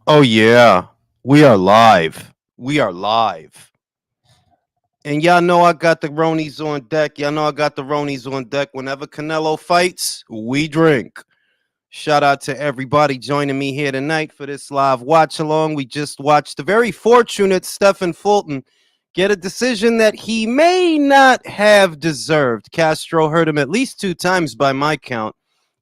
Oh yeah, we are live. We are live. And y'all know I got the Ronies on deck. Y'all know I got the Ronies on deck. Whenever Canelo fights, we drink. Shout out to everybody joining me here tonight for this live watch along. We just watched the very fortunate Stephen Fulton get a decision that he may not have deserved. Castro hurt him at least 2 times by my count.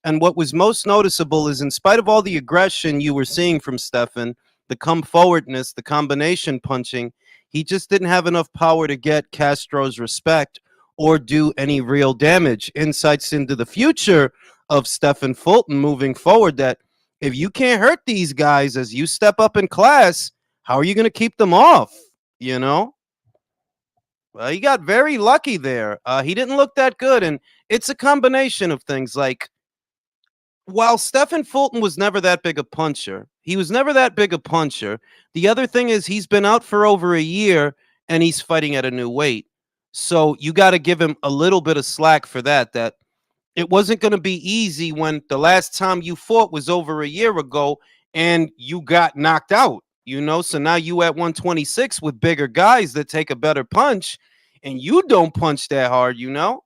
And what was most noticeable is, in spite of all the aggression you were seeing from Stephen, the come forwardness, the combination punching, he just didn't have enough power to get Castro's respect or do any real damage. Insights into the future of Stephen Fulton moving forward, that if you can't hurt these guys as you step up in class, how are you going to keep them off? You know? Well, he got very lucky there. He didn't look that good. And it's a combination of things like, while Stephen Fulton was never that big a puncher, he was never that big a puncher. The other thing is he's been out for over a year and he's fighting at a new weight. So you got to give him a little bit of slack for that. That it wasn't going to be easy when the last time you fought was over a year ago and you got knocked out, you know? So now you at 126 with bigger guys that take a better punch and you don't punch that hard, you know?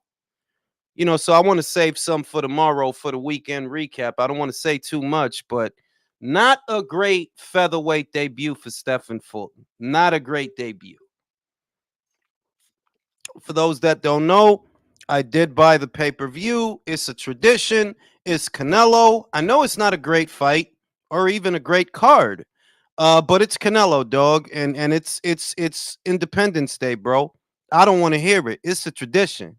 So I want to save some for tomorrow for the weekend recap. I don't want to say too much, but not a great featherweight debut for Stephen Fulton. Not a great debut. For those that don't know, I did buy the pay-per-view. It's a tradition. It's Canelo. I know it's not a great fight or even a great card, but it's Canelo, dog, and it's Independence Day, bro. I don't want to hear it. It's a tradition.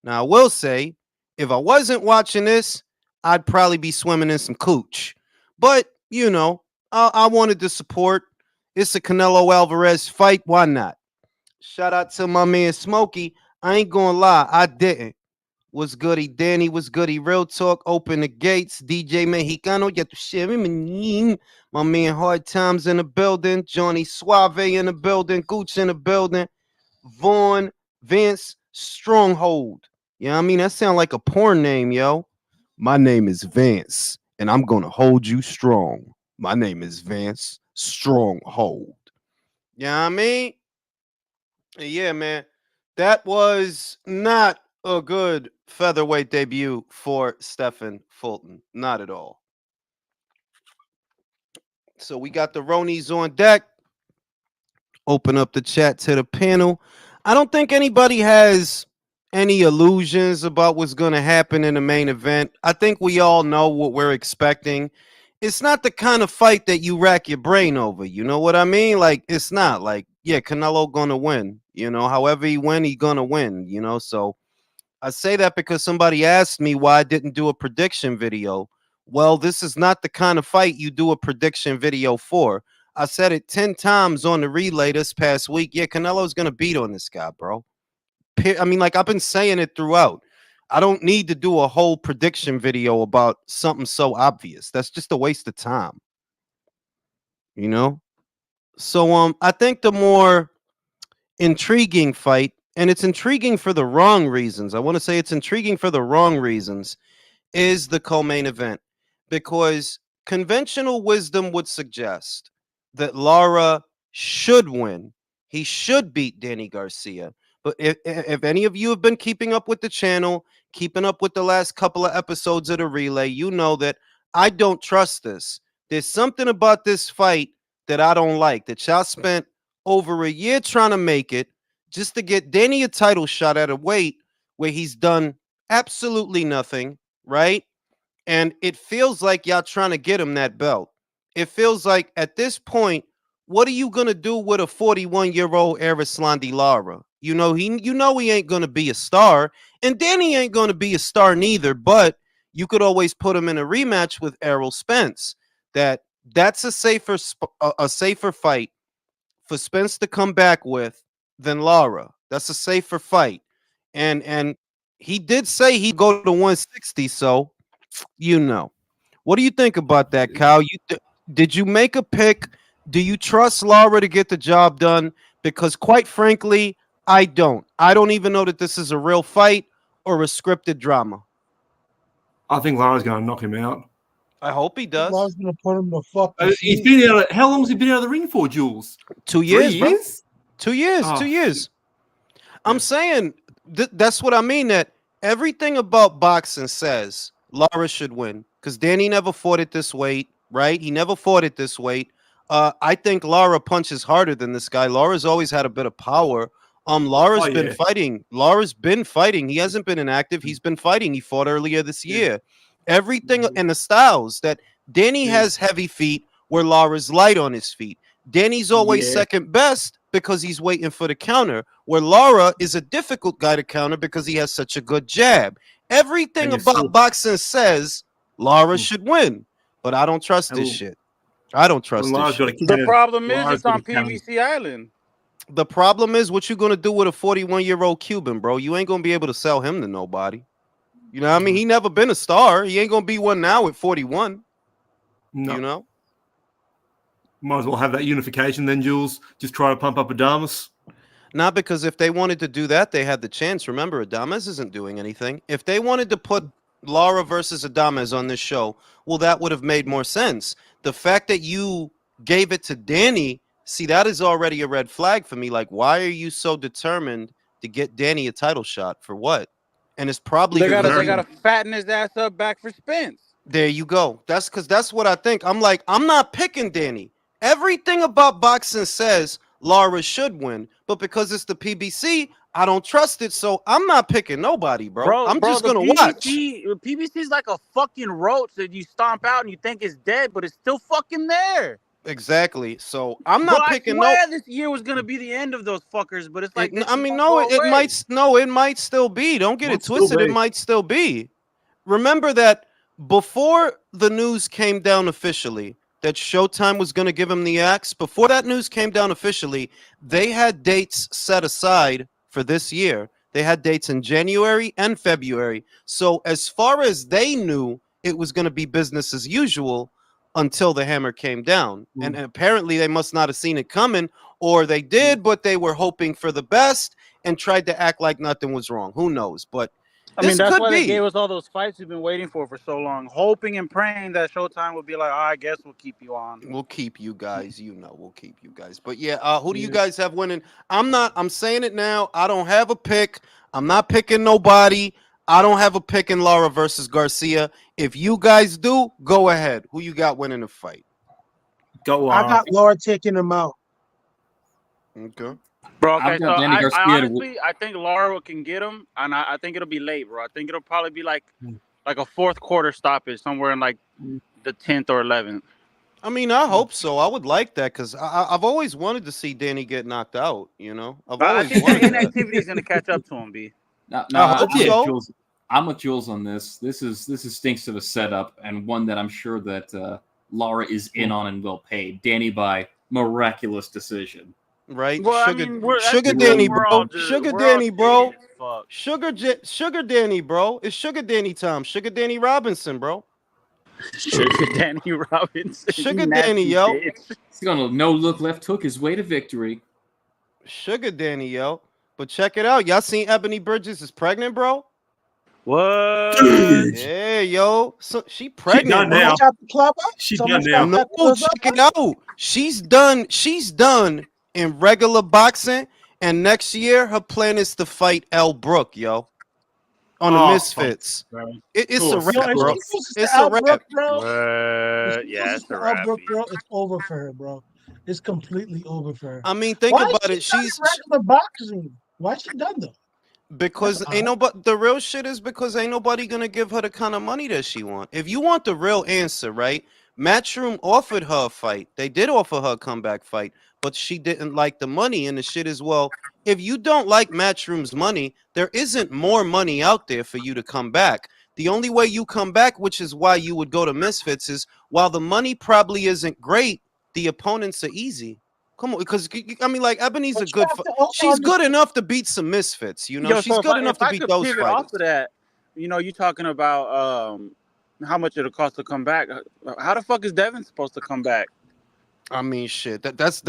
Now, I will say, if I wasn't watching this, I'd probably be swimming in some cooch. But, I wanted to support. It's a Canelo Alvarez fight. Why not? Shout out to my man Smokey. I ain't gonna lie, I didn't. What's goody, Danny? What's goody? Real talk. Open the gates. DJ Mexicano. Ya tu shit. My man Hard Times in the building. Johnny Suave in the building. Gooch in the building. Vaughn Vince Stronghold. You know what I mean? That sound like a porn name, yo. My name is Vance, and I'm gonna hold you strong. My name is Vance Stronghold. You know what I mean? Yeah, man. That was not a good featherweight debut for Stephen Fulton. Not at all. So we got the Ronies on deck. Open up the chat to the panel. I don't think anybody has any illusions about what's going to happen in the main event. I think we all know what we're expecting. It's not the kind of fight that you rack your brain over. You know what I mean? Like, it's not like, yeah, Canelo going to win. However he win, he going to win, So I say that because somebody asked me why I didn't do a prediction video. Well, this is not the kind of fight you do a prediction video for. I said it 10 times on the relay this past week. Yeah, Canelo's going to beat on this guy, bro. I mean, like, I've been saying it throughout. I don't need to do a whole prediction video about something so obvious. That's just a waste of time. So I think the more intriguing fight, and it's intriguing for the wrong reasons. I want to say it's intriguing for the wrong reasons, is the co-main event, because conventional wisdom would suggest that Lara should win. He should beat Danny Garcia. But if any of you have been keeping up with the channel, keeping up with the last couple of episodes of the relay, you know that I don't trust this. There's something about this fight that I don't like, that y'all spent over a year trying to make it just to get Danny a title shot at a weight where he's done absolutely nothing, right? And it feels like y'all trying to get him that belt. It feels like at this point, what are you gonna do with a 41-year-old Arislandi Lara? He ain't gonna be a star, and Danny ain't gonna be a star neither. But you could always put him in a rematch with Errol Spence. That's a safer fight for Spence to come back with than Lara. That's a safer fight, and he did say he'd go to 160. So what do you think about that, Kyle? Did you make a pick? Do you trust Lara to get the job done? Because quite frankly, I don't. I don't even know that this is a real fight or a scripted drama. I think Lara's going to knock him out. I hope he does. Lara's gonna put him to fuck to He's sleep. been out. How long has he been out of the ring for, Jules? 2 3 years, bro. years? 2 years. Oh, 2 years. shit. I'm saying that's what I mean. That everything about boxing says Lara should win because Danny never fought at this weight, right? He never fought at this weight. I think Lara punches harder than this guy. Lara's always had a bit of power. Lara's been fighting. Lara's been fighting. He hasn't been inactive. He's been fighting. He fought earlier this year. Everything and the styles that Danny has heavy feet where Lara's light on his feet. Danny's always second best because he's waiting for the counter, where Lara is a difficult guy to counter because he has such a good jab. Everything about boxing says Lara should win, but I don't trust this shit. I don't trust this shit. The problem is it's on PVC Island. The problem is what you going to do with a 41-year-old Cuban, bro? You ain't going to be able to sell him to nobody. You know what I mean? He never been a star. He ain't going to be one now at 41. No. You know? Might as well have that unification then, Jules. Just try to pump up Adamas. Not because if they wanted to do that, they had the chance. Remember, Adames isn't doing anything. If they wanted to put Lara versus Adames on this show, well, that would have made more sense. The fact that you gave it to Danny, see, that is already a red flag for me. Like, why are you so determined to get Danny a title shot? For what? And it's probably they gotta fatten his ass up back for Spence. There you go. That's because that's what I think. I'm like, I'm not picking Danny. Everything about boxing says Lara should win, but because it's the PBC, I don't trust it, so I'm not picking nobody, bro. I'm just gonna watch. PBC is like a fucking roach that you stomp out and you think it's dead, but it's still fucking there. Exactly. So I'm not picking. I swear this year was gonna be the end of those fuckers, but it's like I mean, no, it might still be. Don't get it twisted. It might still be. Remember that before the news came down officially that Showtime was going to give him the axe, before that news came down officially, they had dates set aside for this year. They had dates in January and February. So as far as they knew, it was going to be business as usual until the hammer came down. And apparently they must not have seen it coming, or they did, but they were hoping for the best and tried to act like nothing was wrong. Who knows? But I mean, that's why they gave us all those fights we've been waiting for so long, hoping and praying that Showtime would be like, I guess we'll keep you on. We'll keep you guys. We'll keep you guys. But yeah, who do you guys have winning? I'm saying it now. I don't have a pick. I'm not picking nobody. I don't have a pick in Lara versus Garcia. If you guys do, go ahead. Who you got winning the fight? Go Lara. I got Lara taking him out. Okay. Bro, okay, so I think Lara can get him, and I think it'll be late, bro. I think it'll probably be like a fourth quarter stoppage, somewhere in like the 10th or 11th. I mean, I hope so. I would like that because I've always wanted to see Danny get knocked out. You know, I think the inactivity is going to catch up to him, B. I'm with Jules on this. This is stinks of a setup and one that I'm sure that Lara is in on and will pay. Danny by miraculous decision. Right, well, Sugar Danny, bro. Sugar Danny, bro. Sugar Danny, bro. It's Sugar Danny time. Sugar Danny Robinson, bro. Sugar Danny Robinson. Sugar Danny, yo. He's gonna no look left hook his way to victory. Sugar Danny, yo. But check it out. Y'all seen Ebony Bridges is pregnant, bro? What? Yeah, yo. So she pregnant. She's done now. She's done now. No, check it out. She's done in regular boxing, and next year her plan is to fight Elle Brooke, yo, on the Misfits. It's a wrap, bro. It's a wrap, bro. Yeah, it's a wrap. It's over for her, bro. It's completely over for her. I mean, think about it. She's regular boxing. Why she done though? Because ain't nobody. The real shit is because ain't nobody gonna give her the kind of money that she want. If you want the real answer, right? Matchroom offered her a fight. They did offer her a comeback fight, but she didn't like the money. And the shit is, well, if you don't like Matchroom's money, there isn't more money out there for you to come back. The only way you come back, which is why you would go to Misfits, is while the money probably isn't great, the opponents are easy. Come on, because I mean, like Ebony's a good. She's good enough to beat some Misfits. You know, she's good enough to beat those fighters. Off of that, you know, you talking about how much it'll cost to come back. How the fuck is Devin supposed to come back? I mean, shit.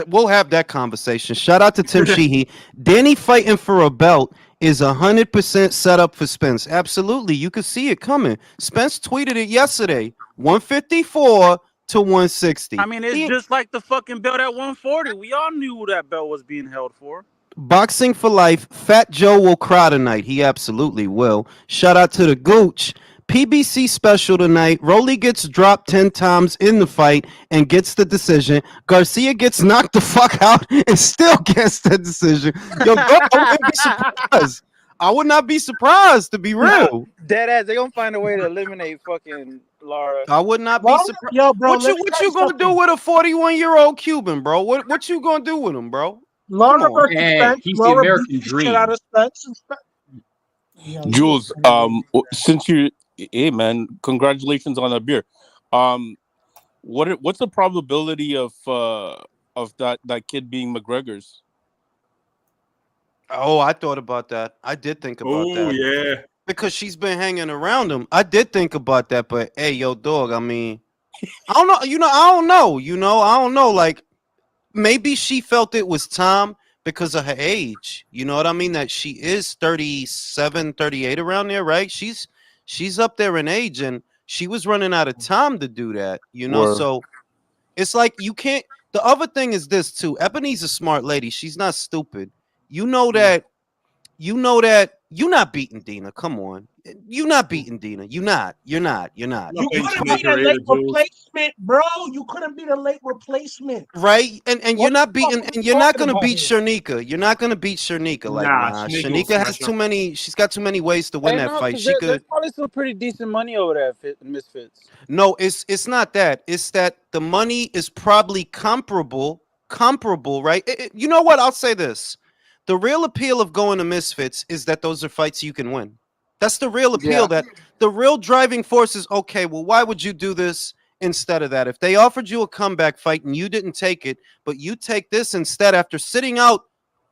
We'll have that conversation. Shout out to Tim Sheehy. Danny fighting for a belt is 100% set up for Spence. Absolutely, you could see it coming. Spence tweeted it yesterday. 154 to 160. I mean, it's just like the fucking belt at 140. We all knew that belt was being held for. Boxing for life. Fat Joe will cry tonight. He absolutely will. Shout out to the Gooch. PBC special tonight. Rolly gets dropped 10 times in the fight and gets the decision. Garcia gets knocked the fuck out and still gets the decision. Yo, I wouldn't be surprised. I would not be surprised, to be real. Dead ass. They gonna find a way to eliminate fucking Lara. I would not be surprised. Yo, bro, what you gonna do with a 41-year-old Cuban, bro? What you gonna do with him, bro? Lara versus Spence. He's the Lara American beat the dream. shit out of Spence and Spence. Jules, since you, hey man, congratulations on a beer. What's the probability of that kid being McGregor's? Oh, I thought about that. I did think about that. Oh yeah, because she's been hanging around him. I did think about that, but hey, yo, dog. I mean, I don't know. I don't know. Like, maybe she felt it was time because of her age. You know what I mean? That she is 37, 38 around there, right? She's up there in age, and she was running out of time to do that. You know, Word. so it's like you can't. The other thing is this too. Ebony's a smart lady. She's not stupid. You know that you're not beating Dina. Come on. You're not beating Dina. You're not. You couldn't beat a late replacement, bro. You couldn't beat a late replacement. Right? And you're not beating, and you're not gonna beat Shernika. You're not gonna beat Shernika. Like, nah. Shernika has too many, she's got too many ways to win that fight. She could. There's probably still pretty decent money over there at Misfits. No, it's not that. It's that the money is probably comparable, right? You know what? I'll say this. The real appeal of going to Misfits is that those are fights you can win. That's the real appeal. That the real driving force is, okay, well, why would you do this instead of that? If they offered you a comeback fight and you didn't take it, but you take this instead after sitting out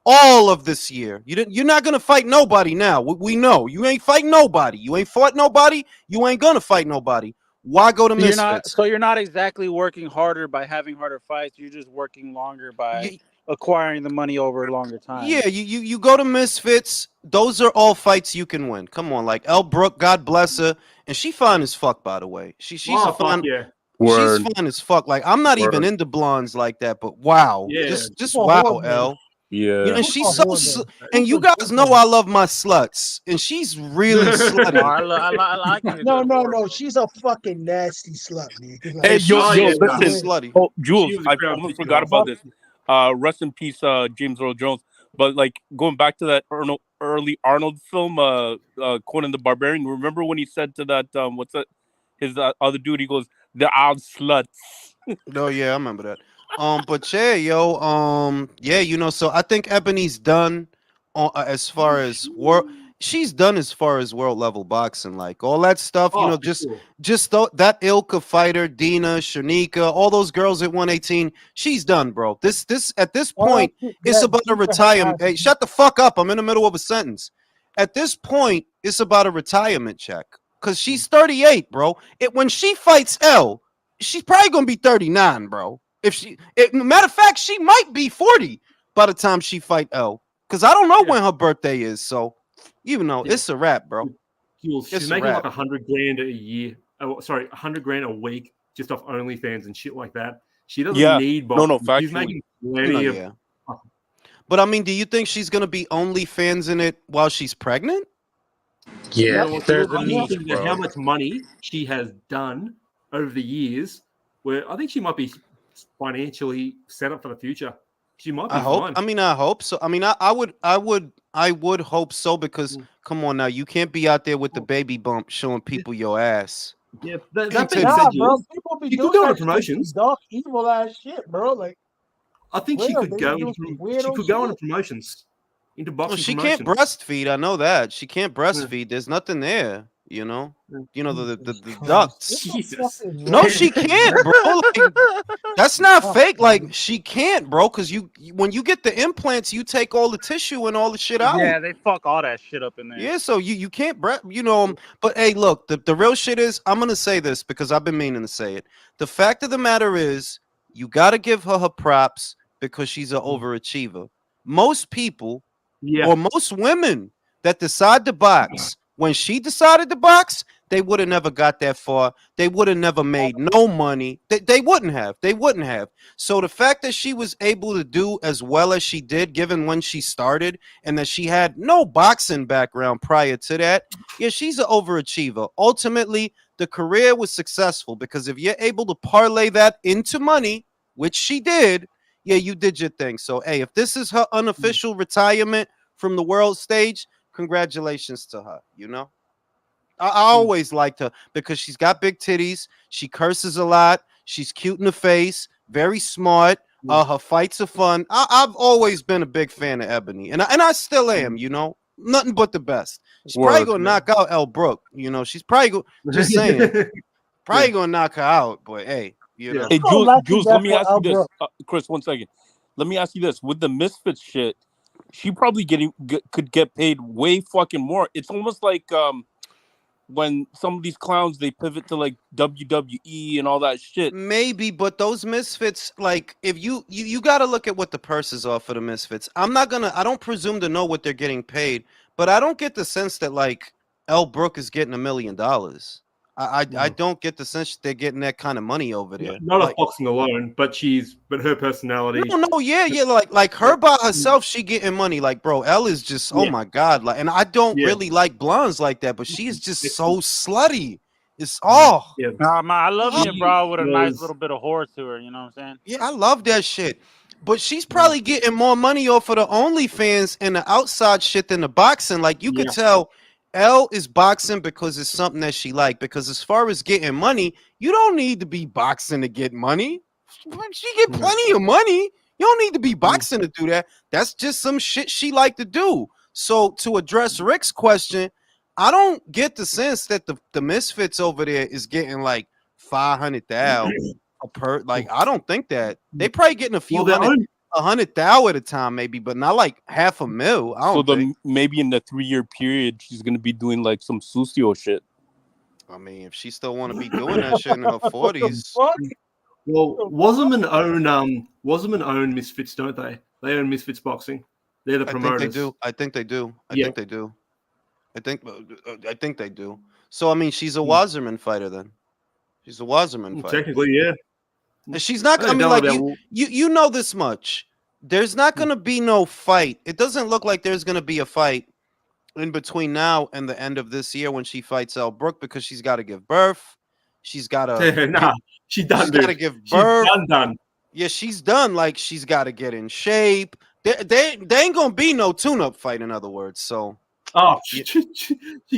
all of this year, you're not going to fight nobody now. We know. You ain't fighting nobody. You ain't fought nobody. You ain't going to fight nobody. Why go to Misfits? So you're not exactly working harder by having harder fights. You're just working longer by acquiring the money over a longer time. Yeah, you go to Misfits. Those are all fights you can win. Come on, like Elle Brooke, God bless her, and she fine as fuck, by the way. She's fine. She's fine as fuck. Like, I'm not even into blondes like that, but wow, just wow, Elle. Yeah, and she's so. And you guys know I love my sluts, and she's really slutty. I like it. No. She's a fucking nasty slut, man. Like, hey, listen, slutty. Oh, Jules, I almost forgot about this. Rest in peace, James Earl Jones. But like going back to that early Arnold film, Conan the Barbarian. Remember when he said to that what's that? His other dude, he goes, "The old sluts." Oh yeah, I remember that. But yeah, yo, so I think Ebony's done as far as world. She's done as far as world level boxing, like all that stuff. Just that ilk of fighter, Dina, Shernika, all those girls at 118. She's done, bro. This at this point, it's about a retirement. Hey, shut the fuck up! I'm in the middle of a sentence. At this point, it's about a retirement check because she's 38, bro. When she fights Elle, she's probably gonna be 39, bro. Matter of fact, she might be 40 by the time she fight Elle, because I don't know when her birthday is. So, even though it's a wrap, bro. She's making like $100,000 a year. Oh, sorry, $100,000 a week just off OnlyFans and shit like that. She doesn't need boxing. She's making plenty of. But I mean, do you think she's gonna be OnlyFans in it while she's pregnant? Yeah, there's a need. How much money she has done over the years, where I think she might be financially set up for the future. She might be fine. I hope so. I mean, I would hope so, because come on now, you can't be out there with the baby bump showing people your ass. Yeah, that being said, bro, people be doing on promotions. Dark, evil ass shit, bro. Like, I think she could go into promotions. Into boxing. She can't breastfeed. I know that she can't breastfeed. There's nothing there. You know the ducts. Jesus. No, she can't, bro. Like, that's not fake. Like, she can't, bro. Because when you get the implants, you take all the tissue and all the shit out. Yeah, they fuck all that shit up in there. Yeah, so you can't But hey, look, the real shit is, I'm gonna say this because I've been meaning to say it. The fact of the matter is, you got to give her props because she's an overachiever. Most people or most women that decide to box, when she decided to box, they would have never got that far. They would have never made no money. They wouldn't have. They wouldn't have. So the fact that she was able to do as well as she did, given when she started, and that she had no boxing background prior to that, yeah, she's an overachiever. Ultimately, the career was successful because if you're able to parlay that into money, which she did, yeah, you did your thing. So, hey, if this is her unofficial retirement from the world stage, congratulations to her, you know? I always liked her because she's got big titties. She curses a lot. She's cute in the face. Very smart. Her fights are fun. I've always been a big fan of Ebony, and I still am. You know, nothing but the best. She's probably gonna knock out Elle Brooke. You know, she's probably just saying, probably gonna knock her out. But hey, you know. Hey, Jules, let me ask you this, Chris. 1 second. Let me ask you this: with the Misfits shit, she probably could get paid way fucking more. It's almost like when some of these clowns they pivot to like WWE and all that shit. Maybe, but those Misfits, like, if you got to look at what the purses are for the Misfits. I don't presume to know what they're getting paid, but I don't get the sense that like Elle Brooke is getting $1 million. I don't get the sense they're getting that kind of money over there. Not like, boxing alone, but her personality. No, yeah, like her by herself, she getting money. Like, bro, Elle is just, oh my god, like, and I don't really like blondes like that, but she is just so slutty. It's Nah, man, I love you, bro, with a nice little bit of horror to her. You know what I'm saying? Yeah, I love that shit. But she's probably getting more money off of the OnlyFans and the outside shit than the boxing. Like, you could tell Elle is boxing because it's something that she liked. Because as far as getting money, you don't need to be boxing to get money. She get plenty of money. You don't need to be boxing to do that. That's just some shit she like to do. So to address Rick's question, I don't get the sense that the Misfits over there is getting like 500,000 per. Like, I don't think that. They probably getting a few hundred. 100,000 at a time, maybe, but not like $500,000. I don't think. Maybe in the 3-year period, she's gonna be doing like some Susio shit. I mean, if she still want to be doing that shit in her 40s. Well, Wasserman own Misfits, don't they? They own Misfits Boxing. They're the promoters. I think they do. I think they do. So I mean, she's a Wasserman fighter then. She's a Wasserman fighter. Technically, yeah. And she's not. I mean, like you know this much. There's not going to be no fight. It doesn't look like there's going to be a fight in between now and the end of this year when she fights Elle Brooke because she's got to give birth. She's got to. She's done. She's got to give birth. She's done. Yeah, she's done. Like, she's got to get in shape. They ain't going to be no tune-up fight, in other words. So. Oh, she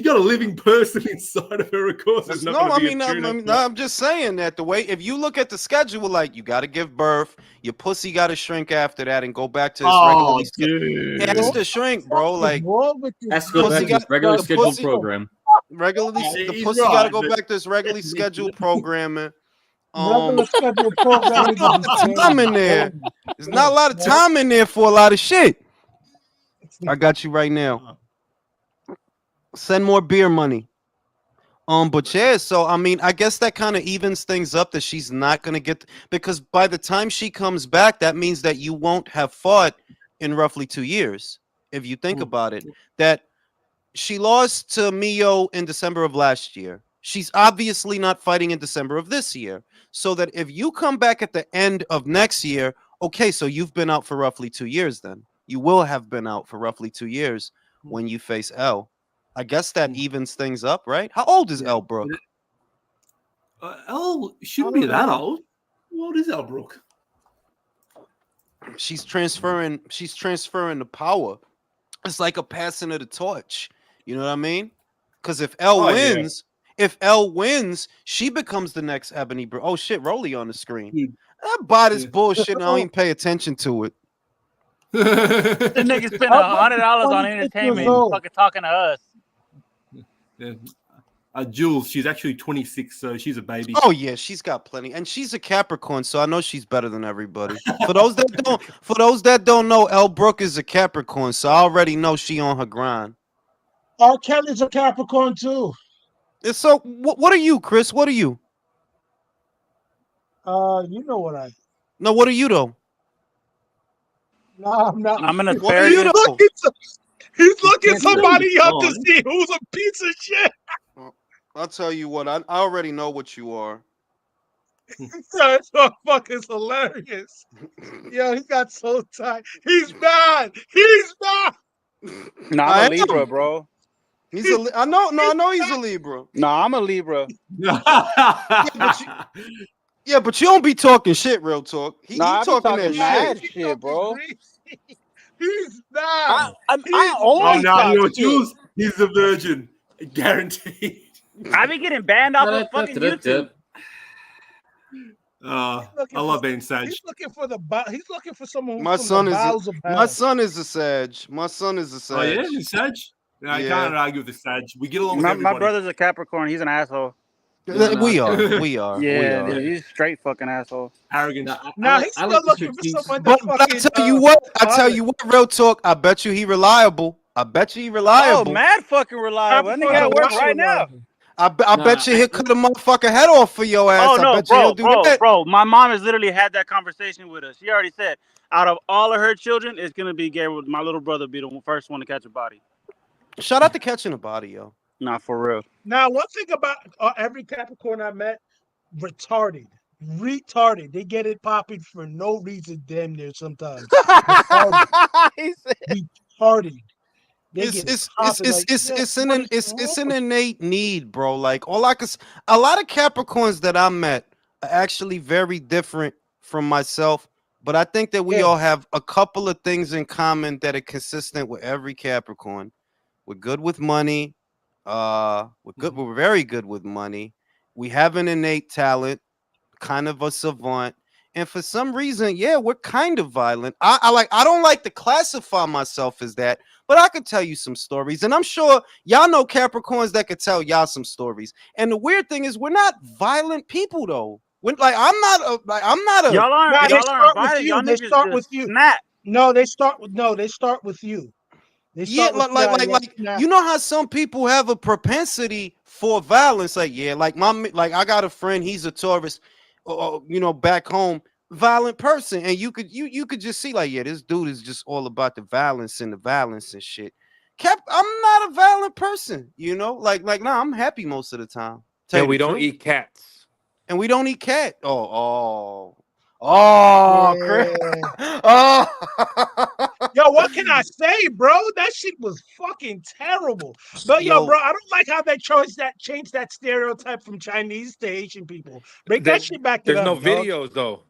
got a living person inside of her. Of course, I'm just saying that the way, if you look at the schedule, like, you got to give birth, your pussy got to shrink after that and go back to its regularly. It has to shrink, bro. Like, has to go back to its regular scheduled program. The pussy got to go back to its regularly scheduled programming. Regular scheduled programming. There's not a lot of time in there. There's not a lot of time in there for a lot of shit. I got you right now. Send more beer money. But yeah, so I mean, I guess that kind of evens things up that she's not gonna get, because by the time she comes back, that means that you won't have fought in roughly 2 years. If you think about it, that she lost to Mio in December of last year. She's obviously not fighting in December of this year. So that if you come back at the end of next year, okay, so you've been out for roughly 2 years then. You will have been out for roughly 2 years when you face Elle. I guess that evens things up, right? How old is Elle Brooke? Elle shouldn't be that old. How old is Elle Brooke? She's transferring the power. It's like a passing of the torch. You know what I mean? Because if Elle wins, she becomes the next Ebony Bridges. Oh shit, Rolly on the screen. I buy this bullshit and I don't even pay attention to it. The nigga spent $100 on entertainment and fucking talking to us. Yeah. Jules, she's actually 26, so she's a baby. Oh yeah, she's got plenty, and she's a Capricorn, so I know she's better than everybody. For those that don't know, Elle Brooke is a Capricorn, so I already know she on her grind. R. Kelly's a Capricorn too. And so, what are you, Chris? What are you? You know what I. No, what are you though? No, I'm not. I'm an What are you asparagus. though? He's looking Can't somebody go up to on. see who's a piece of shit. I'll tell you what. I already know what you are. That motherfucker's hilarious. Yo, he got so tight. He's bad. He's bad. No, I I'm a am. Libra, bro. He's a. I know. No, I know he's a Libra. No, I'm a Libra. Yeah, but you don't be talking shit. Real talk. He I be talking talking that mad shit. shit, bro. He's bad. I Oh, always now talk you know, shit. Jules, he's a virgin, guaranteed. I be getting banned off of fucking YouTube. I love being Sag. He's looking for he's looking for someone who's My son the is bowels of hell. my son is a Sag. My son is a Sag. Oh yeah, he's Sag. Yeah, I can't argue with the Sag. We get along with everybody. My brother's a Capricorn. He's an asshole. We are. Yeah, dude, he's a straight fucking asshole. Arrogant. Now he's still looking for someone But to fucking. I tell you what, real talk. I bet you he reliable. Oh, mad fucking reliable. That nigga at work right now. I bet you he'll cut a motherfucking head off for your ass. Oh no, I bet you he'll do that. bro. My mom has literally had that conversation with us. She already said, out of all of her children, it's gonna be Gabriel. My little brother be the first one to catch a body. Shout out to catching a body, yo. Nah, for real. Now, one thing about every Capricorn I met, retarded. They get it popping for no reason. Damn near sometimes. Retarded. It's an innate need, bro. Like a lot of Capricorns that I met are actually very different from myself, but I think that we all have a couple of things in common that are consistent with every Capricorn. We're good with money. We're very good with money. We have an innate talent, kind of a savant. And for some reason, we're kind of violent. I don't like to classify myself as that, but I could tell you some stories. And I'm sure y'all know Capricorns that could tell y'all some stories. And the weird thing is we're not violent people though. I'm not a Y'all aren't violent. Y'all they start with you. Snap. No, they start with you. You know how some people have a propensity for violence. Like I got a friend, he's a Taurus, back home, violent person, and you could just see this dude is just all about the violence and shit. I'm not a violent person, nah, I'm happy most of the time. Yeah, we don't eat cats, and we don't eat cat. Chris. Yo, what can I say, bro? That shit was fucking terrible. But yo, bro, I don't like how they changed that stereotype from Chinese to Asian people. Bring that shit back to them. There's no videos though.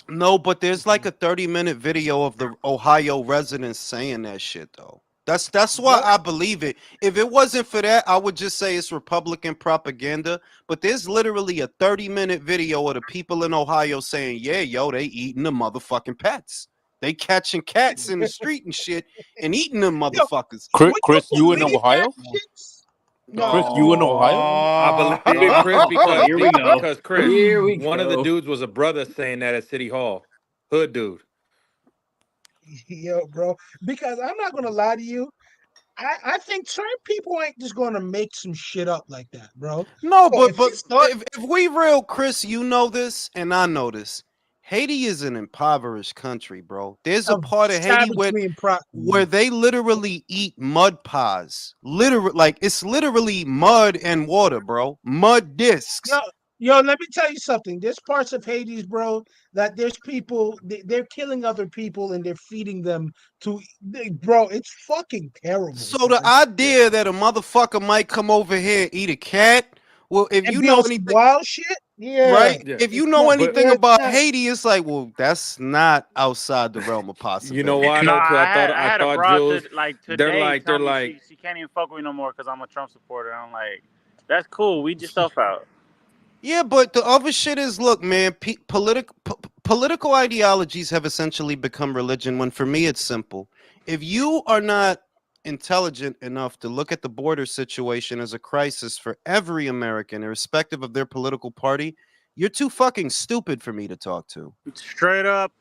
No, but there's like a 30-minute video of the Ohio residents saying that shit though. That's why I believe it. If it wasn't for that, I would just say it's Republican propaganda. But there's literally a 30-minute video of the people in Ohio saying, they eating the motherfucking pets. They catching cats in the street and shit and eating them motherfuckers. Chris, you in Ohio? No. Chris, you in Ohio? I believe Chris because Chris, one of the dudes was a brother saying that at City Hall. Hood dude. Yo, bro, because I'm not gonna lie to you, I think certain people ain't just gonna make some shit up like that, bro. No, but if we real, Chris, you know this and I know this. Haiti is an impoverished country, bro. There's a part of Haiti where they literally eat mud pies. It's literally mud and water, bro. Mud discs. Yo, let me tell you something. There's parts of Haiti, bro, that there's people, they're killing other people and they're feeding them bro, it's fucking terrible. So the idea that a motherfucker might come over here and eat a cat, well, if you know anything wild shit, right? Yeah. If you know anything about Haiti, it's like, well, that's not outside the realm of possibility. You know why? I thought Jules, they're like, she can't even fuck with me no more because I'm a Trump supporter. I'm like, that's cool. Weed yourself out. Yeah, but the other shit is, look, man, political ideologies have essentially become religion when for me it's simple. If you are not intelligent enough to look at the border situation as a crisis for every American, irrespective of their political party, you're too fucking stupid for me to talk to. Straight up.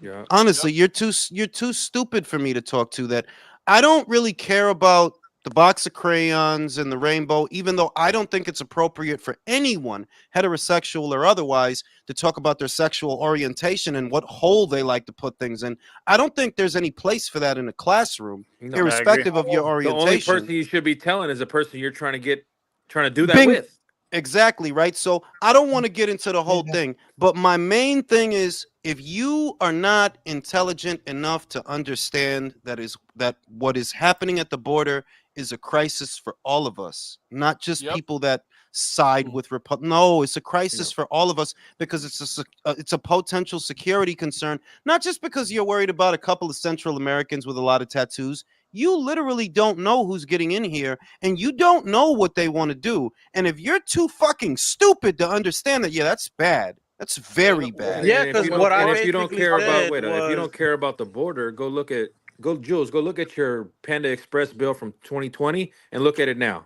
Yeah. Honestly, you're too stupid for me to talk to. That I don't really care about the box of crayons and the rainbow, even though I don't think it's appropriate for anyone, heterosexual or otherwise, to talk about their sexual orientation and what hole they like to put things in. I don't think there's any place for that in a classroom, No, irrespective of your the only orientation. person you should be telling is the person you're trying to do that with. Exactly, right? So I don't want to get into the whole thing, but my main thing is, if you are not intelligent enough to understand that what is happening at the border is a crisis for all of us, not just people that side with No, it's a crisis for all of us, because it's a potential security concern, not just because you're worried about a couple of Central Americans with a lot of tattoos. You literally don't know who's getting in here, and you don't know what they want to do. And if you're too fucking stupid to understand that, yeah, that's bad. That's very bad. Yeah, because what I if you don't basically care said about if you was- don't care about the border, Jules, go look at your Panda Express bill from 2020 and look at it now.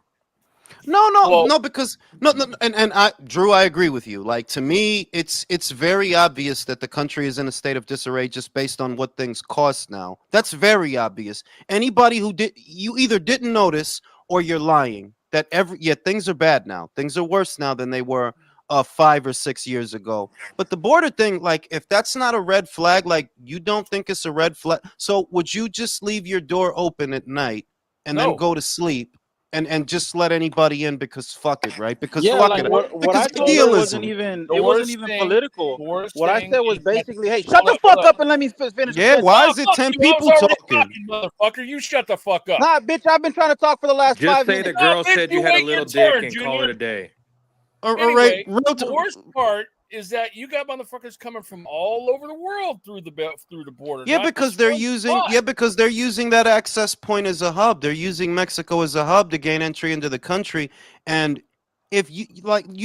No, because Drew, I agree with you. Like, to me, it's very obvious that the country is in a state of disarray just based on what things cost now. That's very obvious. Anybody who you either didn't notice or you're lying. That things are bad now. Things are worse now than they were 5 or 6 years ago. But the border thing, like, if that's not a red flag, like, you don't think it's a red flag, so would you just leave your door open at night and then go to sleep? And just let anybody in because fuck it, right? Because fuck it. What I told her wasn't even political. What I said was basically, hey, shut the fuck up and let me finish. Yeah, why is it 10 people talking? Motherfucker, you shut the fuck up. Nah, bitch, I've been trying to talk for the last 5 minutes. Just say the girl said you had a little dick and call it a day. Anyway, the worst part is that you got motherfuckers coming from all over the world through the border. Yeah, because they're using that access point as a hub. They're using Mexico as a hub to gain entry into the country. And if you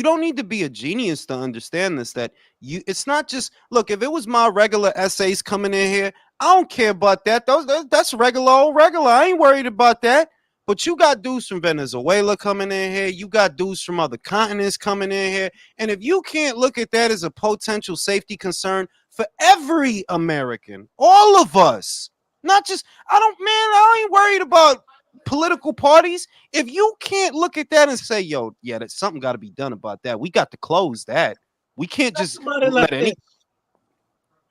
don't need to be a genius to understand this, that it's not just, look, if it was my regular essays coming in here, I don't care about that. That's regular. I ain't worried about that. But you got dudes from Venezuela coming in here. You got dudes from other continents coming in here. And if you can't look at that as a potential safety concern for every American, all of us, not just, I ain't worried about political parties. If you can't look at that and say, yo, yeah, that something got to be done about that. We got to close that. We can't just let any.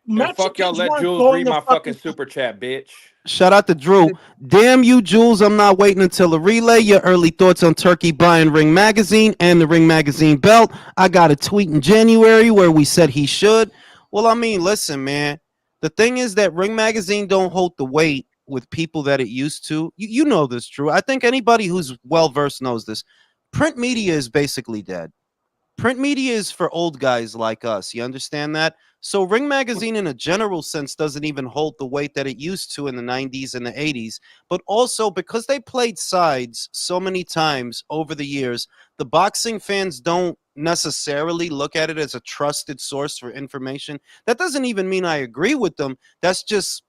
Man, fuck y'all, let Jules read my fucking super chat, bitch. Shout out to Drew. Damn you, Jules. I'm not waiting until the relay. Your early thoughts on Turkey buying Ring Magazine and the Ring Magazine belt. I got a tweet in January where we said he should. Well, I mean, listen, man. The thing is that Ring Magazine don't hold the weight with people that it used to. You know this, Drew. I think anybody who's well-versed knows this. Print media is basically dead. Print media is for old guys like us. You understand that? So Ring Magazine in a general sense doesn't even hold the weight that it used to in the 90s and the 80s. But also because they played sides so many times over the years, the boxing fans don't necessarily look at it as a trusted source for information. That doesn't even mean I agree with them. That's just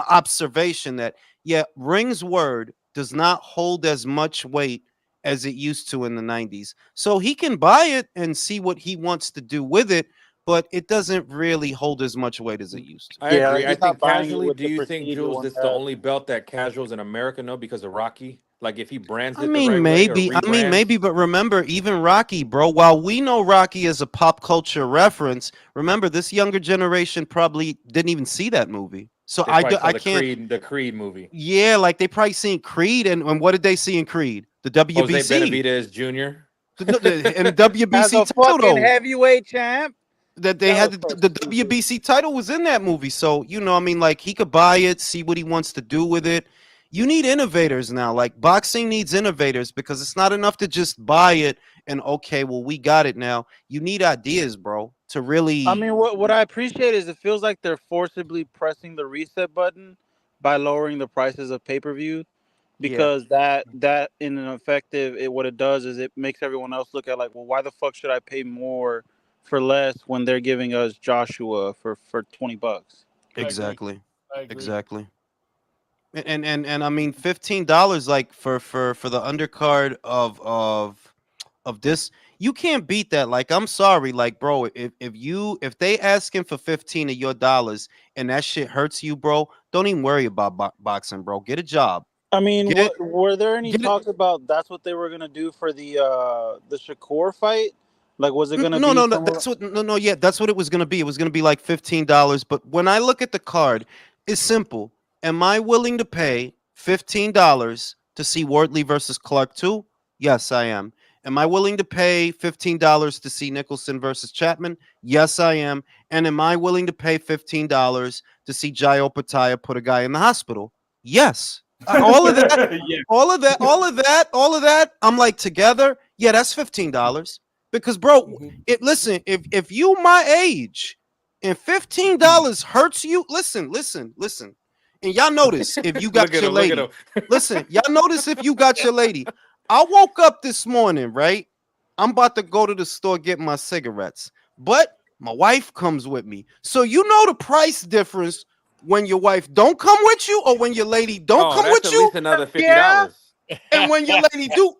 observation that, yeah, Ring's word does not hold as much weight as it used to in the 90s. So he can buy it and see what he wants to do with it, but it doesn't really hold as much weight as it used to. I agree. I think casually, do you think, Jules, this is the only belt that casuals in America know because of Rocky? Like, if he brands it maybe, but remember, even Rocky, bro, while we know Rocky as a pop culture reference, remember, this younger generation probably didn't even see that movie. So I can't. The Creed movie. Yeah, like they probably seen Creed, and what did they see in Creed? The WBC. Jose Benavidez Jr. And the WBC title, heavyweight champ. That they had the WBC title was in that movie. So, I mean, like, he could buy it, see what he wants to do with it. You need innovators now. Like, boxing needs innovators, because it's not enough to just buy it and, okay, well, we got it now. You need ideas, bro, to really. I mean, what I appreciate is it feels like they're forcibly pressing the reset button by lowering the prices of pay-per-view, because that in an effective, what it does is it makes everyone else look at, like, well, why the fuck should I pay more for less when they're giving us Joshua for $20? Exactly. Exactly. And I mean, $15 like for the undercard of this, you can't beat that. Like, I'm sorry, like, bro, if they asking for 15 of your dollars and that shit hurts you, bro, don't even worry about boxing, bro. Get a job. I mean, were there any talks about that's what they were gonna do for the Shakur fight? Like, was it gonna be? No. That's what it was gonna be. It was gonna be like $15. But when I look at the card, it's simple. Am I willing to pay $15 to see Wardley versus Clark 2? Yes, I am. Am I willing to pay $15 to see Nicholson versus Chapman? Yes, I am. And am I willing to pay $15 to see Jai Opataya put a guy in the hospital? Yes. All of that, yeah. all of that. I'm like, together, yeah, that's $15. Because, bro, listen, if you my age and $15 hurts you, listen. And y'all notice if you got your lady. Listen, y'all notice if you got your lady. I woke up this morning, right? I'm about to go to the store get my cigarettes, but my wife comes with me. So you know the price difference when your wife don't come with you or when your lady don't come with you. At least another $50. Yeah. And when your lady do.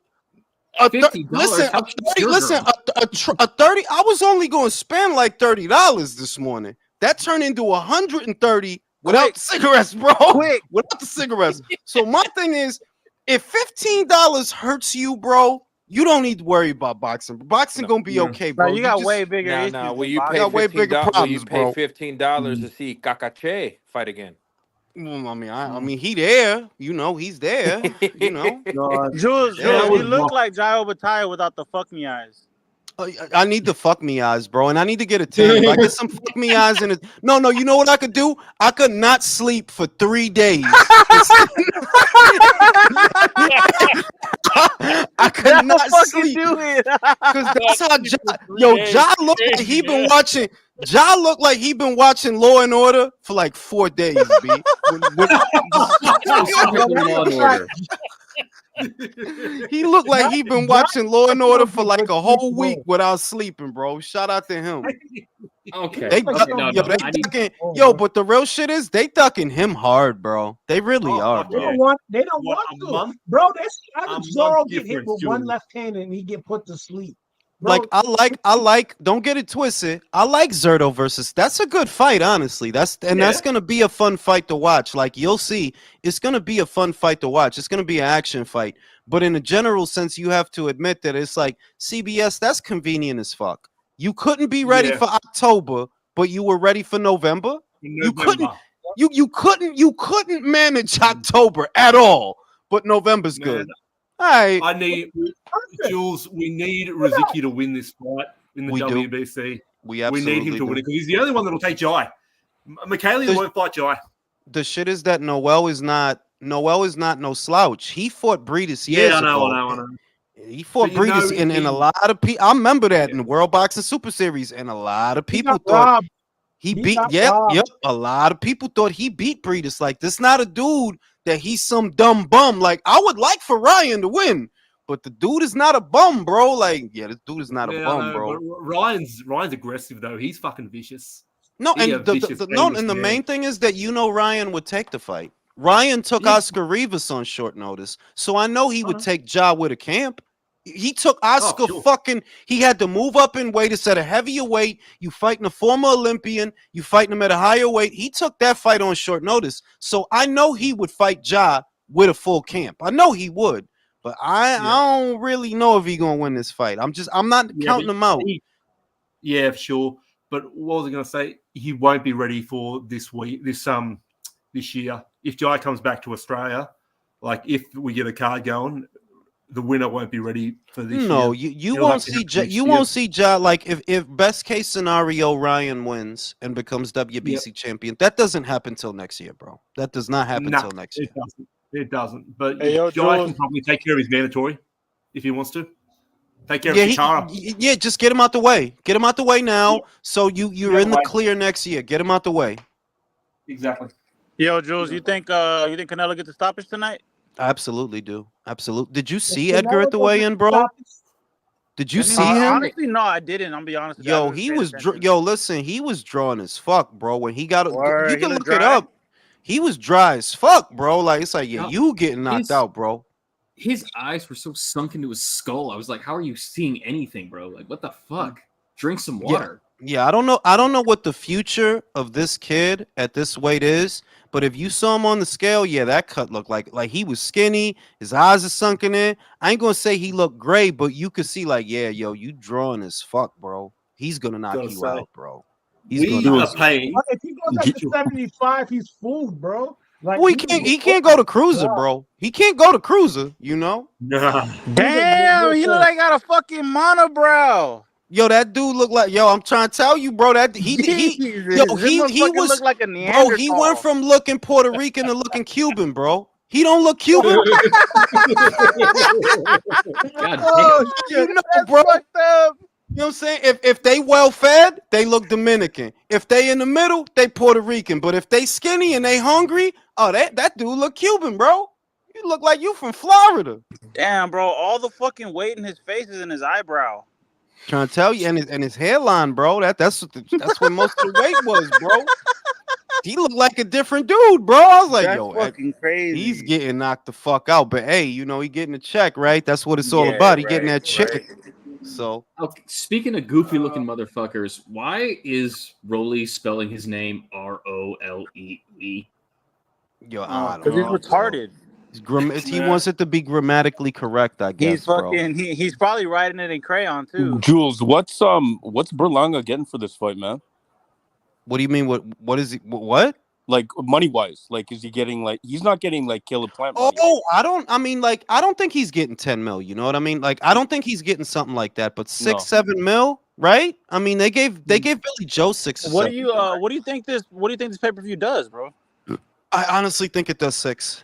Listen, a 30. I was only going to spend like $30 this morning. That turned into 130 without the cigarettes, bro. Without the cigarettes. So my thing is, if $15 hurts you, bro, you don't need to worry about boxing. Boxing gonna be okay, bro. No, you got way bigger issues. Now, will you pay $15 to see Kakache fight again? I mean, he there. You know, he's there. You know, Jules, you look like Jai Opataya without the fuck me eyes. I need the fuck me eyes, bro, and I need to get a tan. If I get some fuck me eyes in it, no, you know what I could do? I could not sleep for 3 days. I could not sleep because that's how Ja looked like he been watching. Ja looked like he been watching Law and Order for like 4 days. B. He looked like he been watching Law and Order for like a whole week without sleeping, bro. Shout out to him. Okay. But the real shit is they ducking him hard, bro. They really are, bro. They don't want to. Bro, that's how Zorro get hit with one left hand and he get put to sleep. Bro. Like I like. Don't get it twisted. I like Zerto versus. That's a good fight, honestly. That's gonna be a fun fight to watch. Like you'll see, it's gonna be a fun fight to watch. It's gonna be an action fight. But in a general sense, you have to admit that it's like CBS. That's convenient as fuck. You couldn't be ready for October, but you were ready for November. You couldn't. You couldn't manage October at all. But November's good. All right. Jules, we need Riziki to win this fight in the WBC. We need him to win it because he's the only one that'll take Jai. McKaylee won't fight Jai. The shit is that Noel is not no slouch. He fought Bridges years ago. I know. He fought Bridges and a lot of people. I remember that in the World Boxing Super Series, and a lot of people thought he beat. Yep. A lot of people thought he beat Bridges. Like this, not a dude that he's some dumb bum. Like I would like for Ryan to win, but the dude is not a bum, bro. Like this dude is not a bum, bro. Ryan's aggressive though. He's fucking vicious. No, and the main thing is that Ryan would take the fight. Ryan took Oscar Rivas on short notice, so I know he would take Ja with a camp. He took Oscar he had to move up in weight. It's at a heavier weight. You fighting a former Olympian. You fighting him at a higher weight. He took that fight on short notice. So I know he would fight Ja with a full camp. I know he would. But I don't really know if he's going to win this fight. I'm not counting him out. Yeah, sure. But what was I going to say? He won't be ready for this week, this year. If Jai comes back to Australia, like if we get a card going, the winner won't be ready for this year. No, you won't see you won't see Ja. Like if best case scenario Ryan wins and becomes WBC champion, that doesn't happen till next year, bro. That does not happen till next year. It doesn't. But Jai can probably take care of his mandatory if he wants to. Take care of Chitara. Just get him out the way. Get him out the way now, so you're in the clear next year. Get him out the way. Exactly. Yo, Jules, you think Canelo gets a stoppage tonight? I absolutely do. Absolutely. Did you see Edgar at the weigh-in, bro? Did you see him? Honestly, no, I didn't. I'm be honest. Yo, he was. Listen, he was drawn as fuck, bro. When he got, you can look it up. He was dry as fuck, bro. Like it's like, you getting knocked out, bro. His eyes were so sunk into his skull. I was like, how are you seeing anything, bro? Like, what the fuck? Drink some water. Yeah, I don't know. I don't know what the future of this kid at this weight is, but if you saw him on the scale, yeah, that cut looked like he was skinny. His eyes are sunken in. I ain't gonna say he looked great, but you could see like, yeah, yo, you drawing as fuck, bro. He's gonna knock Gotta you say, out, bro. He's we gonna are knock you out. paying. But if he goes up to 75, he's fooled, bro. Like Well, he can't go to cruiser, bro. He can't go to cruiser, you know. Nah. Damn, he look like got a fucking monobrow. Yo, that dude look like I'm trying to tell you, bro. That he was look like a bro. Neanderthal. He went from looking Puerto Rican to looking Cuban, bro. He don't look Cuban. God Oh, damn. you know, That's bro. fucked up. You know what I'm saying? If they well fed, they look Dominican. If they in the middle, they Puerto Rican. But if they skinny and they hungry, oh, that dude look Cuban, bro. You look like you from Florida. Damn, bro, all the fucking weight in his face is in his eyebrow. Trying to tell you, and his hairline, bro. That's what most of the weight was, bro. He looked like a different dude, bro. I was like, That's yo, fucking crazy. he's getting knocked the fuck out. But hey, you know, he getting a check, right? That's what it's all about. He getting that check. Right. So Okay, speaking of goofy looking motherfuckers, why is Rolly spelling his name Rolee? yo, I don't Because he's know, retarded. He wants it to be grammatically correct, I guess, He's fucking. He's probably writing it in crayon too. Jules, what's Berlanga getting for this fight, man? What do you mean? What is he? What? Like money wise, like is he getting like he's not getting like Caleb Plant money? Oh, I don't think he's getting 10 mil. You know what I mean? Like, I don't think he's getting something like that. But 6-7 mil, right? I mean, they gave Billy Joe 6. What do you think this pay-per-view does, bro? I honestly think it does 6.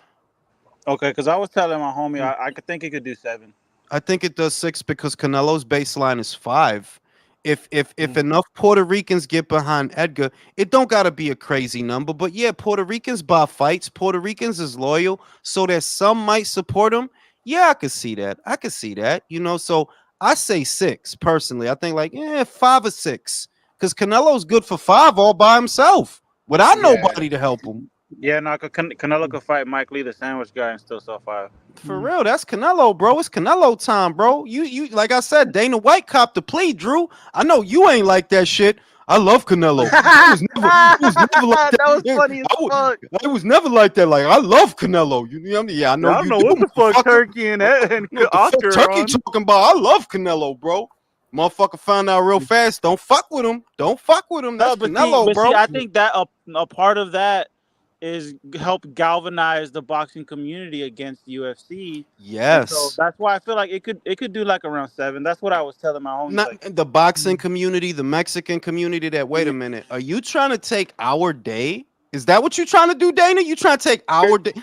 Okay, because I was telling my homie I could think it could do 7. I think it does 6 because Canelo's baseline is 5. If enough Puerto Ricans get behind Edgar, it don't gotta be a crazy number. But yeah, Puerto Ricans buy fights. Puerto Ricans is loyal, so that some might support him. Yeah, I could see that. You know, so I say 6 personally. I think like 5 or 6 because Canelo's good for 5 all by himself without nobody to help him. Yeah, no, Canelo could fight Mike Lee, the sandwich guy, and still sell 5. For real, that's Canelo, bro. It's Canelo time, bro. You like I said, Dana White copped the plea, Drew. I know you ain't like that shit. I love Canelo. I was never like that. That was funny as fuck. I was never like that. Like, I love Canelo. You know what I mean? Yeah, I know I don't you know do, what the fuck motherfucker. Turkey and Oscar Turkey on. talking about. I love Canelo, bro. Motherfucker found out real fast. Don't fuck with him. Don't fuck with him. That's Canelo, bro. See, I think that a part of that is help galvanize the boxing community against UFC. Yes. So that's why I feel like it could do like around 7. That's what I was telling my homies. Not like, the boxing community, the Mexican community. That wait a minute, are you trying to take our day? Is that what you trying to do, Dana? You trying to take our day?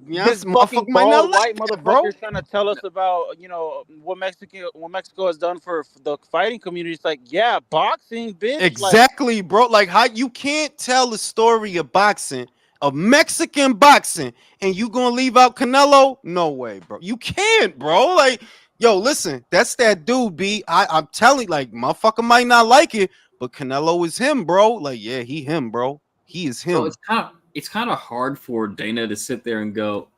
Yes, fucking bald white motherfuckers trying to tell us about what Mexico has done for the fighting community. It's like, yeah, boxing, bitch. Exactly, bro. Like how you can't tell the story of boxing, of Mexican boxing, and you gonna leave out Canelo? No way, bro. You can't, bro. Like, yo, listen, that's that dude, B. I'm telling you, like, motherfucker might not like it, but Canelo is him, bro. Like, yeah, he him, bro. He is him. Well, it's kind of hard for Dana to sit there and go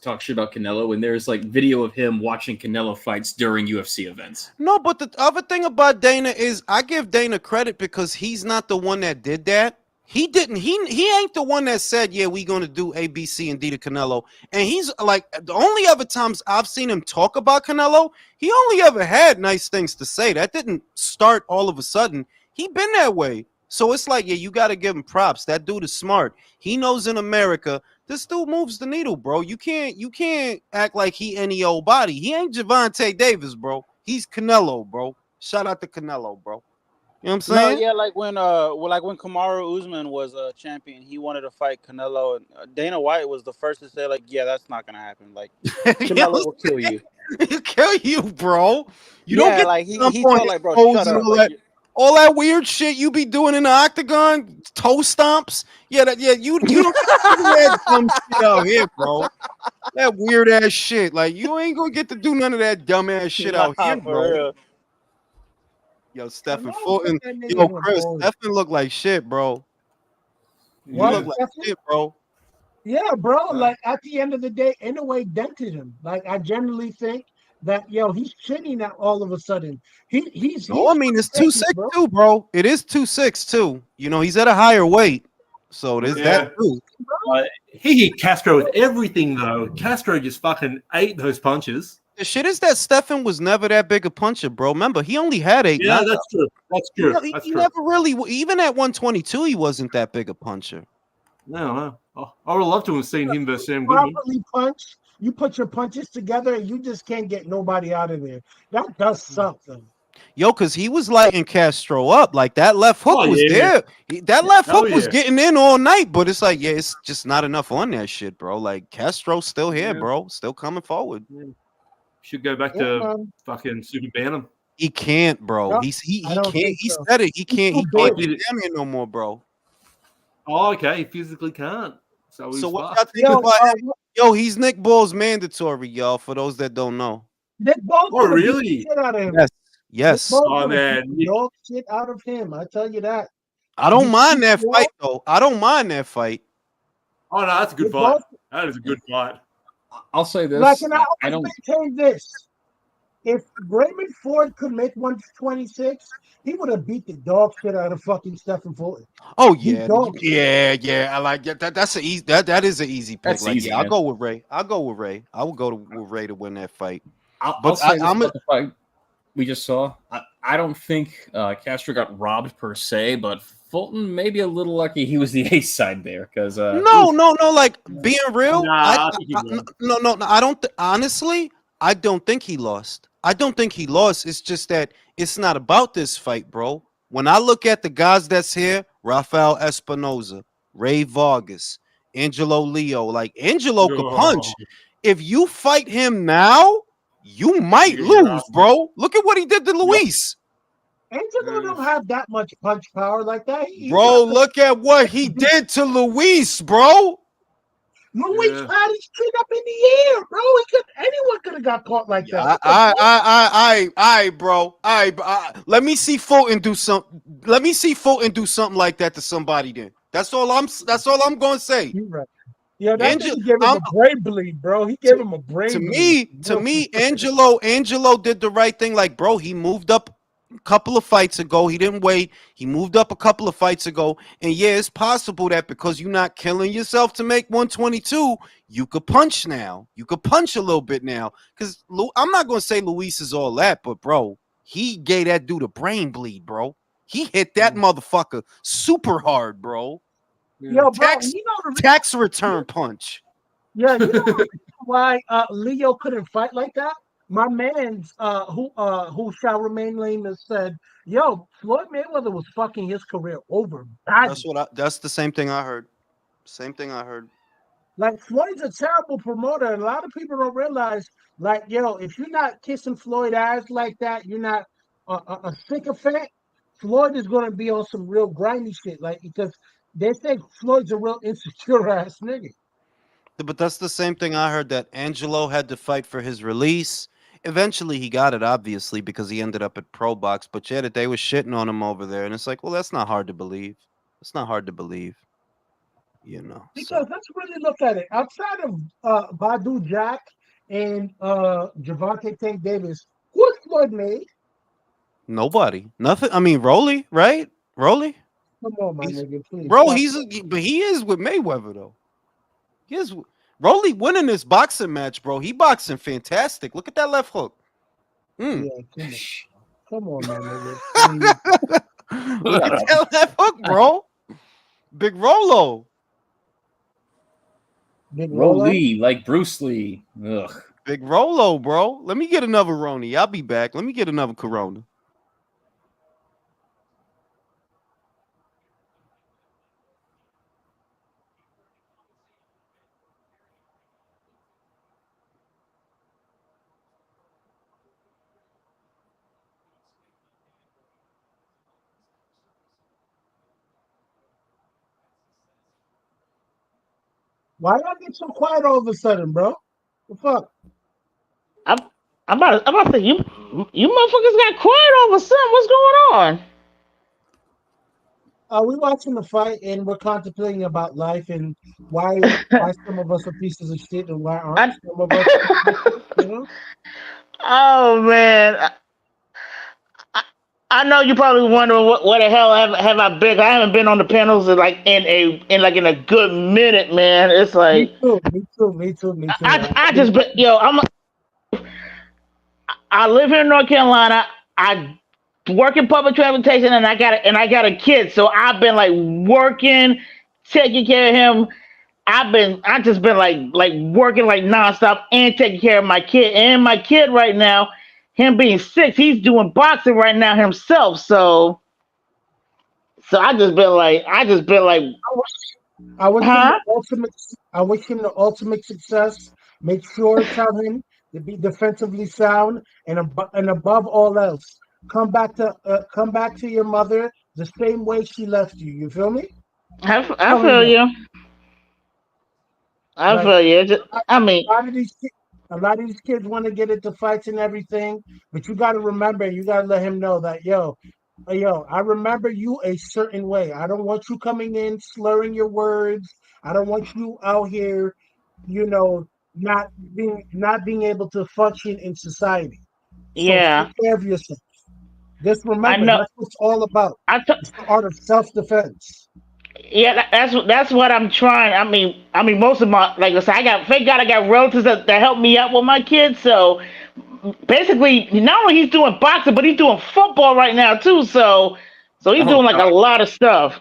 talk shit about Canelo when there's like video of him watching Canelo fights during UFC events. No, but the other thing about Dana is I give Dana credit because he's not the one that did that. He didn't. He ain't the one that said, "Yeah, we gonna do A, B, C, and D to Canelo." And he's like the only other times I've seen him talk about Canelo, he only ever had nice things to say. That didn't start all of a sudden. He been that way. So it's like, yeah, you got to give him props. That dude is smart. He knows in America, this dude moves the needle, bro. You can't act like he any old body. He ain't Javante Davis, bro. He's Canelo, bro. Shout out to Canelo, bro. You know what I'm saying? No, yeah, like when Kamaru Usman was a champion, he wanted to fight Canelo, and Dana White was the first to say, like, yeah, that's not gonna happen. Like, Canelo will kill you. He'll kill you, bro. You don't get like he felt like, bro, shut up. All that weird shit you be doing in the octagon, toe stomps. You don't do that dumb shit out here, bro. That weird ass shit. Like, you ain't gonna get to do none of that dumb ass shit out here, bro. Real. Yo, Stephen Fulton. Yo, Chris, Stephen look like shit, bro. You look like shit, bro. Yeah, bro. Like at the end of the day, Inoue dented him. Like I generally think that he's shitting now all of a sudden. He's I mean it's 2-6 too, bro. It is 2-6 too. You know, he's at a higher weight, so there's that too. He hit Castro with everything though. Castro just fucking ate those punches. The shit is that Stefan was never that big a puncher, bro. Remember, he only had 8. Yeah, that's true. That's true. He never really, even at 122, he wasn't that big a puncher. No. I would love to have seen him versus Sam Goodman. Properly punch. You put your punches together, and you just can't get nobody out of there. That does something. Yo, because he was lighting Castro up. Like, that left hook was there. That left hook was getting in all night, but it's like, it's just not enough on that shit, bro. Like, Castro's still here, bro. Still coming forward. Yeah. Should go back to fucking Super Bantam. He can't, bro. No, he don't can't. think He so. said it. He can't. He too can't big. get down here no more, bro. Oh, okay. He physically can't. So what y'all think about Yo, he's Nick Ball's mandatory, y'all. For those that don't know. Nick Ball. Oh, really? Shit out of him. Yes. Oh man, dog shit out of him. I tell you that. I don't mind that fight though. I don't mind that fight. Oh no, that's a good fight. That is a good fight. I'll say this. Like, and I don't maintain this. If Raymond Ford could make 126, he would have beat the dog shit out of fucking Stephen Fulton. Oh yeah, yeah. I like that. That's an easy. That is an easy pick. That's like, easy, I'll man. go with Ray. I would go with Ray to win that fight. I'll say this about the fight we just saw. I don't think Castro got robbed per se, but Fulton may be a little lucky he was the ace side there because no. Like being real, Nah, I don't. Honestly, I don't think he lost. I don't think he lost. It's just that it's not about this fight, bro. When I look at the guys that's here, Rafael Espinoza, Ray Vargas, Angelo Leo, like Angelo could punch. If you fight him now, you might lose, bro. Look at what he did to Luis. Angelo don't have that much punch power like that. Bro, look at what he did to Luis, bro. Luis had his chin up in the air, bro. Anyone could have got caught like that. Bro. Let me see Fulton do something. Let me see Fulton do something like that to somebody. Then that's all I'm gonna say. You're right. Yeah, that gave him a brain bleed, bro. He gave him a brain bleed. To me, Angelo did the right thing. Like, bro, he moved up a couple of fights ago. He didn't wait. He moved up a couple of fights ago. And yeah, it's possible that because you're not killing yourself to make 122, you could punch now. You could punch a little bit now. Because I'm not going to say Luis is all that, but bro, he gave that dude a brain bleed, bro. He hit that motherfucker super hard, bro. Yo, bro, tax return punch. Yeah, you know why Leo couldn't fight like that? My man's who shall remain nameless said, "Yo, Floyd Mayweather was fucking his career over." That's the same thing I heard. Same thing I heard. Like, Floyd's a terrible promoter, and a lot of people don't realize. Like, yo, if you're not kissing Floyd ass like that, you're not a sycophant. Floyd is going to be on some real grimy shit, like, because they think Floyd's a real insecure ass nigga. But that's the same thing I heard, that Angelo had to fight for his release. Eventually, he got it, obviously, because he ended up at Pro Box. But yeah, that they were shitting on him over there, and it's like, well, that's not hard to believe. It's not hard to believe, you know. Because let's really look at it. Outside of Badu Jack and Gervonta Tank Davis, who's Floyd made? Nobody, nothing. I mean, Rolly, right? Rolly. Come on, my nigga, please. Bro, but he is with Mayweather though. He is. Rolly winning this boxing match, bro. He boxing fantastic. Look at that left hook. Yeah, come on, my nigga. Look at that left hook, bro. Big Rolo. Rolly, like Bruce Lee. Ugh. Big Rolo, bro. Let me get another Roni. I'll be back. Let me get another Corona. Why y'all get so quiet all of a sudden, bro? The fuck? I'm about to say you motherfuckers got quiet all of a sudden. What's going on? We're watching the fight and we're contemplating about life and why some of us are pieces of shit and why aren't some of us, you know? Oh man, I know you're probably wondering what the hell have I been? I haven't been on the panels in in a good minute, man. It's Me like too. Me too. Me too. Me too. I just been I live here in North Carolina. I work in public transportation, and I got a kid, so I've been like working, taking care of him. I just been like working like nonstop and taking care of my kid. And my kid right now, him being 6, he's doing boxing right now himself. So I just been like I wish him huh? the ultimate. I wish him the ultimate success. Make sure tell him to be defensively sound, and above all else, come back to your mother the same way she left you. You feel me? I Tell him feel that. you. I Like feel you. I mean, a lot of these kids want to get into fights and everything, but you got to remember, you got to let him know that yo, I remember you a certain way. I don't want you coming in slurring your words. I don't want you out here, you know, not being able to function in society. So yeah. take care of yourself. Just I remember know. that's what it's all about. I t- It's the art of self-defense. Yeah, that's what I'm trying. I mean, most of my like I said, thank God I got relatives that help me out with my kids. So basically, not only he's doing boxing, but he's doing football right now too. So he's Oh doing like a God. lot of stuff.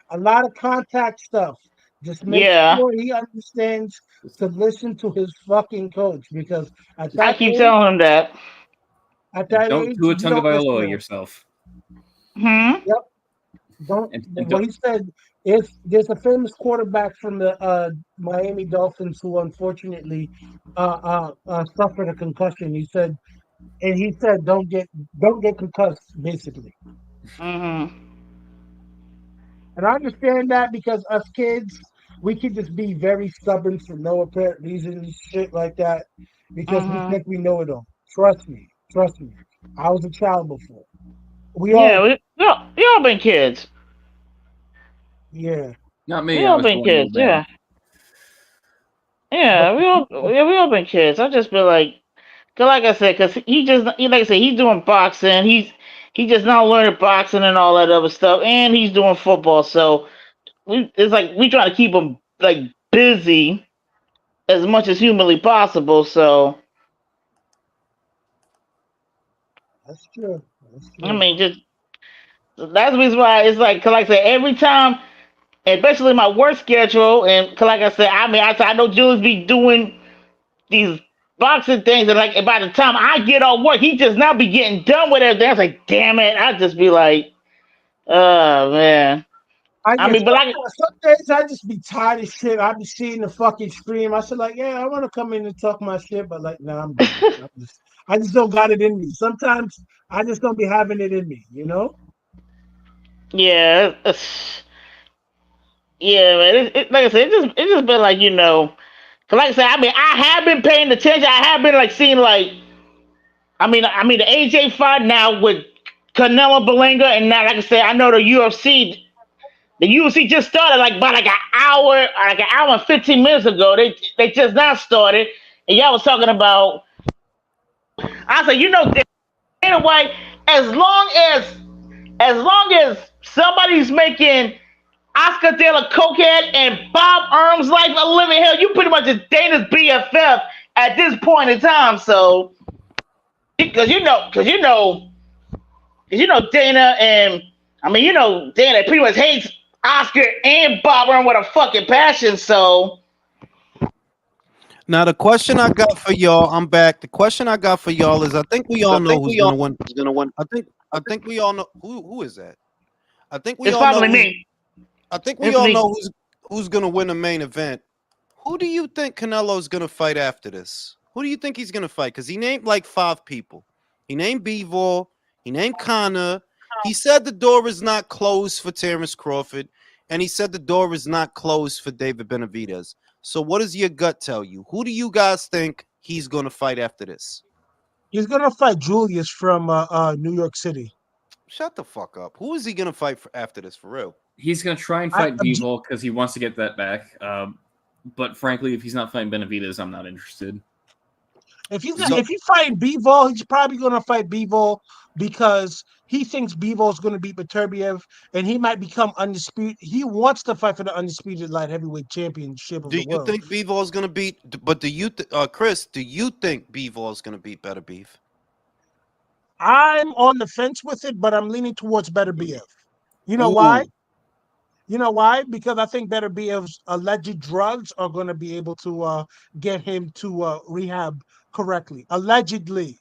A lot of contact stuff. Just make Yeah, sure he understands to listen to his fucking coach because at I that keep age, telling him that. at And that don't age, do a you don't listen Tagovailoa to him. yourself. Hmm. Yep. Don't. And What he said is there's a famous quarterback from the Miami Dolphins who unfortunately suffered a concussion. He said don't get concussed basically. Hmm. And I understand that because us kids, we can just be very stubborn for no apparent reason and shit like that because we Hmm. think we know it all. Trust me. Trust me. I was a child before. We Yeah, all, we all been kids. yeah. not We me. I all was been born an kids. old man. Yeah, But yeah. We all been kids. I just feel like, cause like I said, cause like I said, he's doing boxing. He just now learning boxing and all that other stuff, and he's doing football. So it's like we try to keep him like busy as much as humanly possible. So that's true. That's I true. mean, just that's the reason why it's like, cause like I said, every time, especially my work schedule, and cause like I said, I know Jules be doing these boxing things, and like by the time I get off work, he just now be getting done with everything. I was like, damn it, I just be like, oh man. I I get mean, but like, some days I just be tired of shit. I be seeing the fucking scream. I said like, yeah, I want to come in and talk my shit, but like, nah, I'm good. I just don't got it in me. Sometimes I just don't be having it in me, you know? yeah, yeah, man. Like I said, it just been like, you know, 'cause like I said, I have been paying attention. I have been like seeing like, the AJ fight now with Canelo Berlanga, and now like I said, I know the UFC. The UFC just started like about like an hour and 15 minutes ago. They just now started, and y'all was talking about. I said, you know, Dana White, as long as somebody's making Oscar De La Coquette and Bob Arms like a living hell, you pretty much is Dana's BFF at this point in time. So, because you know Dana, and Dana pretty much hates Oscar and Bob Arms with a fucking passion. So, Now the question I got for y'all, I'm back. The question I got for y'all is I think we all know who's gonna win. I think we all know who is that? I think we it's all know probably who's me. I think we It's all me. know who's gonna win the main event. Who do you think Canelo's gonna fight after this? Who do you think he's gonna fight? Because he named like 5 people. He named Bivol. He named Connor. He said the door is not closed for Terrence Crawford, and he said the door is not closed for David Benavidez. So what does your gut tell you? Who do you guys think he's gonna fight after this? He's gonna fight Julius from New York City. Shut the fuck up. Who is he gonna fight for after this for real? He's gonna try and fight Bivol because he wants to get that back. But frankly, if he's not fighting Benavidez, I'm not interested. If he's fighting Bivol, he's probably gonna fight Bivol because he thinks Bivol is gonna beat Betterbiev, and he might become undisputed. He wants to fight for the undisputed light heavyweight championship of Do the you world. think Bivol is going to beat? But do you, Chris? Do you think Bivol is going to beat Betterbeef? I'm on the fence with it, but I'm leaning towards Betterbiev. You know why? You know why? Because I think Betterbiev's alleged drugs are going to be able to get him to rehab correctly. Allegedly.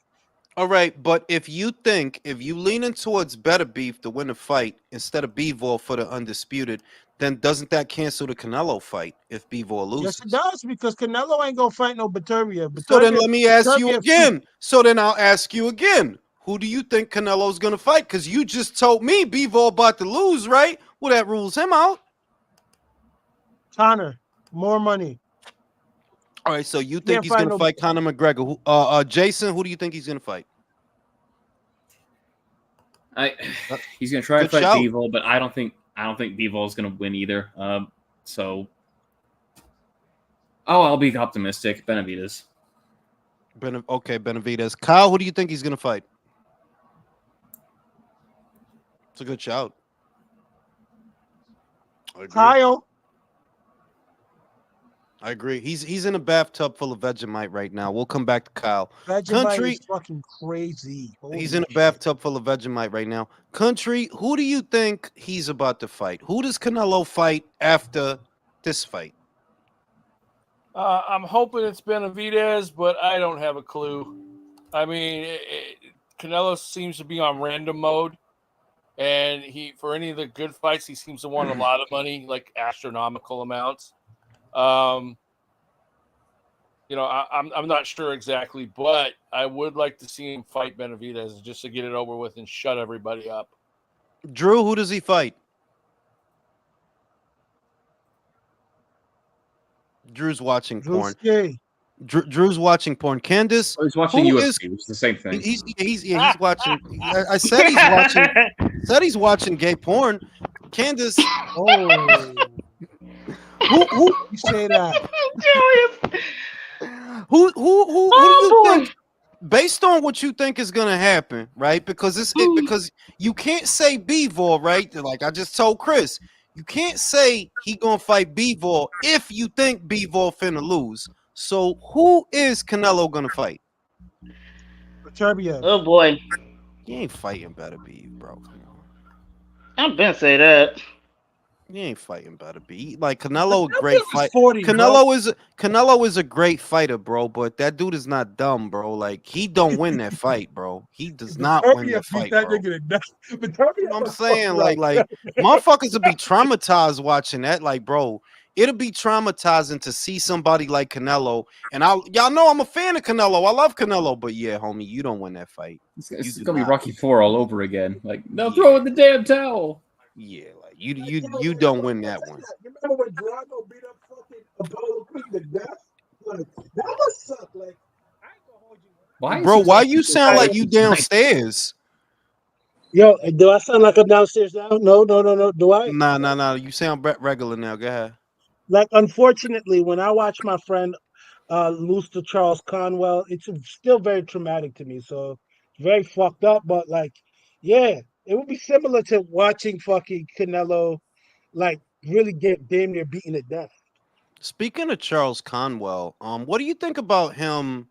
All right, but if you leaning towards Betterbeef to win the fight instead of Bivol for the undisputed, then doesn't that cancel the Canelo fight if Bivol loses? Yes, it does, because Canelo ain't gonna fight no Betterbiev. So then let me ask you again. So then I'll ask you again. Who do you think Canelo's gonna fight? Because you just told me Bivol about to lose, right? Well, that rules him out. Conor, more money. All right, so you think he's gonna fight Conor McGregor? Jason, who do you think he's gonna fight? He's gonna try to fight Bivol, but I don't think Bivol is gonna win either. I'll be optimistic. Benavidez. Okay, Benavidez. Kyle, who do you think he's gonna fight? It's a good shout. Kyle. I agree. He's in a bathtub full of Vegemite right now. We'll come back to Kyle. Vegemite is fucking crazy. He's in a bathtub full of Vegemite right now. Country, who do you think he's about to fight? Who does Canelo fight after this fight? I'm hoping it's Benavidez, but I don't have a clue. I mean, Canelo seems to be on random mode, and for any of the good fights, he seems to want a lot of money, like astronomical amounts. I'm not sure exactly, but I would like to see him fight Benavidez just to get it over with and shut everybody up. Drew, who does he fight? Drew's watching porn. Drew's watching porn. Candace, he's watching UFC, which is the same thing. He's watching. I said he's watching. Said he's watching gay porn. Candace. Oh. Who you say that? Who do you think, based on what you think is gonna happen, right? Because because you can't say Bivol, right? Like I just told Chris, you can't say he gonna fight Bivol if you think Bivol finna lose. So who is Canelo gonna fight? Betterbiev. Oh boy, he ain't fighting Betterbiev, bro. I'm gonna say that. You ain't fighting Betterbiev. Like Canelo, a great fight. Canelo is a great fighter, bro. But that dude is not dumb, bro. Like he don't win that fight, bro. He does not win that fight, bro. You know what I'm saying, like motherfuckers will be traumatized watching that. Like, bro, it'll be traumatizing to see somebody like Canelo. And y'all know I'm a fan of Canelo. I love Canelo, but yeah, homie, you don't win that fight. It's gonna be Rocky IV all over again. Like, no, throw in the damn towel. Yeah, like you don't win that one. You remember when Drago beat up fucking Apollo Creed to death? Like that would suck. Like I ain't gonna hold you. Why you sound like you downstairs? Yo, do I sound like I'm downstairs now? No. Do I? Nah. You sound regular now. Go ahead. Like, unfortunately, when I watch my friend lose to Charles Conwell, it's still very traumatic to me. So it's very fucked up. But like, yeah. It would be similar to watching fucking Canelo, like, really get damn near beaten to death. Speaking of Charles Conwell, what do you think about him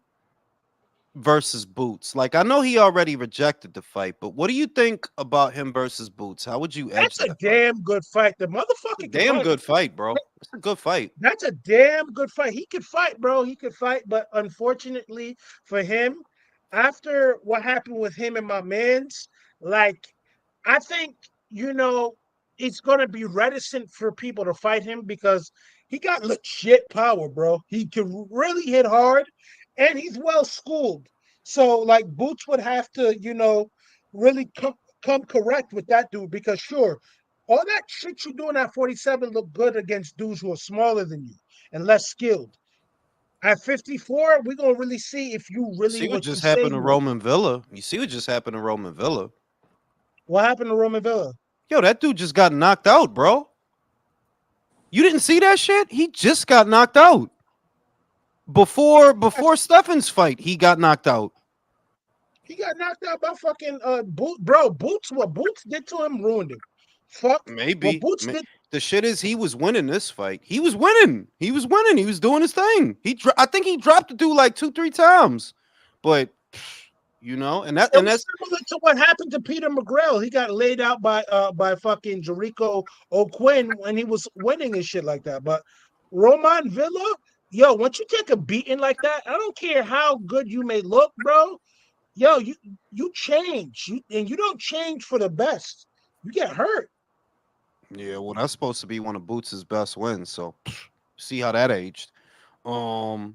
versus Boots? Like, I know he already rejected the fight, but what do you think about him versus Boots? How would you edge that? That's a damn good fight. The motherfucker. Damn good fight, bro. It's a good fight. That's a damn good fight. He could fight, bro. He could fight, but unfortunately for him, after what happened with him and my man's, like, I think, it's going to be reticent for people to fight him because he got legit power, bro. He can really hit hard, and he's well schooled. So, like, Boots would have to, really come correct with that dude because, sure, all that shit you doing at 47 look good against dudes who are smaller than you and less skilled. At 54, we're going to really see if you really... See what just happened to Roman Villa. You see what just happened to Roman Villa. What happened to Roman Villa? Yo, that dude just got knocked out, bro. You didn't see that shit? He just got knocked out. before Stefan's fight, he got knocked out. He got knocked out by fucking bro. Boots, what Boots did to him ruined him. Fuck. Maybe. What Boots did. The shit is he was winning this fight. He was winning. He was winning. He was doing his thing. I think he dropped the dude like 2-3 times. But and that's similar to what happened to Peter McGregor. He got laid out by fucking Jericho O'Quinn when he was winning and shit like that. But Roman Villa, yo, once you take a beating like that, I don't care how good you may look, bro. Yo, you change. You don't change for the best. You get hurt. Yeah, well, that's supposed to be one of Boots' best wins. So see how that aged. I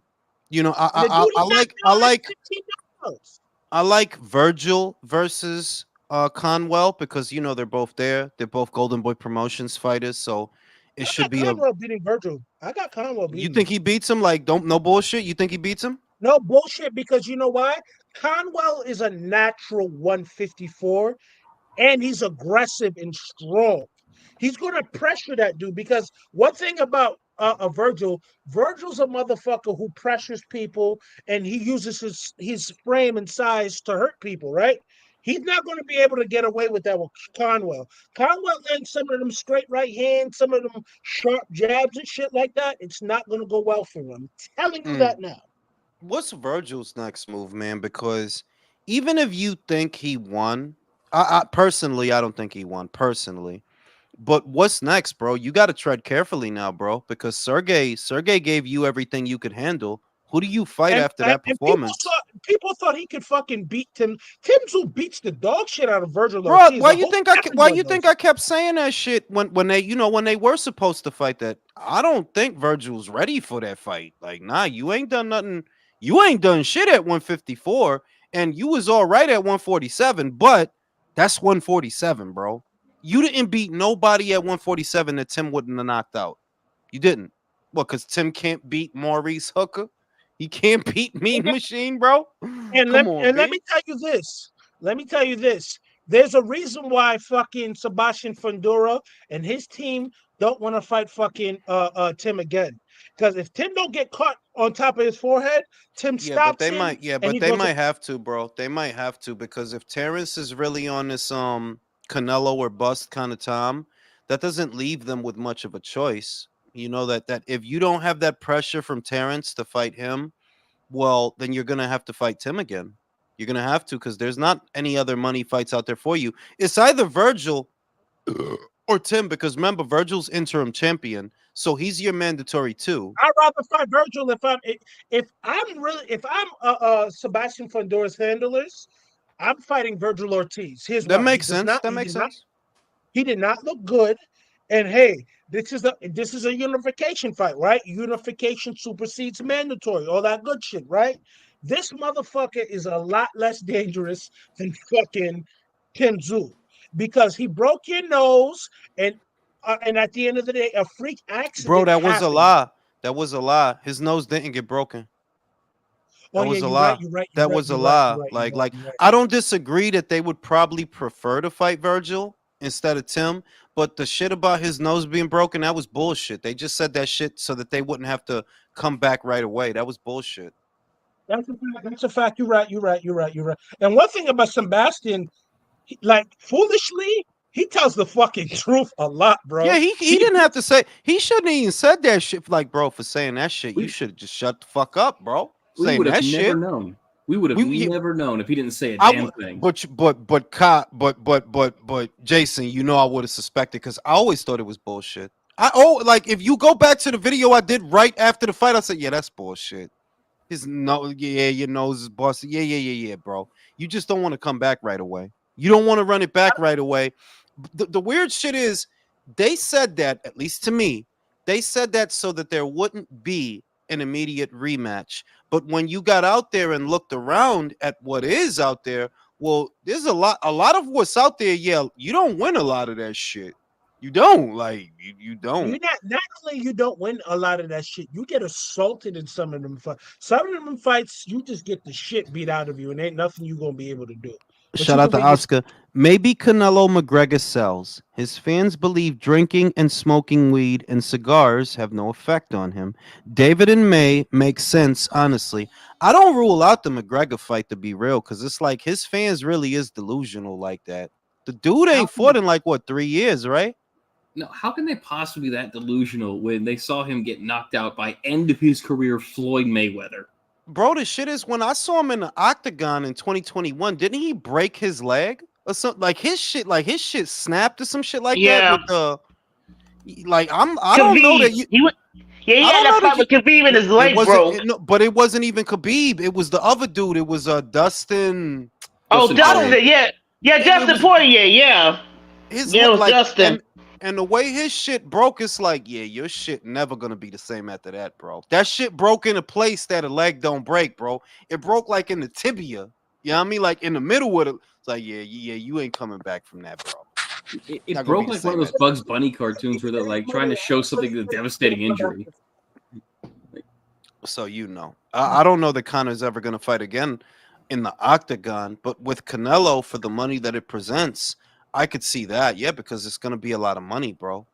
like Virgil versus Conwell because they're both there. They're both Golden Boy Promotions fighters, so it should be Conwell beating Virgil. I got Conwell beating. You think he beats him? Like, no bullshit. You think he beats him? No bullshit, because you know why? Conwell is a natural 154, and he's aggressive and strong. He's going to pressure that dude because one thing about Virgil's a motherfucker who pressures people and he uses his frame and size to hurt people, right? He's not going to be able to get away with that with Conwell. Conwell lands some of them straight right hands, some of them sharp jabs and shit like that. It's not going to go well for him. I'm telling you that now. What's Virgil's next move, man? Because even if you think he won, I personally, I don't think he won personally. But what's next, bro? You got to tread carefully now, bro, because Sergey gave you everything you could handle. Who do you fight after that performance? People thought he could fucking beat Tim. Tim Tszyu beats the dog shit out of Virgil. Bro, Ortiz. why you think I kept saying that shit when they were supposed to fight that? I don't think Virgil's ready for that fight. Like, nah, you ain't done nothing. You ain't done shit at 154, and you was all right at 147, but that's 147, bro. You didn't beat nobody at 147 that Tim wouldn't have knocked out. You didn't. Well, because Tim can't beat Maurice Hooker. He can't beat Mean Machine, bro. And let me tell you this. There's a reason why fucking Sebastian Fundora and his team don't want to fight fucking Tim again. Because if Tim don't get caught on top of his forehead, Tim stops him. But they might have to, bro. They might have to, because if Terrence is really on this Canelo or bust kind of time, that doesn't leave them with much of a choice. You know that if you don't have that pressure from Terrence to fight him, well, then you're gonna have to fight Tim again. You're gonna have to, because there's not any other money fights out there for you. It's either Virgil or Tim, because remember, Virgil's interim champion, so he's your mandatory too. I'd rather fight Virgil if I'm Sebastian Fundora's handlers. I'm fighting Virgil Ortiz. That makes sense. He did not look good. And hey, this is a unification fight, right? Unification supersedes mandatory, all that good shit, right? This motherfucker is a lot less dangerous than fucking Tim Tszyu, because he broke your nose, and at the end of the day, a freak accident. Bro, that was a lie. That was a lie. His nose didn't get broken. That was a lie. That was a lie. Like, I don't disagree that they would probably prefer to fight Virgil instead of Tim, but the shit about his nose being broken, that was bullshit. They just said that shit so that they wouldn't have to come back right away. That was bullshit. That's a fact. You're right. And one thing about Sebastian, like, foolishly, he tells the fucking truth a lot, bro. Yeah, he didn't have to say. He shouldn't have even said that shit. Like, bro, for saying that shit, you should have just shut the fuck up, bro. We would have never known. We would have never known if he didn't say a damn thing. But Jason, I would have suspected, because I always thought it was bullshit. Like, if you go back to the video I did right after the fight, I said, yeah, that's bullshit. His nose, your nose is busted. Yeah, bro. You just don't want to come back right away. You don't want to run it back right away. The weird shit is, they said that, at least to me, they said that so that there wouldn't be an immediate rematch. But when you got out there and looked around at what is out there, well, there's a lot of what's out there. Yeah, you don't win a lot of that shit. You don't. Like, you don't. You're not only you don't win a lot of that shit, you get assaulted in some of them fights. Some of them fights, you just get the shit beat out of you, and ain't nothing you're gonna be able to do. Shout out to Oscar. Maybe Canelo McGregor sells. His fans believe drinking and smoking weed and cigars have no effect on him. David and May makes sense, honestly. I don't rule out the McGregor fight, to be real, because it's like his fans really is delusional like that. The dude ain't fought in like, what, 3 years, right? No, how can they possibly be that delusional when they saw him get knocked out by end of his career Floyd Mayweather? Bro, the shit is when I saw him in the octagon in 2021, didn't he break his leg or something? Like his shit snapped or some shit like that. With the I don't know that you. He had that fight with Khabib in his leg, bro. But it wasn't even Khabib. It was the other dude. It was Dustin. Oh, Dustin, yeah, Dustin Poirier, yeah. It was Dustin. And the way his shit broke, it's like, yeah, your shit never gonna be the same after that, bro. That shit broke in a place that a leg don't break, bro. It broke like in the tibia. You know what I mean? Like in the middle of it. It's like, yeah, you ain't coming back from that, bro. It broke like one of those Bugs Bunny cartoons where they're like trying to show something with a devastating injury. So I don't know that Conor's ever gonna fight again in the octagon, but with Canelo, for the money that it presents, I could see that, because it's gonna be a lot of money, bro.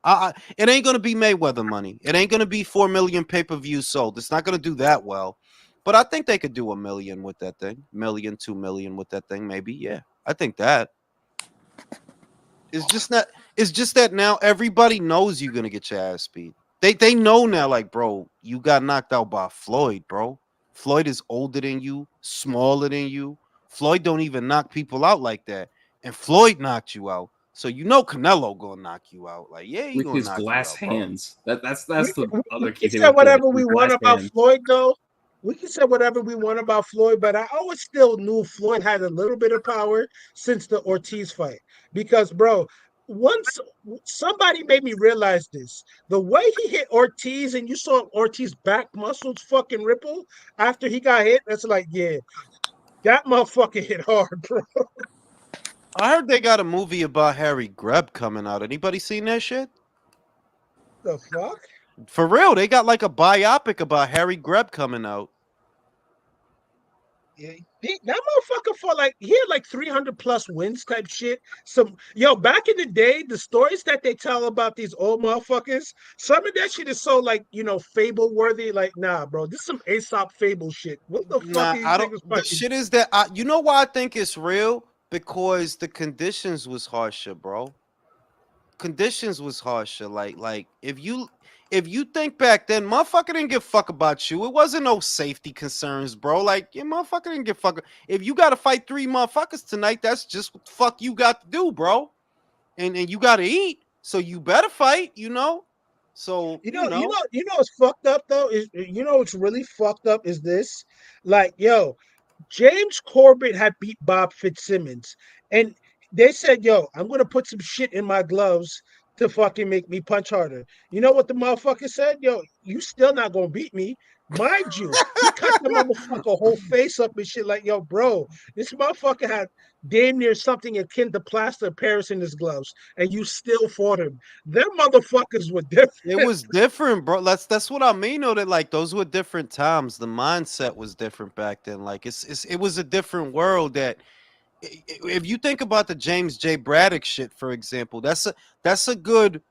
It ain't gonna be Mayweather money. It ain't gonna be 4 million pay-per-views sold. It's not gonna do that well, but I think they could do 1 million with that thing, 2 million with that thing, maybe. Yeah, I think that. It's just that now everybody knows you're gonna get your ass beat. They know now, like, bro, you got knocked out by Floyd, bro. Floyd is older than you, smaller than you. Floyd don't even knock people out like that. And Floyd knocked you out, so Canelo gonna knock you out. Like, yeah, with his glass hands. That's the other key. We can say whatever we want about Floyd, though. We can say whatever we want about Floyd, but I always still knew Floyd had a little bit of power since the Ortiz fight. Because, bro, once somebody made me realize this, the way he hit Ortiz, and you saw Ortiz's back muscles fucking ripple after he got hit. That's like, yeah, that motherfucker hit hard, bro. I heard they got a movie about Harry Greb coming out. Anybody seen that shit? The fuck? For real, they got like a biopic about Harry Greb coming out. Yeah, that motherfucker he had like 300+ wins type shit. Back in the day, the stories that they tell about these old motherfuckers, some of that shit is so fable worthy. Like, nah, bro, this is some Aesop fable shit. What the fuck? The shit is that you know why I think it's real? Because the conditions was harsher, bro. Conditions was harsher. Like if you think back then, motherfucker didn't give a fuck about you. It wasn't no safety concerns, bro. Like, your motherfucker didn't give a fuck. If you got to fight 3 motherfuckers tonight, that's just what the fuck you got to do, bro. And you got to eat, so you better fight, So you know what's fucked up though is what's really fucked up is this, like, James Corbett had beat Bob Fitzsimmons, and they said, I'm gonna put some shit in my gloves to fucking make me punch harder. You know what the motherfucker said? You still not gonna beat me. Mind you, he cut the motherfucker whole face up and shit like, bro, this motherfucker had damn near something akin to plaster of Paris in his gloves, and you still fought him. Them motherfuckers were different. It was different, bro. That's what I mean, though, that like those were different times. The mindset was different back then. Like it was a different world. That if you think about the James J. Braddock shit, for example, that's a good.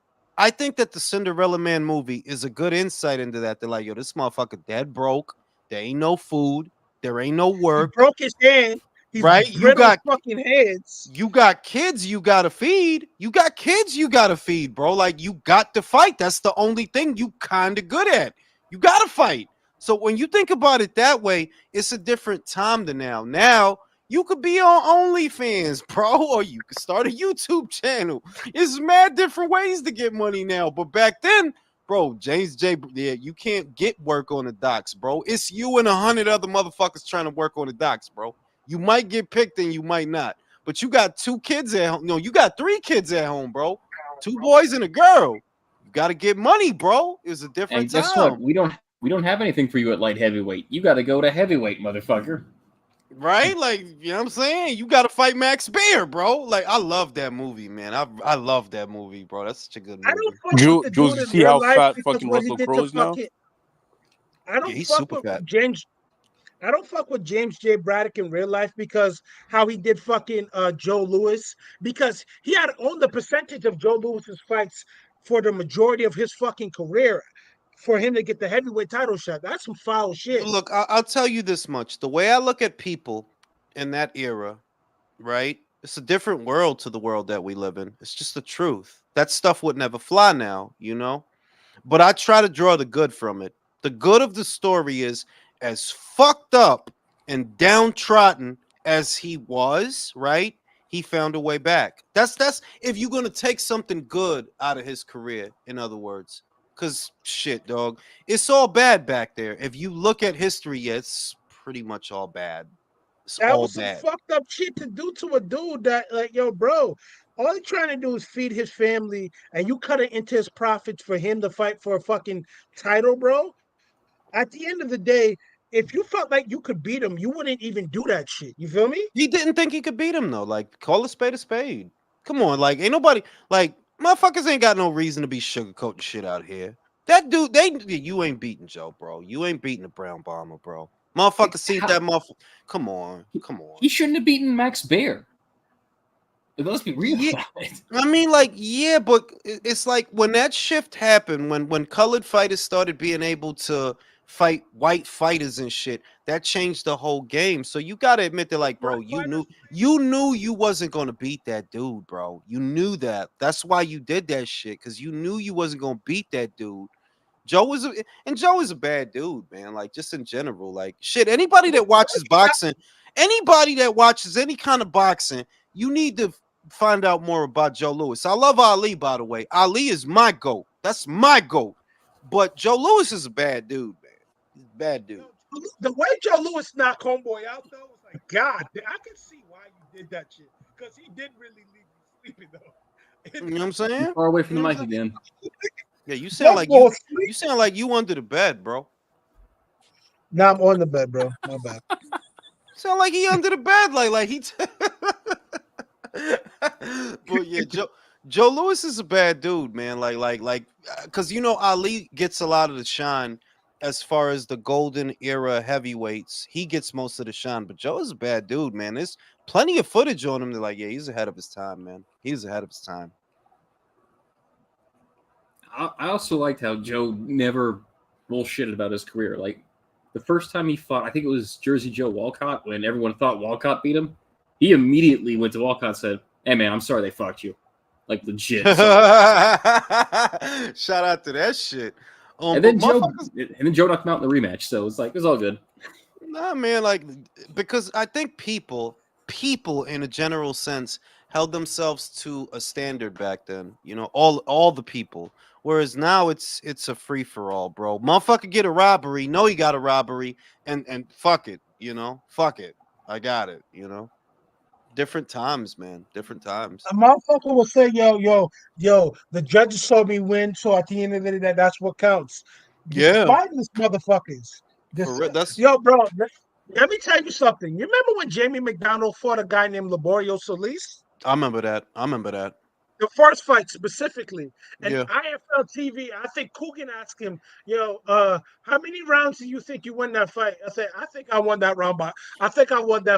I think that the Cinderella Man movie is a good insight into that. They're like, this motherfucker dead broke. There ain't no food. There ain't no work. He broke his hand. He's right? You got fucking heads. You got kids you gotta feed. You got kids you gotta feed, bro. Like, you got to fight. That's the only thing you kind of good at. You gotta fight. So when you think about it that way, it's a different time than now. Now you could be on OnlyFans, bro, or you could start a YouTube channel. It's mad different ways to get money now. But back then, bro, James J. Yeah, you can't get work on the docks, bro. It's you and 100 other motherfuckers trying to work on the docks, bro. You might get picked and you might not. But you got 2 kids at home. No, you got 3 kids at home, bro. 2 boys and a girl. You got to get money, bro. It was a different time. Guess what? We don't have anything for you at light heavyweight. You got to go to heavyweight, motherfucker. Right? Like, you know what I'm saying? You got to fight Max Baer, bro. Like, I love that movie, man. I love that movie, bro. That's such a good movie. Jules, you see how fat fucking Russell Crowe is now? I don't fuck with James. I don't fuck with James J. Braddock in real life because how he did fucking Joe Louis, because he had owned the percentage of Joe Louis's fights for the majority of his fucking career for him to get the heavyweight title shot. That's some foul shit. Look, I'll tell you this much: the way I look at people in that era, right? It's a different world to the world that we live in. It's just the truth. That stuff would never fly now, you know. But I try to draw the good from it. The good of the story is, as fucked up and downtrodden as he was, right? He found a way back. That's if you're gonna take something good out of his career, in other words. Cause shit, dog, it's all bad back there. If you look at history, yeah, it's pretty much all bad. It's That all was some bad. fucked up shit to do to a dude that, like, yo, bro, all he's trying to do is feed his family, and you cut it into his profits for him to fight for a fucking title, bro. At the end of the day, if you felt like you could beat him, you wouldn't even do that shit. You feel me? He didn't think he could beat him though. Like, call a spade a spade. Come on, like, ain't nobody like motherfuckers ain't got no reason to be sugarcoating shit out here. That dude, you ain't beating Joe, bro. You ain't beating the Brown Bomber, bro. Motherfucker, see that motherfucker. Come on. He shouldn't have beaten Max Baer. Let's be real about it. I mean, like, yeah, but it's like when that shift happened, when colored fighters started being able to fight white fighters and shit, that changed the whole game. So you gotta admit that, like, bro, you knew you wasn't gonna beat that dude, bro. You knew that. That's why you did that shit, because you knew you wasn't gonna beat that dude. Joe is a bad dude, man. Like, just in general, like, shit. Anybody that watches boxing, anybody that watches any kind of boxing, you need to find out more about Joe Louis. I love Ali, by the way. Ali is my GOAT. That's my GOAT. But Joe Louis is a bad dude, man. He's a bad dude. The way Joe Louis knocked homeboy out though was like, God, I can see why you did that shit, because he did really leave you sleeping though. You know what I'm saying? Far away from the mic again. Yeah, you sound like you under the bed, bro. Now I'm on the bed, bro. My bad. Sound like he under the bed, like he. But yeah, Joe Louis is a bad dude, man. Like, because you know Ali gets a lot of the shine as far as the golden era heavyweights. He gets most of the shine, but Joe is a bad dude, man. There's plenty of footage on him. They're like, yeah, he's ahead of his time, man. He's ahead of his time. I also liked how Joe never bullshitted about his career. Like, the first time he fought, I think it was Jersey Joe Walcott, when everyone thought Walcott beat him. He immediately went to Walcott and said, "Hey, man, I'm sorry they fucked you." Like, legit. Shout out to that shit. And then Joe knocked him out in the rematch. So it's like, it's all good. Nah, man, like, because I think people in a general sense held themselves to a standard back then. You know, all the people. Whereas now it's a free for all, bro. Motherfucker get a robbery, know he got a robbery, and fuck it, you know, fuck it, I got it, you know. Different times, man. Different times. A motherfucker will say, yo, the judges saw me win, so at the end of the day, that's what counts. Yeah. Spineless motherfuckers. Yo, bro, let me tell you something. You remember when Jamie McDonald fought a guy named Laborio Solis? I remember that. The first fight specifically. And Yeah. IFL TV, I think Coogan asked him, how many rounds do you think you won that fight? I said, I think I won that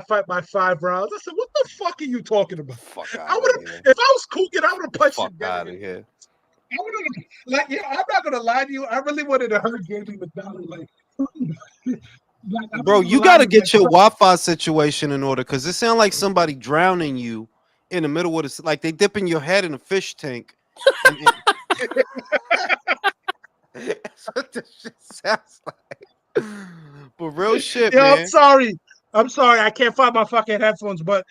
fight by 5 rounds. I said, what the fuck are you talking about? Fuck If I was Coogan, I would have punched him out of here. I would have, I'm not gonna lie to you. I really wanted to hurt Jamie McDonald. Bro, you got to get your Wi-Fi situation in order, because it sounds like somebody drowning you in the middle of this, like they dipping your head in a fish tank. That's what this shit sounds like. But real shit, man. I'm sorry. I can't find my fucking headphones. But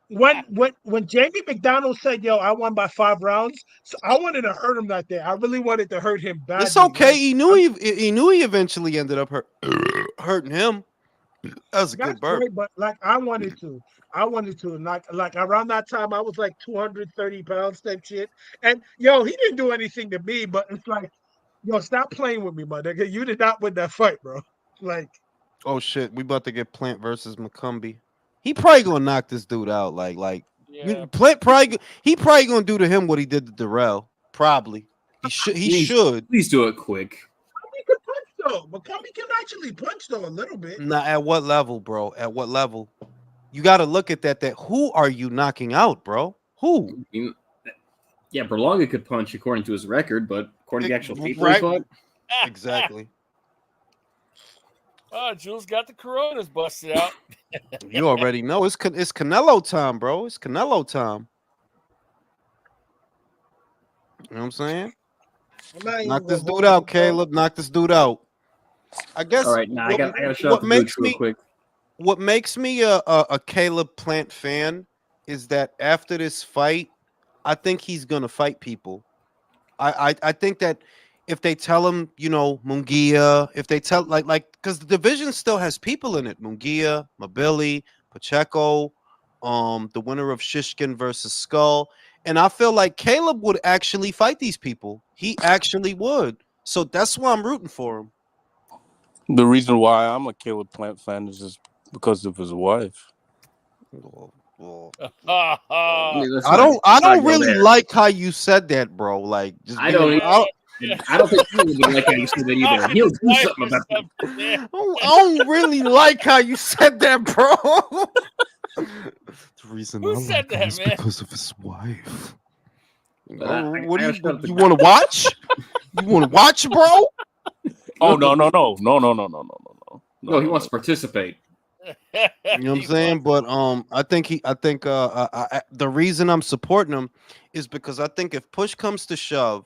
when Jamie McDonald said, "Yo, I won by 5 rounds," so I wanted to hurt him that day. I really wanted to hurt him badly. It's okay. He knew he eventually ended up hurting him. That was a good burp. Great, but like I wanted to, and like around that time I was like 230 pounds type shit. And he didn't do anything to me, but it's like, stop playing with me, my nigga. You did not win that fight, bro. Like, oh shit, we about to get Plant versus McCumby. He probably gonna knock this dude out. Plant he probably gonna do to him what he did to Darrell. Probably. He should. Please do it quick. He could punch though. McCumby can actually punch though a little bit. Nah, at what level, bro? At what level? You got to look at that. That who are you knocking out, bro? Who? I mean, yeah, Berlanga could punch according to his record, but according to the actual people Right. he fought, Exactly. Oh, Jules got the Coronas busted out. You already know it's Canelo time, bro. It's Canelo time. You know what I'm saying? Knock this dude out, Caleb. Knock this dude out. I guess. all right, now I got to shout what out to makes Boots real me quick. what makes me a Caleb Plant fan is that after this fight, I think he's gonna fight people. I think that if they tell him, you know, Munguia, if they tell like because the division still has people in it, Munguia, Mabili, Pacheco, the winner of Shishkin versus Skull, and I feel like Caleb would actually fight these people. He actually would. So that's why I'm rooting for him. The reason why I'm a Caleb Plant fan is just because of his wife. I don't really like how you said that, bro. Like, just I don't think he would like how you said that either. He'll do something about that. I don't really like how you said that, bro. The reason Who I said like him that, is man? because of his wife. What do you want to watch? You want to watch, bro? Oh no! No, he wants to participate. You know what I'm saying? But I think the reason I'm supporting him is because I think if push comes to shove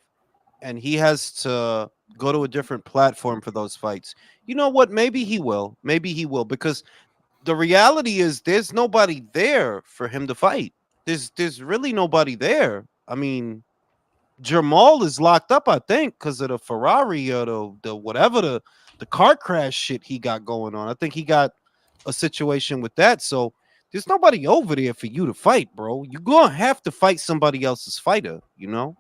and he has to go to a different platform for those fights, you know what? Maybe he will. Because the reality is there's nobody there for him to fight. There's really nobody there. I mean, Jamal is locked up, I think, because of the Ferrari or the whatever the car crash shit he got going on. I think he got a situation with that. So there's nobody over there for you to fight, bro. You're gonna have to fight somebody else's fighter, you know.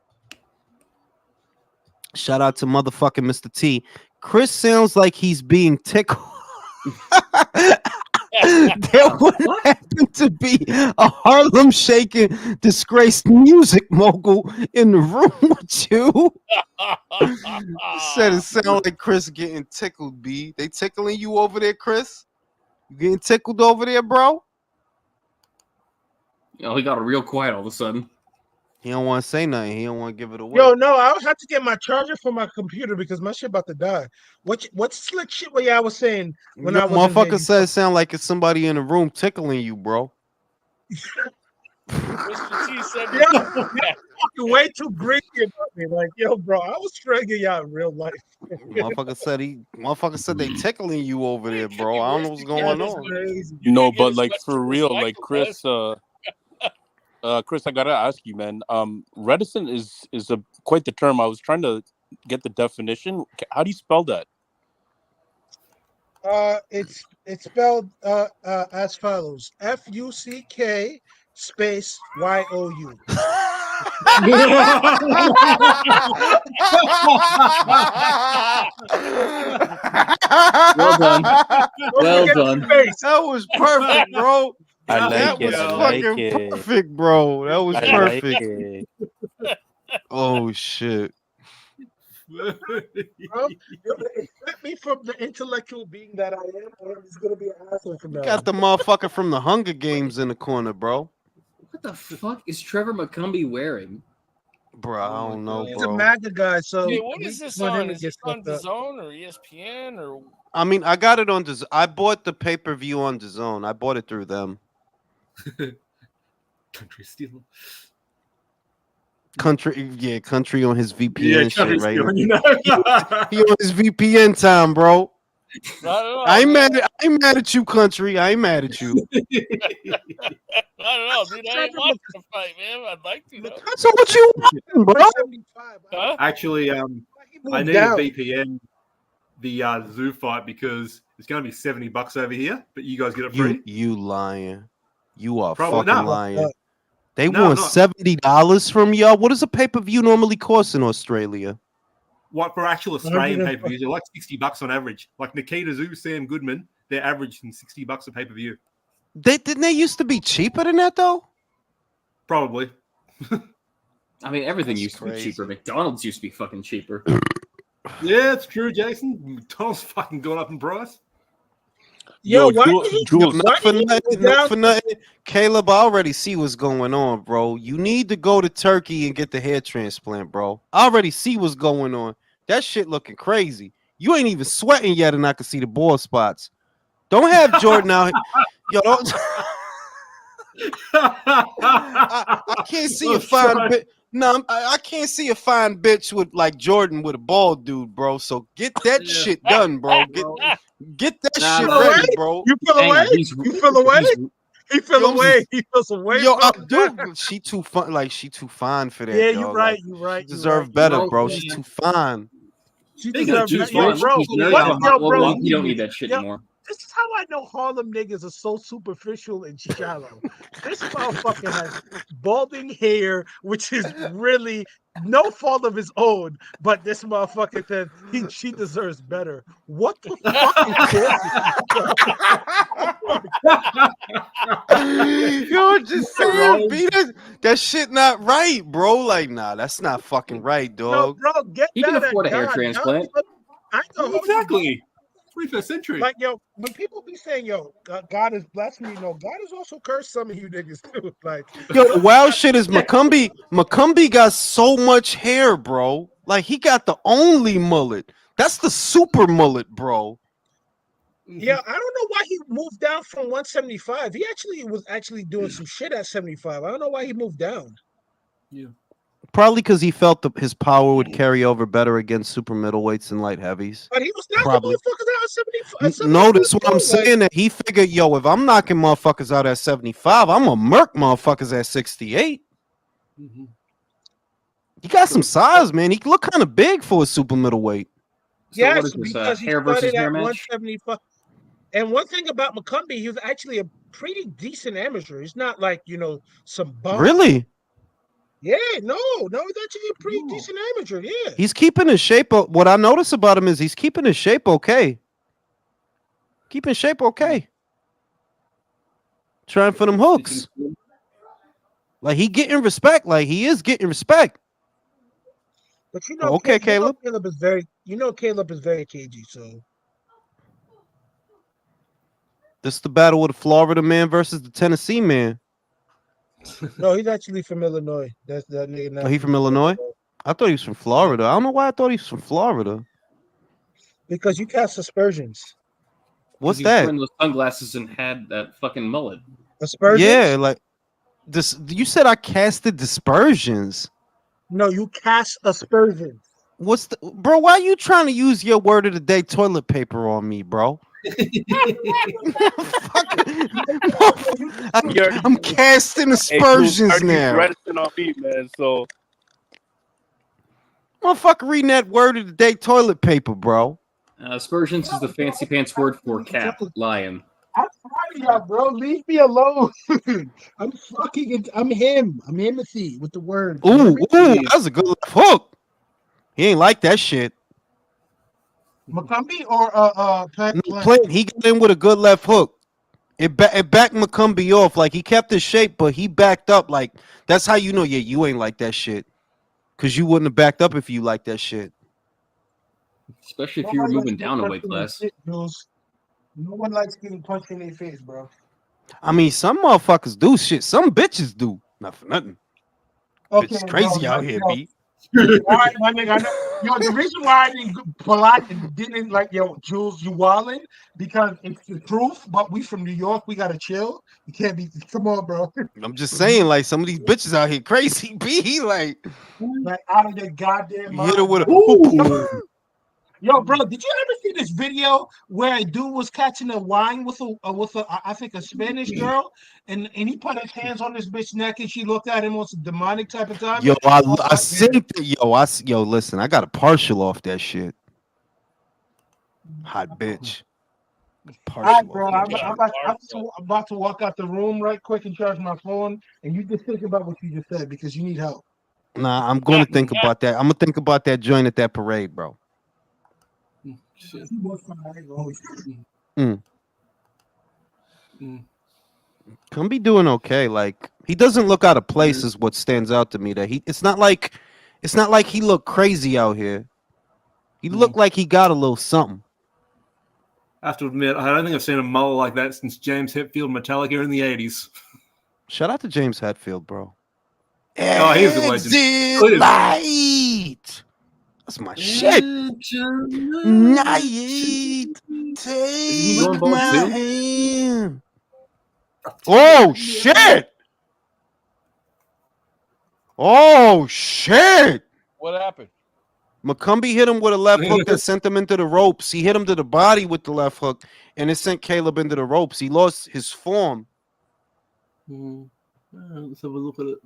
Shout out to motherfucking Mr. T. Chris sounds like he's being tickled. There would happen to be a Harlem shaking disgraced music mogul in the room with you. Said it sounded like Chris getting tickled, B. They tickling you over there, Chris? You getting tickled over there, bro? You know, he got real quiet all of a sudden. He don't want to say nothing. He don't want to give it away. Yo, no, I would have to get my charger for my computer because my shit about to die. What slick shit were y'all was saying when I was motherfucker said it sound like it's somebody in the room tickling you, bro. Mr. T said, fucking way too greedy about me. Like, yo, bro, I was strangling y'all in real life. Motherfucker said they tickling you over there, bro. I don't know what's going on. No, but like for real, like Chris, Chris, I gotta ask you, man. Reticent is quite the term. I was trying to get the definition. How do you spell that? It's spelled as follows: FUCK space YOU. Well done. Well done. That was perfect, bro. I like it. I like it. Perfect, bro. That was I perfect. like it. Oh shit. Bro, expect me from the intellectual being that I am, or I'm just gonna be an asshole from now. Got the motherfucker from the Hunger Games in the corner, bro. What the fuck is Trevor McCumby wearing? Bro, I don't know, He's a bro. MAGA guy, so hey, what is this want him on? to Is get this on fucked up. DAZN or ESPN or? I mean, I got it on DAZN. I bought the pay-per-view on DAZN. I bought it through them. Country stealing. Country on his VPN shit right stealing, now. you know? He on his VPN time, bro. I ain't mad at you, country. I ain't mad at you. I don't know, dude. I ain't watching the fight, man. I'd like to, though. So what you want, bro? Huh? Actually, I need a VPN the Zoo fight because it's going to be $70 over here, but you guys get it free. You lying. You are Probably fucking not. lying. They No, want not. $70 from y'all. What does a pay-per-view normally cost in Australia? What for actual Australian pay-per-views? They're like $60 on average. Like Nikita Zoo, Sam Goodman, they're averaging $60 a pay-per-view. Didn't they used to be cheaper than that though? Probably. I mean, everything That's used to be crazy. cheaper. McDonald's used to be fucking cheaper. Yeah, it's true, Jason. McDonald's fucking gone up in price. Yo, why Jules, did he? Jules, Why Not for did he nothing, move not down? for nothing. Caleb, I already see what's going on, bro. You need to go to Turkey and get the hair transplant, bro. I already see what's going on. That shit looking crazy. You ain't even sweating yet, and I can see the bald spots. Don't have Jordan out. Yo, don't. I can't see a fine bitch. No, I can't see a fine bitch with like Jordan with a bald dude, bro. So get that shit done, bro. Get that Nah, shit bro. ready, bro. You feel Hang away? on, You feel away? He feel Yo, away. He feels away. Yo, from dude, she too fun. Like she too fine for that. Yeah, dog. you're right. Like, You're right. she You're deserve right. better, No, bro. man. She's too fine. She Speaking of deserves too that. Yo, fun, bro. He's married What, to a yo, hot bro. woman. You don't need that shit Yo, anymore. this is how I know Harlem niggas are so superficial and shallow. This motherfucker has balding hair, which is really no fault of his own, but this motherfucker said she deserves better. What the fucking course is this, bro? Yo, just saying, B, that shit not right, bro. Like, nah, that's not fucking right, No, dog. bro, get He can that afford a hair God. transplant. I ain't gonna hold you, exactly. 21st century. like, yo, when people be saying, yo, God is blessed me, no, God has also cursed some of you niggas too. Like, Yo, the wild shit is McCumby. McCumby got so much hair, bro. Like, he got the only mullet. That's the super mullet, bro. yeah, I don't know why he moved down from 175. He actually was doing some shit at 75. I don't know why he moved down. Yeah. Probably because he felt his power would carry over better against super middleweights and light heavies. But he was knocking Probably. motherfuckers out at 75. No, that's what I'm too, like- saying. That he figured, yo, if I'm knocking motherfuckers out at 75, I'm gonna murk motherfuckers at 68. Mhm. He got some size, man. He look kind of big for a super middleweight. So what Yes, is this? because he Hair versus started hair at match? 175. And one thing about McCumby, he was actually a pretty decent amateur. He's not like, some bum. Really? Yeah, no, he's actually a pretty decent amateur. Yeah. He's keeping his shape. What I notice about him is he's keeping his shape okay. Keeping shape okay. Trying for them hooks. Like he getting respect. Like he is getting respect. But Okay, Caleb. Caleb is very cagey, so This is the battle with the Florida man versus the Tennessee man. no, he's actually from Illinois. That's that nigga now. Oh, he from Illinois? I thought he was from Florida. I don't know why I thought he was from Florida. Because you cast aspersions. What's He was that? wearing those sunglasses and had that fucking mullet. Aspersions? Yeah, like this. You said I casted dispersions. No, you cast aspersions. What's the bro? Why are you trying to use your word of the day toilet paper on me, bro? I'm casting aspersions now. Resting on me, man. So, Motherfucker, reading that word of the day toilet paper, bro. Aspersions is the fancy pants word for cap, lion. I'm sorry, y'all, bro. Leave me alone. I'm him. I'm Himothy with the word. Ooh, that was a good left hook. He ain't like that shit. McCumby or Plant. He got in with a good left hook. It backed McCumby off. Like he kept his shape, but he backed up. Like that's how you know, yeah, you ain't like that shit. Cause you wouldn't have backed up if you liked that shit. Especially if you were moving down a weight class. No one likes getting punched in their face, bro. I mean, some motherfuckers do shit. Some bitches do. Not for nothing. Okay, It's crazy out here, B. All right, my nigga. I know. Yo, the reason why I didn't polite and didn't like Jules, you wildin' because it's the truth. But we from New York, we gotta chill. You can't be. Come on, bro. I'm just saying, like some of these bitches out here crazy. B like out of their goddamn mind. Hit her with a. Yo, bro, did you ever see this video where a dude was catching a wine with I think a Spanish girl, and he put his hands on this bitch neck and she looked at him on some demonic type of time? Yo, I think that yo, listen, I got a partial off that shit. Hot bitch. All right, bro. I'm about to walk out the room right quick and charge my phone, and you just think about what you just said because you need help. Nah, I'm gonna think about that. I'm gonna think about that joint at that parade, bro. Can be doing okay. Like he doesn't look out of place is what stands out to me. That it's not like he looked crazy out here. He looked like he got a little something. I have to admit, I don't think I've seen a mullet like that since James Hetfield Metallica in the 80s. Shout out to James Hetfield, bro. Oh, he's a legend. Exit light. That's my shit. Night. Take my hand. Oh shit! Oh shit! What happened? McCumby hit him with a left hook that sent him into the ropes. He hit him to the body with the left hook, and it sent Caleb into the ropes. He lost his form. Let's have a look at it.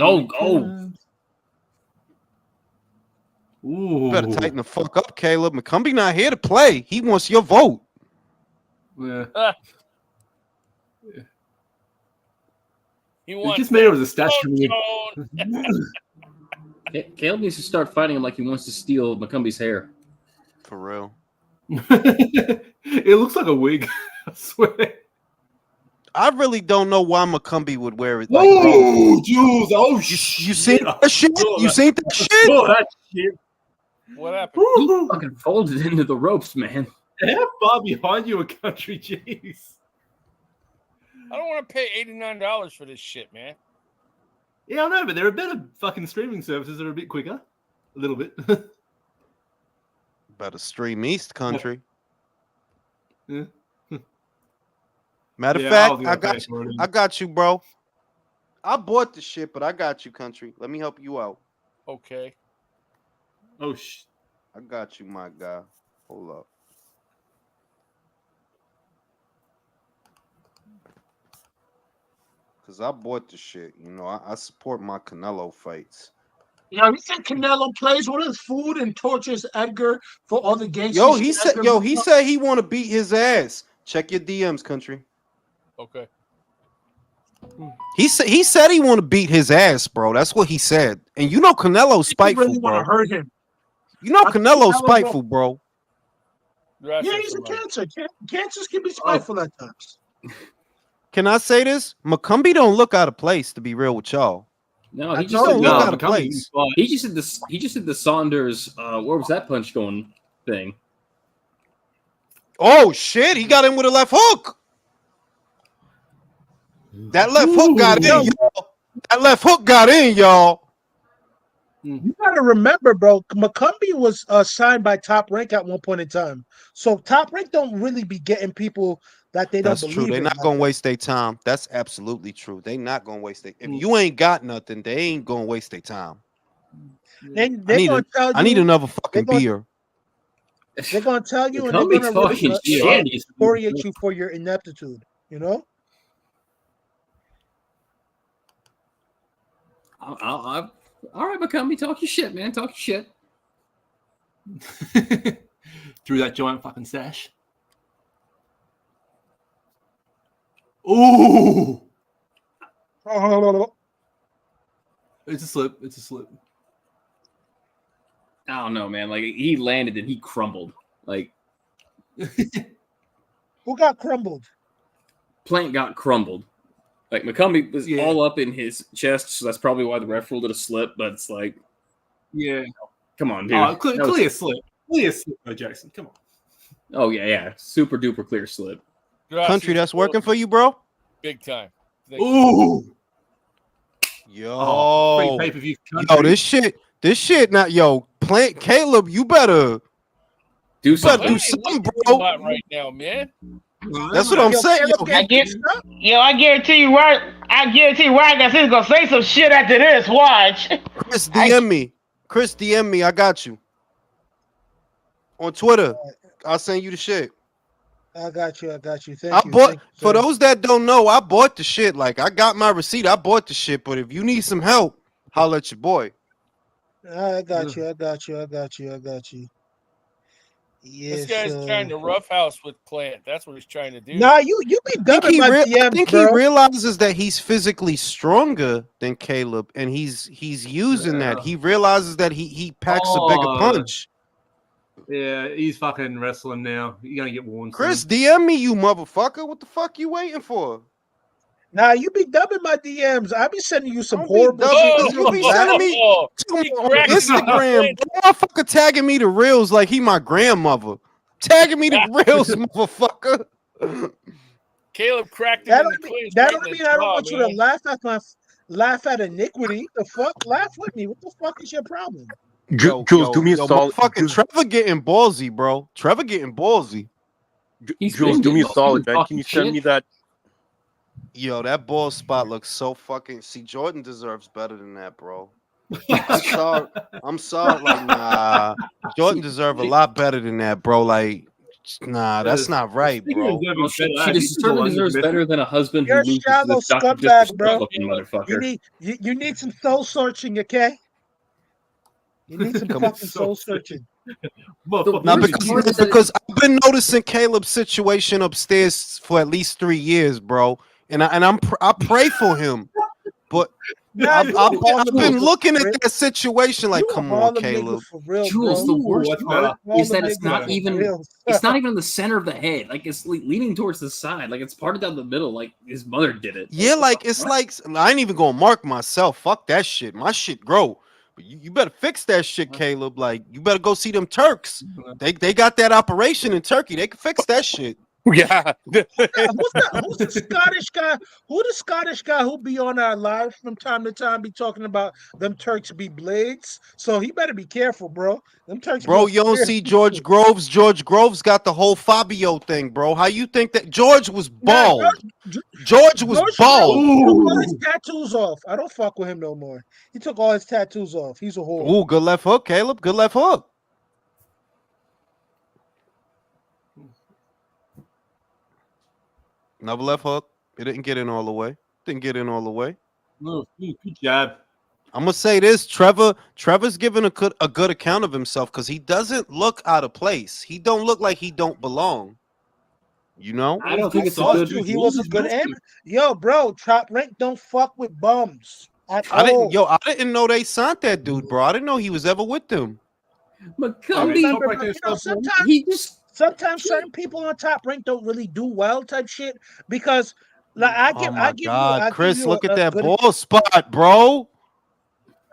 Oh. Ooh. Better tighten the fuck up, Caleb. McCumby not here to play. He wants your vote. Yeah. He just made it with a statue. Caleb needs to start fighting him like he wants to steal McCumby's hair. For real. It looks like a wig. I swear. I really don't know why McCumby would wear it. Like, Oh, Jules! Oh, you seen that shit? You seen that shit? Oh, that shit. What happened? He fucking folded into the ropes, man. How far behind you a country? Jeez. I don't want to pay $89 for this shit, man. Yeah, I know, but there are better fucking streaming services that are a bit quicker. A little bit. Better stream East Country. Yeah. Matter of fact, I got you, bro. I bought the shit, but I got you, Country. Let me help you out. Okay. Oh, I got you, my guy. Hold up. Because I bought the shit. You know, I support my Canelo fights. Yo, he said Canelo plays with his food and tortures Edgar for all the games. He said he want to beat his ass. Check your DMs, Country. Okay. He said he want to beat his ass, bro. That's what he said. And you know Canelo's spiteful, really want to hurt him. You know Canelo's spiteful, bro. Yeah, he's a cancer. Cancers can be spiteful at times. Can I say this? McCumby don't look out of place, to be real with y'all. No, he just don't look out of place. He just did this. He just did the Saunders. Where was that punch going thing? Oh shit! He got in with a left hook. That left hook got in, y'all. That left hook got in, y'all. You gotta remember, bro. McCumby was signed by Top Rank at one point in time, so Top Rank don't really be getting people that they don't That's believe. true. They're not gonna waste their time. That's absolutely true. They're not gonna waste their. If you ain't got nothing, they ain't gonna waste their time. I need another fucking beer. They're gonna tell you, and they're gonna really excoriate you for your ineptitude. You know. All right, McCumby, talk your shit, man. Talk your shit. Through that giant fucking sash. Ooh! It's a slip. It's a slip. I don't know, man. Like, he landed and he crumbled. Like, who got crumbled? Plant got crumbled. Like, McCumby was all up in his chest, so that's probably why the ref ruled it a slip. But it's like, come on, dude. Clear slip. Clear slip, Jackson. Come on. Oh yeah, super duper clear slip. Country, that's working for you, bro. Big time. Ooh. Yo, free pay-per-view. Yo, this shit. Not Plant Caleb. You better do something. Do something, bro. Right now, man. That's what I'm saying. I guarantee you, Ryan Garcia's gonna say some shit after this. Watch. Chris, DM me. I got you on Twitter. I'll send you the shit. I got you. Thank you. Bought for those that don't know. I bought the shit. Like I got my receipt. I bought the shit. But if you need some help, holla at your boy. I got you. Yes, this guy's trying to roughhouse with Plant. That's what he's trying to do. Nah, you be dubbing my DMs, I think he realizes that he's physically stronger than Caleb, and he's using that. He realizes that he packs a bigger punch. Yeah, he's fucking wrestling now. You're gonna get warned. Chris, DM me, you motherfucker. What the fuck you waiting for? Nah, you be dubbing my DMs. I be sending you some Don't be horrible dubbing shit. me. You be sending me He on cracked me. Instagram. Motherfucker tagging me to reels like he my grandmother. Tagging me to reels, motherfucker. Caleb cracked him That in the don't mean clinch. that right don't in the mean I don't jaw, want you man. to laugh at iniquity. The fuck, laugh with me. What the fuck is your problem? Jules, do me a solid. Fucking Trevor getting ballsy, bro. Trevor getting ballsy. Jules, do me a solid, man. Can you send me that? Yo, that ball spot looks so fucking. See, Jordan deserves better than that, bro. I'm sorry. Like, nah. Jordan deserve a lot better than that, bro. Like, nah, that's not right, bro. Well, she certainly deserves better than a husband who You're a loses to shallow this Dr. scumbag, Disrespect bro. looking motherfucker. You need some soul searching, okay? You need some fucking soul searching. Now, because I've been noticing Caleb's situation upstairs for at least 3 years, bro, and I pray for him, but I've been looking at that situation like, come on, Caleb. Jules, the worst part is that it's not even in the center of the head. Like, it's leaning towards the side. Like, it's parted down the middle. Like his mother did it. Yeah, like it's like I ain't even gonna mark myself. Fuck that shit. My shit grow. But you better fix that shit, Caleb. Like, you better go see them Turks. They got that operation in Turkey. They can fix that shit. Yeah. Who's the Scottish guy? Who the Scottish guy who be on our live from time to time be talking about them Turks be blades? So he better be careful, bro. Them Turks. Bro, you don't see George Groves. George Groves got the whole Fabio thing, bro. How you think that George was bald? George was bald. He took all his tattoos off. I don't fuck with him no more. He took all his tattoos off. He's a whore. Ooh, good left hook, Caleb. Good left hook. Another left hook. It didn't get in all the way. Didn't get in all the way. No, good jab. I'm gonna say this, Trevor's giving a good account of himself because he doesn't look out of place. He don't look like he don't belong. You know? I don't think it's a good. He was a good Yo, bro, Top Rank don't fuck with bums at all. I didn't know they signed that dude, bro. I didn't know he was ever with them. McCumby, Sometimes certain people on Top Rank don't really do well, type shit. Because like I give Chris, you look at that ball spot, bro.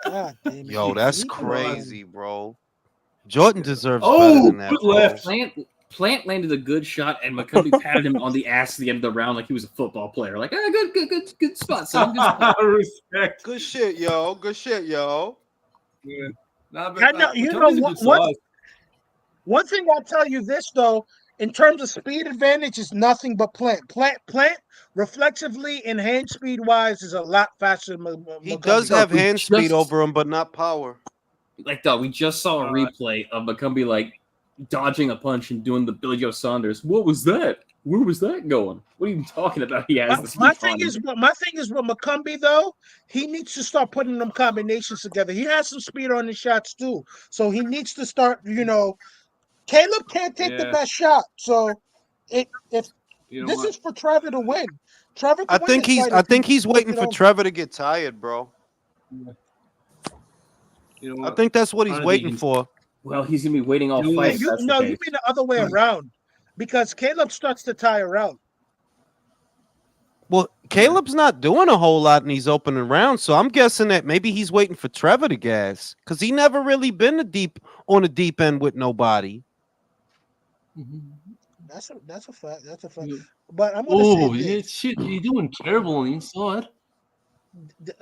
God damn it. Yo, that's crazy, bro. Jordan deserves better than that. Left. Plant landed a good shot, and McCumby patted him on the ass at the end of the round like he was a football player. Like, good spot, son. Good spot. Respect. Good shit, yo. Good shit, yo. Yeah. One thing I'll tell you this though, in terms of speed advantage, is nothing but Plant. Plant reflexively and hand speed wise is a lot faster than He does have hand speed over him, but not power. Like, we just saw a replay of McCumby like dodging a punch and doing the Billy Joe Saunders. What was that? Where was that going? What are you talking about? He has my thing is with McCumby though, he needs to start putting them combinations together. He has some speed on his shots too, so he needs to start. Caleb can't take the best shot, so if this is for Trevor to win. Trevor, I think he's waiting for Trevor to get tired, bro. I think that's what he's waiting for. Well, he's gonna be waiting all fight. You mean the other way around, because Caleb starts to tire out. Well, Caleb's not doing a whole lot in these opening rounds, so I'm guessing that maybe he's waiting for Trevor to gas because he never really been on the deep end with nobody. That's a fact. That's a fact. But I'm gonna say shit! You're doing terrible on the inside.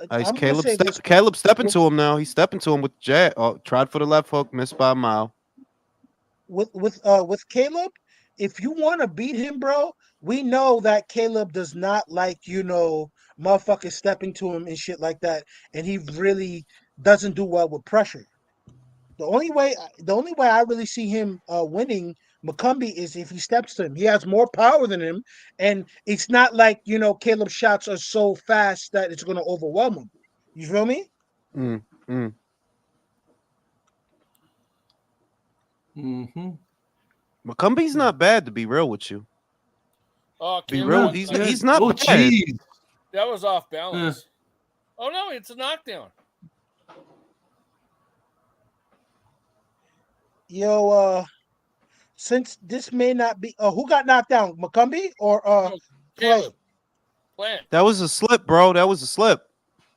Nice, Caleb stepping to him now. He's stepping to him with jab. Oh, tried for the left hook, missed by a mile. With Caleb, if you want to beat him, bro, we know that Caleb does not like motherfuckers stepping to him and shit like that, and he really doesn't do well with pressure. The only way I really see him winning McCumby is if he steps to him. He has more power than him, and it's not like Caleb's shots are so fast that it's going to overwhelm him. You feel me? McCumby's not bad, to be real with you. Oh, be real, he's not bad. Geez. That was off balance. Oh no, it's a knockdown. Yo, since this may not be who got knocked down, McCumby or Play? plan. That was a slip, bro. That was a slip.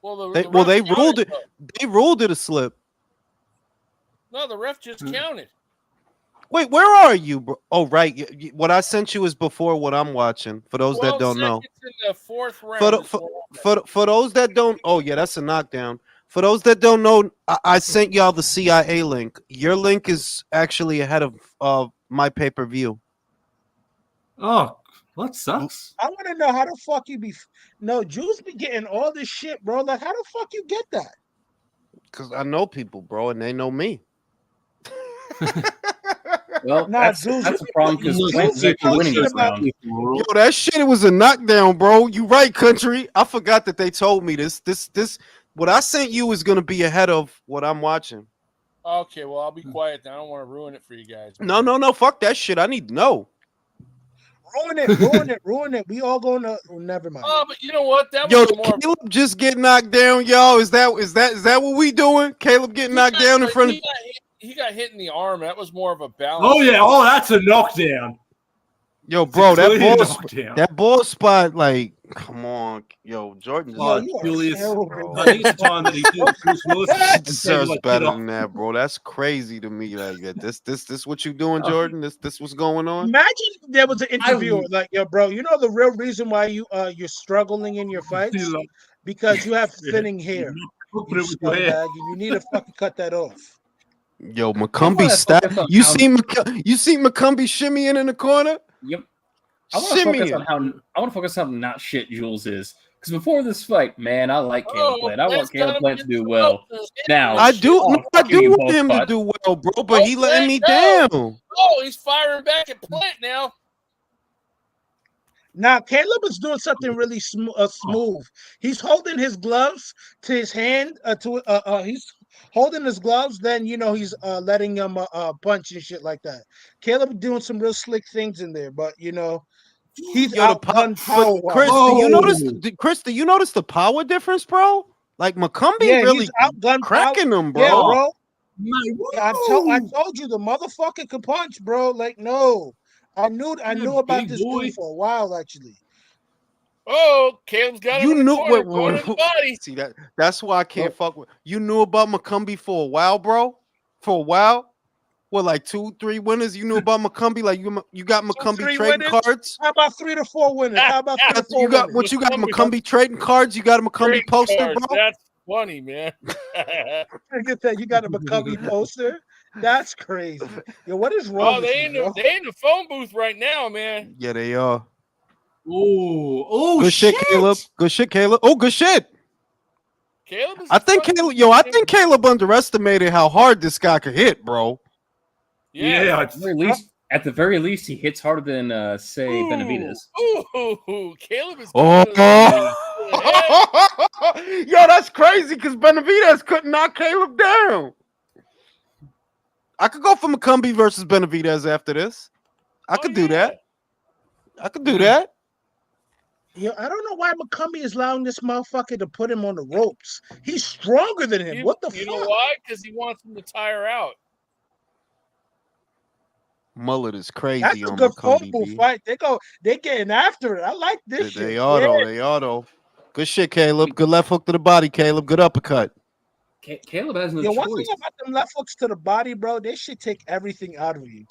Well, They ref ruled counted, it. They ruled it a slip. No, the ref just counted. Wait, where are you, bro? Oh, right. What I sent you is before what I'm watching. For those that 12 don't know. seconds in the fourth round. For, is for, what for those that don't, oh yeah, that's a knockdown. For those that don't know, I sent y'all the CIA link. Your link is actually ahead of my pay-per-view. Oh, that sucks. I want to know how the fuck you be. No, Jews be getting all this shit, bro. Like, how the fuck you get that? Because I know people, bro, and they know me. Well, Nah, that's Jules, a problem because Jules Plant is be actually winning posting this about- round. Yo, that shit, it was a knockdown, bro. You right, country. I forgot that they told me this. What I sent you is gonna be ahead of what I'm watching. Okay, well, I'll be quiet then. I don't want to ruin it for you guys. No. Fuck that shit. I need to know. Ruin it. We all going to. Oh, never mind. Oh, but you know what? That Yo, was did more. Caleb just get knocked down, y'all. Is that what we doing? Caleb getting knocked down in front of. He got hit in the arm. That was more of a balance. Oh yeah, that's a knockdown. Yo, bro, clear that ball spot, like, come on, yo, Jordan. Yo, you are Julius, terrible. I think it's time that he did Bruce Willis He and deserves take, better it than that, bro. That's crazy to me. Like this what you doing, Jordan? This what's going on? Imagine there was an interviewer like, yo, bro, you know the real reason why you're struggling in your fights? Because you have thinning hair. You scumbag, and you need to fucking cut that off. Yo, McCumby stop. You see McCumby shimmying in the corner? Yep. I want to focus on how not shit Jules is. Because before this fight, man, I like Caleb Plant. I want Caleb Plant to do well. Now I do want him to do well, bro, but he letting me down. Oh, he's firing back at Plant now. Now Caleb is doing something really smooth. He's holding his gloves to his hand. He's holding his gloves. Then he's letting him punch and shit like that. Caleb doing some real slick things in there, but he's outgunned power. Chris, do you notice the power difference, bro? Like McCumby really he's outgunned cracking him, bro. Yeah, bro. I told you the motherfucker can punch, bro. Like, no. I knew about this dude for a while, actually. Oh, Caleb's got him in the corner of the body. See that's why I can't fuck with. You knew about McCumby for a while, bro. For a while. What, like 2-3 winners? You knew about McCumby? Like you got McCumby trading cards? How about 3 to 4 winners? How about 3 to 4 you got winners? what? You got McCumby trading cards? You got a McCumby poster, bro? That's funny, man. Look at that. You got a McCumby poster? That's crazy. Yo, what is wrong? Oh, they in the phone booth right now, man. Yeah, they are. Oh, good shit, Caleb. Good shit, Caleb. Oh, good shit. Caleb I think Caleb underestimated how hard this guy could hit, bro. Yeah. At the very least, he hits harder than say Benavidez. Ooh, Caleb is. Yo, that's crazy because Benavidez couldn't knock Caleb down. I could go for McCumby versus Benavidez after this. I could do that. I could do that. Yo, I don't know why McCumby is allowing this motherfucker to put him on the ropes. He's stronger than him. What the fuck? You know why? Because he wants him to tire out. Mullet is crazy. That's a good phone booth fight. They're getting after it. I like this shit. They are though. Good shit, Caleb. Good left hook to the body, Caleb. Good uppercut. Caleb has no choice. choice. One thing about them left hooks to the body, bro, they should take everything out of you.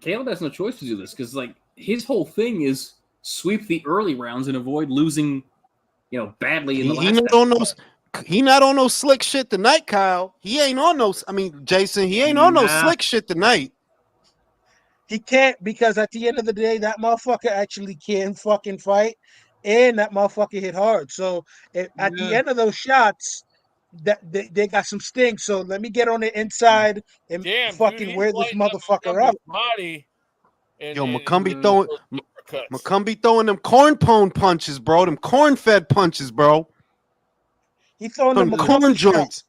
Caleb has no choice to do this because, like, his whole thing is sweep the early rounds and avoid losing, badly in the last. He not on no slick shit tonight, Kyle. He ain't on no. I mean, Jason, he ain't on no slick shit tonight. He can't because at the end of the day, that motherfucker actually can fucking fight, and that motherfucker hit hard. So at the end of those shots, that they got some stink. So let me get on the inside and fucking wear this motherfucker up. McCumby throwing them corn pone punches, bro. Them corn fed punches, bro. He throwing them corn joints.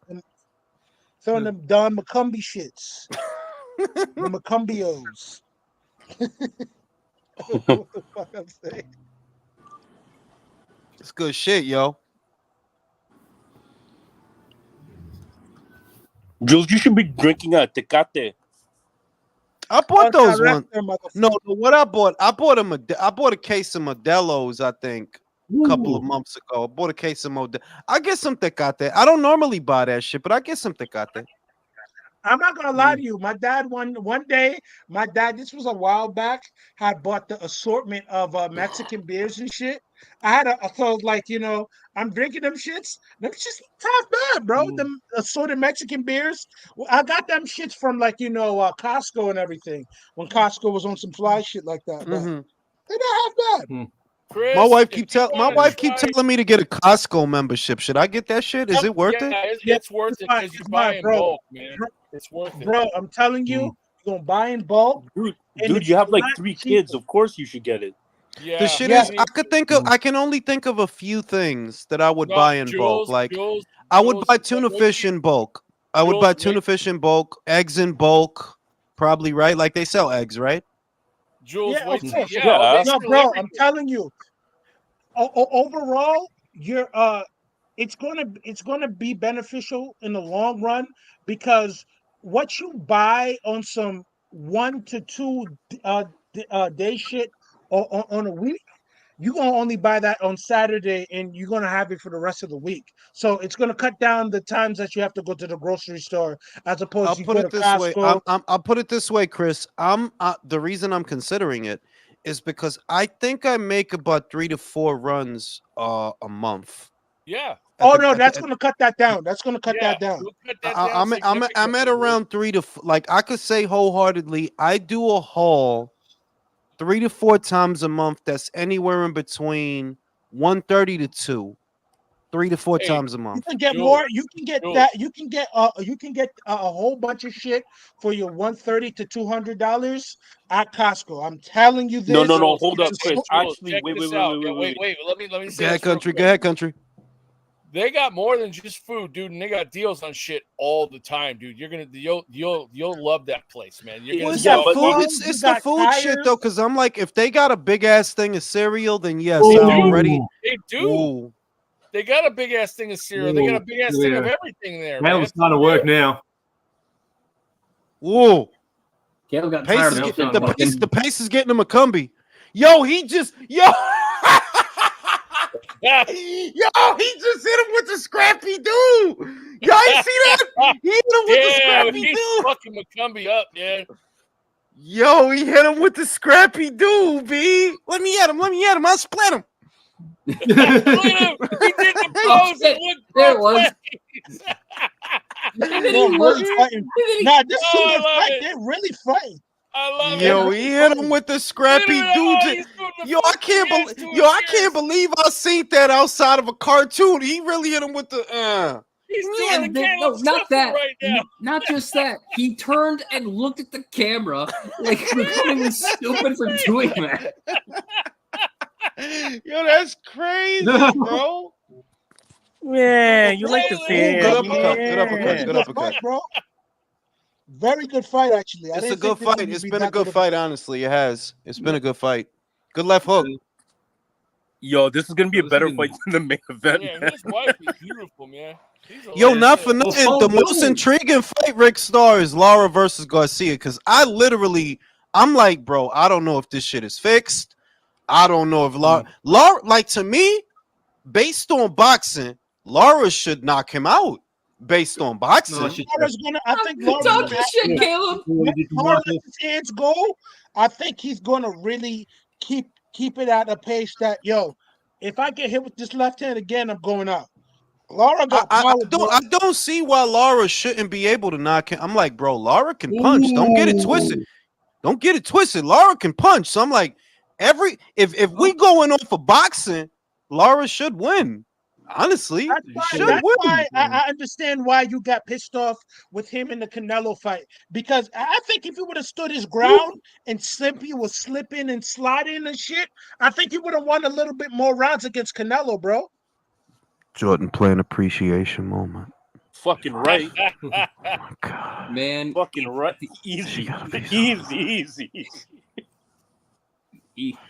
Throwing them Don McCumby shits. The McCumbios. What the fuck I'm saying? It's good shit, yo. Jules, you should be drinking a Tecate. I bought those Rest ones. them, motherfucker. No, what I bought I bought a case of Modelo's, I think, a couple of months ago. I bought a case of Modelo. I get some Tecate. I don't normally buy that shit, but I get some Tecate. I'm not gonna lie to you. My dad one day, my dad, this was a while back, had bought the assortment of Mexican beers and shit. I had so like, you know, I'm drinking them shits. Them shits half bad, bro. Them assorted Mexican beers. Well, I got them shits from like, you know, Costco and everything. When Costco was on some fly shit like that. But they're not half bad. Chris, My wife if keep you my wanna wife keep try- telling me to get a Costco membership. Should I get that shit? Is it worth it? It's worth it because you It's buy fine, in bro. bulk, man. It's worth it. Bro, I'm telling you, you're gonna buy in bulk. Dude, and you have it's like not 3 cheap. kids. Of course you should get it. Yeah. The shit is, I can only think of a few things that I would buy in bulk. Like, I would buy tuna fish in bulk. I would buy tuna fish in bulk, eggs in bulk, probably, right? Like they sell eggs, right? Jules, Yeah, of course. yeah. No, bro, I'm telling you. Overall, you're it's gonna be beneficial in the long run because what you buy on some 1 to 2 day shit on a week, you're gonna only buy that on Saturday and you're gonna have it for the rest of the week. So it's gonna cut down the times that you have to go to the grocery store as opposed I'll to you put go it to this way. Costco. I'll put it this way, Chris. The reason I'm considering it is because I think I make about 3 to 4 runs a month. Yeah. Oh no, that's gonna cut that down. That's gonna cut that down. I'm at around 3 to like I could say wholeheartedly I do a haul 3 to 4 times a month. That's anywhere in between 130 to 2, 3 to 4 times a You month. can get more. You can get that. You can get a whole bunch of shit for your $130 to $200 at Costco. I'm telling you this. No. Hold up, Chris. Actually, check wait. this out. Wait. Let me Go say ahead, this real country. quick. Go ahead, country. They got more than just food, dude, and they got deals on shit all the time, dude. You'll love that place, man. You're Well, gonna it's the food shit though, because I'm like, if they got a big ass thing of cereal, then yes, They I'm do. ready. They do. Ooh. They got a big ass thing of cereal. They got a big ass thing of everything there, man. It's not to work now. Whoa. Caleb got Pace tired is of getting, it. the pace is getting a McCumby. Yo, he just he just hit him with the scrappy dude. Y'all ain't see that? He hit him with the scrappy he's dude. fucking McCumby up, man. Yo, he hit him with the scrappy dude, B. Let me at him. I'll split him. Look at him. He did the pose and looked There it was. Nah, this is a good fight. They're really fighting. I love Yo, it. he hit him with the scrappy dude. Yo, I can't believe I seen that outside of a cartoon. He really hit him with the He's And doing then, no, not that. right now. Not just that. He turned and looked at the camera like McCumby was stupid for doing that. Yo, that's crazy, bro. Yeah, you like to see it. Good uppercut. Good uppercut. Bro. Very good fight, actually. It's a good fight. It's been a good fight, honestly. It has. It's been a good fight. Good left hook. Yo, this is gonna be a better fight than the main event. Yeah, his wife is beautiful, man. Yo, not for nothing. The most intriguing fight, Rick Starr, is Lara versus Garcia. Because I'm like, bro, I don't know if this shit is fixed. I don't know if Lara, like, to me, based on boxing, Lara should knock him out. Based on boxing, I think Lara's Talking shit, Caleb. Lara's his hands go. I think he's gonna really keep it at a pace that, yo, if I get hit with this left hand again, I'm going out. Lara got power. I don't see why Lara shouldn't be able to knock him. I'm like, bro, Lara can punch. Don't get it twisted. Don't get it twisted. Lara can punch. So I'm like, if we going off of boxing, Lara should win. Honestly, that's why I understand why you got pissed off with him in the Canelo fight. Because I think if he would have stood his ground and Slippy was slipping and sliding and shit, I think he would have won a little bit more rounds against Canelo, bro. Jordan playing appreciation moment. Fucking right. Man. Fucking right. Easy.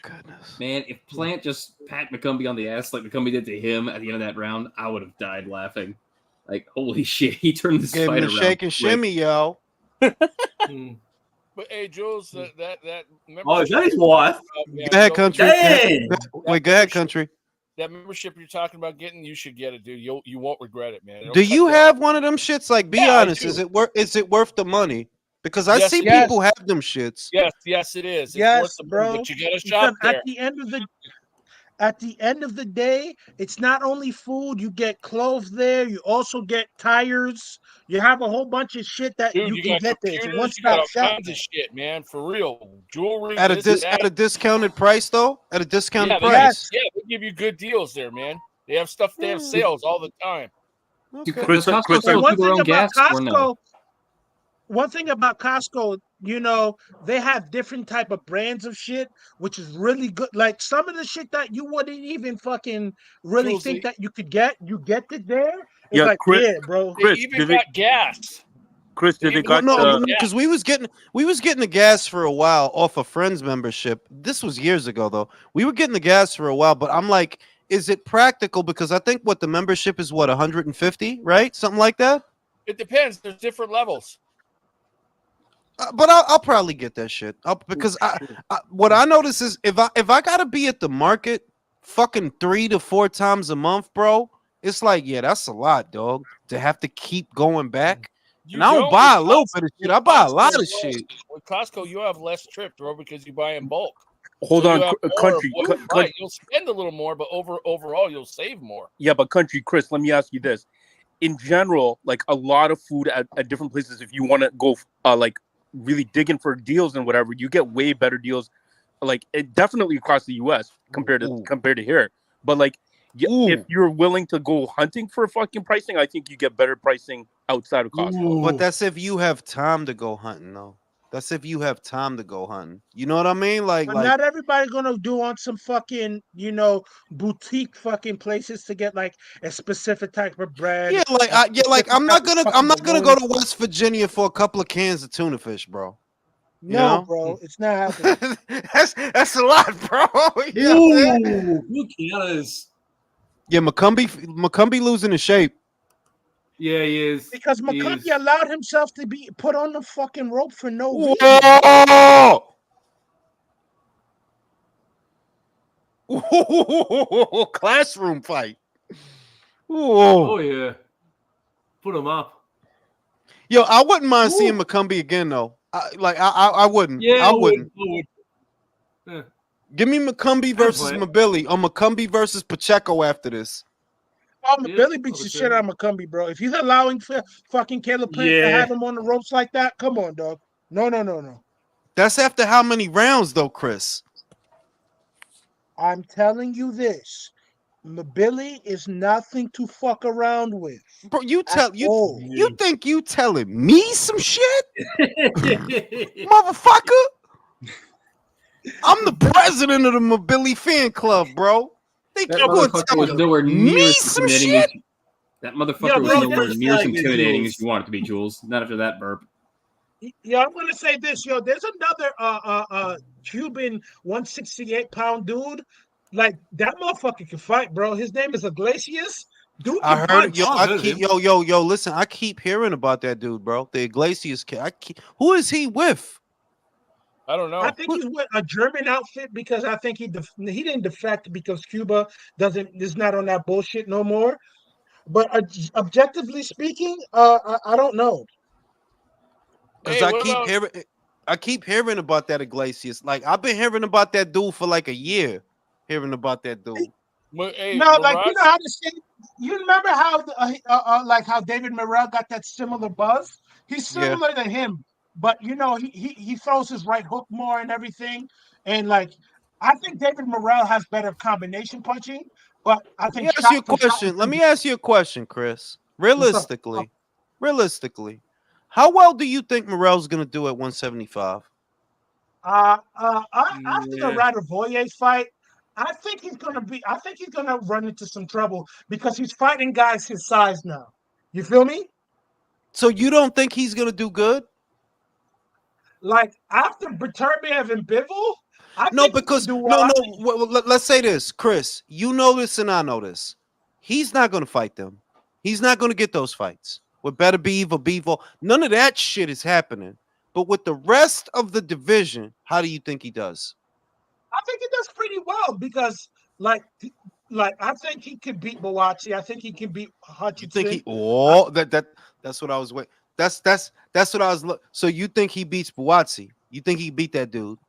Goodness. Man, if Plant just pat McCumby on the ass like McCumby did to him at the end of that round, I would have died laughing. Like, holy shit, he turned this Gave fight him around. a shake and shimmy, yo. But But hey, Jules, that Oh, is that his wife? Go ahead, country. Damn. Wait, go ahead, country. That membership you're talking about getting, you should get it, dude. You won't regret it, man. It'll Do cut you down- have one of them shits? Like, be Yeah, I honest. do. Is it worth the money? Because I Yes, see it is. people have them shits. Yes, it is. It's Yes, worth the money, bro. but you gotta Because shop there. at the end of the day, it's not only food. You get clothes there. You also get tires. You have a whole bunch of shit that Dude, you you can got get there. It's a computers, you got one-stop all shop. kinds of shit, man. For real. Jewelry, At a this, that. at a discounted price, though. At a discounted Yeah, price. they give you good deals there, man. They have stuff. They have sales all the time. Do Chris, Costco Chris, sell One people their thing own about gas or no? Costco, one thing about Costco, you know, they have different type of brands of shit, which is really good. Like some of the shit that you wouldn't even fucking really Jules, think they- that you could get, you get it there. It's Yeah, like, Chris- yeah, bro. They Chris, even did they- got gas. Chris, did they got no, the? because we was getting the gas for a while off a friend's membership. This was years ago, though. We were getting the gas for a while, but I'm like, is it practical? Because I think what the membership is, what, 150, right? Something like that. It depends. There's different levels. But I'll probably get that shit because what I notice is if I gotta be at the market fucking 3 to 4 times a month, bro, it's like, yeah, that's a lot, dog, to have to keep going back. And I don't buy a little bit of shit. I buy a lot of shit. With Costco, you have less trips, bro, because you buy in bulk. Hold So on, you have more of country. what you buy. You'll spend a little more, but overall, you'll save more. Yeah, but country, Chris, let me ask you this. In general, like a lot of food at different places, if you want to go like really digging for deals and whatever, you get way better deals. Like it definitely across the US compared to here. But like if you're willing to go hunting for fucking pricing, I think you get better pricing outside of Costco. But that's if you have time to go hunting, though. That's if you have time to go hunting. You know what I mean? Like, But not everybody gonna do on some fucking, you know, boutique fucking places to get like a specific type of bread. yeah, I'm not gonna go to West Virginia for a couple of cans of tuna fish, bro. You No, know? bro, it's not happening. that's a lot, bro. Yeah, Ooh, look at us. yeah, McCumby losing his shape. Yeah, he is. Because He McCumby is. allowed himself to be put on the fucking rope for no reason. Whoa! Classroom fight. Oh yeah, put him up. Yo, I wouldn't mind seeing McCumby again, though. I wouldn't. Yeah, I wouldn't. Yeah. Give me McCumby versus play. Mabili or McCumby versus Pacheco after this. Oh, Billy beats the shit out of McCumby, bro. If he's allowing fucking Caleb Plant to have him on the ropes like that, come on, dog. No. That's after how many rounds, though, Chris? I'm telling you this. Billy is nothing to fuck around with. Bro, you think you telling me some shit? Motherfucker. I'm the president of the Mabili fan club, bro. That motherfucker was nowhere near as intimidating. That motherfucker was nowhere near as intimidating as you want it to be, Jules. Not after that burp. Yeah, I'm gonna say this, yo. There's another Cuban 168-pound dude. Like that motherfucker can fight, bro. His name is Iglesias. Dude, I heard yo. Listen, I keep hearing about that dude, bro. The Iglesias kid. Who is he with? I don't know. I think he's with a German outfit because I think he didn't defect because Cuba is not on that bullshit no more. But objectively speaking, I don't know. Because I keep hearing about that Iglesias. Like I've been hearing about that dude for like a year. Hearing about that dude. Hey, no, like you know how to say. You remember how like how David Morrell got that similar buzz? He's similar to him, but you know he throws his right hook more and everything. And like I think David Morrell has better combination punching, but I think. Let me ask you a question, Chris. Realistically, how well do you think Morrell's gonna do at 175? After the Radavoye fight, I think he's gonna run into some trouble because he's fighting guys his size now. You feel me? So you don't think he's gonna do good? Like after Betterbiev and Bivol? Let's say this, Chris. You know this and I know this. He's not gonna fight them. He's not gonna get those fights with Betterbiev or Bivol. None of that shit is happening. But with the rest of the division, how do you think he does? I think he does pretty well because, like I think he can beat Buatsi. I think he can beat Hutchinson. You think he? Oh, that's what I was waiting. That's what I was. So you think he beats Buatsi? You think he beat that dude?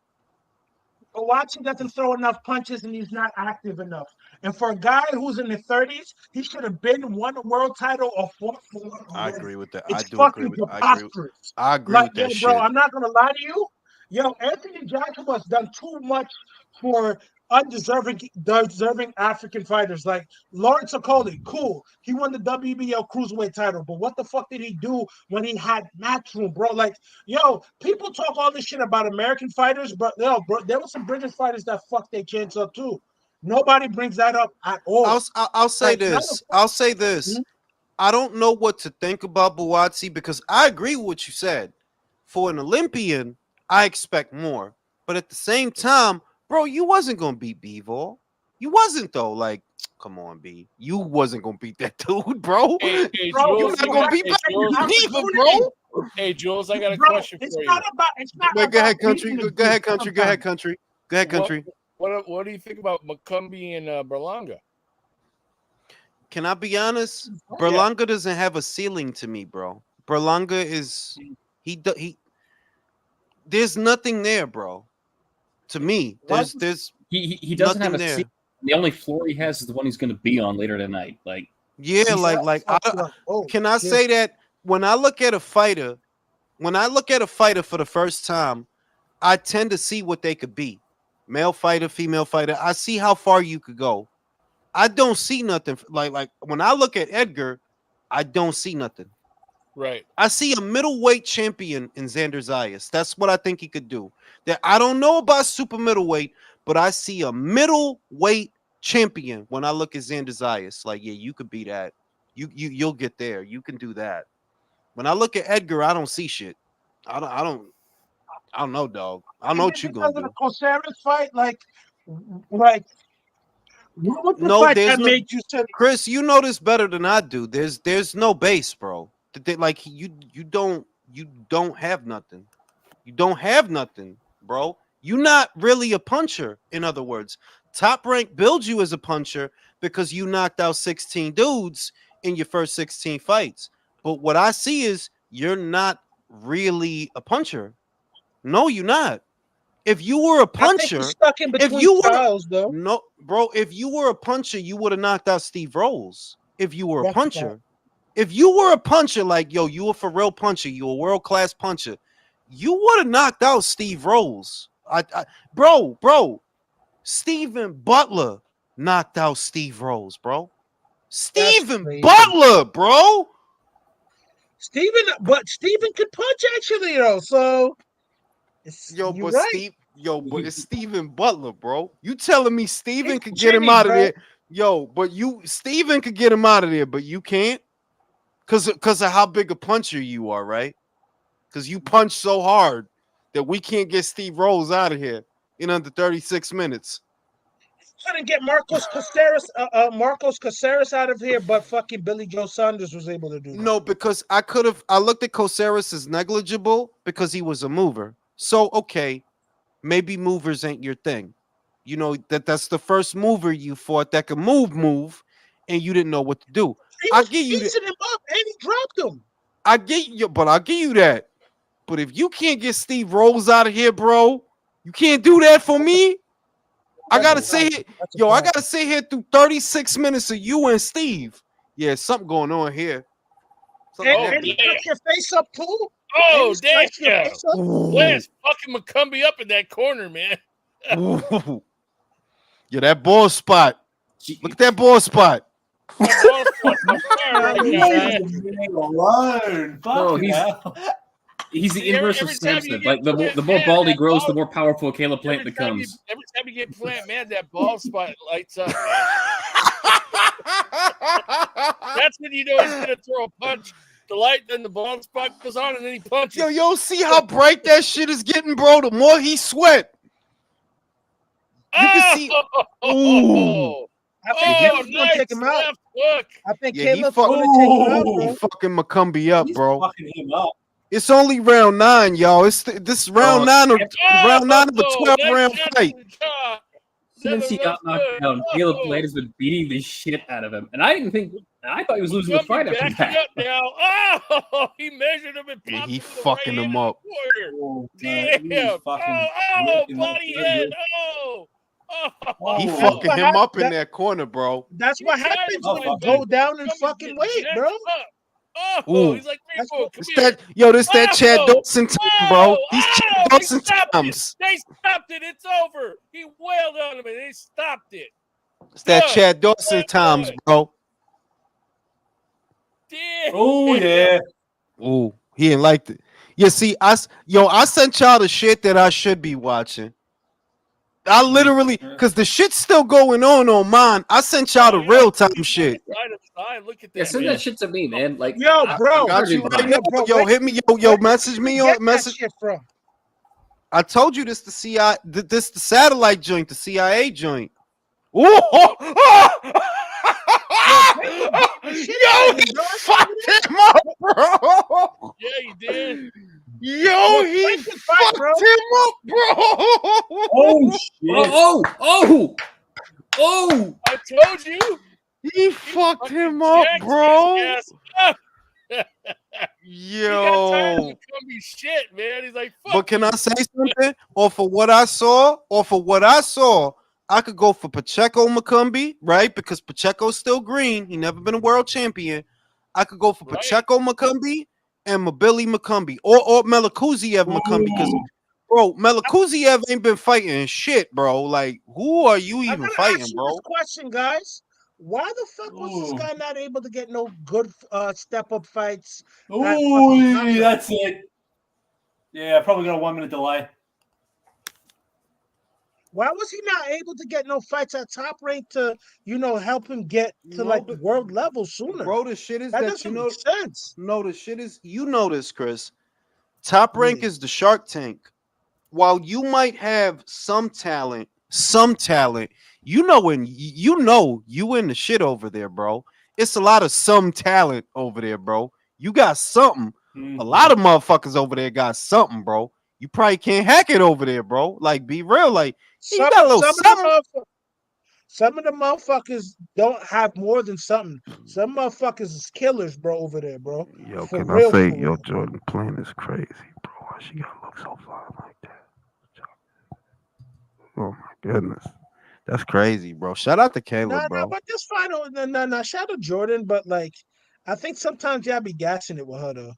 Buatsi doesn't throw enough punches and he's not active enough. And for a guy who's in the 30s, he should have won a world title or fought for one. I agree with that. It's I do fucking agree with. preposterous. I agree with that bro, shit. I'm not gonna lie to you. Yo, Anthony Joshua's done too much for deserving African fighters. Like Lawrence Okoli, cool. He won the WBO cruiserweight title, but what the fuck did he do when he had Matchroom, bro? Like, yo, people talk all this shit about American fighters, but bro, there were some British fighters that fucked their chance up too. Nobody brings that up at all. I'll say this. I'll say this. Hmm? I don't know what to think about Buatsi because I agree with what you said. For an Olympian, I expect more. But at the same time, bro, you wasn't gonna beat Bivol. You wasn't though. Like, come on, B. You wasn't gonna beat that dude, bro. Hey, Bro, Jules, you're not gonna beat Bivol, bro. Hey, Jules, I got a Bro, question for it's you. not about. It's not Wait, about go ahead, country. beating the Go ahead, dude country. Go ahead, sometimes. country. Go ahead, country. What do you think about McCumby and Berlanga? Can I be honest? Berlanga doesn't have a ceiling to me, bro. Berlanga is he. There's nothing there, bro. To me, there's he doesn't have a there. seat. The only floor he has is the one he's going to be on later tonight. Like, yeah, can I say that when I look at a fighter, for the first time, I tend to see what they could be. Male fighter, female fighter. I see how far you could go. I don't see nothing like when I look at Edgar, I don't see nothing. Right. I see a middleweight champion in Xander Zayas. That's what I think he could do. That I don't know about super middleweight, but I see a middleweight champion when I look at Xander Zayas. Like, yeah, you could be that. You'll get there. You can do that. When I look at Edgar, I don't see shit. I don't know, dog. I don't know what you're gonna do. The Coceres fight, like what was the fight that made you say, Chris, you know this better than I do. There's no base, bro. Like you don't have nothing. You don't have nothing, bro. You're not really a puncher. In other words, Top Rank builds you as a puncher because you knocked out 16 dudes in your first 16 fights. But what I see is you're not really a puncher. No, you're not. If you were a puncher, stuck in between styles, though. No, bro. If you were a puncher, you would have knocked out Steve Rolls. If you were a puncher, if you were a puncher, like yo, you were for real puncher, you a world class puncher, you would have knocked out Steve Rolls. Bro, Stephen Butler knocked out Steve Rolls, bro. Stephen Butler, bro. Stephen could punch actually, though. So, but it's Stephen Butler, bro. You telling me Stephen could get him out of there? Yo, but Stephen could get him out of there, but you can't, cause of how big a puncher you are, right? Because you punch so hard that we can't get Steve Rolls out of here in under 36 minutes. Couldn't get Marcos Caceres out of here, but fucking Billy Joe Saunders was able to do that. No, because I looked at Caceres as negligible because he was a mover. So okay, maybe movers ain't your thing. You know that's the first mover you fought that could move, and you didn't know what to do. I give you that. Him up and he dropped him. I get you, but I'll give you that. But if you can't get Steve Rolls out of here, bro, you can't do that for me. I gotta sit here through 36 minutes of you and Steve. Yeah, something going on here. And he cut your face up too. Oh, damn! Lance fucking McCumby up in that corner, man. Yeah, that ball spot. Look at that ball spot. He's the inverse of Samson. Like the more bald he grows, the more powerful a Caleb Plant becomes. Every time you get Plant, man, that bald spot lights up. That's when you know he's gonna throw a punch. The light, then the bald spot goes on, and then he punches. Yo, see how bright that shit is getting, bro? The more he sweat. You can see. Ooh. I think Caleb's gonna take him out. I think Caleb's gonna take him out, bro. He fucking McCumby up, bro. Fucking him up. It's only round 9, y'all. This is round 9 or round 9 of a 12-round fight. Since he got knocked down, Caleb Plant has been beating the shit out of him, and I thought he was losing the fight after that. Up now. Oh, he measured him and popped He fucking him up. Damn. Body head. He fucking him up in that corner, bro. That's what happens when you go down in fucking weight, bro. Oh, he's like, this that Chad Dawson time, bro. These Chad Dawson times. They stopped it. It's over. He wailed on him and they stopped it. It's that Chad Dawson times, bro. Damn. Oh yeah. Oh, he ain't liked it. Yeah, see, I sent y'all the shit that I should be watching. I literally, because the shit's still going on mine. I sent y'all the real time shit. Look at that. Yeah, send that shit to me, man. Like, yo, bro, I got you right now. Yo, hit me. Yo, message me on message. Shit from? I told you this the CIA, this the satellite joint, the CIA joint. Ooh, yo, he fucked him up, bro. Yeah, he did. Yo, he fucked him up, bro. Oh shit. Oh! I told you. He fucked him up, bro. Yo. Shit, man. He's like, fuck. But can I say something? Or for what I saw, I could go for Pacheco McCumby, right? Because Pacheco's still green. He never been a world champion. I could go for Pacheco McCumby and Billy McCumby or Melakuziev McCumby. Because, bro, Melakuziev ain't been fighting shit, bro. Like, who are you even fighting, bro? This question, guys. Why the fuck was this guy not able to get no good step-up fights? Oh, that's it. Yeah, probably got a 1 minute delay. Why was he not able to get no fights at top rank to, help him get to like world level sooner? Bro, the shit is that that doesn't make sense. No, the shit is, this, Chris. Top rank is the Shark Tank. While you might have some talent, you in the shit over there, bro. It's a lot of some talent over there, bro. You got something. A lot of motherfuckers over there got something, bro. You probably can't hack it over there, bro. Like, be real. Like, you got a little something. Some of the motherfuckers don't have more than something. Some motherfuckers is killers, bro, over there, bro. Yo, for can real, I say, for yo, real. Jordan playing is crazy, bro. Why she gotta look so fly like that? Oh my goodness. That's crazy, bro. Shout out to Caleb, bro. But this final, shout out Jordan, but like, I think sometimes y'all be gassing it with her though.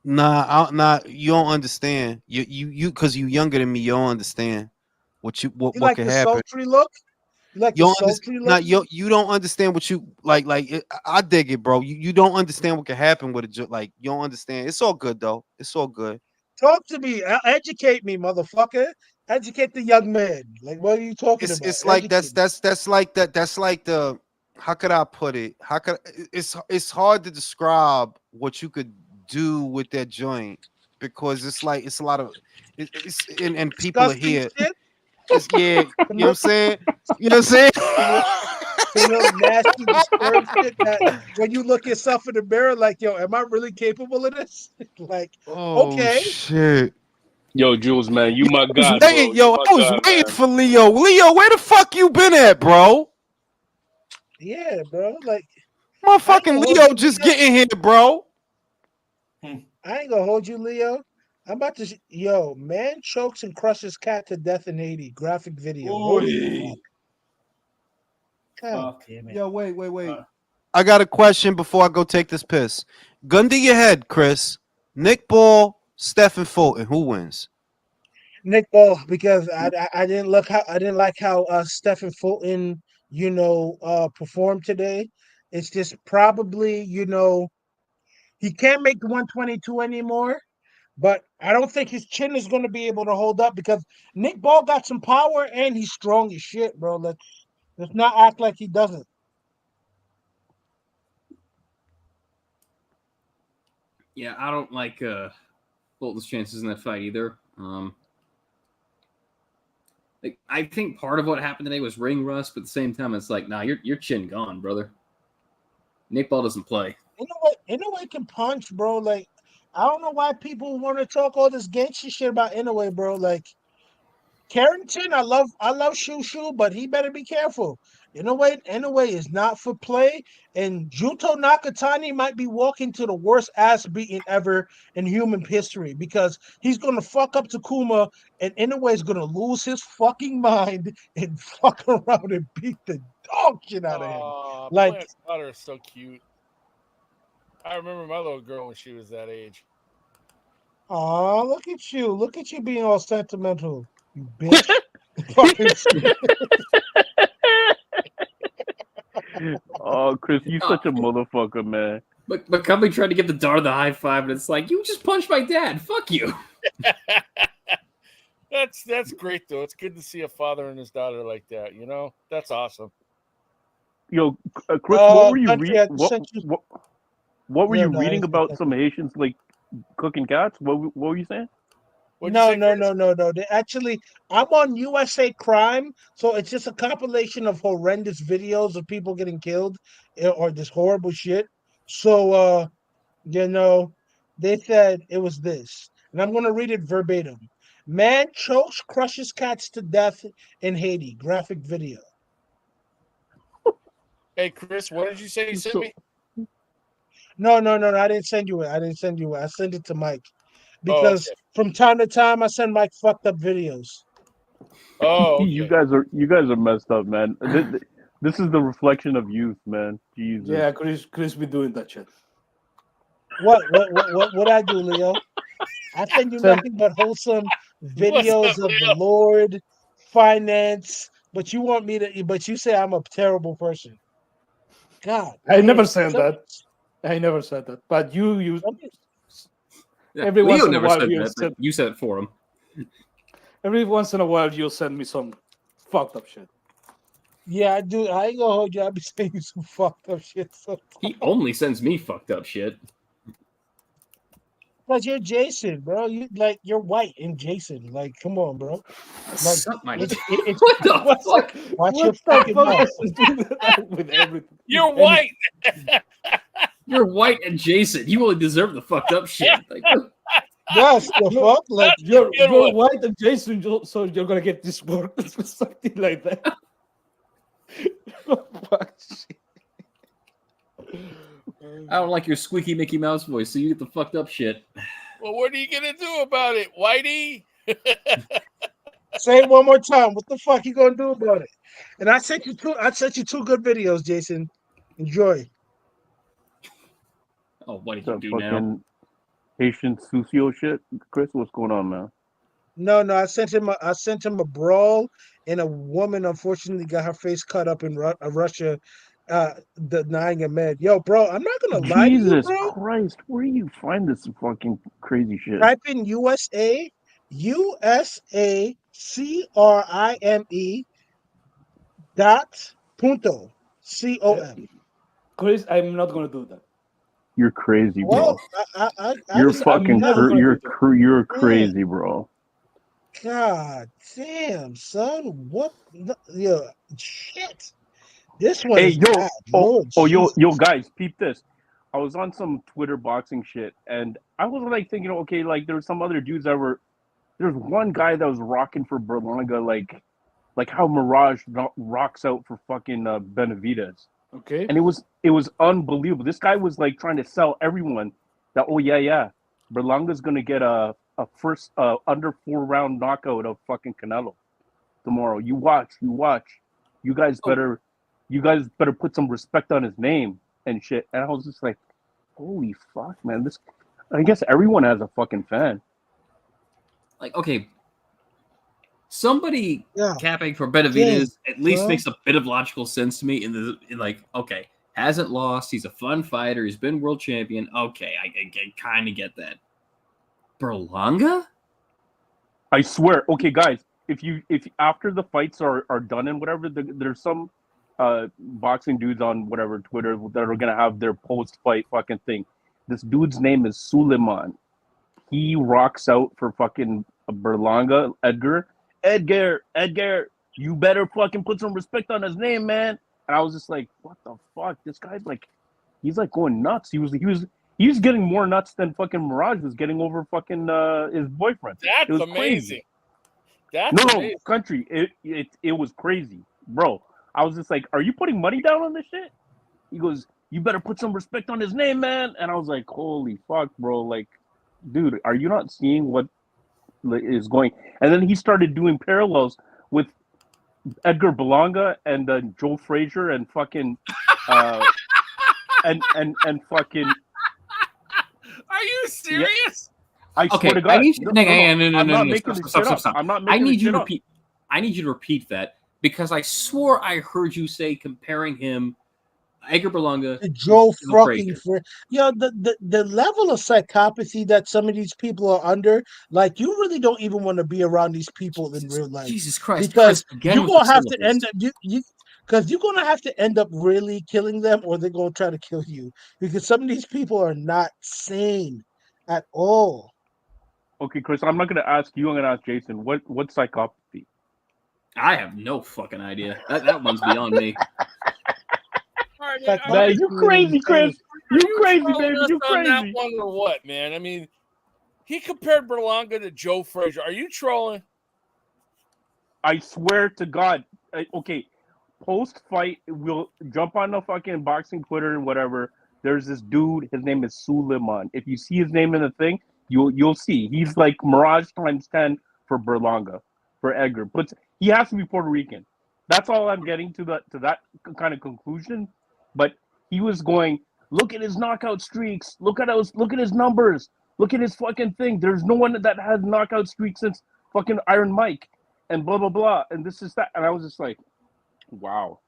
Nah, you don't understand. You, because you younger than me, you don't understand what You like could the happen. sultry look? You like the sultry look? You don't understand what you like. I dig it, bro. You don't understand what could happen with it. Like, you don't understand. It's all good though. It's all good. Talk to me. Educate me, motherfucker. Educate the young man. Like, what are you talking about? It's like that's like that. That's like the, how could I put it? It's hard to describe what you could do with that joint, because it's like it's a lot of and people are here. You know what I'm saying? You know what I'm saying? Nasty, disturbed shit that when you look yourself in the mirror, like, yo, am I really capable of this? Like, okay. Shit. Yo, Jules, man, you my guy, I was waiting for Leo. Leo, where the fuck you been at, bro? Yeah, bro. Like, motherfucking Leo just getting here, bro. I ain't gonna hold you, Leo. I'm about to. Yo, man chokes and crushes cat to death in Haiti. Graphic video. God damn it. Yo, wait. I got a question before I go take this piss. Gun to your head, Chris. Nick Ball, Stephen Fulton. Who wins? Nick Ball, because I didn't like how Stephen Fulton, performed today. It's just probably, he can't make the 122 anymore. But I don't think his chin is going to be able to hold up, because Nick Ball got some power and he's strong as shit, bro. Let's not act like he doesn't. Yeah, I don't like Fulton's chances in that fight either. I think part of what happened today was ring rust, but at the same time, it's like, nah, your chin gone, brother. Nick Ball doesn't play. You know what he can punch, bro? Like, I don't know why people want to talk all this gangster shit about Inoue, bro. Like Carrington, I love Shushu, but he better be careful. Inoue is not for play, and Junto Nakatani might be walking to the worst ass beating ever in human history because he's gonna fuck up Takuma, and Inoue is gonna lose his fucking mind and fuck around and beat the dog shit out of him. Oh, Like, Black's daughter is so cute. I remember my little girl when she was that age. oh, look at you being all sentimental, you bitch. Fucking Oh, Chris, you such a motherfucker, man. But McCumby tried to give the daughter the high five, and it's like, you just punched my dad. Fuck you. That's great though. It's good to see a father and his daughter like that. You know, that's awesome. Yo, Chris, what were you country, reading? What were Yeah, you no, I reading didn't about say some Haitians like cooking cats? What were you saying? No. They actually, I'm on USA Crime, so it's just a compilation of horrendous videos of people getting killed or this horrible shit. So, they said it was this, and I'm going to read it verbatim. Man chokes, crushes cats to death in Haiti. Graphic video. Hey, Chris, what did you say you sent me? No. I didn't send you it. I sent it to Mike because okay. from time to time I send Mike fucked up videos. Oh, okay. You guys are messed up, man. This is the reflection of youth, man. Jesus. Yeah, Chris be doing that shit. What I do, Leo? I send you nothing but wholesome videos of the Lord, finance, but you say I'm a terrible person. God, I never damn. said that. I never said that. But you Yeah, every Leo once in a never while said you that, but you said it for him. every once in a while you'll send me some fucked up shit. Yeah, I do. I ain't gonna hold you. I'll be saying some fucked up shit sometimes. He only sends me fucked up shit. But you're Jason, bro. You're white and Jason. Like, come on, bro. Like, Suck my it's what the fuck? watch your What the fucking fuck mouth. is doing that with everything? You're white. You're white and Jason. You only deserve the fucked up shit. Like, Yes, the fuck? Like, You're one. white and Jason, so you're gonna get this work or something like that. Fuck shit. I don't like your squeaky Mickey Mouse voice, so you get the fucked up shit. Well, what are you gonna do about it, Whitey? say it one more time. What the fuck you gonna do about it? And I sent you two good videos, Jason. Enjoy. Oh, what did That you do now? fucking Haitian Sucio shit. Chris, what's going on, man? No, I sent him a brawl, and a woman unfortunately got her face cut up in Russia, denying a man. Yo, bro, I'm not gonna lie to you, Jesus bro. Christ, where do you find this fucking crazy shit? Type in USA CRIME .com. Chris, I'm not gonna do that. You're crazy, Well, bro. I You're was- fucking never gonna do that. you're crazy, bro. God damn, son. What? Yeah, shit. This one Hey, is yo, bad. Lord yo, Jesus. guys, peep this. I was on some Twitter boxing shit, and I was like thinking, okay, like there were some other dudes that were. There's one guy that was rocking for Berlanga, like how Mirage rocks out for fucking Benavides. Okay. And it was unbelievable. This guy was like trying to sell everyone that Berlanga's gonna get a first under 4-round knockout of fucking Canelo tomorrow. You watch. You guys better put some respect on his name and shit. And I was just like, holy fuck, man. I guess everyone has a fucking fan. Like, okay, somebody Yeah. capping for Benavides Yeah, at least bro. makes a bit of logical sense to me. In like, okay, hasn't lost. He's a fun fighter. He's been world champion. Okay, I kind of get that. Berlanga? I swear. Okay, guys, if after the fights are done and whatever, there's some boxing dudes on whatever Twitter that are gonna have their post-fight fucking thing. This dude's name is Suleiman. He rocks out for fucking Berlanga. Edgar, you better fucking put some respect on his name, man. And I was just like, what the fuck? This guy's like, he's like going nuts. He was He's getting more nuts than fucking Mirage was getting over fucking his boyfriend. That's it was amazing. Crazy. That's No, amazing. country. It was crazy, bro. I was just like, "Are you putting money down on this shit?" He goes, "You better put some respect on his name, man." And I was like, "Holy fuck, bro! Like, dude, are you not seeing what is going?" And then he started doing parallels with Edgar Berlanga and Joe Frazier and fucking and fucking. Are you serious? I swear to God. I need you, I'm not making this shit up. I'm not making this shit up. I need you to repeat that because I swore I heard you say comparing him, Edgar Berlanga, to Joe Frazier. The level of psychopathy that some of these people are under, like you really don't even want to be around these people in real life. Jesus Christ! Because Chris, you're gonna have to end up because you're gonna have to end up really killing them, or they're gonna try to kill you. Because some of these people are not sane at all. Okay, Chris, I'm not going to ask you. I'm going to ask Jason. What's psychopathy? I have no fucking idea. That one's beyond me. Man, you crazy, Chris. You crazy, baby. You on that crazy. one or what, man? I mean, he compared Berlanga to Joe Frazier. Are you trolling? I swear to God. Okay, post-fight, we'll jump on the fucking boxing Twitter and whatever. There's this dude. His name is Suleiman. If you see his name in the thing, you'll see. He's like Mirage times 10 for Berlanga, for Edgar. But he has to be Puerto Rican. That's all I'm getting to that kind of conclusion. But he was going, look at his knockout streaks. Look at his numbers. Look at his fucking thing. There's no one that has knockout streaks since fucking Iron Mike and blah blah blah. And this is that. And I was just like, wow.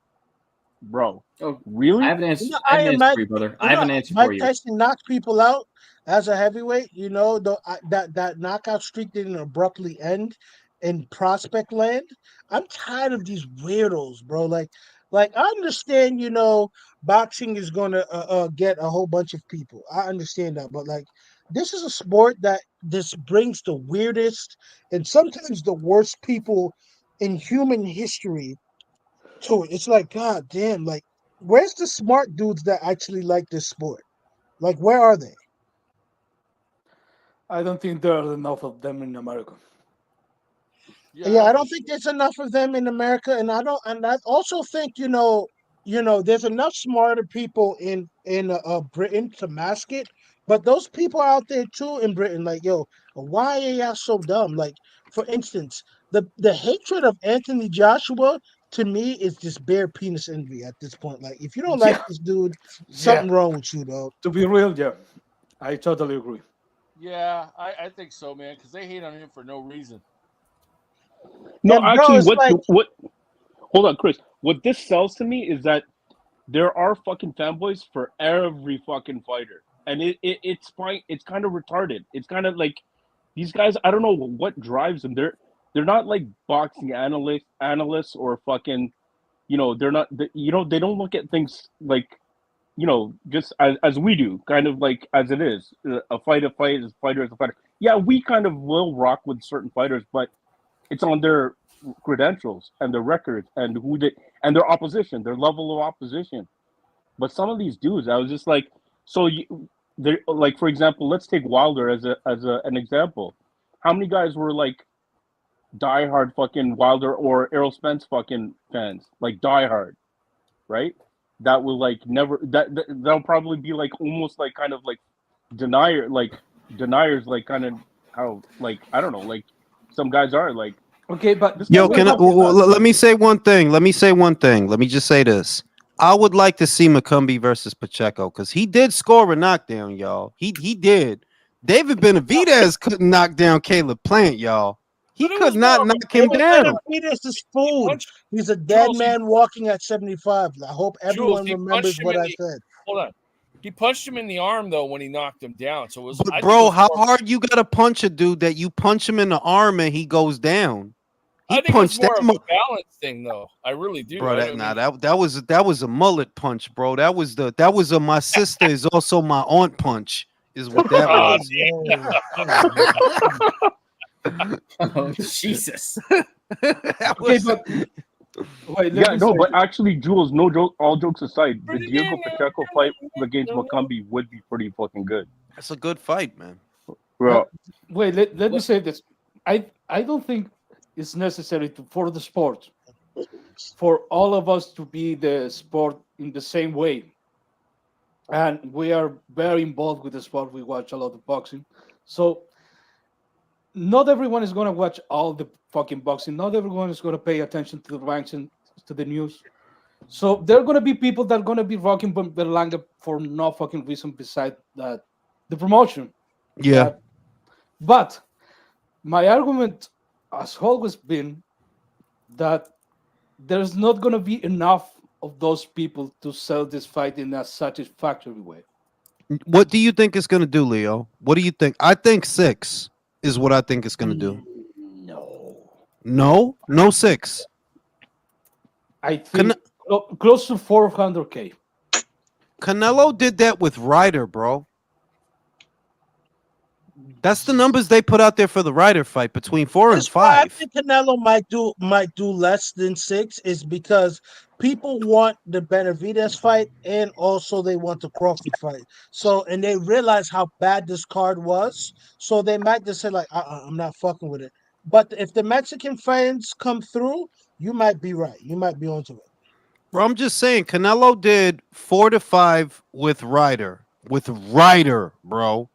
Bro. Oh, really? I have an answer. I have an answer for you, brother. I have an answer for you. Mike Tyson knocked people out as a heavyweight. You know, that knockout streak didn't abruptly end in prospect land. I'm tired of these weirdos, bro. Like I understand, you know, boxing is gonna get a whole bunch of people. I understand that, but like, this is a sport that this brings the weirdest and sometimes the worst people in human history to it. It's like, God damn, like, where's the smart dudes that actually like this sport? Like, where are they? I don't think there are enough of them in America. Yeah, I don't think there's enough of them in America, and I also think you know there's enough smarter people in Britain to mask it, but those people are out there too in Britain. Like, yo, why are y'all so dumb? Like, for instance, the hatred of Anthony Joshua to me is just bare penis envy at this point. Like, if you don't like this dude, something wrong with you, dog. To be real, yeah, I totally agree. Yeah, I think so, man, because they hate on him for no reason. No, Yeah, actually, bro, what? Hold on, Chris. What this sells to me is that there are fucking fanboys for every fucking fighter, and it's fine. It's kind of retarded. It's kind of like these guys. I don't know what drives them. They're not like boxing analysts or fucking, you know. They're not. You know, they don't look at things like, you know, just as we do, kind of like as it is. A fight is a fighter is a fighter. Yeah, we kind of will rock with certain fighters, but it's on their credentials and their records and who they and their opposition, their level of opposition. But some of these dudes, I was just like, so they're like, for example, let's take Wilder as an example. How many guys were like diehard fucking Wilder or Errol Spence fucking fans, like diehard, right? That will like never that'll probably be like almost like kind of like deniers, like kind of how like I don't know, like some guys are like. Okay, but Yo, let me say one thing. Let me just say this. I would like to see McCumby versus Pacheco because he did score a knockdown, y'all. He did. David Benavidez couldn't knock down Caleb Plant, y'all. He could not knock him down. Benavidez is food. He's a dead man walking at 75. I hope everyone remembers what I said. Hold on. He punched him in the arm though when he knocked him down. So it was. But bro, how hard you gotta punch a dude that you punch him in the arm and he goes down? I think it's more of a balance thing, though. I really do. Bro, that was a mullet punch, bro. That was a my sister is also my aunt punch, is what that was. Oh, Jesus. Okay, but Wait, let Yeah, me no, say but this. actually, Jules, no joke. All jokes aside, the Diego Pacheco fight against McCumby would be pretty fucking good. That's a good fight, man. Bro, Wait, let me say this. I don't think it's necessary for the sport for all of us to be the sport in the same way. And we are very involved with the sport. We watch a lot of boxing. So not everyone is going to watch all the fucking boxing. Not everyone is going to pay attention to the ranks and to the news. So there are going to be people that are going to be rocking Berlanga for no fucking reason beside that the promotion. Yeah. But my argument has always been that there's not going to be enough of those people to sell this fight in a satisfactory way. What do you think it's gonna do, Leo? What do you think? I think 6 is what I think it's gonna do. No 6. I think close to 400K. Canelo did that with Ryder, bro. That's the numbers they put out there for the Ryder fight, between 4 and That's why I 5. think Canelo might do less than 6 is because people want the Benavidez fight and also they want the Crawford fight. So and they realize how bad this card was, so they might just say like, I'm not fucking with it. But if the Mexican fans come through, you might be right. You might be onto it. Bro, I'm just saying, Canelo did 4 to 5 with Ryder. With Ryder, bro.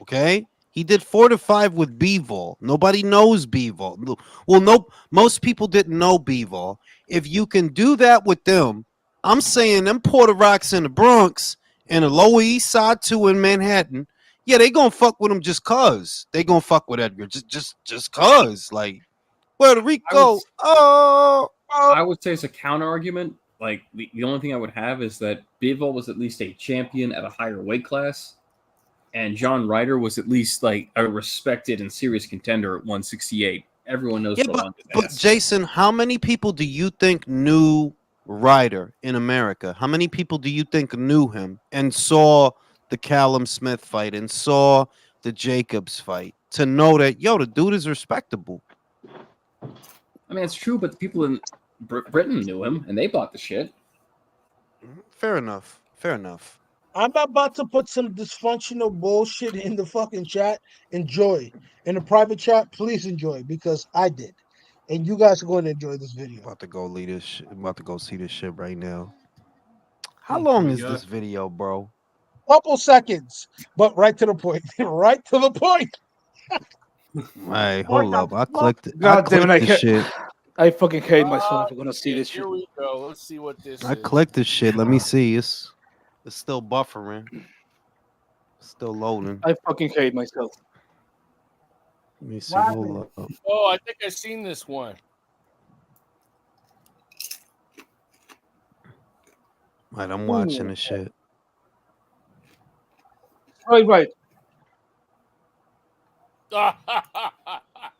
Okay? He did 4 to 5 with Bivol. Nobody knows Bivol. Well, no, most people didn't know Bivol. If you can do that with them, I'm saying them Puerto Rocks in the Bronx and the Lower East Side too in Manhattan, yeah, they gonna fuck with him just cause. They gonna fuck with Edgar just cause. Like, Puerto Rico. I would say it's a counter argument. Like the only thing I would have is that Bivol was at least a champion at a higher weight class. And John Ryder was at least like a respected and serious contender at 168. Everyone knows. Yeah, but Jason, how many people do you think knew Ryder in America? How many people do you think knew him and saw the Callum Smith fight and saw the Jacobs fight to know that, yo, the dude is respectable? I mean, it's true, but the people in Britain knew him and they bought the shit. Fair enough. Fair enough. I'm about to put some dysfunctional bullshit in the fucking chat. Enjoy. In the private chat, please enjoy because I did. And you guys are going to enjoy this video. About to go lead this shit. I'm about to go see this shit right now. How long is this video, bro? Couple seconds, but right to the point. Right to the point. Hey, hold up. I clicked it. God damn it, shit. I fucking hate myself for gonna see this shit. Here we go. Let's see what this I is. clicked this shit. Let me see. It's still buffering. Still loading. I fucking hate myself. Let me see. Hold up. Oh, I think I've seen this one. Right, I'm watching this shit. Right.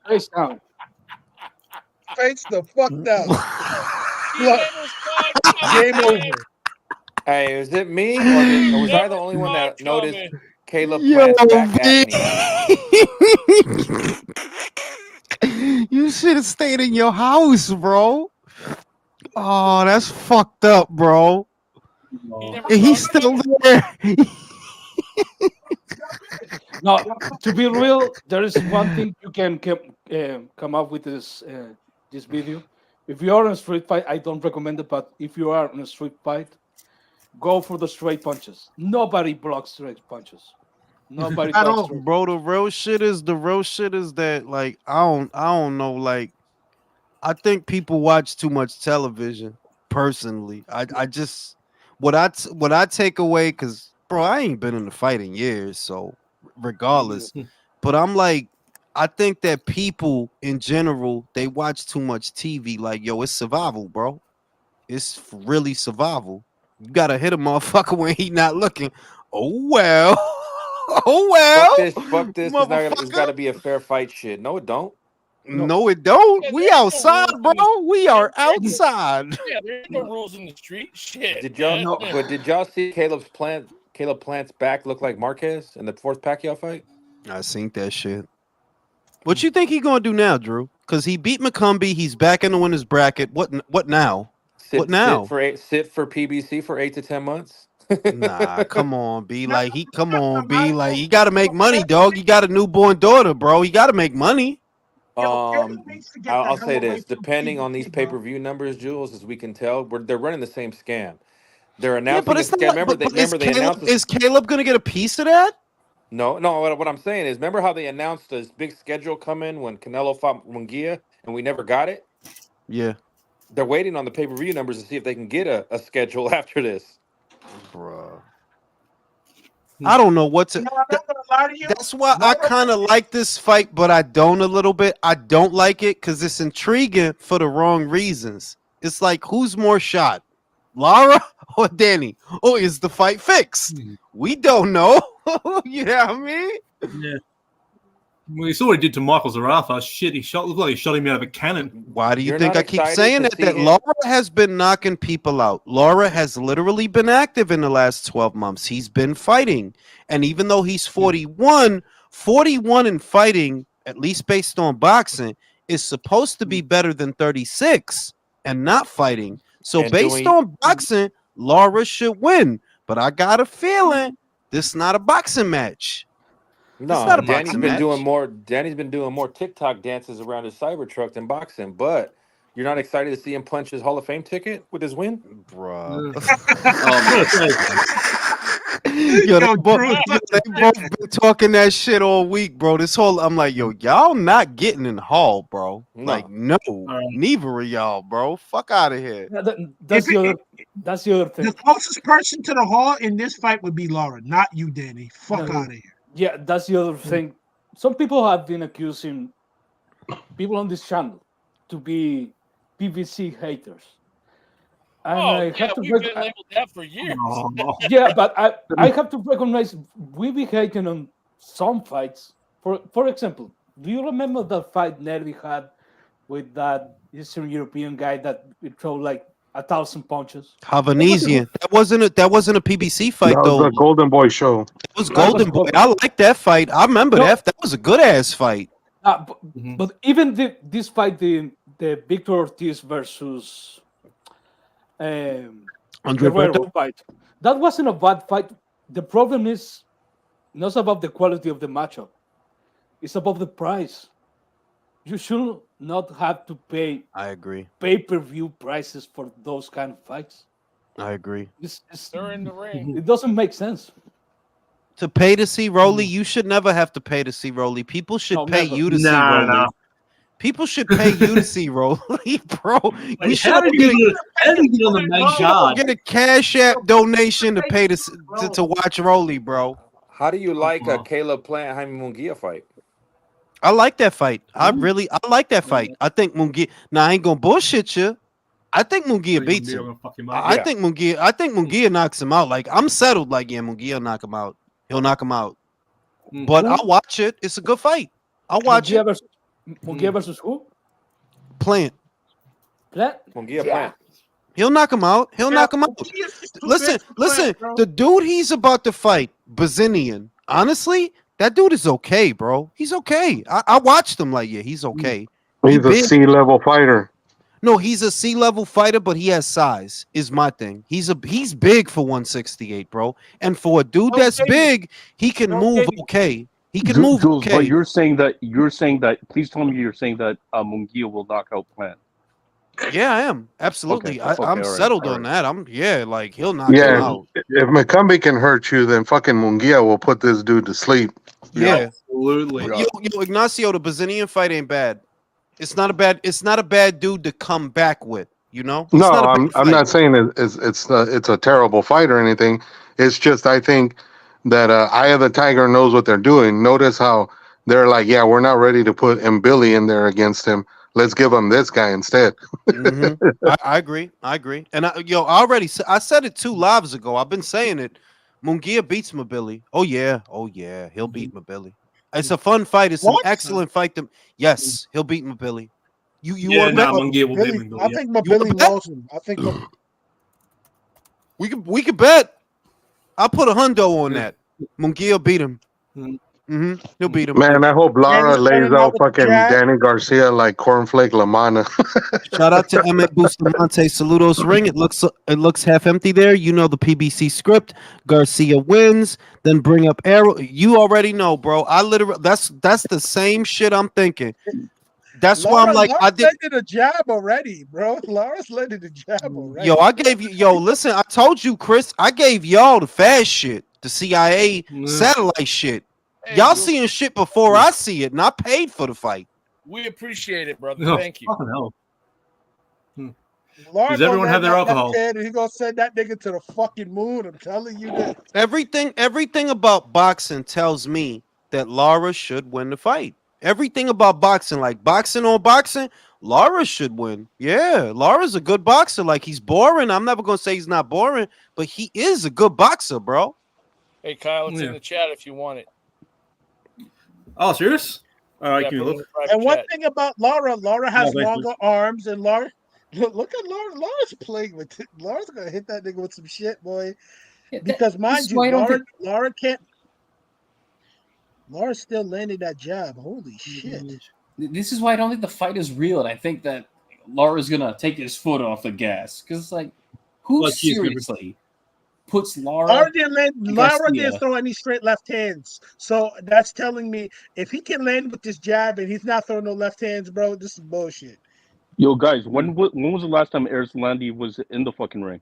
Face down. Face the fuck down. Look, game over. Hey, is it me or was I the only one that noticed Caleb Yo, Plant's back acne? You should have stayed in your house, bro. Oh, that's fucked up, bro. And he's still there. No, to be real, there is one thing you can come up with this video. If you are in a street fight, I don't recommend it, but if you are in a street fight, go for the straight punches. Nobody blocks straight punches. Nobody I blocks don't, bro. The real shit is that, like, I don't know, like, I think people watch too much television. Personally, I just what I take away, because bro, I ain't been in a fight in years, so regardless. But I'm like, I think that people in general, they watch too much TV. Like, yo, it's survival, bro. It's really survival. You gotta hit a motherfucker when he not looking. Oh well. Oh well. Fuck this. It's gotta be a fair fight shit. No, it don't. No, it don't. We outside, bro. We are outside. Yeah, there's no rules in the street. Shit. Did y'all see Caleb Plant's back look like Marquez in the fourth Pacquiao fight? I seen that shit. What you think he gonna do now, Drew? Because he beat McCumby. He's back in the winner's bracket. What now? What now? Sit for PBC for 8 to 10 months. Nah, come on, B. Like he got to make money, dog. You got a newborn daughter, bro. He got to make money. I'll say this: depending on these pay-per-view numbers, Jules, as we can tell, they're running the same scam. They're announcing a scam. They announced. Is Caleb gonna get a piece of that? No. What I'm saying is, remember how they announced this big schedule coming when Canelo fought Munguia, and we never got it. Yeah, they're waiting on the pay-per-view numbers to see if they can get a schedule after this. Bro, I don't know what to. That's why I kind of like this fight, but I don't a little bit. I don't like it because it's intriguing for the wrong reasons. It's like, who's more shot, Lara or Danny? Or is the fight fixed? We don't know. You know what I mean? Yeah. Well, you saw what he did to Michael Zarafa. Shit, looked like he shot him out of a cannon. Why do you think I keep saying that? That Lara has been knocking people out. Lara has literally been active in the last 12 months. He's been fighting. And even though he's 41 in fighting, at least based on boxing, is supposed to be better than 36 and not fighting. So and based on boxing, Lara should win. But I got a feeling this is not a boxing match. No, Danny's been doing more TikTok dances around his Cybertruck than boxing. But you're not excited to see him punch his Hall of Fame ticket with his win, bro. They both been talking that shit all week, bro. I'm like, yo, y'all not getting in the hall, bro. No. Like, no, neither of y'all, bro. Fuck out of here. That's the other thing. The closest person to the hall in this fight would be Lara, not you, Danny. Fuck out of here. Yeah, that's the other thing. Some people have been accusing people on this channel to be PVC haters. And we've been labeled that for years. Yeah, but I have to recognize we be hating on some fights. For example, do you remember that fight Nervi had with that Eastern European guy that threw like 1,000 punches? Havanesian. That wasn't a PBC fight though. That was the Golden Boy show. It was Golden Boy. I like that fight. I remember that. That was a good ass fight. But even this fight, the Victor Ortiz versus Andre fight, that wasn't a bad fight. The problem is not about the quality of the matchup. It's about the price. You should not have to pay. I agree. Pay-per-view prices for those kind of fights. I agree. They're in the ring. It doesn't make sense. To pay to see Rolly, you should never have to pay to see Rolly. People should pay you to see Rolly. No. People should pay you to see Rolly, bro. We should get a Cash App donation to pay to watch Rolly, bro. How do you like a Caleb Plant Jaime Munguia fight? I like that fight. I like that fight. I think Munguia. Now I ain't gonna bullshit you. I think Munguia beats him. I think Munguia knocks him out. Like I'm settled. Like Munguia will knock him out. He'll knock him out. But I'll watch it. It's a good fight. I'll watch it. Munguia versus who? Plant. Munguia Plant. He'll knock him out. Knock him out. Listen. The dude he's about to fight, Bazinian. Honestly, that dude is okay, bro. He's okay. I watched him. Like, he's okay. He's a C-level fighter. No, he's a C-level fighter, but he has size. Is my thing. He's big for 168, bro. And for a dude that's big, he can move okay. He can move okay. But you're saying that. Please tell me you're saying that Munguia will knock out Plant. Yeah, I am absolutely. Okay. I'm settled on that. Like he'll knock him out. If McCumby can hurt you, then fucking Munguia will put this dude to sleep. Yeah, absolutely. Yo, Ignacio, the Bazinian fight ain't bad. It's not a bad dude to come back with. You know? No, I'm not saying it's a terrible fight or anything. It's just I think that Eye of the Tiger knows what they're doing. Notice how they're like, yeah, we're not ready to put Mbili in there against him. Let's give him this guy instead. I agree. And I said it 2 lives ago. I've been saying it. Munguia beats Mbili. Oh yeah, he'll beat Mbili. It's a fun fight. It's an excellent fight. Yes, he'll beat Mbili. Munguia will beat Mbili. I think Mbili knows him. I think we could bet. I'll put a hundo on that. Munguia beat him. He'll beat him. Man, I hope Lara Danny's lays starting out out with the fucking jab. Danny Garcia like cornflake Lamana. Shout out to M.A. Bustamante. Saludos ring. It looks half empty there. You know the PBC script. Garcia wins. Then bring up Arrow. You already know, bro. I literally that's the same shit I'm thinking. That's why I'm like, I did. landed a jab already, bro. Laura's landed a jab already. Yo, I gave you. Yo, listen. I told you, Chris. I gave y'all the fast shit, the CIA satellite shit. Hey, Y'all Jules, seeing shit before I see it, and I paid for the fight. we appreciate it, brother. Oh, Thank you. fucking hell. Laura Does everyone gonna have their land that alcohol? left hand and he gonna send that nigga to the fucking moon. I'm telling you this. Everything about boxing tells me that Lara should win the fight. Everything about boxing, like boxing on boxing, Lara should win. Yeah, Lara's a good boxer. Like, he's boring. I'm never gonna say he's not boring, but he is a good boxer, bro. Hey, Kyle, it's in the chat if you want it. Oh, serious? All right, Yeah, can you put it in look? the private And one chat. thing about Laura has thank you. longer arms, and Laura, look at Laura. Laura's playing with it. Laura's gonna hit that nigga with some shit, boy. Because mind you, Lara can't. Laura's still landing that jab. Holy shit! This is why I don't think the fight is real, and I think that Lara's gonna take his foot off the gas because it's like, who Well, she's seriously puts Lara? Lara didn't Garcia. throw any straight left hands, so that's telling me if he can land with this jab and he's not throwing no left hands, bro, this is bullshit. Yo, guys, when was the last time Erzlandi was in the fucking ring?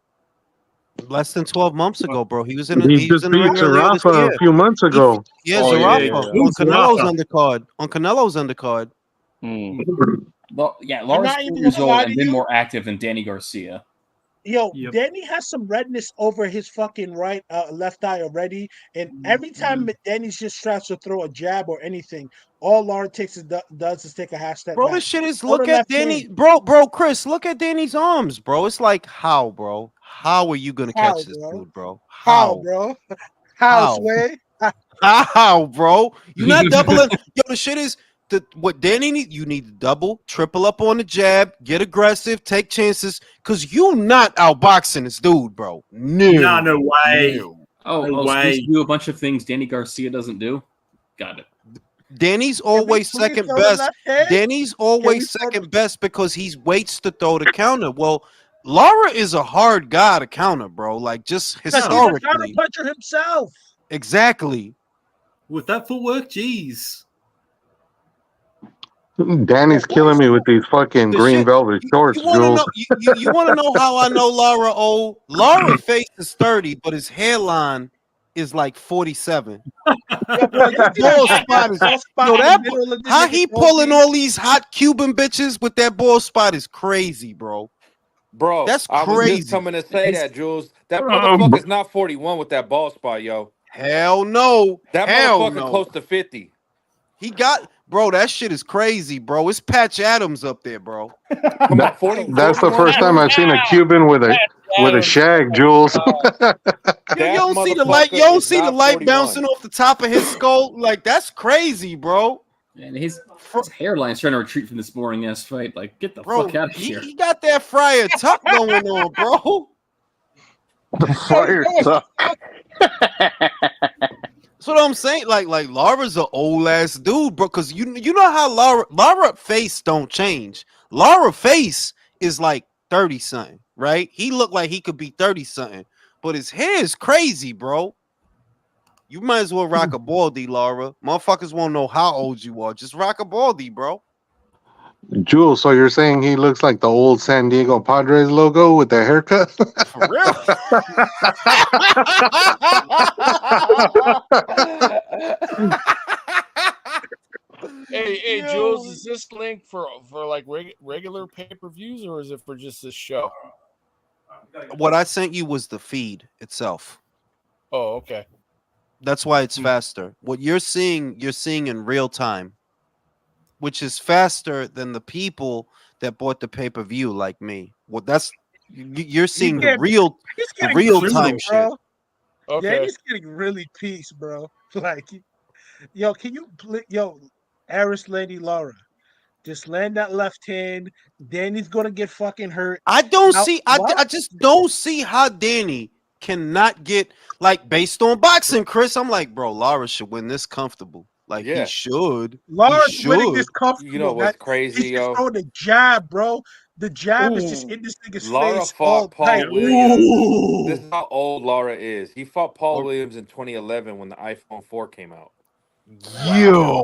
Less than 12 months ago, bro. He was in He the just beat ring earlier this Zarafa year. a few months ago. Yeah, Oh, Zarafa yeah. on Canelo's Zarafa. undercard. On Canelo's undercard. Yeah, I'm Lara's not 4 even years gonna old lie and to been you. more active than Danny Garcia. Yo, Yep. Danny has some redness over his fucking right left eye already, and every time Danny's just tries to throw a jab or anything, all Lara does is take a half step Bro, back. this shit is Throw the look at left Danny. hand. Bro, Chris, look at Danny's arms, bro. It's like, how, bro? How are you gonna How, catch this bro? dude, bro? How, bro? How, How? Sway? How, bro? You're not doubling. Yo, the shit is what Danny need. You need to double, triple up on the jab, get aggressive, take chances, cause you not outboxing this dude, bro. Nah, no way. No. Oh, No so way. you do a bunch of things Danny Garcia doesn't do? Got it. Danny's always Can we second throw the best. left hand? Danny's Can we always throw the- second best because he's waits to throw the counter. Well, Lara is a hard guy to counter, bro. Like, just Because he's a counter historically. puncher himself. Exactly. With that footwork, jeez. Danny's killing me with these fucking The green shit- velvet shorts, You want to Jules. know? You want to know how I know Lara old? Lara face is 30, but his hairline is like 47. Yo, bro, you see Ball that spot is ball spot yo. in the That middle of this how nigga's he whole pulling thing? all these hot Cuban bitches with that ball spot is crazy, bro. Bro, That's I was crazy. just coming to say that, Jules. That motherfucker's not 41 with that ball spot, yo. Hell no. That Hell motherfucker no. close to 50. He got, bro. That shit is crazy, bro. It's Patch Adams up there, bro. Come on, 40. That's the first time I've seen a Cuban with a shag, Jules. You don't see the light. You don't see the light bouncing off the top of his skull. Like, that's crazy, bro. And his hairline's trying to retreat from this boring ass fight. Like, get the Bro, fuck out of here. he got that Friar Tuck going on, bro. The fire tuck. That's what I'm saying. Like Lara's an old ass dude, bro. Cause you know how Lara face don't change. Lara face is like 30 something, right? He looked like he could be 30 something, but his hair is crazy, bro. You might as well rock a baldy, Lara. Motherfuckers won't know how old you are. Just rock a baldy, bro. Jules, so you're saying he looks like the old San Diego Padres logo with the haircut? For real? Hey, Jules, is this link for like regular pay-per-views or is it for just this show? What I sent you was the feed itself. Oh, okay. That's why it's faster. What you're seeing in real time, which is faster than the people that bought the pay-per-view like me. Well, that's you're seeing the real time shit. Okay. Yeah, he's getting really peace, bro. Like, yo, can you, Aris Lady Lara, just land that left hand. Danny's gonna get fucking hurt. I just don't see how Danny cannot get, like, based on boxing, Chris. I'm like, bro, Lara should win this comfortable. Like Yeah. he should. Lara's he winning should. this comfortable. You know what's crazy, He's just yo? throwing the jab, bro. The jab is just in this nigga's Lara face fought all Paul night. Williams. This is how old Lara is. He fought Paul Or- Williams in 2011 when the iPhone 4 came out. Yo,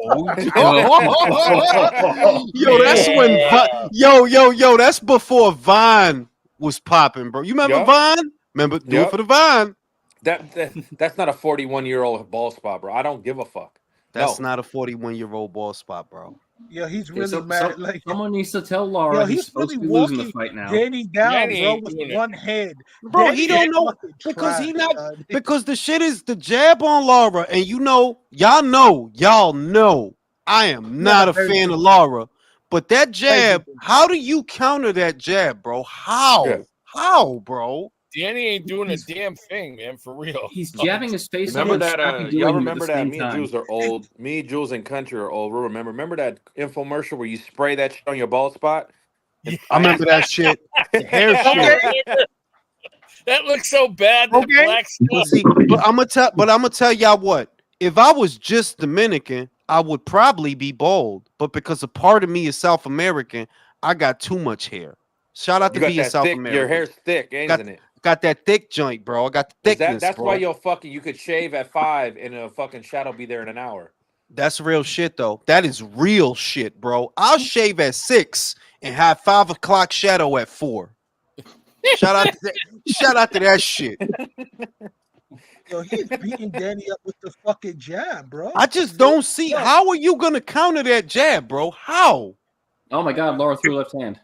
yo, that's when that's before Vine was popping, bro. You remember Yup. Vine? Remember do it Yup. for the Vine. That's not a 41-year-old ball spot, bro. I don't give a fuck. That's No. not a 41-year-old ball spot, bro. Yo, he's Okay, really mad. Like, someone needs to tell Lara yo, he's he's supposed really to be losing the walking fight now. Danny down, Danny bro, ain't with doing it. one head. Bro, Danny he don't is know fucking because he trash, not son. because the shit is the jab on Lara, and y'all know I am not a very fan good. of Lara, but that Very jab, good. how do you counter that jab, bro? How? Yeah. How, bro? Danny ain't doing a damn thing, man, for real. He's jabbing his face Remember up and that? slapping Y'all doing remember at the that? same Me and time. Jules are old. Me, Jules, and Country are old. We'll remember that infomercial where you spray that shit on your bald spot? I remember that shit. The hair shit. That looks so bad. That black But stuff. see, but I'm gonna tell y'all what. If I was just Dominican, I would probably be bald. But because a part of me is South American, I got too much hair. Shout out You to got being that South thick. American. Your hair's thick, ain't it? Got that thick joint, bro. I got the thickness, That's bro. why you could shave at 5 and a fucking shadow be there in an hour. That's real shit, though. That is real shit, bro. I'll shave at 6 and have 5 o'clock shadow at 4. Shout out to that shit. Yo, he's beating Danny up with the fucking jab, bro. I just don't see how are you gonna counter that jab, bro? How? Oh my God, Lara threw left hand.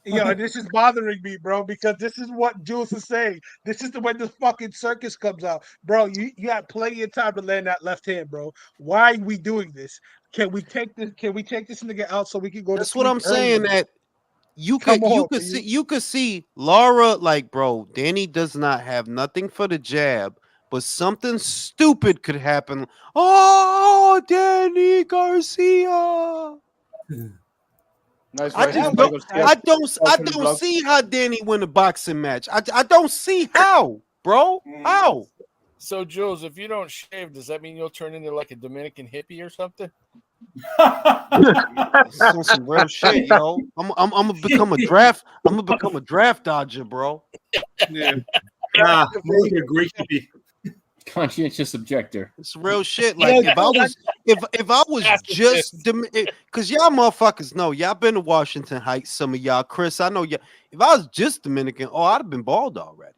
Yo, this is bothering me, bro, because this is what Jules is saying. This is when the fucking circus comes out. Bro, you got plenty of time to land that left hand, bro. Why are we doing this? Can we take this nigga out so we can go That's to sleep what I'm saying. early? That you could see Lara, like, bro, Danny does not have nothing for the jab, but something stupid could happen. Oh, Danny Garcia. Nice I right just hand, don't. Michael. I don't see how Danny win a boxing match. I don't see how, bro. How? So, Jules, if you don't shave, does that mean you'll turn into like a Dominican hippie or something? That's some real shit, yo. I'm gonna become a draft. I'm gonna become a draft dodger, bro. Yeah. Nah, more like a Greek hippie. Conscientious objector. It's real shit. Like if I was just because y'all motherfuckers know y'all been to Washington Heights. Some of y'all, Chris, I know y'all. If I was just Dominican, I'd have been bald already.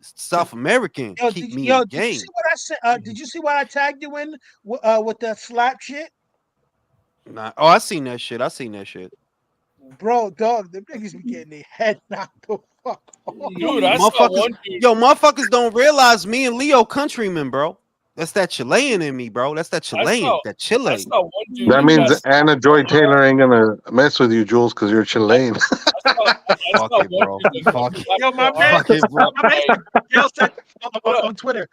South American keep me in the Did you game. see what I said? Did you see what I tagged you in with that slap shit? Nah. Oh, I seen that shit. Bro, dog, the niggas be getting their head knocked the fuck off. Dude, I saw one dude. Yo, motherfuckers don't realize me and Leo countrymen, bro. That's that Chilean in me, bro. That's that Chilean, that Chile. I saw one dude. That means Anna Joy Taylor ain't gonna mess with you, Jules, because you're Chilean. Fuck it, bro. Fuck it. Yo, my man, Fuck it, bro. Gail said on Twitter,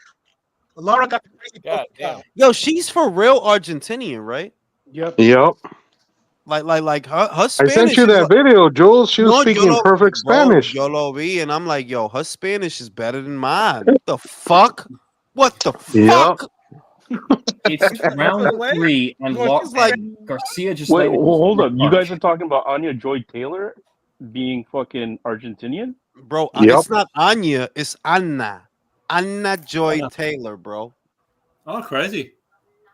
Lara got the crazy God damn. Yo, she's for real Argentinian, right? Yep. Like her I Spanish. sent you is that video, Jules. She was No, speaking perfect Spanish. Yo lo vi, and I'm like, yo, her Spanish is better than mine. What the fuck? What the Yep. fuck? It's round 3, and Garcia just Wait, landed well, hold up. You punch. guys are talking about Anya Joy Taylor being fucking Argentinian? Bro, it's not Anya, it's Anna. Anna Joy Taylor, bro. Oh, crazy.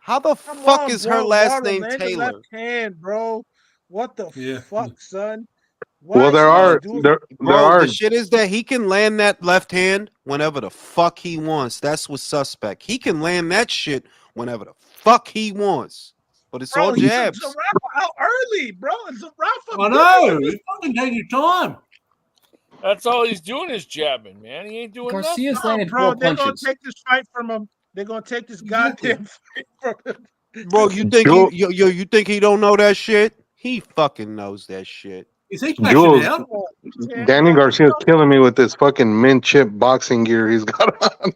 How the fuck is her last name Taylor? Left hand, bro. What the fuck, son? Well, there are. The shit is that he can land that left hand whenever the fuck he wants. That's what's suspect. He can land that shit whenever the fuck he wants. But it's all jabs. Zarafa out early, bro. Zarafa. I know. You fucking take your time. That's all he's doing is jabbing, man. He ain't doing Garcia's nothing. landed Bro, 4 they're gonna punches. take this fight from him. They're gonna take this goddamn fight from him. Bro, you think you think he don't know that shit? He fucking knows that shit. Is he Jules, out? Danny Garcia's killing me with this fucking mint chip boxing gear he's got on.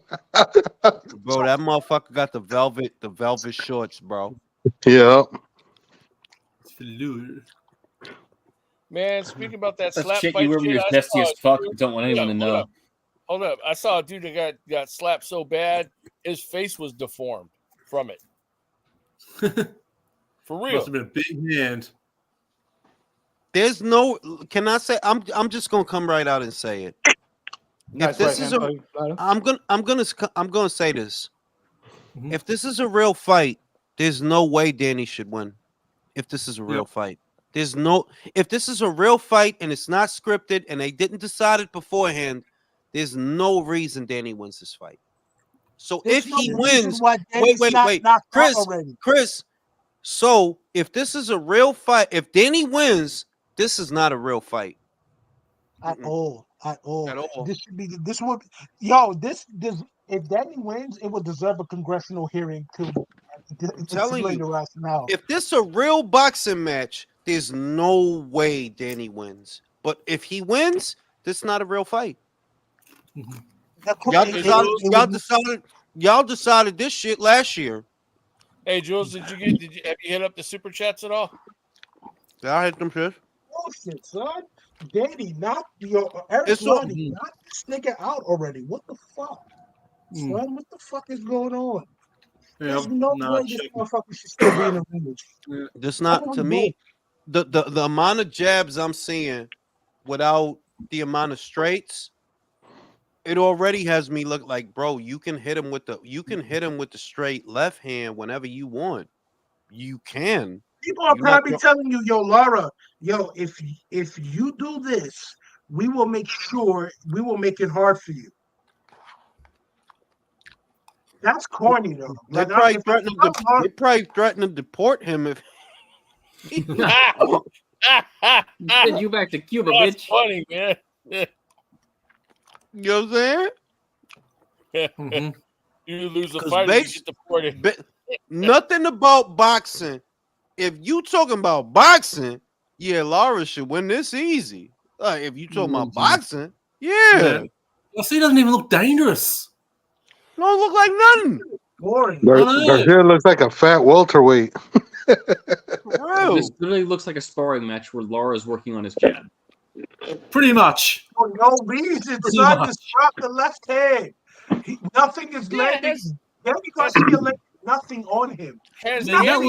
Bro, that motherfucker got the velvet shorts, bro. Yeah. Man, speaking about that That's slap shit fight you remember shit, your I bestie saw as a fuck, dude- but don't want anyone to know. Hold up. I saw a dude that got slapped so bad, his face was deformed from it. For real. Must have been a big hand. There's no. Can I say? I'm just gonna come right out and say it. Nice If this right is hand a, by Lara. I'm gonna say this. If this is a real fight, there's no way Danny should win. If this is a real fight, there's no. If this is a real fight and it's not scripted and they didn't decide it beforehand, there's no reason Danny wins this fight. So There's if no he reason wins, why Danny's not knocked out already. Chris. So if this is a real fight, if Danny wins, this is not a real fight. At all. This should be. This would. Yo, this. If Danny wins, it would deserve a congressional hearing to telling explain you, the rationale. if this is a real boxing match, there's no way Danny wins. But if he wins, this is not a real fight. Y'all decided this shit last year. Hey, Jules, have you hit up the super chats at all? I hit them shit. Bullshit, son. Danny knocked Eric Lonnie knocked this nigga out already. What the fuck? Son, what the fuck is going on? There's no way this motherfucker should still be in the ring. This not to me. The amount of jabs I'm seeing without the amount of straights, it already has me look like, bro, you can hit him with the straight left hand whenever you want. You can. People are probably telling you, yo, Lara, if you do this, we will make it hard for you. That's corny though. They probably threatened to deport him if Send you back to Cuba, That's bitch. funny, man. You know what I'm saying? You lose a fight, you get deported. Nothing about boxing. If you talking about boxing, yeah, Lara should win this easy. If you talking about boxing, yeah. Garcia doesn't even look dangerous. Don't look like nothing. Boring. Garcia looks like a fat welterweight. This literally looks like a sparring match where Lara's working on his jab. Pretty much. For no reason, son. Just drop the left hand. Nothing is landing. Danny Garcia landed nothing on him. Has Danny Danny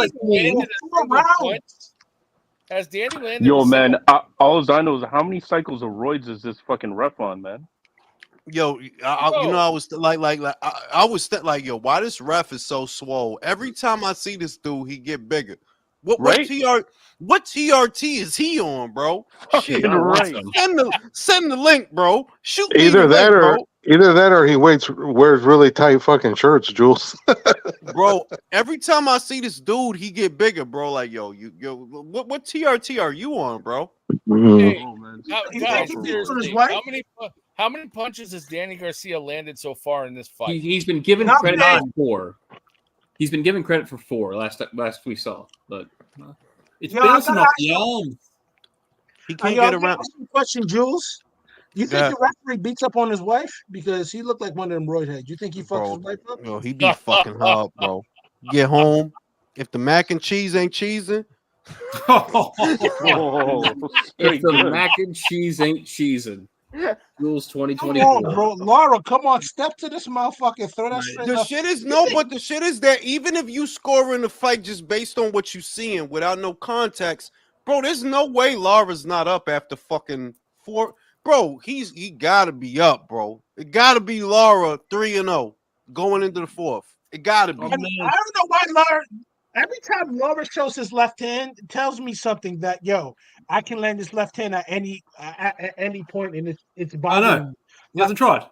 landed Yo, man, all I know is how many cycles of roids is this fucking ref on, man? Yo, I was like, yo, why this ref is so swole? Every time I see this dude, he get bigger. What TRT is he on, bro? Shit, right. Send the link, bro. Shoot me Either the that link, or bro. either that or he wears really tight fucking shirts, Jules. Bro, every time I see this dude, he get bigger, bro. Like, yo, what TRT are you on, bro? Hey, He's guys, taking seriously, his wife. how many punches has Danny Garcia landed so far in this fight? He's been given credit for 4. He's been given credit for 4 last we saw, but it's bouncing off the arm. He can't get around. Question, Jules. You think the referee beats up on his wife because he looked like one of them roid heads? You think he fucks his wife up? Yo, he be fucking her up, bro. Get home. If the mac and cheese ain't cheesing. If the mac and cheese ain't cheesing. Rules 2024. Come on, bro. Lara, come on. Step to this motherfucker. Throw that straight The up. shit is but the shit is that even if you score in the fight just based on what you seeing without no context, bro, there's no way Lara's not up after fucking 4. Bro, he gotta be up, bro. It gotta be Lara 3-0 going into the 4th. It gotta be. I don't know why Lara. Every time Lara shows his left hand, it tells me something that I can land this left hand at any point in its body. I know. He hasn't tried.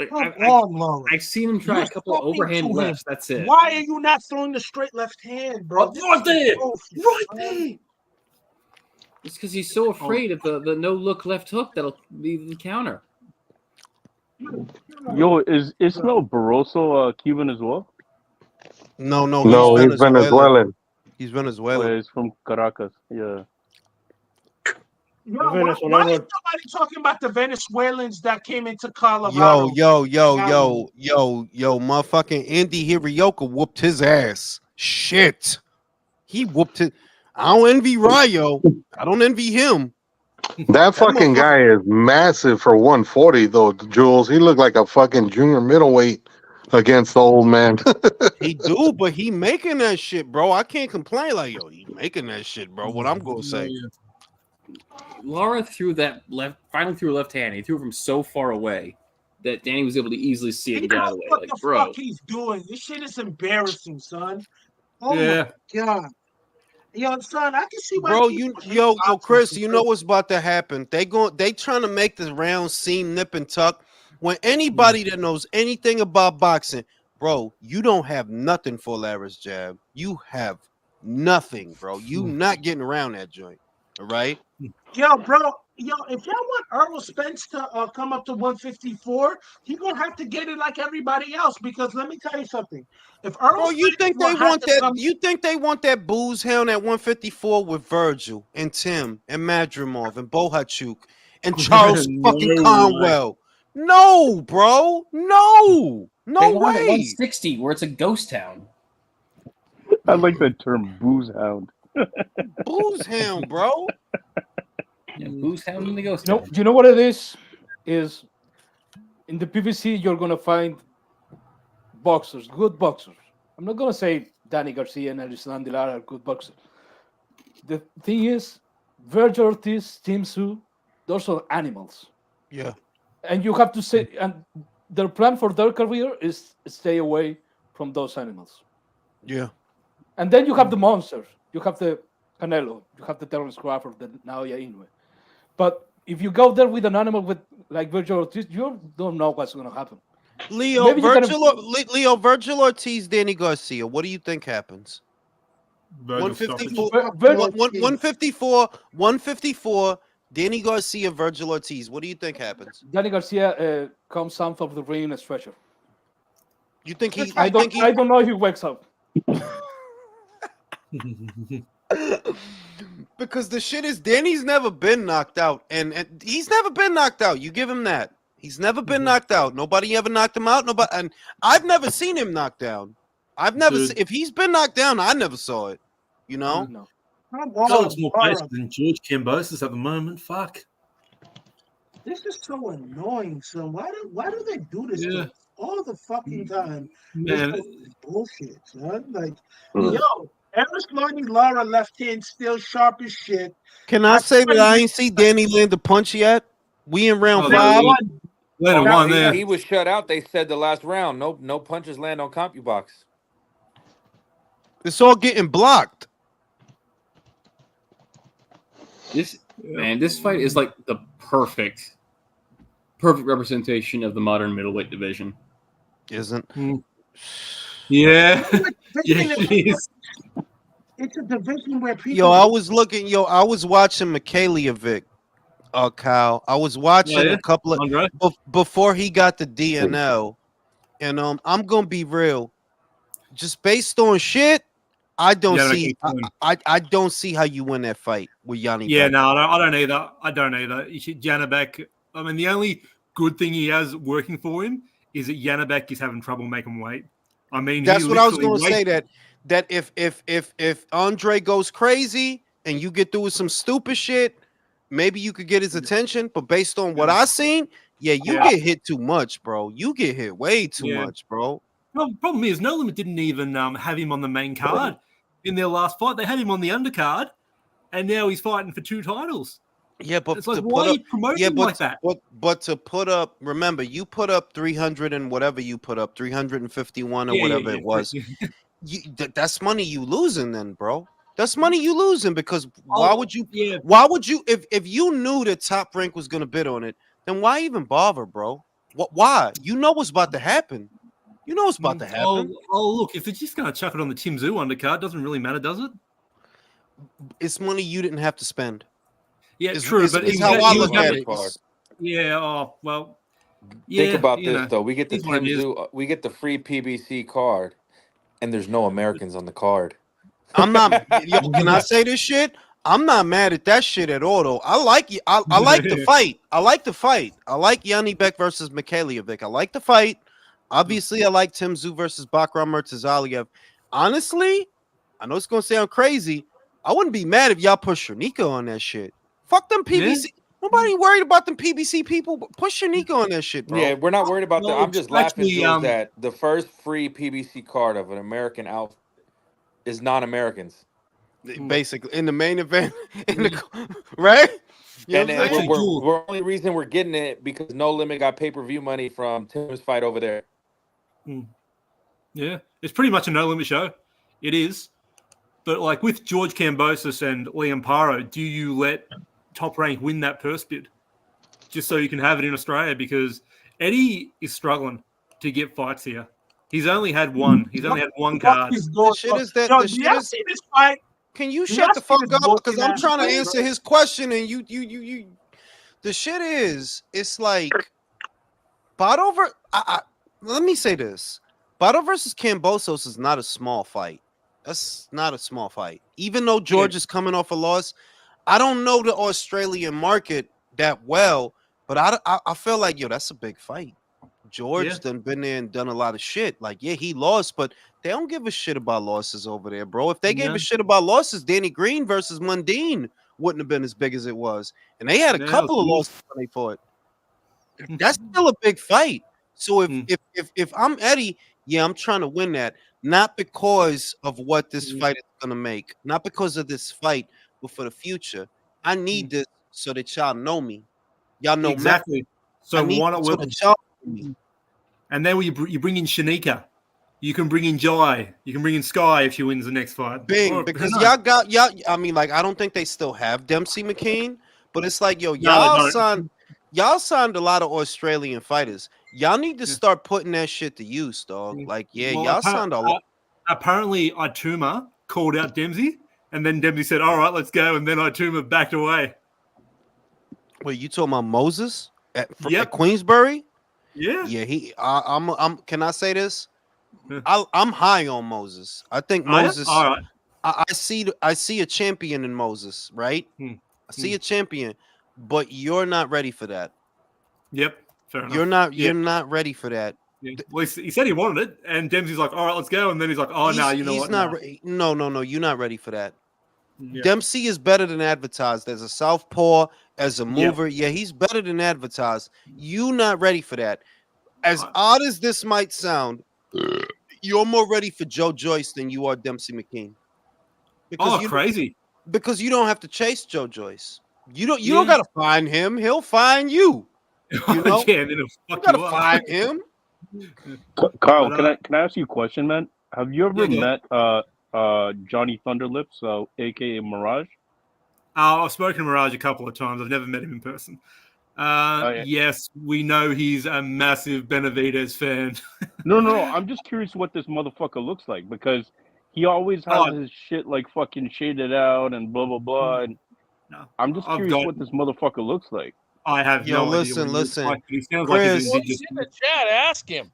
I've seen him try a couple of overhand lefts. That's it. Why are you not throwing the straight left hand, bro? Right there. Right there. It's because he's so afraid of the no-look left hook that'll be the counter. Yo, is no Barroso Cuban as well? No, he's Venezuelan. He's Venezuelan. Oh, he's from Caracas. Yeah. Why is nobody talking about the Venezuelans that came into Colorado? Yo, motherfucking Andy Hirioka whooped his ass. Shit. He whooped it. I don't envy Rayo. I don't envy him. That fucking guy is massive for 140, though, Jules. He looked like a fucking junior middleweight against the old man. He do, but he making that shit, bro. I can't complain. Like, yo, he making that shit, bro. What I'm gonna say. Lara threw finally threw a left hand. He threw it from so far away that Danny was able to easily see it and get out of the way. What Like, the bro, fuck he's doing? This shit is embarrassing, son. Oh Yeah. my god. Yo, son, I can see why. Bro, people hate yo, boxing Chris, you know because- what's about to happen. They trying to make the round seem nip and tuck. When anybody that knows anything about boxing, bro, you don't have nothing for Lara's jab. You have nothing, bro. You not getting around that joint. All right. Yo, bro, if y'all want Errol Spence to come up to 154, he's gonna have to get it like everybody else. Because let me tell you something. If Errol Bro, you Spence think will they have want to that? come- You think they want that booze hound at 154 with Virgil and Tim and Madrimov and Bohachuk and Charles fucking No Conwell? No, bro. No. they No want it at way. 160 where it's a ghost town. I like that term, booze hound. Booze hound, bro. Yeah, booze hound in the ghost You know, town. you know what it is? Is in the PVC you're gonna find boxers, good boxers. I'm not gonna say Danny Garcia and Alexander Lara are good boxers. The thing is, Virgil Ortiz, Tszyu, those are animals. Yeah. And you have to say, and their plan for their career is stay away from those animals. Yeah. And then you have the monsters. You have the Canelo. You have the Terrence Crawford, the Naoya Inoue. But if you go there with an animal with like Virgil Ortiz, you don't know what's going to happen. Leo, Maybe you can- Virgil Ortiz, Danny Garcia. What do you think happens? Virgil stoppage. 154, Danny Garcia, Virgil Ortiz. What do you think happens? Danny Garcia comes out of the ring in a stretcher. You think he? I don't know if he wakes up. Because the shit is Danny's never been knocked out, and he's never been knocked out. You give him that. He's never been knocked out. Nobody ever knocked him out. Nobody, and I've never seen him knocked down. I've never. If he's been knocked down, I never saw it. You know. No. Someone's more basic than George Kambosos at the moment. Fuck. This is so annoying, son. Why do they do this to us all the fucking time? Man. This is bullshit, son. Like, yo, Ennis learning Lara left hand still sharp as shit. Can I say that I ain't see Danny land the punch yet? We in round 5. He was shut out. They said the last round. No punches land on CompuBox. It's all getting blocked. This fight is like the perfect representation of the modern middleweight division. Isn't? Yeah. It's a division where people. Yo, I was watching Mikhailovic, Kyle. I was watching a couple of before he got the DNL, and I'm gonna be real. Just based on shit, I don't see. I don't see how you win that fight with Yanni. Yeah, no, I don't either. Janabek. I mean, the only good thing he has working for him is that Janabek is having trouble making weight. I mean, that's what I was going to say. That if Andre goes crazy and you get through with some stupid shit, maybe you could get his attention. But based on what I seen, you get hit too much, bro. You get hit way too much, bro. Well, the problem is, No Limit didn't even have him on the main card in their last fight. They had him on the undercard, and now he's fighting for 2 titles. Yeah, but it's like, why are you promoting him like that? But to put up, remember, you put up 300 and whatever you put up, 351 or whatever it was. That's money you losing then, bro. That's money you losing because why would you if you knew that Top Rank was gonna bid on it, then why even bother, bro? Why? You know what's about to happen. You know what's about to happen. Oh, look, if they're just gonna chuck it on the Tim Tszyu undercard, doesn't really matter, does it? It's money you didn't have to spend. Yeah, it's true, but it's how I look at it. Yeah, oh well. Think about this though. We get the Tim Tszyu, we get the free PBC card, and there's no Americans on the card. I'm not. Can I say this shit? I'm not mad at that shit at all, though. I like you. I like the fight. I like the fight. I like Yanni Beck versus Mikhailovic. I like the fight. Obviously, I like Tim Tszyu versus Bakram Murtazaliev. Honestly, I know it's gonna sound crazy. I wouldn't be mad if y'all put Shanika on that shit. Fuck them PBC. Nobody worried about them PBC people. Push your Nico on that shit, bro. Yeah, we're not worried about that. Well, I'm just laughing, actually, Jules, that the first free PBC card of an American outfit is non-Americans. Basically, in the main event, right? You know And what I'm then saying? we're only reason we're getting it because No Limit got pay-per-view money from Tim's fight over there. Yeah, it's pretty much a no limit show. It is. But like with George Kambosos and Liam Paro, do you let Top Rank win that purse bid just so you can have it in Australia? Because Eddie is struggling to get fights here. He's only had one. He's only had one card. The shit is that. Yo, The do shit y'all is. see this fight? Can you Do shut y'all the see fuck this up? Because bullshit I'm ass trying to fight, answer bro? his question, and you. The shit is, it's like Botto let me say this: Botto versus Kambosos is not a small fight. That's not a small fight. Even though George is coming off a loss, I don't know the Australian market that well, but I feel like that's a big fight. George done been there and done a lot of shit. Like, yeah, he lost, but they don't give a shit about losses over there, bro. If they gave a shit about losses, Danny Green versus Mundine wouldn't have been as big as it was. And they had a couple of losses when they fought. That's still a big fight. So if I'm Eddie, yeah, I'm trying to win that. Not because of what this fight is gonna make, not because of this fight, but for the future. I need this so that y'all know me. Y'all know exactly. Matt. So I need why not so work that y'all know me. And then you bring in Shanika. You can bring in Jai. You can bring in Sky if she wins the next fight. Bing, Or, because who knows? y'all. I mean, like, I don't think they still have Dempsey McKean, but it's like, yo, No, they y'all signed a lot of Australian fighters. Y'all need to start putting that shit to use, dog. Like, yeah, Well, y'all signed a lot. Apparently, Ituma called out Dempsey, and then Dempsey said, "All right, let's go," and then Ituma backed away. Wait, you talking about Moses at Queensbury? Yeah, yeah. I'm. Can I say this? I'm high on Moses. I think Are ya? Moses. All right. I see a champion in Moses, right? I see a champion, but you're not ready for that. Yep, fair enough. You're not ready for that. Yeah. Well, he said he wanted it, and Dempsey's like, "All right, let's go," and then he's like, "Oh no, you know he's what? not. No. No, you're not ready for that. Yeah. Dempsey is better than advertised as a southpaw, as a mover. Yeah, he's better than advertised. You not ready for that. As odd as this might sound, you're more ready for Joe Joyce than you are Dempsey McKean. Crazy. Because you don't have to chase Joe Joyce. You don't gotta find him. He'll find you. You know? Yeah, and then he'll fuck gotta you up. find him. Carl, But, can I ask you a question, man? Have you ever met Johnny Thunderlips, aka Mirage? I've spoken to Mirage a couple of times. I've never met him in person. Yes, we know he's a massive Benavidez fan. No. I'm just curious what this motherfucker looks like because he always has his shit like fucking shaded out and blah blah blah. And I'm just curious what this motherfucker looks like. I have Yo, no idea. What he looks listen. like, but he sounds Chris, like he's in the chat, ask him.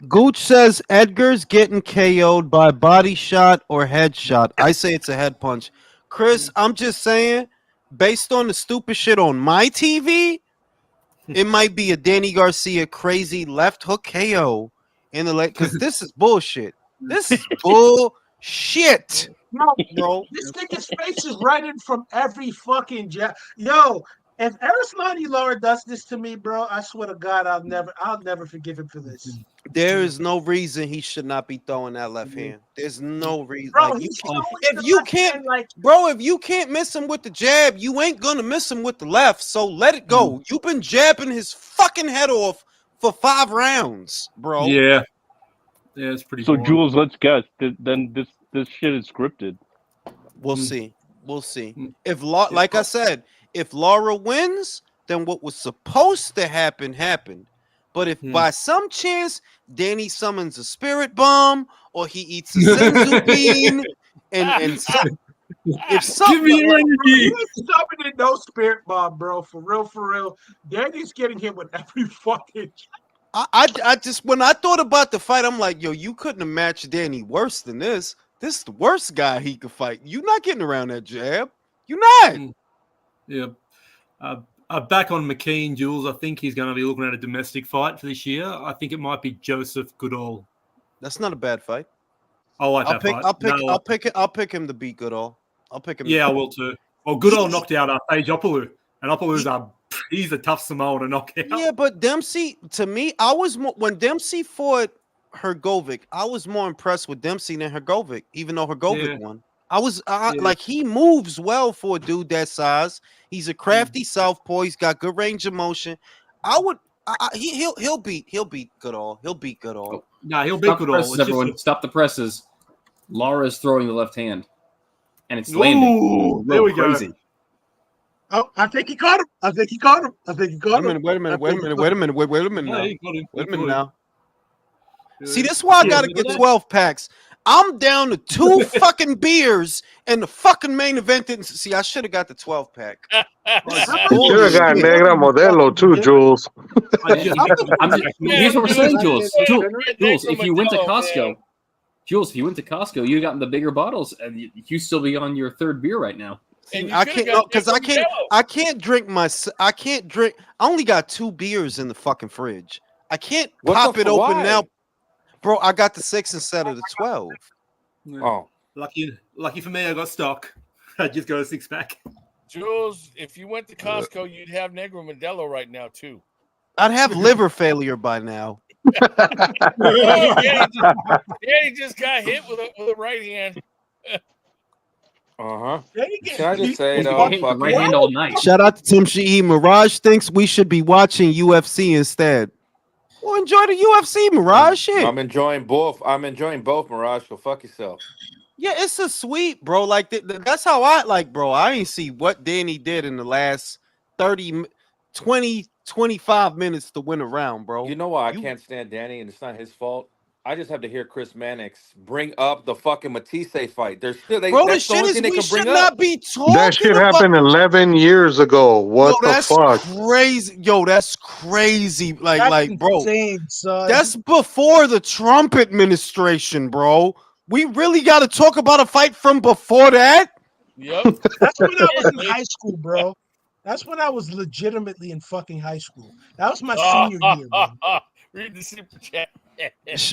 Gooch says Edgar's getting KO'd by body shot or head shot. I say it's a head punch. Chris, I'm just saying, based on the stupid shit on my TV, it might be a Danny Garcia crazy left hook KO in the leg because this is bullshit. This is bullshit. No, bro. This nigga's face is running from every fucking jab. Yo, if Erismani Lara does this to me, bro, I swear to God, I'll never forgive him for this. There is no reason he should not be throwing that left hand. There's no reason. Bro, like, he's if you can't, if you can't miss him with the jab, you ain't gonna miss him with the left. So let it go. You've been jabbing his fucking head off for 5 rounds, bro. Yeah, it's pretty. So boring. Jules, let's guess. Then this shit is scripted. We'll see. We'll see. If like I said, if Lara wins, then what was supposed to happen happened. But if by some chance Danny summons a spirit bomb or he eats a senzu bean and if something Give me your energy. He's summoning no spirit bomb, bro. For real. Danny's getting hit with every fucking. I just when I thought about the fight, I'm like, yo, you couldn't have matched Danny worse than this. This is the worst guy he could fight. You're not getting around that jab. You're not. Yeah. Back on McKean, Jules, I think he's going to be looking at a domestic fight for this year. I think it might be Joseph Goodall. That's not a bad fight. I like that fight. I'll pick him to beat Goodall. I'll pick him. Yeah, I will too. Well, Goodall knocked out Paige Opoulou. And Opalooza, he's a tough Samoan to knock out. Yeah, but Dempsey, to me, I was more when Dempsey fought Hrgovic, I was more impressed with Dempsey than Hrgovic, even though Hrgovic won. I was like, he moves well for a dude that size. He's a crafty southpaw. He's got good range of motion. He'll beat Goodall. He'll beat Goodall. Oh, no, he'll beat Goodall. Everyone, stop the presses. Lara's throwing the left hand, and it's landing. There we crazy. go. Oh, I think he caught him. I think he caught him. Wait a minute now. See, this is why I gotta get 12 packs. I'm down to 2 fucking beers and the fucking main event didn't see. I should have got the 12 pack. You should have got Negra Modelo too, Jules. Here's what we're saying, Jules. Jules, if you went to Costco, you'd gotten the bigger bottles, and you'd still be on your 3rd beer right now. I can't because I can't drink. I only got 2 beers in the fucking fridge. I can't pop it open now. Bro, I got the 6 instead of the 12. Oh, lucky for me, I got stock. I just got a 6-pack. Jules, if you went to Costco, you'd have Negro Modelo right now too. I'd have liver failure by now. Danny just got hit with a right hand. Can I just say though, right hand all night. Shout out to Tim Sheehy. Mirage thinks we should be watching UFC instead. Well, enjoy the UFC, Mirage. Shit. I'm enjoying both. Mirage. So fuck yourself. Yeah, it's a sweep, bro. Like that's how I like, bro. I ain't see what Danny did in the last 20, 25 minutes to win a round, bro. You know why I can't stand Danny, and it's not his fault. I just have to hear Chris Mannix bring up the fucking Matisse fight. There's still bro, the shit is we should not be talking. That shit happened 11 years ago. What the fuck? Crazy. Yo, that's crazy. Like, bro, insane, son. That's before the Trump administration, bro. We really got to talk about a fight from before that. Yep. That's when I was in high school, bro. That's when I was legitimately in fucking high school. That was my senior year, man. Read the super chat.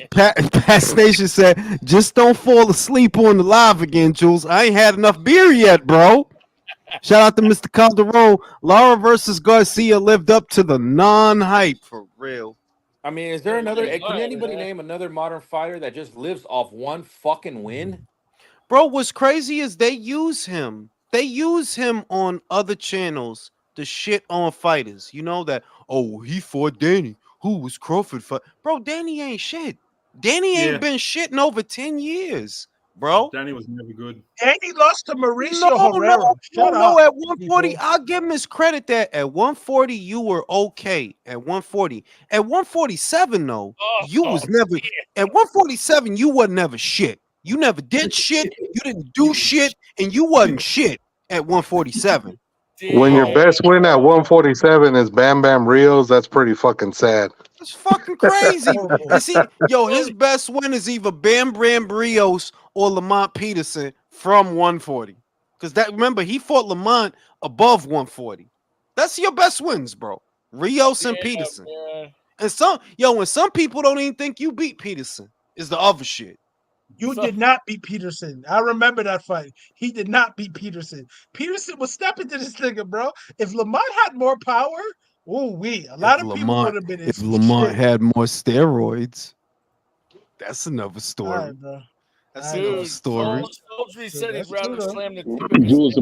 Pat Nation said, just don't fall asleep on the live again, Jules. I ain't had enough beer yet, bro. Shout out to Mr. Calderon. Lara versus Garcia lived up to the non-hype, for real. I mean, is there another? Can anybody name another modern fighter that just lives off one fucking win? Bro, what's crazy is they use him. They use him on other channels to shit on fighters. You know that, oh, he fought Danny. Who was Crawford fight? Bro, Danny ain't shit. Danny ain't been shit in over 10 years, bro. Danny was never good. Danny lost to Mauricio Herrera. No, at 140, I'll give him his credit that at 140, you were okay. At 140. At 147, though, you was never... At 147, you was never shit. You never did shit. You didn't do shit, and you wasn't shit at 147. When your best win at 147 is Bam Bam Rios, that's pretty fucking sad. It's fucking crazy. And see, yo, his best win is either Bam Bam Rios or Lamont Peterson from 140. Because that, remember, he fought Lamont above 140. That's your best wins, bro. Rios and Peterson. Man. And when some people don't even think you beat Peterson, is the other shit. You did not beat Peterson. I remember that fight. He did not beat Peterson. Peterson was stepping to this nigga, bro. If Lamont had more power, a lot of people would have been. If Lamont had more steroids, that's another story. All right, bro. That's another story. Soldier said he'd rather slam the Jules,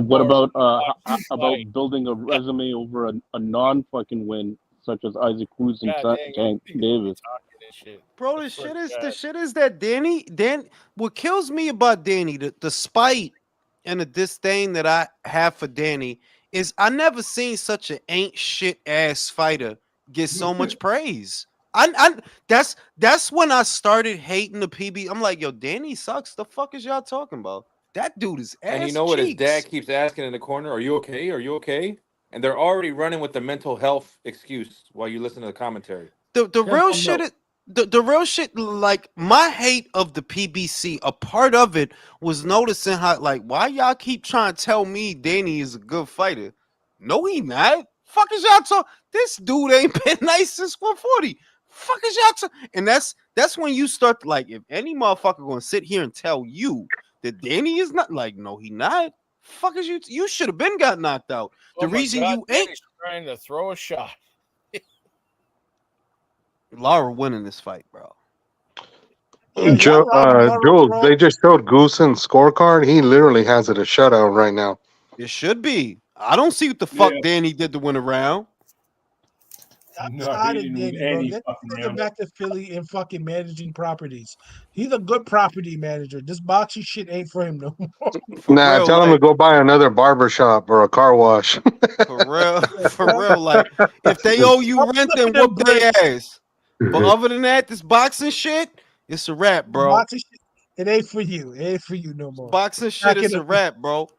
what about building a resume over a non-fucking win, such as Isaac Cruz and Tank Davis? Bro, the shit is that Danny. What kills me about Danny, the spite and the disdain that I have for Danny is I never seen such an ain't shit ass fighter get so much praise. That's when I started hating the PB. I'm like, yo, Danny sucks. The fuck is y'all talking about? That dude is ass. And you know what his dad keeps asking in the corner? Are you okay? Are you okay? And they're already running with the mental health excuse while you listen to the commentary. The real shit is. The real shit, like my hate of the PBC, a part of it was noticing how, like, why y'all keep trying to tell me Danny is a good fighter? No, he not. Fuck is y'all talking? This dude ain't been nice since 140. Fuck is y'all talking? And that's when you start to, like, if any motherfucker gonna sit here and tell you that Danny is not, like, no, he not. Fuck is you? You should have been got knocked out. The Oh my reason God, you ain't Danny's trying to throw a shot. Lara winning this fight, bro. Joe, Lara, Jules, bro. they just showed Goosen's scorecard. He literally has it a shutout right now. It should be. I don't see what the fuck Danny did to win a round. I'm No, tired he of didn't win Danny, bro. any Get fucking this nigga round. back to Philly and fucking managing properties. He's a good property manager. This boxing shit ain't for him no more. Nah, real, tell him like- to go buy another barber shop or a car wash. For real, for real. Like, if they owe you rent, then whoop their ass. But other than that, this boxing shit, it's a wrap, bro. Boxing shit, it ain't for you. It ain't for you no more. Boxing shit is a wrap, bro.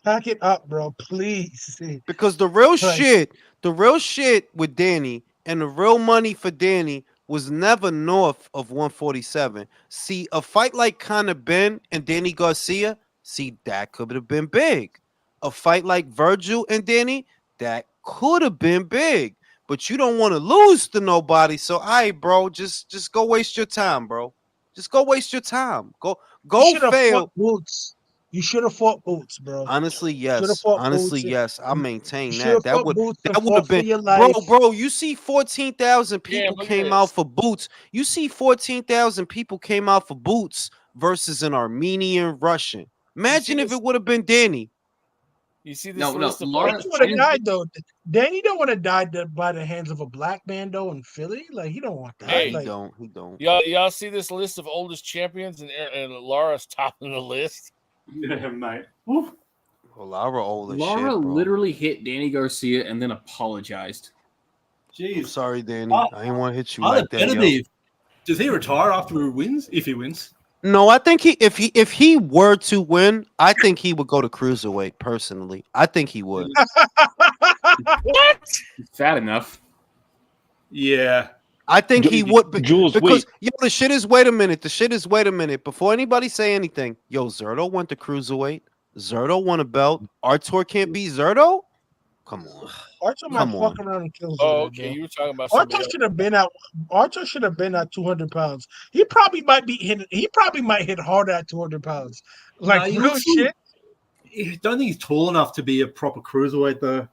Pack it up, bro. Please. Because the real Like- shit with Danny and the real money for Danny was never north of 147. See, a fight like Conor Ben and Danny Garcia, see, that could have been big. A fight like Virgil and Danny, that could have been big. But you don't want to lose to nobody. So, all right, bro, just go waste your time, bro. Just go waste your time. Go You should have fail. fought Boots. You should have fought Boots, bro. Honestly, Should've yes. fought Honestly, Boots. yes. I maintain You that. should've That fought would Boots and that would fought have for been, your bro, life. You see 14,000 people look at came this. out for Boots. You see 14,000 people came out for Boots versus an Armenian Russian. Imagine if it would have been Danny. You see this No, list of Lara- fighters? He would have died though. Danny don't want to die by the hands of a black man though in Philly. Like he don't want that. Hey. He Like, don't. He don't. Y'all see this list of oldest champions and Lara's topping the list? Yeah, mate. Well, Lara old as Lara shit, bro. literally hit Danny Garcia and then apologized. I'm Jeez. sorry, Danny. Uh, I didn't want to hit you Other like that, yo. Betterbiev, does he retire after he wins? If he wins, No, I think if he were to win, I think he would go to cruiserweight. Personally, I think he would. He's fat enough. yeah. I think he would Jules, because wait. yo, the shit is wait a minute. Before anybody say anything, yo, Zerto went to cruiserweight. Zerto won a belt. Artur can't beat Zerto. Come on. Archer might Come on. fuck around and kill. Oh, Zerto, okay. bro. You were talking about Archer somebody else. should have been at. Archer should have been at 200 pounds. He probably might be hitting. He probably might hit harder at 200 pounds. Like No, he real looks shit. I don't think he's tall enough to be a proper cruiserweight, though.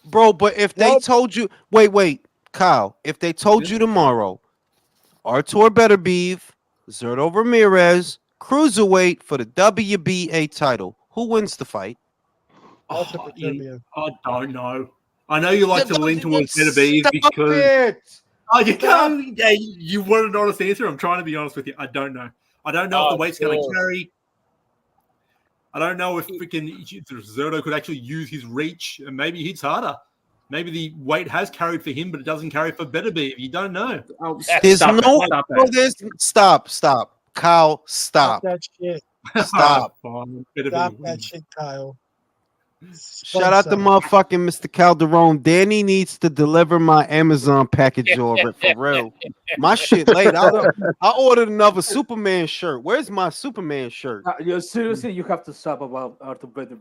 Bro, but if they Well- told you wait, Kyle, if they told you tomorrow, Artur Betterbiev, Zerto Ramirez, cruiserweight for the WBA title, who wins the fight? Archer Oh, Betterbiev. I don't know. I know you like to lean towards Betterbiev Stop because it. you can't. Yeah, you want an honest answer. I'm trying to be honest with you. I don't know. I don't know if the weight's going to Jules. carry. I don't know if freaking Zerto could actually use his reach and maybe he hits harder. Maybe the weight has carried for him, but it doesn't carry for Betterbiev. You don't know. Oh, There's stop no that, stop bro, that. there's stop. Kyle, stop. that shit. Stop. Fine. Stop Betterbiev that wins. shit, Kyle. Shout out to motherfucking Mr. Calderon. Danny needs to deliver my Amazon package order for real. My shit late. I ordered another Superman shirt. Where's my Superman shirt? Seriously, you have to stop about Arthur Betterbiev.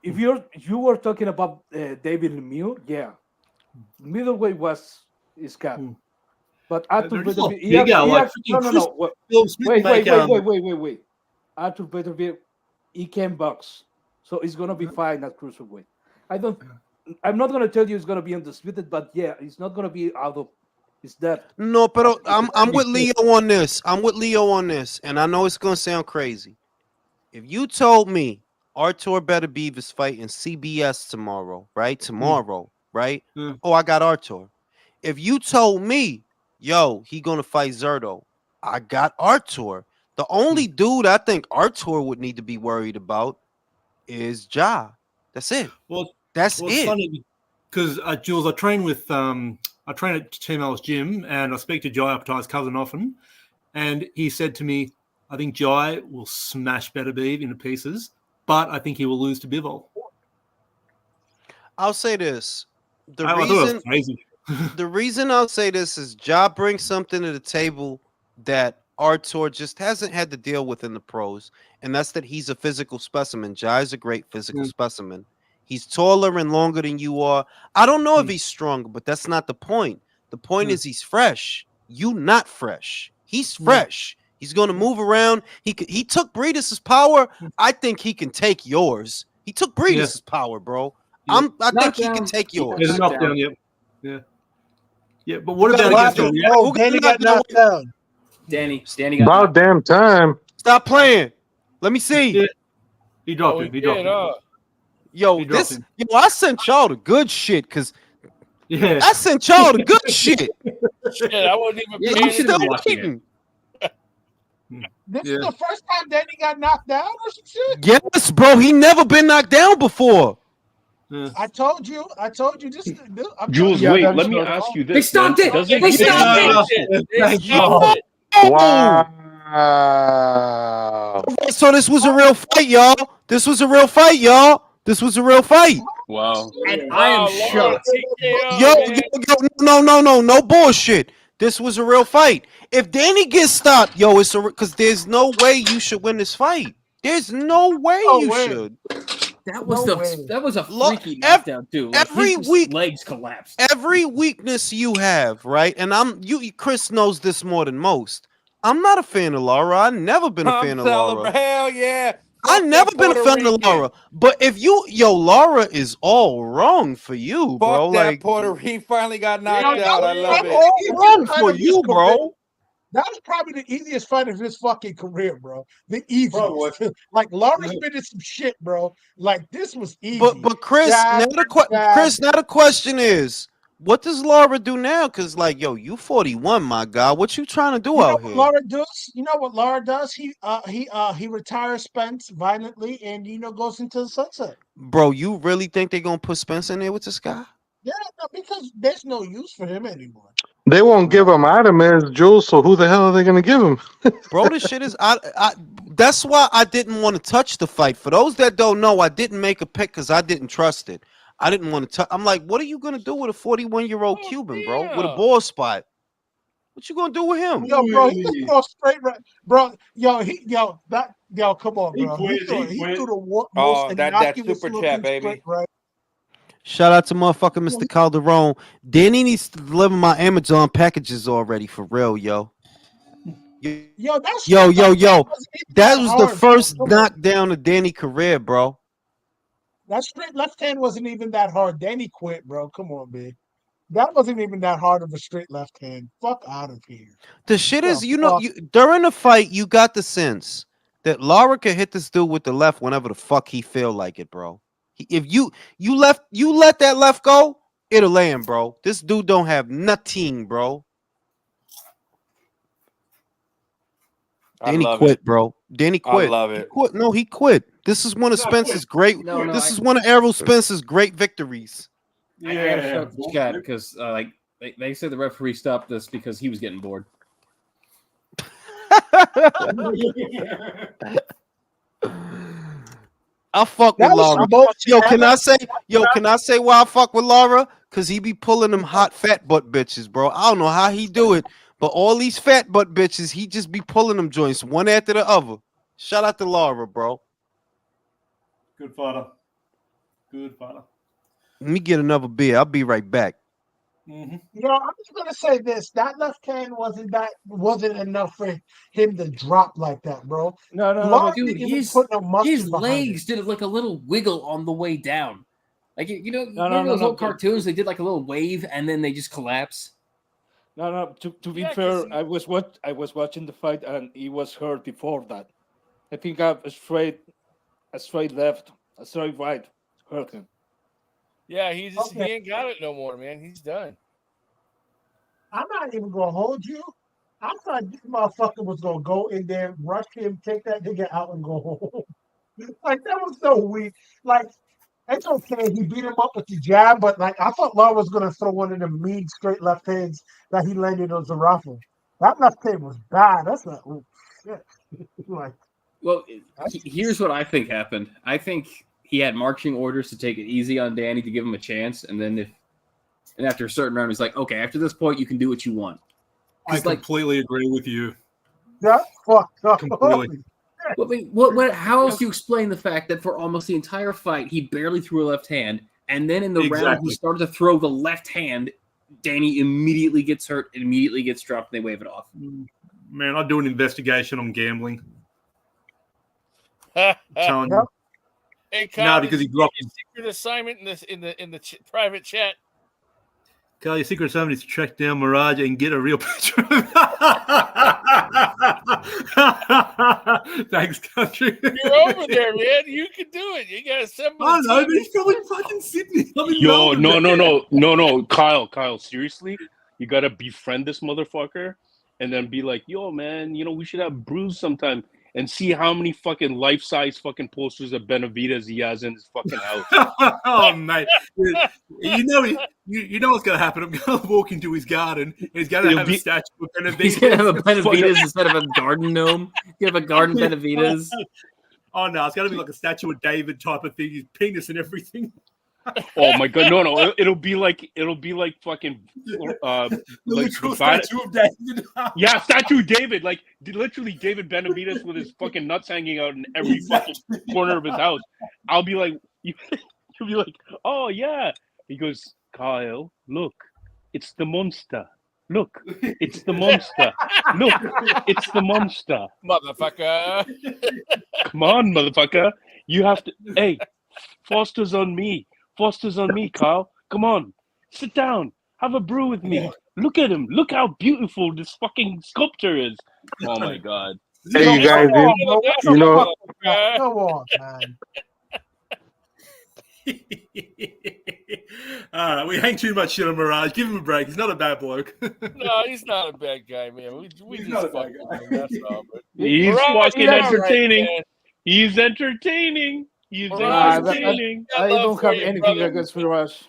If you were talking about David Lemieux, yeah, middleweight is cap. But Arthur They're just a lot Betterbiev, bigger, like freaking no. Phil Smith Wait. Arthur Betterbiev, he can box, so it's gonna be fine at cruiserweight. I'm not gonna tell you it's gonna be undisputed, but yeah, it's not gonna be out of his depth. No, pero I'm with Leo on this. And I know it's gonna sound crazy. If you told me Artur Betterbiev is fighting CBS tomorrow, right? Right? Oh, I got Artur. If you told me, yo, he gonna fight Zerto, I got Artur. The only dude I think Artur would need to be worried about is Ja. That's it. Well, that's it's it. funny because Jules, I train at Team Alice Gym, and I speak to Jai Apatai's cousin often, and he said to me, "I think Jai will smash Betterbiev into pieces, but I think he will lose to Bivol." I'll say this: I thought it was crazy. the reason I'll say this is Ja brings something to the table that Artur just hasn't had to deal with in the pros, and that's that he's a physical specimen. Ja is a great physical specimen. He's taller and longer than you are. I don't know if he's stronger, but that's not the point. The point is he's fresh. You not fresh. He's fresh. He's going to move around. He took Bridges' power. I think he can take yours. He took Bridges' power, bro. I think he can take yours. There's a knockdown, yeah. But what about against Ortiz? Oh, Danny got knocked down. Danny got About damn time. Stop playing. Let me see. Yeah. He dropped him. He dropped him. Yo, I sent y'all the good shit because I sent y'all the good shit. Shit, I wasn't even I'm still waiting. This is the first time Danny got knocked down or some shit? Yes, bro. He never been knocked down before. I told you this. Jules, wait, let me ask you this. They stopped it. They stopped it. Wow. So this was a real fight, y'all. This was a real fight, y'all. This was a real fight. Wow. And I am shocked. No bullshit. This was a real fight. If Danny gets stopped, it's because there's no way you should win this fight. There's no way you should. That was a freaky knockdown too. Like his legs collapsed. Every weakness you have, right? And Chris knows this more than most. I'm not a fan of Lara. I've never been a fan of Lara. Hell yeah. I've never been a fan of Lara. But if Lara is all wrong for you, bro. That like Puerto Rico finally got knocked out. I love it. All wrong for you, bro. That was probably the easiest fight of his fucking career, bro. The easiest. Like Lara's been in some shit, bro. Like this was easy. But Chris, now the question is, what does Lara do now? Because you 41, my God. What you trying to do out here? You know what Lara does? He retires Spence violently and goes into the sunset. Bro, you really think they're gonna put Spence in there with this guy? Yeah, no, because there's no use for him anymore. They won't give him Adames, Jules, so who the hell are they going to give him? Bro, this shit is... that's why I didn't want to touch the fight. For those that don't know, I didn't make a pick because I didn't trust it. I didn't want to touch... I'm like, what are you going to do with a 41-year-old Cuban, bro? With a ball spot? What you going to do with him? Yo, bro, he just go straight right... Bro, come on, bro. He threw the most that super chat, baby. Right. Shout out to motherfucking Mr. Calderon. Danny needs to deliver my Amazon packages already, for real, yo. Yo. That was the first knockdown of Danny's career, bro. That straight left hand wasn't even that hard. Danny quit, bro. Come on, man. That wasn't even that hard of a straight left hand. Fuck out of here. The shit is, during the fight, you got the sense that Lara could hit this dude with the left whenever the fuck he feel like it, bro. If you let that left go, it'll land, bro. This dude don't have nothing, bro. Danny quit, bro. Danny quit. I love it. He quit. This is one of Spence's great. This is one of Errol Spence's great victories. Yeah, because they said the referee stopped this because he was getting bored. I fuck with Lara. Can I say why I fuck with Lara? Cause he be pulling them hot fat butt bitches, bro. I don't know how he do it, but all these fat butt bitches, he just be pulling them joints one after the other. Shout out to Lara, bro. Good fighter. Let me get another beer. I'll be right back. I'm just gonna say this: that left hand wasn't enough for him to drop like that, bro. No, dude, his legs did like a little wiggle on the way down. Like those old cartoons, they did like a little wave and then they just collapse. No. To be fair, I was watching the fight and he was hurt before that. I think a straight left, a straight right hurt him. Yeah, he ain't got it no more, man. He's done. I'm not even gonna hold you. I thought this motherfucker was gonna go in there, rush him, take that nigga out, and go home. Like that was so weak. Like it's okay, he beat him up with the jab, but like I thought Lara was gonna throw one of them mean straight left hands that he landed on Zarafa. That left hand was bad. That's not shit. Like, well, here's what I think happened. I think he had marching orders to take it easy on Danny to give him a chance, and then after a certain round, he's like, "Okay, after this point, you can do what you want." I completely agree with you. That fucked up. Completely. What? How else do you explain the fact that for almost the entire fight, he barely threw a left hand, and then in the round he started to throw the left hand, Danny immediately gets hurt, immediately gets dropped, and they wave it off. Man, I'd do an investigation on gambling. Hey, Telling you. Kyle, because he did you dropped get your secret assignment in the private chat. Kyle, your secret assignment is to track down Mirage and get a real picture of him. Thanks, country. You're over there, man. You can do it. You got to assemble. I know, but he's probably fucking Sydney. Yo, no, Kyle, seriously, you gotta befriend this motherfucker, and then be like, yo, man, we should have brews sometime, and see how many fucking life-size fucking posters of Benavides he has in his fucking house. Oh, mate. You know what's going to happen. I'm going to walk into his garden, and he's going to have a statue of Benavides. He's going to have a Benavides instead of a garden gnome. You have a garden Benavides. Oh, no, it's going to be like a statue of David type of thing. His penis and everything. Oh my god, no, it'll be like fucking like statue of David. Yeah, statue of David, like literally David Benavides with his fucking nuts hanging out in every fucking corner of his house. I'll be like, you'll be like, oh yeah. He goes, Kyle, look, it's the monster. Look, it's the monster. Look, it's the monster. Motherfucker. Come on, motherfucker. You have to. Hey, Foster's on me. Foster's on me, Kyle. Come on. Sit down. Have a brew with me. Look at him. Look how beautiful this fucking sculptor is. Oh, my God. Hey, you guys, you know. Come on, man. We hang too much shit on Mirage. Give him a break. He's not a bad bloke. No, he's not a bad guy, man. We He's just not a fuck bad with guy. him. That's all. But He's Mirage, fucking you're all right, entertaining. man. He's entertaining. He's Mirage, entertaining. I don't have anything brother. against Mirage.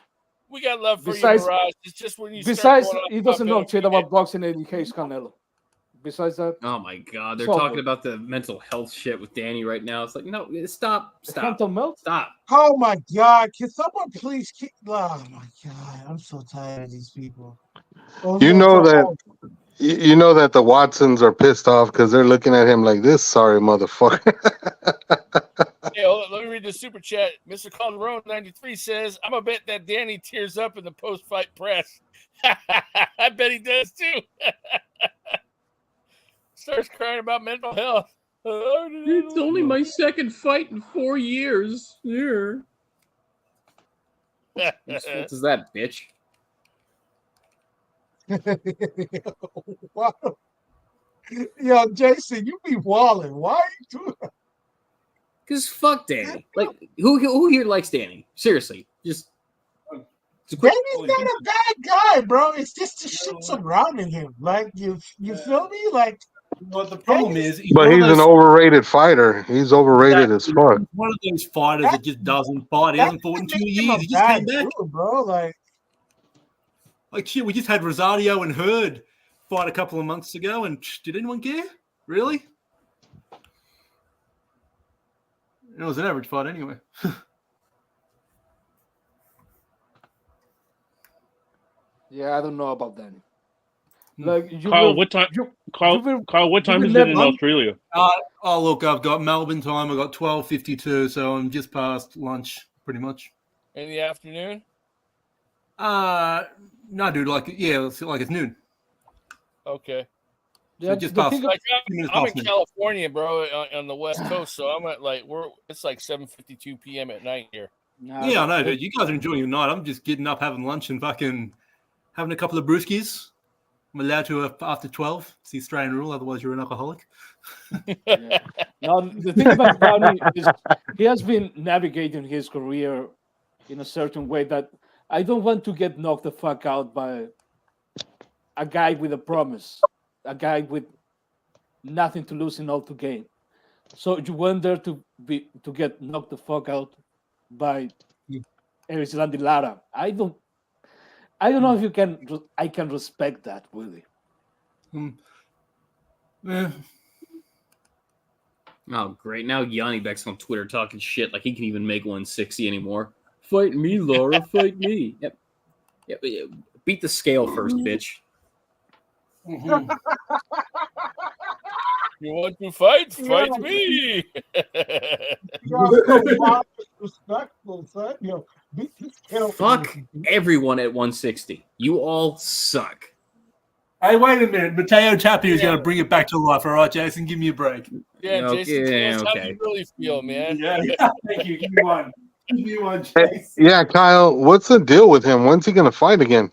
We got love for Besides- you, Mirage. It's just when you start Besides, going off he doesn't know about shit about boxing and he hates Canelo. Besides that, Oh my god, they're So talking good. about the mental health shit with Danny right now. It's like, no, stop. mental melt. Stop. Oh my God! Can someone please keep? Oh my God! I'm so tired of these people. You know that the Watsons are pissed off because they're looking at him like this. Sorry, motherfucker. Hey, hold on, let me read the super chat. Mr. Calderon 93 says, I'm a bet that Danny tears up in the post-fight press. I bet he does too. Starts crying about mental health. It's only my second fight in 4 years. Here. Whose fault is that, bitch? Wow. Yo, Jason, you be walling. Why are you doing that? Because fuck Danny. Like, who here likes Danny? Seriously. Just. Danny's not a bad guy, bro. It's just the shit surrounding him. Like, you feel me? Like, What the problem is, But he's an overrated fighter. He's overrated as fuck. one of those fighters that just doesn't fight. He hasn't fought in 2 years. He just came back. bro. Like shit, we just had Rosario and Hurd fight a couple of months ago, and did anyone care? Really? It was an average fight anyway. Yeah, I don't know about Danny. Like, you Kyle, will- what time? you- Kyle, you will- Kyle, what you time will is it in never- Australia? Oh, look, I've got Melbourne time. I've got 12:52, so I'm just past lunch, pretty much. In the afternoon? No, dude, it's noon. Okay. Yeah, just the past- thing- Like I'm in noon. California, bro, on the West Coast, so I'm at it's like 7:52 p.m. at night here. Yeah, I know, dude. You guys are enjoying your night. I'm just getting up, having lunch, and fucking having a couple of brewskis. I'm allowed to after 12. It's the Australian rule. Otherwise, you're an alcoholic. Now, the thing about Downey is he has been navigating his career in a certain way that I don't want to get knocked the fuck out by a guy with a promise, a guy with nothing to lose and all to gain. So you want there to get knocked the fuck out by Erislandy Lara. I don't know if I can respect that, really. Yeah. Oh, great. Now Yanni Beck's on Twitter talking shit like he can even make 160 anymore. Fight me, Lara. Fight me. Yep. Yeah, beat the scale first, bitch. You want to fight? Fight me. Respectful, son. Yo, Fuck everyone at 160. You all suck. Hey, wait a minute. Mateo Tapia is going to bring it back to life. All right, Jason, give me a break. Yeah, Jason, tell us how okay. you really feel, man. Yeah, thank you. Give me one. Give me one, Hey, Jason. yeah, Kyle, what's the deal with him? When's he going to fight again?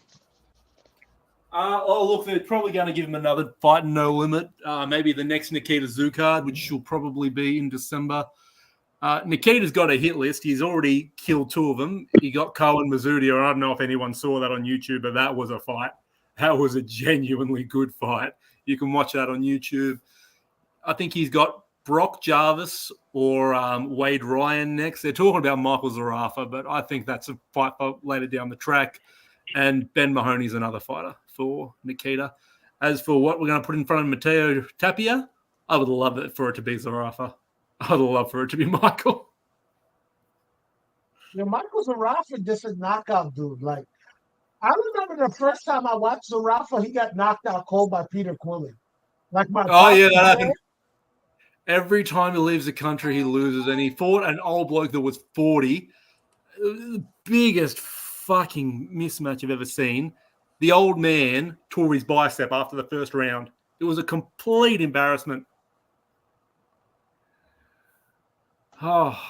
Look, they're probably going to give him another fight in No Limit. Maybe the next Nikita Tszyu card, which will probably be in December. Nikita's got a hit list. He's already killed 2 of them. He got Cohen Mazzutia. I don't know if anyone saw that on YouTube, but that was a fight. That was a genuinely good fight. You can watch that on YouTube. I think he's got Brock Jarvis or Wade Ryan next. They're talking about Michael Zarafa, but I think that's a fight for later down the track. And Ben Mahoney's another fighter for Nikita. As for what we're going to put in front of Mateo Tapia, I would love it for it to be Zarafa. I would love for it to be Michael. Yeah, Michael Zarafa just a knockout dude. Like, I remember the first time I watched Zarafa, he got knocked out cold by Peter Quillen. Like my Yeah, that happened. Every time he leaves the country, he loses. And he fought an old bloke that was 40. The biggest fucking mismatch I've ever seen. The old man tore his bicep after the first round. It was a complete embarrassment. Oh,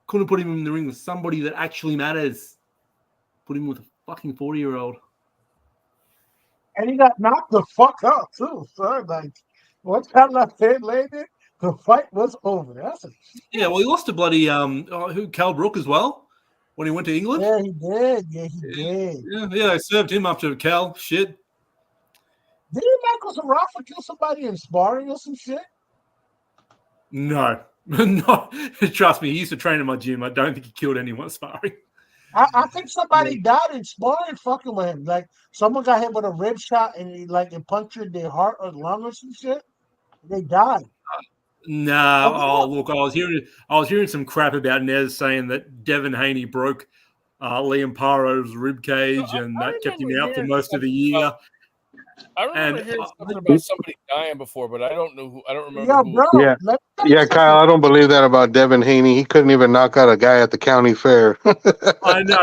couldn't put him in the ring with somebody that actually matters. Put him with a fucking 40-year-old. And he got knocked the fuck out too, son. Like, once that left hand landed, the fight was over. Yeah, well, he lost to bloody Cal Brook as well when he went to England. Yeah, he did. Yeah, he did. Yeah, they served him up to Cal. Shit. Didn't Michael Zarafa kill somebody in sparring or some shit? No. No, trust me, he used to train in my gym. I don't think he killed anyone sparring. I think somebody died in sparring fucking with him. Like, someone got hit with a rib shot and it punctured their heart or lung or some shit. They died. No, look, I was hearing some crap about Nez saying that Devin Haney broke Liam Paro's rib cage and that kept him out for most of the year. I remember hearing something about somebody dying before, but I don't know who. I don't remember. Yeah, who. bro. Yeah, Kyle, I don't believe that about Devin Haney. He couldn't even knock out a guy at the county fair. I know.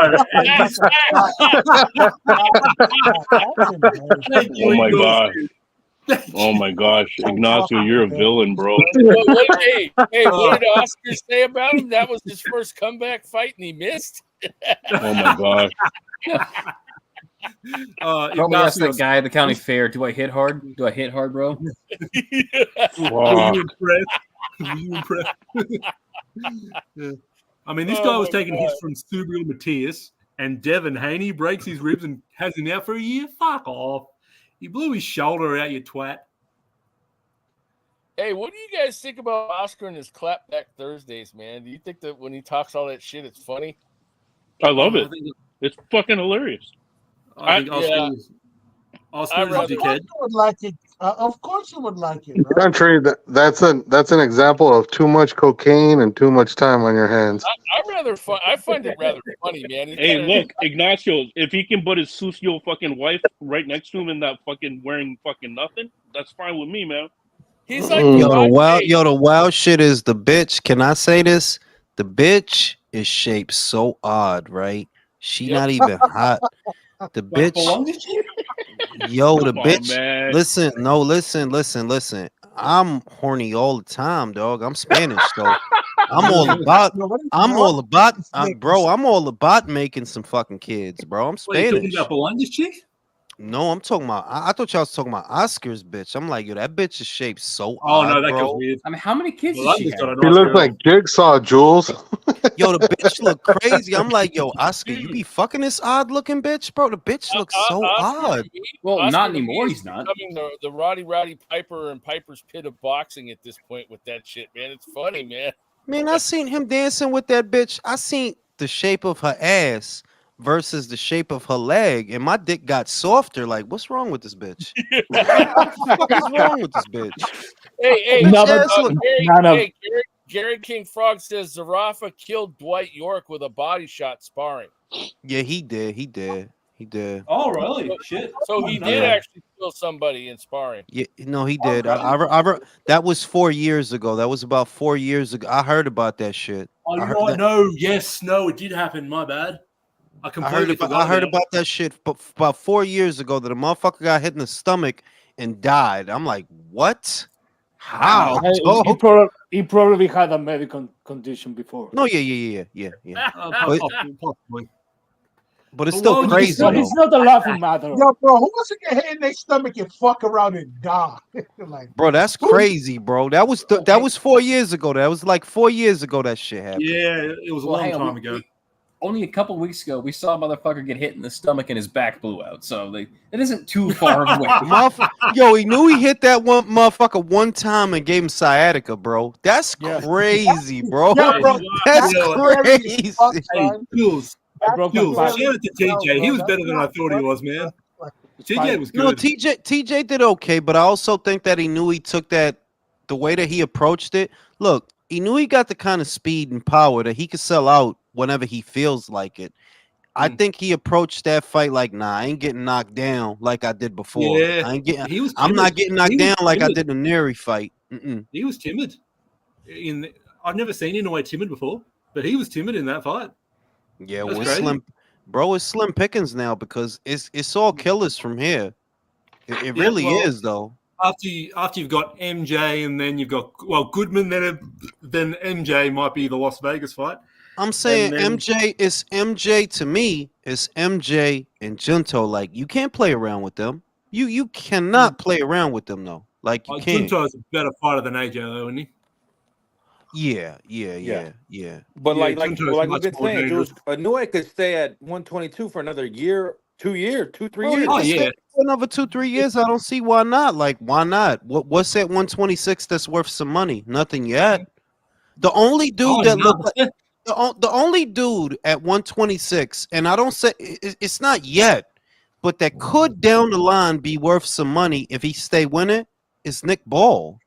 Oh my gosh. Oh my gosh, Ignacio, you're a villain, bro. Hey, what did Oscar say about him? That was his first comeback fight, and he missed. Oh my gosh. Probably asked that guy at the county fair, do I hit hard? Do I hit hard, bro? Were you impressed? Yeah. I mean, this guy was taking hits from Subriel Matias, and Devin Haney breaks his ribs and has him out for a year? Fuck off. He blew his shoulder out, you twat. Hey, what do you guys think about Oscar and his clapback Thursdays, man? Do you think that when he talks all that shit, it's funny? I love it. It's fucking hilarious. I think Oscar is a dickhead. Would like it. Of course you would like it. Right? Country, that's an example of too much cocaine and too much time on your hands. I find it rather funny, man. Hey, look, Ignacio, if he can put his sucio fucking wife right next to him in that fucking wearing fucking nothing, that's fine with me, man. He's like the wild shit is the bitch. Can I say this? The bitch is shaped so odd, right? She not even hot. The bitch, yo, the bitch. Man. Listen. I'm horny all the time, dog. I'm Spanish, though. I'm all about making some fucking kids, bro. I'm Spanish. Wait, you talking about Belanga's chick? No, I'm talking about. I thought y'all was talking about Oscar's bitch. I'm like, yo, that bitch is shaped so. Oh odd, no, that bro. goes weird. I mean, how many kids does she have? He looks like Jigsaw, Jules. Yo, the bitch look crazy. I'm like, yo, Oscar, you be fucking this odd looking bitch, bro. The bitch looks so odd. Well, Oscar not anymore. He's not. Becoming the Roddy Piper and Piper's Pit of boxing at this point with that shit, man. It's funny, man. Man, I seen him dancing with that bitch. I seen the shape of her ass versus the shape of her leg, and my dick got softer. Like, what's wrong with this bitch? What the fuck is wrong with this bitch? Hey, Gary King Frog says Zarafa killed Dwight York with a body shot sparring. Yeah, he did. Oh, really? Shit. So he did actually kill somebody in sparring. Yeah, no, he did. That was 4 years ago. That was about 4 years ago. I heard about that shit. Oh, you know what? No, it did happen. My bad. I completely forgot. I heard about that shit about 4 years ago that a motherfucker got hit in the stomach and died. I'm like, what? How? He probably had a medical condition before. No, yeah. Possibly. But it's still crazy. It's not a laughing matter. Yo, bro, who wants to get hit in their stomach and fuck around and die? Like, bro, that's crazy, bro. That was 4 years ago. That was like 4 years ago that shit happened. Yeah, it was a long time ago. Only a couple weeks ago, we saw a motherfucker get hit in the stomach and his back blew out. So it isn't too far away. Yo, he knew he hit that one motherfucker one time and gave him sciatica, bro. That's crazy, bro. Yeah, bro. That's crazy. Hey, Jules, shout out to TJ. He was better than I thought he was, man. TJ was good. No, TJ did okay, but I also think that he knew he took that the way that he approached it. Look, he knew he got the kind of speed and power that he could sell out whenever he feels like it. I think he approached that fight like, nah, I ain't getting knocked down like I did before. Yeah, I'm not getting knocked down like I did in the Neri fight. He was timid. I've never seen Inoue timid before, but he was timid in that fight. Yeah, well, it's slim pickings now because it's all killers from here. It really is though. After you've got MJ and then you've got Goodman, then MJ might be the Las Vegas fight. I'm saying MJ to me is MJ and Junto. Like you can't play around with them. You cannot play around with them though. Like you can't. Junto's a better fighter than AJ though, isn't he? Yeah. But like Junto's we've much been more saying, dangerous. Inoue could stay at 122 for another year, 2 years, 3 years. Oh yeah, for another 2-3 years. I don't see why not. Like why not? What's at 126 that's worth some money? Nothing yet. The only dude that looked like the only dude at 126, and I don't say it's not yet, but that could down the line be worth some money if he stay winning is Nick Ball.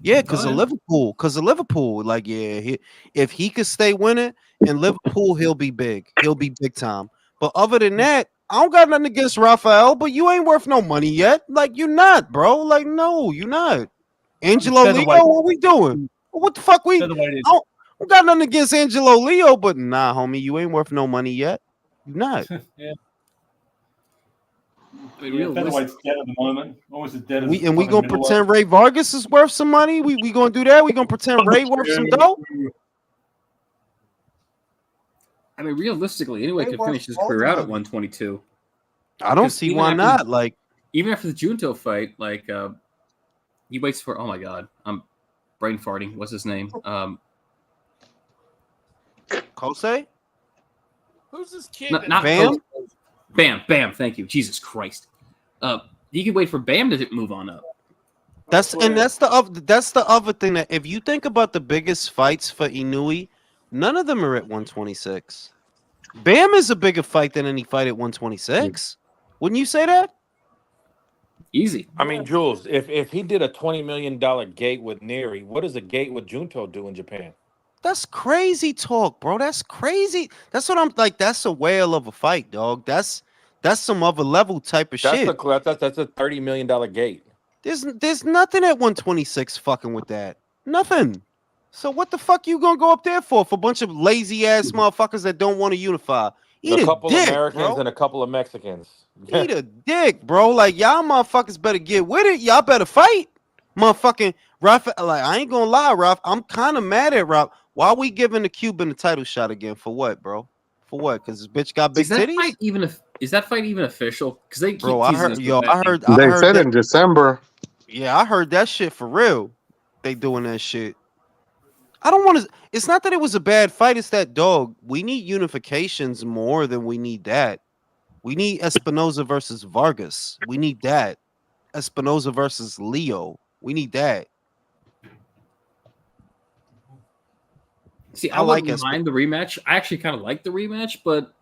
Yeah, because of Liverpool. Like, yeah, if he could stay winning in Liverpool, he'll be big. He'll be big time. But other than that, I don't got nothing against Rafael, but you ain't worth no money yet. Like, you're not, bro. Like, no, you're not. Angelo Leo, what we doing? What the fuck we got nothing against Angelo Leo, but nah, homie, you ain't worth no money yet. You're not. Yeah. Featherweight's dead at the moment. Almost as dead as we gonna pretend Ray Vargas is worth some money. We gonna do that. We gonna pretend Ray worth some dough. I mean, realistically, anyway, could finish his career out at 122. I don't see why not. Like even after the Junto fight, like he waits for. Oh my god, I'm brain farting. What's his name? Kosei? Who's this kid? Not Bam? Bam. Thank you. Jesus Christ. You can wait for Bam to move on up. That's the other thing that if you think about the biggest fights for Inoue, none of them are at 126. Bam is a bigger fight than any fight at 126. Wouldn't you say that? Easy. I mean, Jules, if he did a $20 million gate with Neri, what does a gate with Junto do in Japan? That's crazy talk, bro. That's crazy. That's what I'm like. That's a whale of a fight, dog. That's some other level type of shit. That's a $30 million gate. There's nothing at 126 fucking with that. Nothing. So what the fuck you gonna go up there for? For a bunch of lazy ass motherfuckers that don't want to unify. Eat a couple dick, Americans bro. and a couple of Mexicans. Eat a dick, bro. Like y'all motherfuckers better get with it. Y'all better fight. Motherfucking Rafa. Like I ain't gonna lie, Ralph. I'm kind of mad at Ralph. Why are we giving the Cuban the title shot again? For what, bro? For what? Because this bitch got big titties? Is that fight even official? Because they keep I heard They said in December. Yeah, I heard that shit for real. They doing that shit. I don't want to. It's not that it was a bad fight. It's that, dog, we need unifications more than we need that. We need Espinoza versus Vargas. We need that. Espinoza versus Leo. We need that. See, I wouldn't mind the rematch. I actually kind of like the rematch, but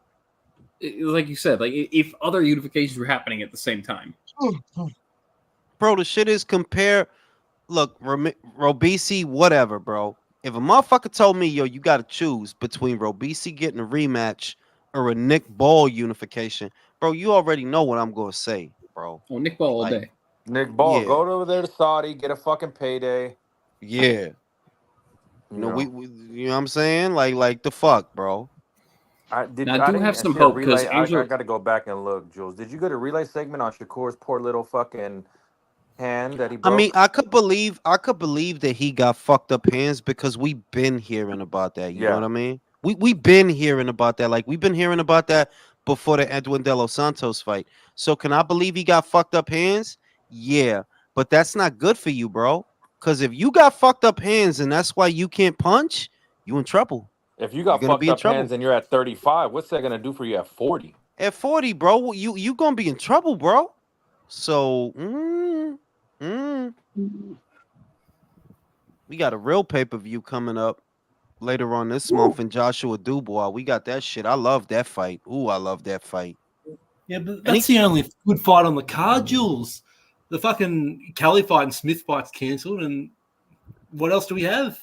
like you said, like if other unifications were happening at the same time. Bro, the shit is compare. Look, Robisi, whatever, bro. If a motherfucker told me, yo, you got to choose between Robisi getting a rematch or a Nick Ball unification, bro, you already know what I'm going to say, bro. Oh, Nick Ball all day. Nick Ball, go over there to Saudi, get a fucking payday. Yeah. You know, we you know what I'm saying? Like the fuck, bro. I Now, I do didn't have some hear hope because relay. I Angel. got to go back and look, Jules. Did you go to relay segment on Shakur's poor little fucking hand that he I mean, broke? I could believe that he got fucked up hands because we've been hearing about that. You know Yeah. what I mean? We've been hearing about that. Like we've been hearing about that before the Edwin De Los Santos fight. So can I believe he got fucked up hands? Yeah, but that's not good for you, bro. Because if you got fucked up hands and that's why you can't punch, you in trouble. If you You're got gonna fucked be in up hands trouble. and you're at 35, what's that gonna do for you at 40? At 40, bro, you gonna be in trouble, bro. So, we got a real pay-per-view coming up later on this month in Joshua Dubois. We got that shit. I love that fight. Ooh, I love that fight. Yeah, but And that's the only good fight on the card, Jules. The fucking Kelly fight and Smith fight's cancelled, and what else do we have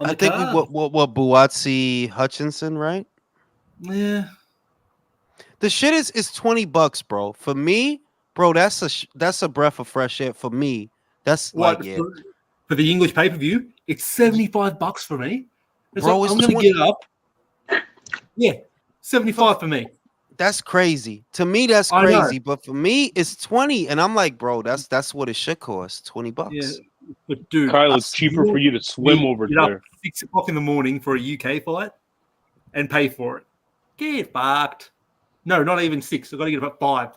on I the think card? what Buatsi Hutchinson, right? Yeah. The shit is $20, bro. For me, bro, that's a breath of fresh air for me. That's What like yeah. for the English pay-per-view? It's $75 for me. It's Bro, like, it's I'm gonna 20 get up. Yeah, 75 for me. That's crazy. To me, that's I know. crazy. But for me, it's 20. And I'm like, bro, that's what it should cost. $20. Yeah, but dude, Kyle, it's cheaper for you to swim over get up there. 6 o'clock in the morning for a UK fight and pay for it. Get fucked. No, not even 6. I've got to get up at 5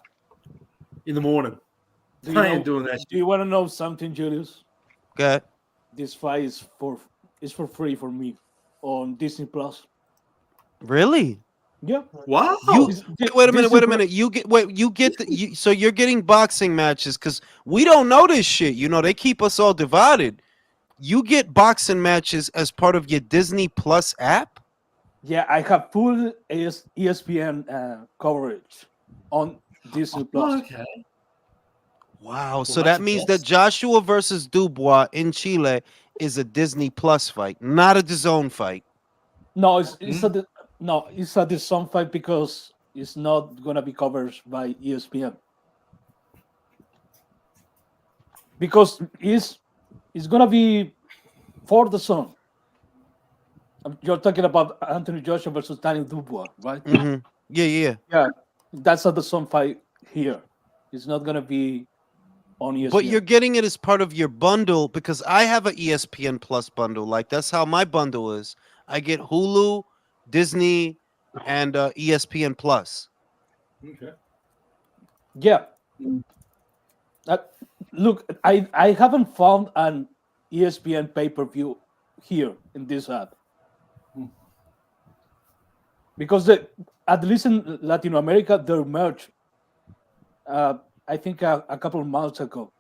in the morning. I ain't doing that. Do you want to know something, Julius? Okay. This fight is for free for me on Disney Plus. Really? Yeah. Wow. Wait a minute. So you're getting boxing matches because we don't know this shit. You know, they keep us all divided. You get boxing matches as part of your Disney Plus app? Yeah, I have full ESPN coverage on Disney Plus. Okay. Wow. So that means that Joshua versus Dubois in Chile is a Disney Plus fight, not a DAZN fight. No, it's a DAZN fight because it's not gonna be covered by ESPN. Because it's gonna be for DAZN. You're talking about Anthony Joshua versus Daniel Dubois, right? Mm-hmm. Yeah. Yeah, that's a DAZN fight here. It's not gonna be on ESPN. But you're getting it as part of your bundle because I have an ESPN Plus bundle. Like that's how my bundle is. I get Hulu, Disney, and ESPN Plus. Okay. Yeah. Look, I haven't found an ESPN pay-per-view here in this app. Because at least in Latin America, they're merged. I think a couple of months ago.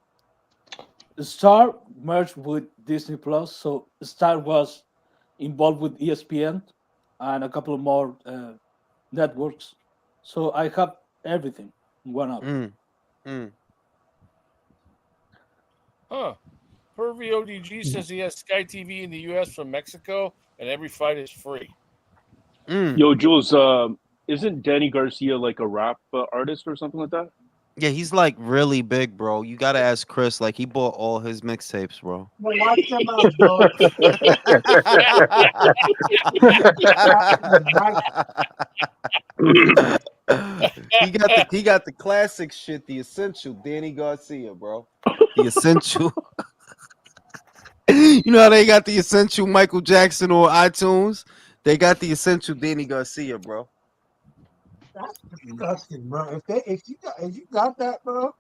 Star merged with Disney Plus, so Star was involved with ESPN and a couple of more networks. So I have everything in one app. Huh. Pervy ODG says he has Sky TV in the U.S. from Mexico, and every fight is free. Yo, Jules, isn't Danny Garcia like a rap artist or something like that? Yeah, he's like really big, bro. You gotta ask Chris. Like he bought all his mixtapes, bro. Well, watch them out, bro. he got the classic shit, the essential Danny Garcia, bro. The essential. You know how they got the essential Michael Jackson on iTunes? They got the essential Danny Garcia, bro. That's disgusting, bro. If you got that, bro,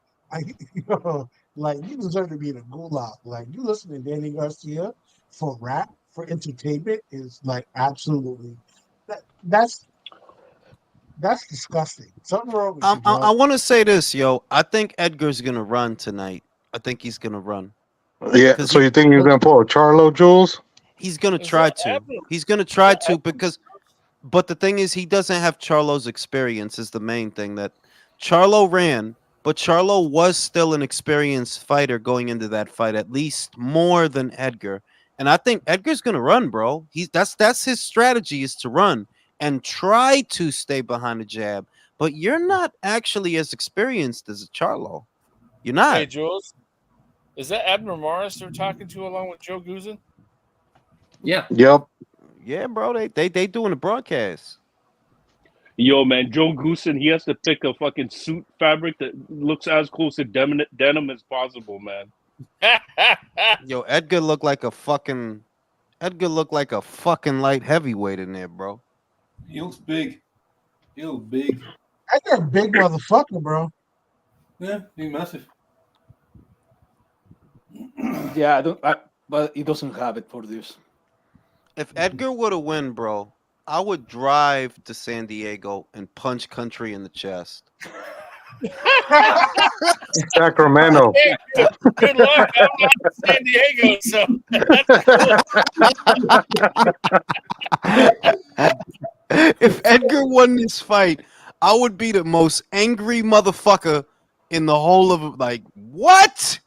like you deserve to be in a gulag. Like you listen to Danny Garcia for rap, for entertainment is like absolutely that's disgusting. Something wrong with you, bro. I want to say this, yo. I think Edgar's gonna run tonight. I think he's gonna run. Yeah. So you think he's gonna pull a Charlo, Jules? He's gonna try to. He's gonna try to because. But the thing is, he doesn't have Charlo's experience. Is the main thing that Charlo ran, but Charlo was still an experienced fighter going into that fight, at least more than Edgar. And I think Edgar's gonna run, bro. That's his strategy is to run and try to stay behind the jab. But you're not actually as experienced as Charlo. You're not. Hey, Jules, is that Abner Morris they're talking to along with Joe Guzan? Yeah. Yep. Yeah, bro. They doing the broadcast. Yo, man, Joe Goosen, he has to pick a fucking suit fabric that looks as close to denim as possible, man. Yo, Edgar looked like a fucking light heavyweight in there, bro. He looks big. He looks big. I got a big motherfucker, bro. Yeah, he's massive. Yeah, but he doesn't have it for this. If Edgar were to win, bro, I would drive to San Diego and punch Country in the chest. Sacramento. Hey, good luck. I'm not in San Diego, so If Edgar won this fight, I would be the most angry motherfucker in the whole of like what?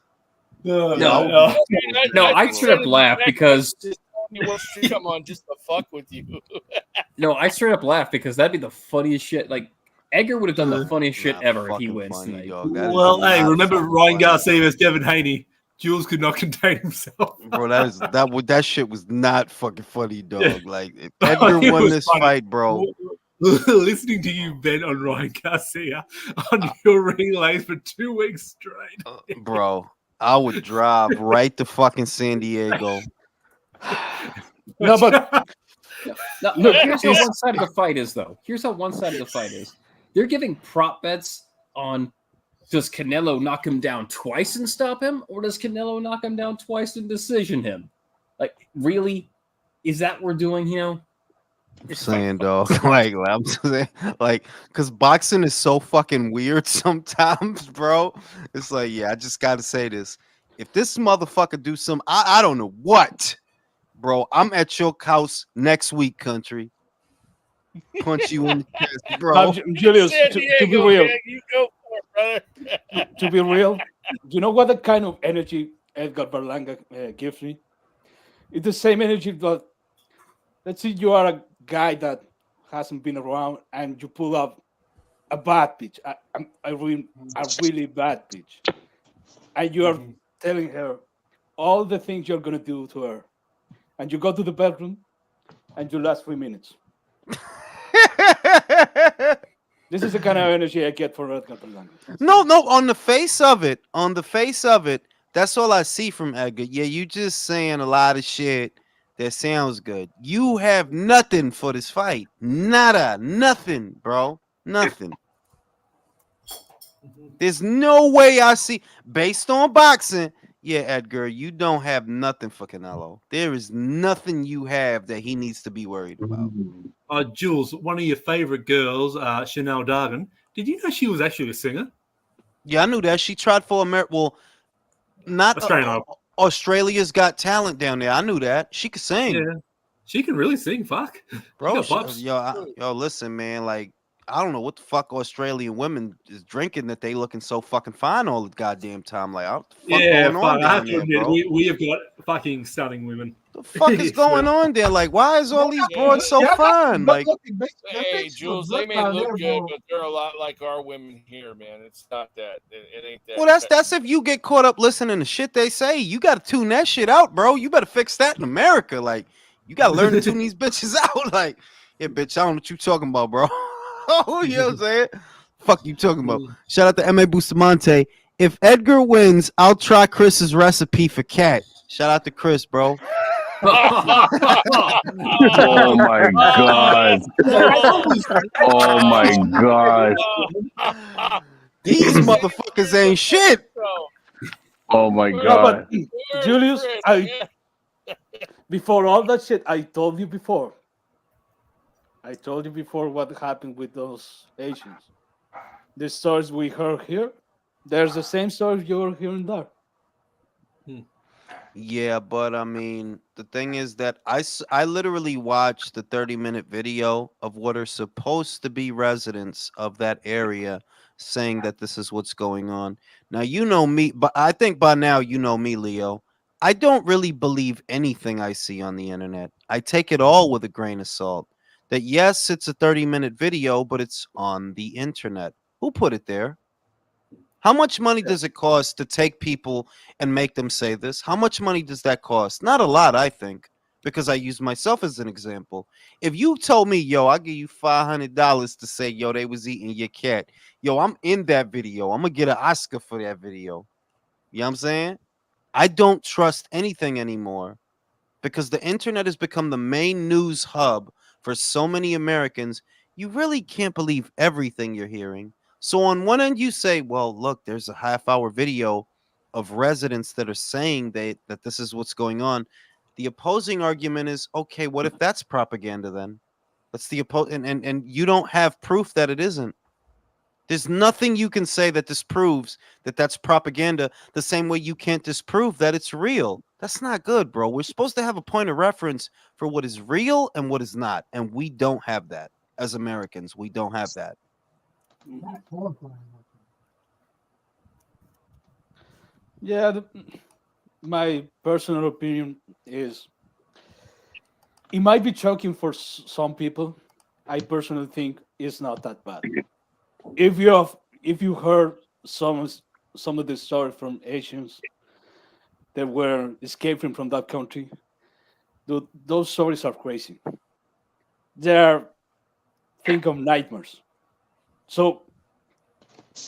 No, I straight up laugh because come on, just to fuck with you. no, I straight up laugh because that'd be the funniest shit. Like Edgar would have done the funniest shit ever if he wins tonight. Well, hey, remember Ryan Garcia versus Devin Haney? Jules could not contain himself. Bro, that shit was not fucking funny, dog. Like if Edgar won this fight, bro. Listening to you bet on Ryan Garcia on your relays for 2 weeks straight. Bro, I would drive right to fucking San Diego. No, but no, here's how one side of the fight is, though. Here's how one side of the fight is. They're giving prop bets on does Canelo knock him down twice and stop him, or does Canelo knock him down twice and decision him? Like, really? Is that what we're doing, you know? I'm saying, dog, I'm saying, because boxing is so fucking weird sometimes, bro. It's like, yeah, I just gotta say this. If this motherfucker do some, I don't know what, bro. I'm at your house next week, Country. Punch you in the chest, bro. Julius, to be real, Man, you go for it, brother. to be real, you know what the kind of energy Edgar Berlanga gives me? It's the same energy that, let's say you are a guy that hasn't been around and you pull up a bad pitch, a really bad pitch, and you are telling her all the things you're going to do to her, and you go to the bedroom and you last 3 minutes. This is the kind of energy I get for Edgar Berlanga. No, on the face of it, that's all I see from Edgar. Yeah, you just saying a lot of shit that sounds good. You have nothing for this fight. Nada. Nothing, bro. Nothing. There's no way I see, based on boxing, yeah, Edgar, you don't have nothing for Canelo. There is nothing you have that he needs to be worried about. Jules, one of your favorite girls, Chanel Dargan, did you know she was actually a singer? Yeah, I knew that. She tried for America. Well, not Australia's Got Talent down there. I knew that. She could sing. Yeah, she can really sing. Fuck, bro. Yo, listen, man. Like, I don't know what the fuck Australian women is drinking that they looking so fucking fine all the goddamn time. Like, what the fuck going on down there, bro? We have got fucking stunning women. The fuck is going on there? Like, why is all these broads so fine? Like, hey, Jules, they may look good, but they're a lot like our women here, man. It's not that. It ain't that. Well, that's if you get caught up listening to shit they say. You got to tune that shit out, bro. You better fix that in America. Like, you got to learn to tune these bitches out. Like, yeah, bitch, I don't know what you talking about, bro. Oh, you know what I'm saying? Fuck you talking about. Shout out to M.A. Bustamante. If Edgar wins, I'll try Chris's recipe for cat. Shout out to Chris, bro. Oh my god. Oh my god. These motherfuckers ain't shit. Oh my god. No, but Julius, before all that shit, I told you before what happened with those Asians. The stories we heard here, there's the same stories you're hearing there. Yeah, but I mean, the thing is that I literally watched the 30-minute video of what are supposed to be residents of that area saying that this is what's going on. Now, you know me, but I think by now you know me, Leo. I don't really believe anything I see on the internet. I take it all with a grain of salt. That yes, it's a 30-minute video, but it's on the internet. Who put it there? How much money does it cost to take people and make them say this? How much money does that cost? Not a lot, I think. because I use myself as an example. If you told me, yo, I'll give you $500 to say, yo, they was eating your cat, yo, I'm in that video. I'm gonna get an Oscar for that video. You know what I'm saying? I don't trust anything anymore because the internet has become the main news hub for so many Americans. You really can't believe everything you're hearing. So on one end, you say, well, look, there's a half-hour video of residents that are saying that this is what's going on. The opposing argument is, okay, what if that's propaganda then? That's the and you don't have proof that it isn't. There's nothing you can say that disproves that that's propaganda, the same way you can't disprove that it's real. That's not good, bro. We're supposed to have a point of reference for what is real and what is not, and we don't have that as Americans. We don't have that. Yeah, my personal opinion is it might be shocking for some people. I personally think it's not that bad. If you heard some of the stories from Asians that were escaping from that country, those stories are crazy. They're think of nightmares. So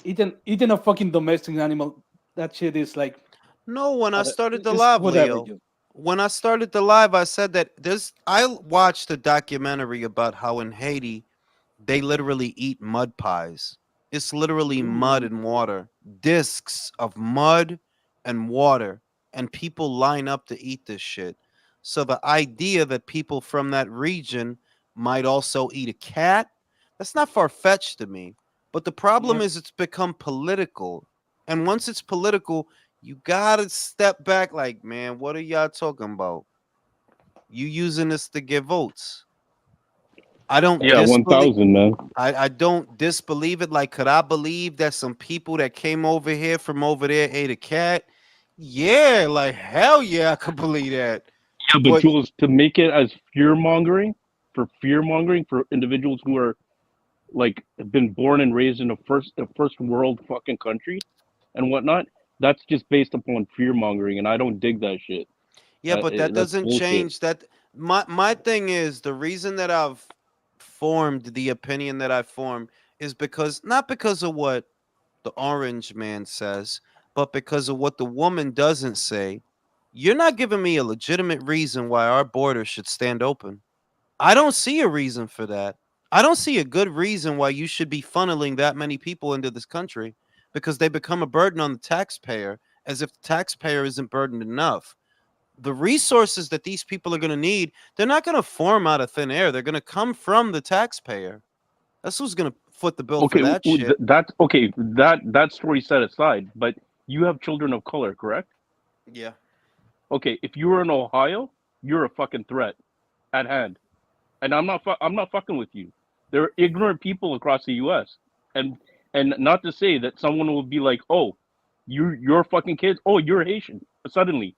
eating a fucking domestic animal, that shit is like No, when I started the it's live, whatever, Leo. dude. When I started the live, I said that I watched a documentary about how in Haiti they literally eat mud pies. It's literally mud and water, discs of mud and water, and people line up to eat this shit. So the idea that people from that region might also eat a cat, that's not far-fetched to me. But the problem is it's become political. And once it's political, you gotta step back like, man, what are y'all talking about? You using this to get votes. I don't Yeah, disbelieve 1,000, man. I don't disbelieve it. Like, could I believe that some people that came over here from over there ate a cat? Yeah, like hell yeah, I could believe that. Yeah, but But Jules, to make it as fear mongering for individuals who are like have been born and raised in a first world fucking country and whatnot, that's just based upon fear mongering, and I don't dig that shit. yeah, but that That's doesn't bullshit. change that. My thing is the reason that I've formed the opinion that I formed is because not because of what the orange man says, but because of what the woman doesn't say. You're not giving me a legitimate reason why our border should stand open. I don't see a reason for that. I don't see a good reason why you should be funneling that many people into this country because they become a burden on the taxpayer as if the taxpayer isn't burdened enough. The resources that these people are going to need, they're not going to form out of thin air. They're going to come from the taxpayer. That's who's going to foot the bill for Okay, that shit. that's okay. That story set aside, but you have children of color, correct? Yeah. Okay, if you were in Ohio, you're a fucking threat at hand, and I'm not fucking with you. There are ignorant people across the U.S. and not to say that someone will be like, oh, you're fucking kids. Oh, you're Haitian suddenly,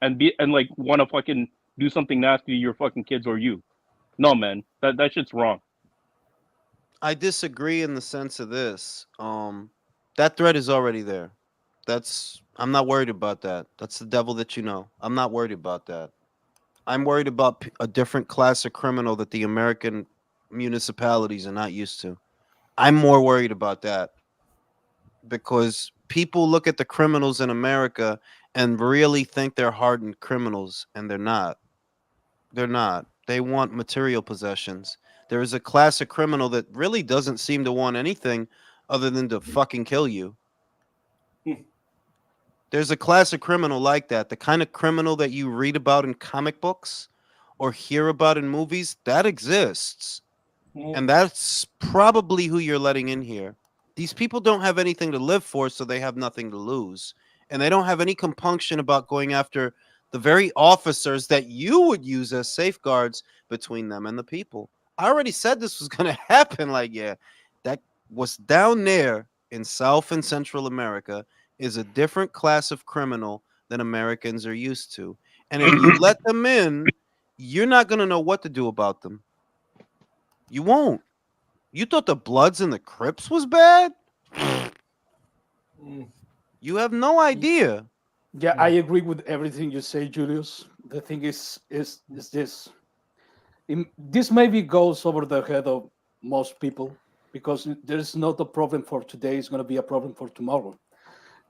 and like want to fucking do something nasty to your fucking kids or you. No, man, that shit's wrong. I disagree in the sense of this. That threat is already there. I'm not worried about that. That's the devil that you know. I'm not worried about that. I'm worried about a different class of criminal that the American municipalities are not used to. I'm more worried about that because people look at the criminals in America and really think they're hardened criminals, and they're not. They're not. They want material possessions. There is a class of criminal that really doesn't seem to want anything other than to fucking kill you. There's a class of criminal like that. The kind of criminal that you read about in comic books or hear about in movies, that exists. And that's probably who you're letting in here. These people don't have anything to live for, so they have nothing to lose. And they don't have any compunction about going after the very officers that you would use as safeguards between them and the people. I already said this was going to happen. Like, yeah, that was down there in South and Central America is a different class of criminal than Americans are used to. And if you let them in, you're not going to know what to do about them. You won't. You thought the Bloods and the Crips was bad? You have no idea. Yeah, I agree with everything you say, Julius. the thing is this. This maybe goes over the head of most people because there's not a problem for today; it's going to be a problem for tomorrow.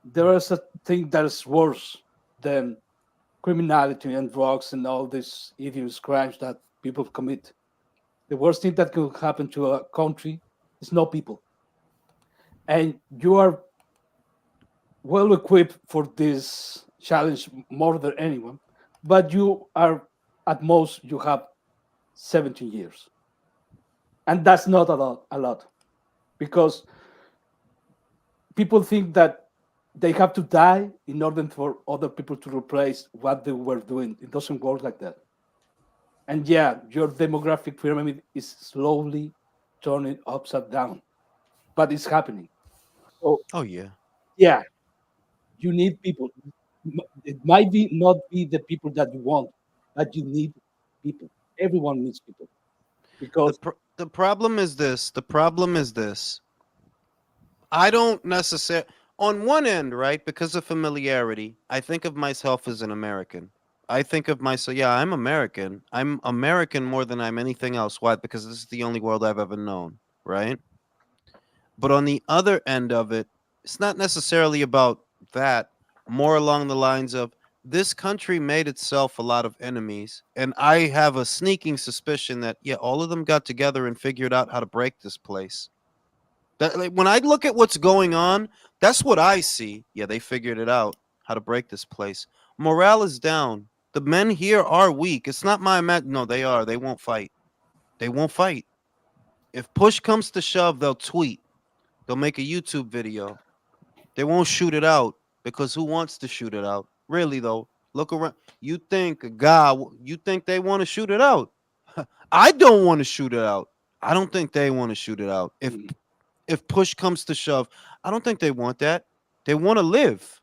There is a thing that is worse than criminality and drugs and all these hideous crimes that people commit. The worst thing that could happen to a country is no people. And you are well equipped for this challenge more than anyone, but you are at most you have 17 years. And that's not a lot because people think that they have to die in order for other people to replace what they were doing. It doesn't work like that. And yeah, your demographic pyramid is slowly turning upside down, but it's happening. So Oh yeah. yeah, you need people. It might be not be the people that you want, but you need people. Everyone needs people because The problem is this. The problem is this. I don't necessarily, on one end, right, because of familiarity, I think of myself as an American. I think of myself, yeah, I'm American. I'm American more than I'm anything else. Why? Because this is the only world I've ever known, right? But on the other end of it, it's not necessarily about that, more along the lines of this country made itself a lot of enemies. And I have a sneaking suspicion that, yeah, all of them got together and figured out how to break this place. That, like, when I look at what's going on, that's what I see. Yeah, they figured it out how to break this place. Morale is down. The men here are weak. It's not my no, they are. They won't fight. They won't fight. If push comes to shove, they'll tweet. They'll make a YouTube video. They won't shoot it out because who wants to shoot it out? Really though, look around. You think you think they want to shoot it out? I don't want to shoot it out. I don't think they want to shoot it out. If push comes to shove, I don't think they want that. They want to live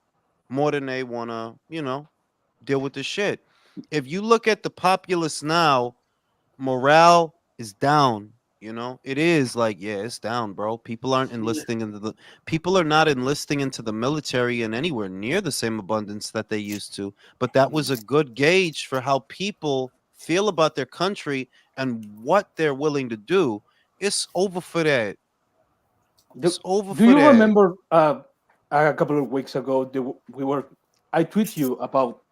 more than they want to, deal with the shit. If you look at the populace now, morale is down. It is like, yeah, it's down, bro. People aren't enlisting into the people are not enlisting into the military in anywhere near the same abundance that they used to. But that was a good gauge for how people feel about their country and what they're willing to do. It's over for that. It's over do for you that. remember a couple of weeks ago I tweet you about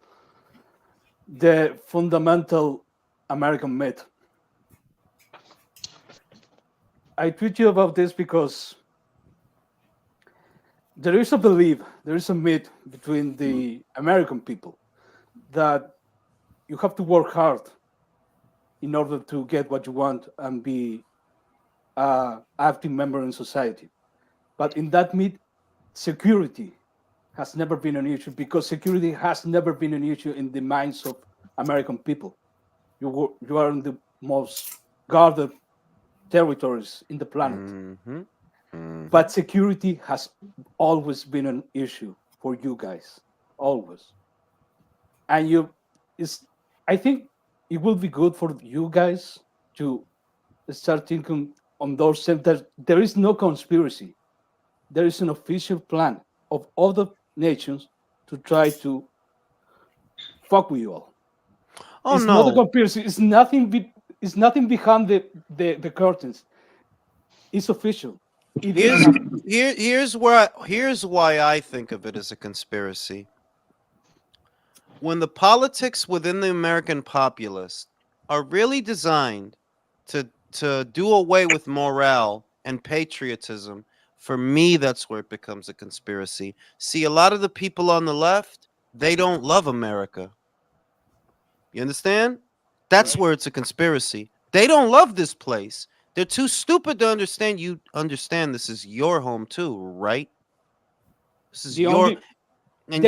the fundamental American myth. I tweet you about this because there is a belief, there is a myth between the American people that you have to work hard in order to get what you want and be an active member in society. But in that myth, security has never been an issue because security has never been an issue in the minds of American people. You are in the most guarded territories in the planet. But security has always been an issue for you guys, always. And I think it will be good for you guys to start thinking on those terms that there is no conspiracy. There is an official plan of other nations to try to fuck with you all. Oh, it's no. not a conspiracy. It's nothing. It's nothing behind the curtains. It's official. Here's why I think of it as a conspiracy. When the politics within the American populace are really designed to do away with morale and patriotism, for me, that's where it becomes a conspiracy. See, a lot of the people on the left, they don't love America. You understand? That's where it's a conspiracy. They don't love this place. They're too stupid to understand. You understand this is your home too, right? This is your, and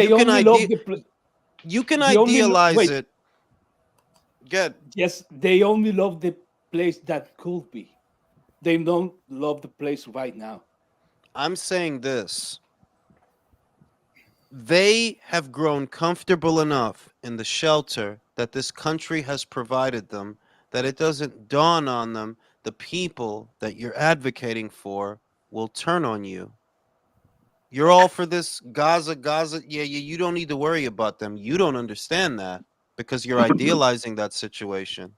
you can idealize it. Good. Yes, they only love the place that could be. They don't love the place right now. I'm saying this. They have grown comfortable enough in the shelter that this country has provided them that it doesn't dawn on them the people that you're advocating for will turn on you. You're all for this Gaza. Yeah, you don't need to worry about them. You don't understand that. because you're idealizing that situation.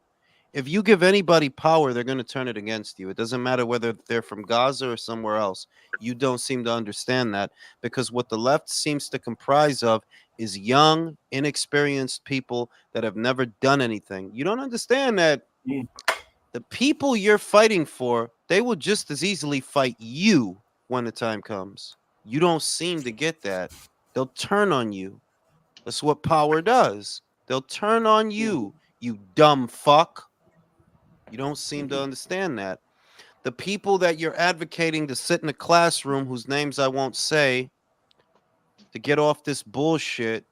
If you give anybody power, they're going to turn it against you. It doesn't matter whether they're from Gaza or somewhere else. You don't seem to understand that, because what the left seems to comprise of is young, inexperienced people that have never done anything. You don't understand that the people you're fighting for, they will just as easily fight you when the time comes. You don't seem to get that. They'll turn on you. That's what power does. They'll turn on you, you dumb fuck. You don't seem to understand that. The people that you're advocating to sit in a classroom, whose names I won't say, to get off this bullshit,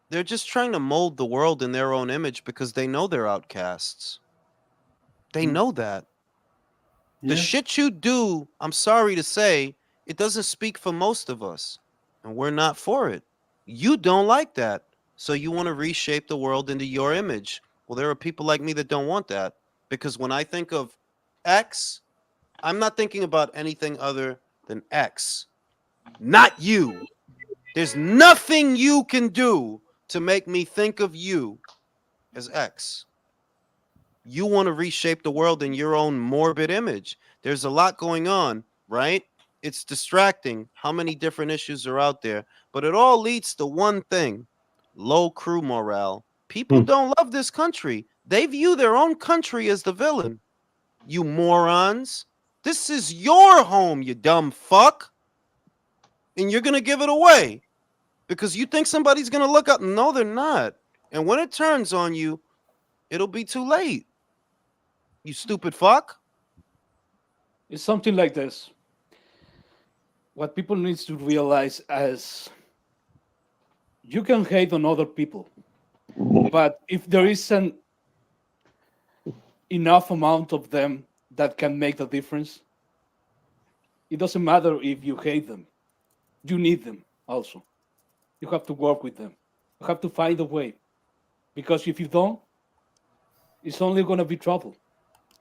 they're just trying to mold the world in their own image because they know they're outcasts. They know that. The shit you do, I'm sorry to say, it doesn't speak for most of us, and we're not for it. You don't like that, so you want to reshape the world into your image. Well, there are people like me that don't want that, because when I think of X, I'm not thinking about anything other than X, not you. There's nothing you can do to make me think of you as X. You want to reshape the world in your own morbid image. There's a lot going on, right? It's distracting how many different issues are out there, but it all leads to one thing: low crew morale. People don't love this country. They view their own country as the villain. You morons. This is your home, you dumb fuck. And you're going to give it away because you think somebody's going to look up. No, they're not. And when it turns on you, it'll be too late. You stupid fuck. It's something like this. What people need to realize is you can hate on other people, but if there is an enough amount of them that can make the difference, it doesn't matter if you hate them. You need them also. You have to work with them. You have to find a way, because if you don't, it's only going to be trouble,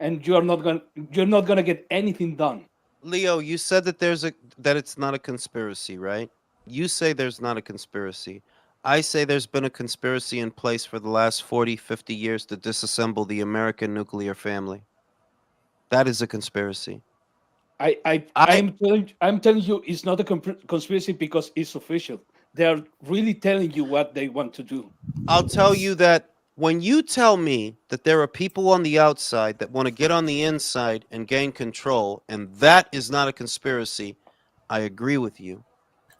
and you're not going to get anything done. Leo, you said that that it's not a conspiracy, right? You say there's not a conspiracy. I say there's been a conspiracy in place for the last 40, 50 years to disassemble the American nuclear family. That is a conspiracy. I'm telling you, it's not a conspiracy because it's official. They're really telling you what they want to do. I'll tell you that when you tell me that there are people on the outside that want to get on the inside and gain control, and that is not a conspiracy, I agree with you.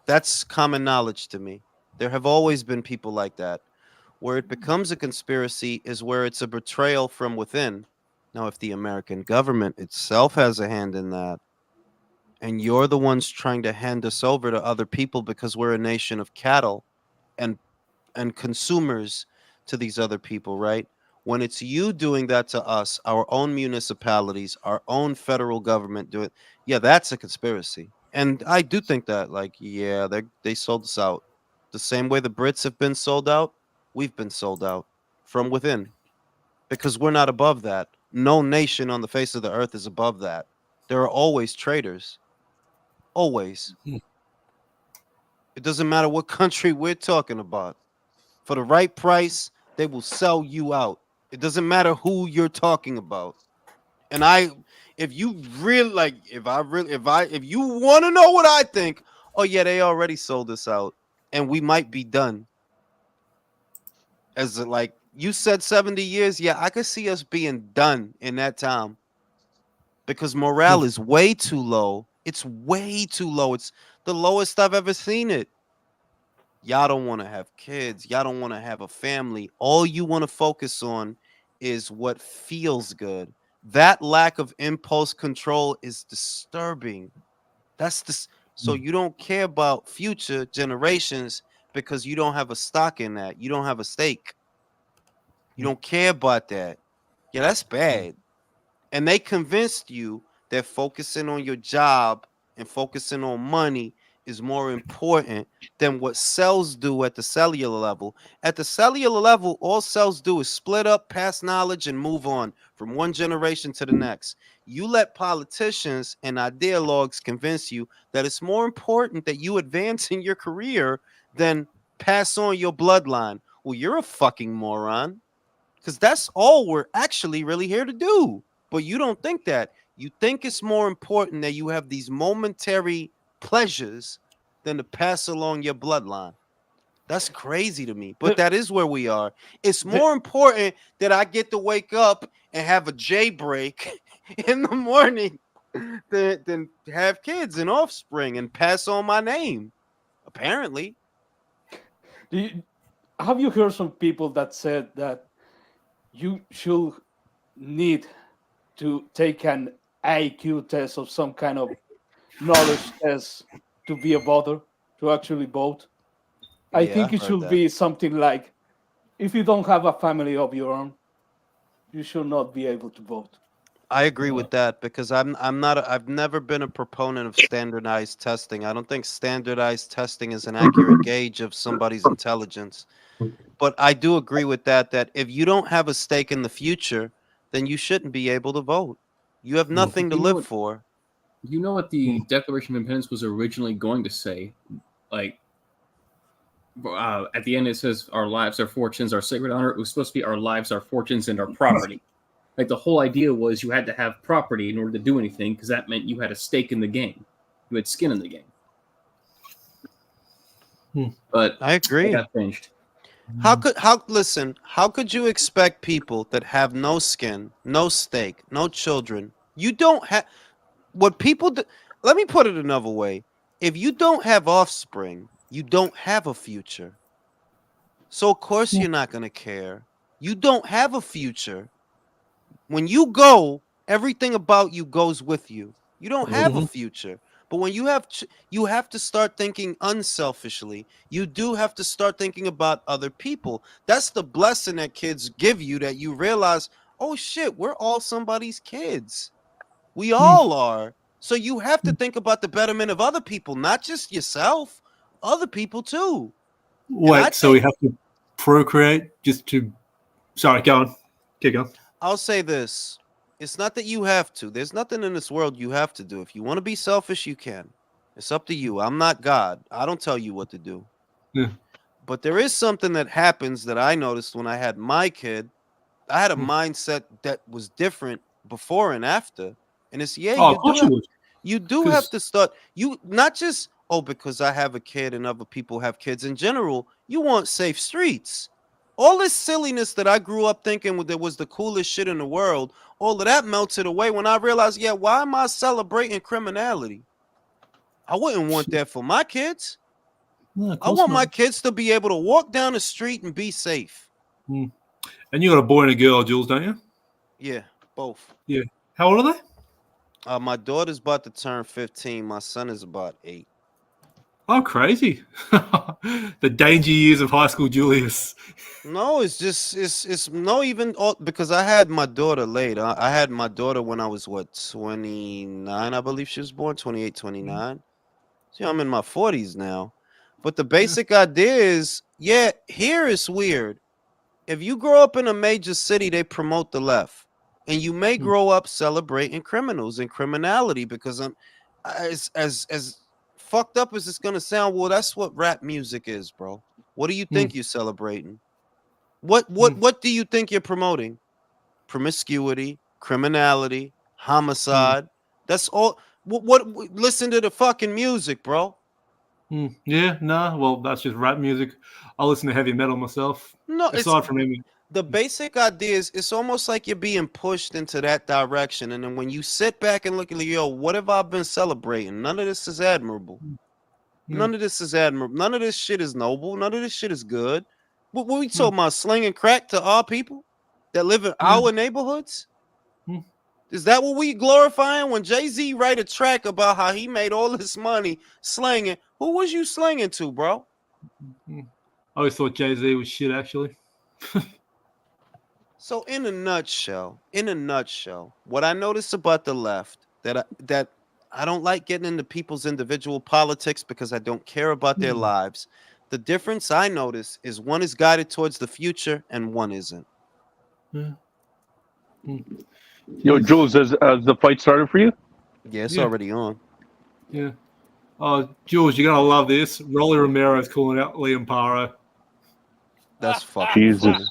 That's common knowledge to me. There have always been people like that. Where it becomes a conspiracy is where it's a betrayal from within. Now, if the American government itself has a hand in that, and you're the ones trying to hand us over to other people because we're a nation of cattle and consumers to these other people, right? When it's you doing that to us, our own municipalities, our own federal government do it, yeah, that's a conspiracy. And I do think that, like, yeah, they sold us out. The same way the Brits have been sold out, we've been sold out from within. Because we're not above that. No nation on the face of the earth is above that. There are always traitors. Always. It doesn't matter what country we're talking about. For the right price, they will sell you out. It doesn't matter who you're talking about. And if you really like, if you want to know what I think, oh yeah, they already sold us out, and we might be done. As like you said, 70 years, yeah, I could see us being done in that time, because morale is way too low. It's way too low. It's the lowest I've ever seen it. Y'all don't want to have kids. Y'all don't want to have a family. All you want to focus on is what feels good. That lack of impulse control is disturbing. So you don't care about future generations because you don't have a stock in that. You don't have a stake. You don't care about that. Yeah, that's bad. And they convinced you that focusing on your job and focusing on money is more important than what cells do at the cellular level. At the cellular level, all cells do is split up, pass knowledge, and move on from one generation to the next. You let politicians and ideologues convince you that it's more important that you advance in your career than pass on your bloodline. well, you're a fucking moron. Because that's all we're actually really here to do. But you don't think that. You think it's more important that you have these momentary pleasures than to pass along your bloodline. That's crazy to me. But that is where we are. It's more important that I get to wake up and have a J break in the morning than have kids and offspring and pass on my name. Apparently. Have you heard some people that said that you should need to take an IQ test of some kind of knowledge test to be a voter, to actually vote? I think it should be something like, if you don't have a family of your own, you should not be able to vote. I agree with that because I've never been a proponent of standardized testing. I don't think standardized testing is an accurate gauge of somebody's intelligence. But I do agree with that if you don't have a stake in the future, then you shouldn't be able to vote. You have nothing to live for. You know what the Declaration of Independence was originally going to say? Like, at the end it says, our lives, our fortunes, our sacred honor. It was supposed to be our lives, our fortunes, and our property. Like, the whole idea was you had to have property in order to do anything, because that meant you had a stake in the game. You had skin in the game. But I agree. It got changed. How could you expect people that have no skin, no stake, no children? You don't have what people do. Let me put it another way. If you don't have offspring, you don't have a future. So of course you're not going to care. You don't have a future. When you go, everything about you goes with you. You don't have a future. But when you have to start thinking unselfishly. You do have to start thinking about other people. That's the blessing that kids give you, that you realize, oh shit, we're all somebody's kids. We all are. So you have to think about the betterment of other people, not just yourself, other people too. Wait, so we have to procreate just to... Sorry, go on. Keep going. I'll say this. It's not that you have to. There's nothing in this world you have to do. If you want to be selfish, you can. It's up to you. I'm not God. I don't tell you what to do. Yeah. But there is something that happens that I noticed when I had my kid. I had a mindset that was different before and after. And it's, you do have to start. You not just, because I have a kid and other people have kids. In general, you want safe streets. All this silliness that I grew up thinking that was the coolest shit in the world, all of that melted away when I realized, why am I celebrating criminality? I wouldn't want that for my kids. No, I want my kids to be able to walk down the street and be safe. And you got a boy and a girl, Jules, don't you? Yeah, both. Yeah. How old are they? My daughter's about to turn 15. My son is about 8. Oh, crazy. The danger years of high school Julius. No, it's just, it's no even, because I had my daughter late. I had my daughter when I was, 29, I believe she was born, 28, 29. See, I'm in my 40s now. But the basic idea is, here is weird. If you grow up in a major city, they promote the left. And you may grow up celebrating criminals and criminality, because as fucked up as it's gonna sound, well, that's what rap music is, bro. What do you think you're celebrating? What do you think you're promoting? Promiscuity, criminality, homicide. That's all. What listen to the fucking music, bro. Yeah, no, well, that's just rap music. I listen to heavy metal myself. No, aside from him. The basic idea is, it's almost like you're being pushed into that direction. And then when you sit back and look at, what have I been celebrating? None of this is admirable. None of this is admirable. None of this shit is noble. None of this shit is good. What we talking about? Slinging crack to our people that live in our neighborhoods? Is that what we glorifying? When Jay-Z write a track about how he made all this money slinging, who was you slinging to, bro? I always thought Jay-Z was shit, actually. So in a nutshell, what I notice about the left, that I don't like getting into people's individual politics because I don't care about their lives. The difference I notice is one is guided towards the future and one isn't. Yo, Jules, has the fight started for you? Yeah, it's already on. Yeah. Oh, Jules, you're going to love this. Rolly Romero's calling out Liam Paro. That's fucking Jesus.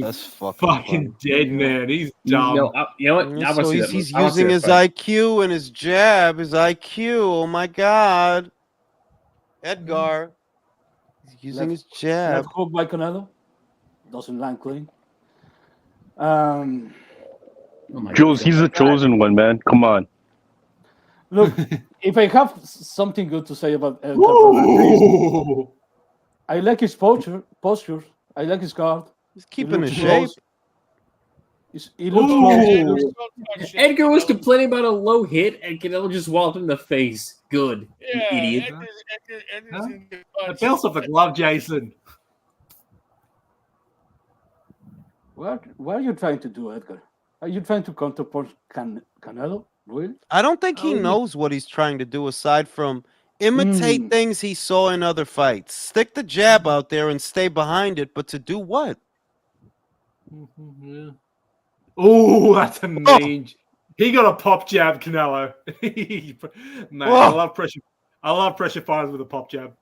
That's fucking dead, man. He's dumb. No, you know what? funny. I want to So see he's, that. he's I wanna see using that his fight. IQ and his jab, his IQ. Oh my god. Edgar. He's using his jab. Left hook by Canelo. Doesn't land clean. Jules, he's the chosen one, man. Come on. Look, if I have something good to say about Edgar, I like his posture. I like his guard. He's keeping looks his shape. close. He looks close. Edgar was complaining about a low hit, and Canelo just walloped him in the face. Good, you idiot. It feels off the glove, Jason. What are you trying to do, Edgar? Are you trying to counterpunch Canelo? Really? I don't think he knows what he's trying to do aside from imitate things he saw in other fights. Stick the jab out there and stay behind it, but to do what? Oh, that's a mean. He got a pop jab, Canelo. Man, I love pressure. I love pressure fighters with a pop jab.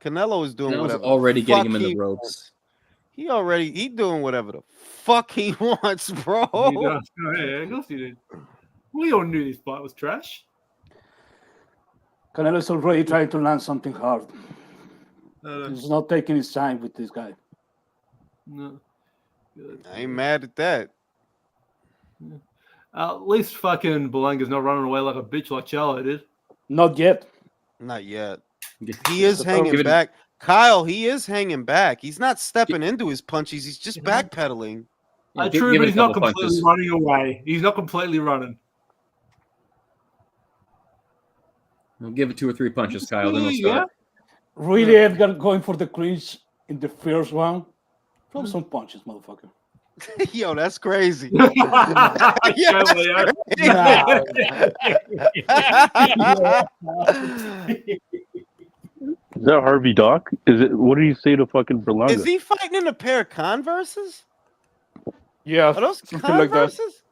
Canelo is doing Canelo's whatever. already the getting fuck him in the he ropes. wants. He doing whatever the fuck he wants, bro. He does. Oh, yeah, of course he did. We all knew this fight was trash. Canelo's already trying to land something hard. No. He's not taking his time with this guy. No. I ain't mad at that. At least fucking Berlanga's not running away like a bitch like Charlo did. Not yet. Not yet. He is hanging back. Kyle, he is hanging back. He's not stepping into his punches. He's just backpedaling. True, but he's not completely running away. He's not completely running. We'll give it 2 or 3 punches, Kyle. Then we'll start. Really, Edgar going for the clinch in the first round? Throw some punches, motherfucker. Yo, that's crazy. Is that Harvey Doc? Is it? What did he say to fucking Berlanga? Is he fighting in a pair of Converses? Yeah. Are those something like that. Converses?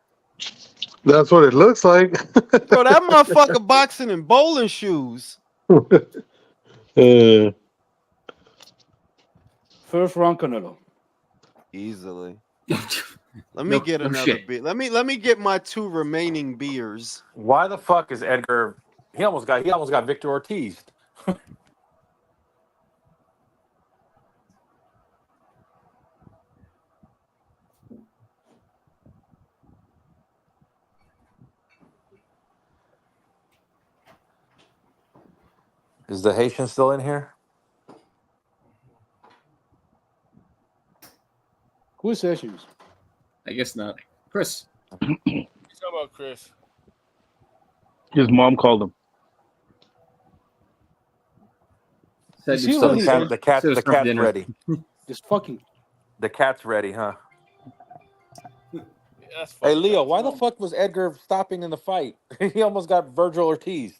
That's what it looks like. Bro, that motherfucker boxing in bowling shoes. First round, Canelo. Easily. Let me get another beer. Let me get my 2 remaining beers. Why the fuck is Edgar? He almost got Victor Ortiz. Is the Haitian still in here? Who is Sessions? I guess not. Chris. He's talking about Chris. His mom called him. Said See you're what he still- said? The cat's dinner. ready. Just fucking. The cat's ready, huh? That's Hey, Leo, why the fuck was Edgar stopping in the fight? He almost got Virgil Ortiz.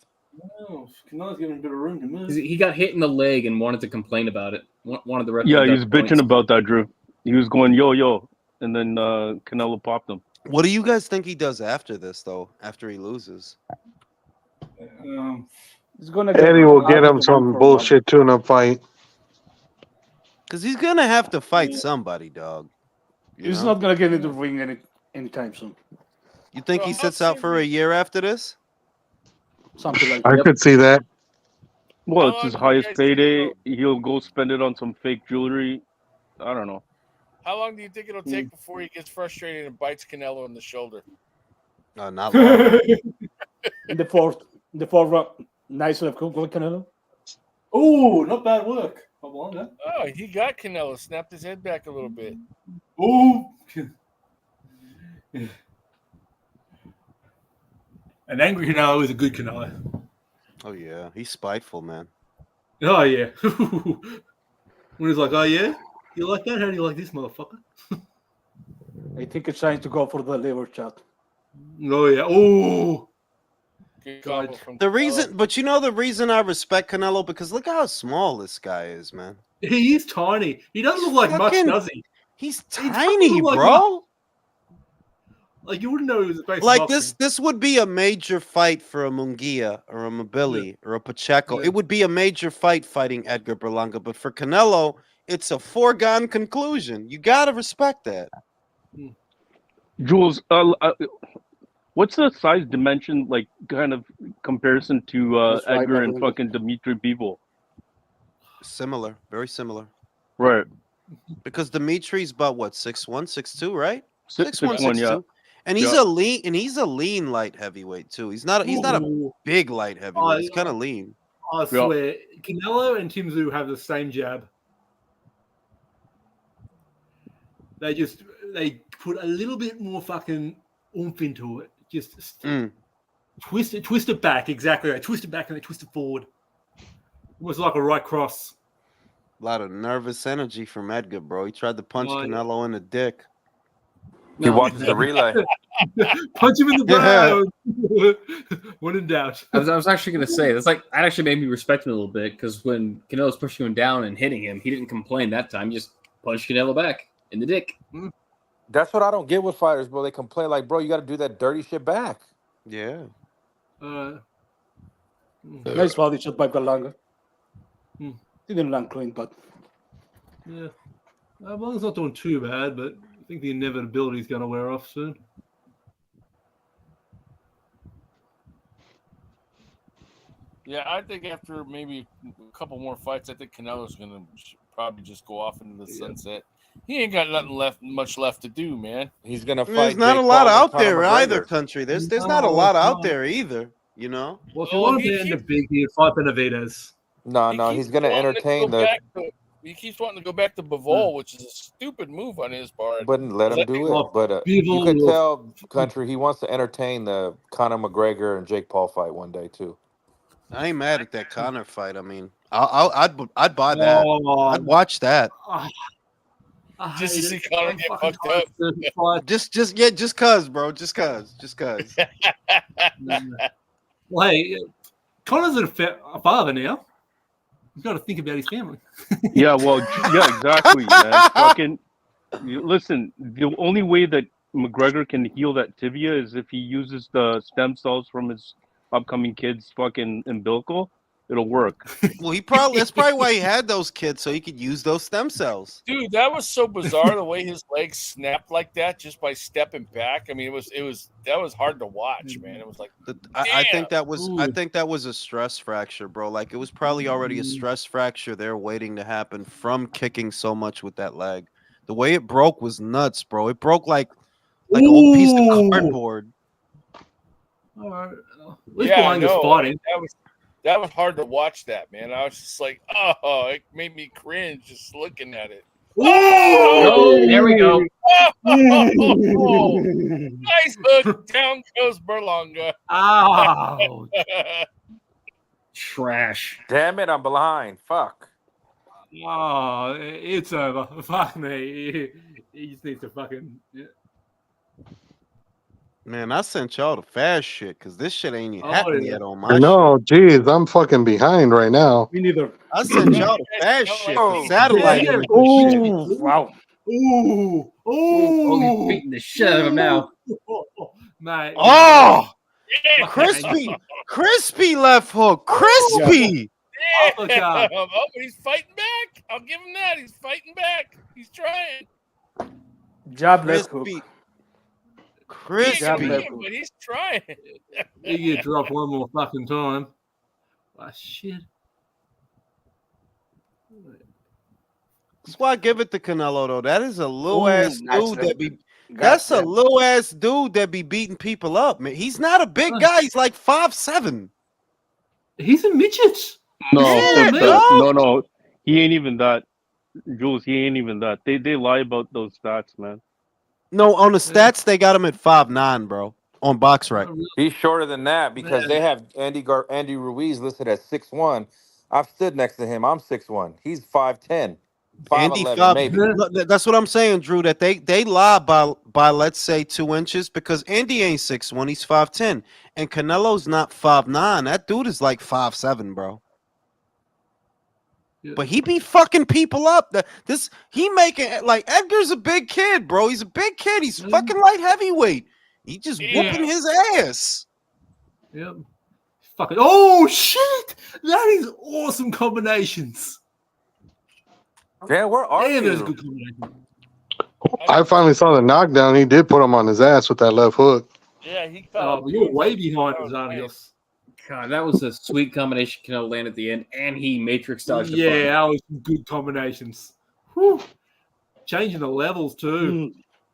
Canelo's giving a bit of room to move. He got hit in the leg and wanted to complain about it. Wanted the ref. Yeah, he was bitching about that, Drew. He was going yo, and then Canelo popped him. What do you guys think he does after this, though? After he loses? He's gonna Eddie will get him some bullshit tune-up fight. Because he's gonna have to fight somebody, dog. He's not gonna get into the ring anytime soon. You think he sits out for a year after this? Something like I that. could see that. Well, it's his highest payday. He'll go spend it on some fake jewelry. I don't know. How long do you think it'll take before he gets frustrated and bites Canelo in the shoulder? No, not long. In the fourth round, nice left hook with Canelo. Oh, not bad work. Oh, he got Canelo. Snapped his head back a little bit. Oh. An angry Canelo is a good Canelo. Oh yeah, he's spiteful, man. Oh yeah. When he's like, oh yeah, you like that? How do you like this, motherfucker? I think it's time to go for the liver shot. Oh yeah. Oh. Good combo from The Canelo. reason, but you know the reason I respect Canelo because look how small this guy is, man. He is tiny. He doesn't look like much, fucking- does he? He's doesn't tiny, look like bro. Like you wouldn't know it was a base Like boxing. this would be a major fight for a Munguia or a Mabili or a Pacheco. Yeah. It would be a major fight fighting Edgar Berlanga, but for Canelo, it's a foregone conclusion. You gotta respect that. Jules, what's the size dimension like? Kind of comparison to That's right, Edgar and Berlanga. fucking Dimitri Bivol. Similar, very similar. Right. Because Dimitri's about what 6'1", 6'2", right? 6'1", yeah. And he's Yeah. a lean light heavyweight too. He's not a Ooh. big light heavyweight. He's kind of lean. I swear, Canelo and Tszyu have the same jab. They put a little bit more fucking oomph into it. Just twist it back. Exactly. They twist it back and they twist it forward. Almost like a right cross. A lot of nervous energy from Edgar, bro. He tried to punch Canelo in the dick. He watches the relay. Punch him in the brow. When in doubt. I was actually going to say, that actually made me respect him a little bit, because when Canelo was pushing him down and hitting him, he didn't complain that time. He just punched Canelo back in the dick. That's what I don't get with fighters, bro. They complain like, bro, you got to do that dirty shit back. Yeah. Nice body shot by Berlanga. Didn't land clean, but yeah. Well, it's not doing too bad, but I think the inevitability is going to wear off soon. Yeah, I think after maybe a couple more fights, I think Canelo's going to probably just go off into the sunset. He ain't got nothing much left to do, man. He's going to fight. There's not Jake a lot Paul and out Conor there McGregor. either, country. There's not a lot out there either, you know? Well, if you want to end the big, he'd fight Benavidez. No, he's going to entertain the... He keeps wanting to go back to Bivol, which is a stupid move on his part. But let him do it. But you can tell, country, he wants to entertain the Conor McGregor and Jake Paul fight one day too. I ain't mad at that Conor fight. I mean, I'd buy that. I'd watch that. Just to see Conor get fucked up. Just cause, bro. Just cause. Like, Conor's a father now. He's got to think about his family. Yeah, well, yeah, exactly, man. Fucking, listen, the only way that McGregor can heal that tibia is if he uses the stem cells from his upcoming kid's fucking umbilical. It'll work. Well, that's probably why he had those kids, so he could use those stem cells. Dude, that was so bizarre the way his legs snapped like that just by stepping back. I mean, that was hard to watch, man. It was like I think that was a stress fracture, bro. Like it was probably already a stress fracture there waiting to happen from kicking so much with that leg. The way it broke was nuts, bro. It broke like an old piece of cardboard. All right. Yeah, I know. That was hard to watch that, man. I was just like, oh, it made me cringe just looking at it. Oh, there we go. Oh, nice hook. Down goes Berlanga. Oh. Trash. Damn it, I'm behind. Fuck. Oh, it's over. Fuck me. He just needs to fucking... Yeah. Man, I sent y'all the fast shit because this shit ain't even happened yet on my No, geez, I'm fucking behind right now. me neither. I sent y'all the fast shit. Oh, The satellite. yeah. Ooh, wow. Ooh. Oh, he's beating the shit out of him now. Mate. Oh, Yeah. crispy left hook. Crispy. Yeah. Oh, he's fighting back. I'll give him that. He's fighting back. He's trying. Jab left hook. Crispy. But he's trying. You get dropped one more fucking time. Ah, shit. That's why I give it to Canelo though. That is a little ass nice dude leg. that be. That's a little ass dude that be beating people up, man. He's not a big guy. He's like 5'7". He's a midget. No, Yeah, no. He ain't even that. Jules, he ain't even that. They lie about those stats, man. No, on the stats they got him at 5'9", bro. On BoxRec. He's shorter than that because they have Andy Ruiz listed as 6'1". I've stood next to him. I'm 6'1". He's 5'10". 5'11", maybe. That's what I'm saying, Drew. That they lie by let's say 2 inches because Andy ain't 6'1", he's 5'10", and Canelo's not 5'9". That dude is like 5'7", bro. Yeah. But he be fucking people up. He making like Edgar's a big kid, bro. He's a big kid. He's fucking light heavyweight. He just whooping his ass. Yep. Fucking. Oh shit! That is awesome combinations. Yeah, where are Damn, there's you? good combinations. I finally saw the knockdown. He did put him on his ass with that left hook. Yeah, he Oh, but you're way behind us, Adios. God, that was a sweet combination Canelo landed at the end, and he matrix dodged the Yeah, button. that was some good combinations. Whew. Changing the levels too.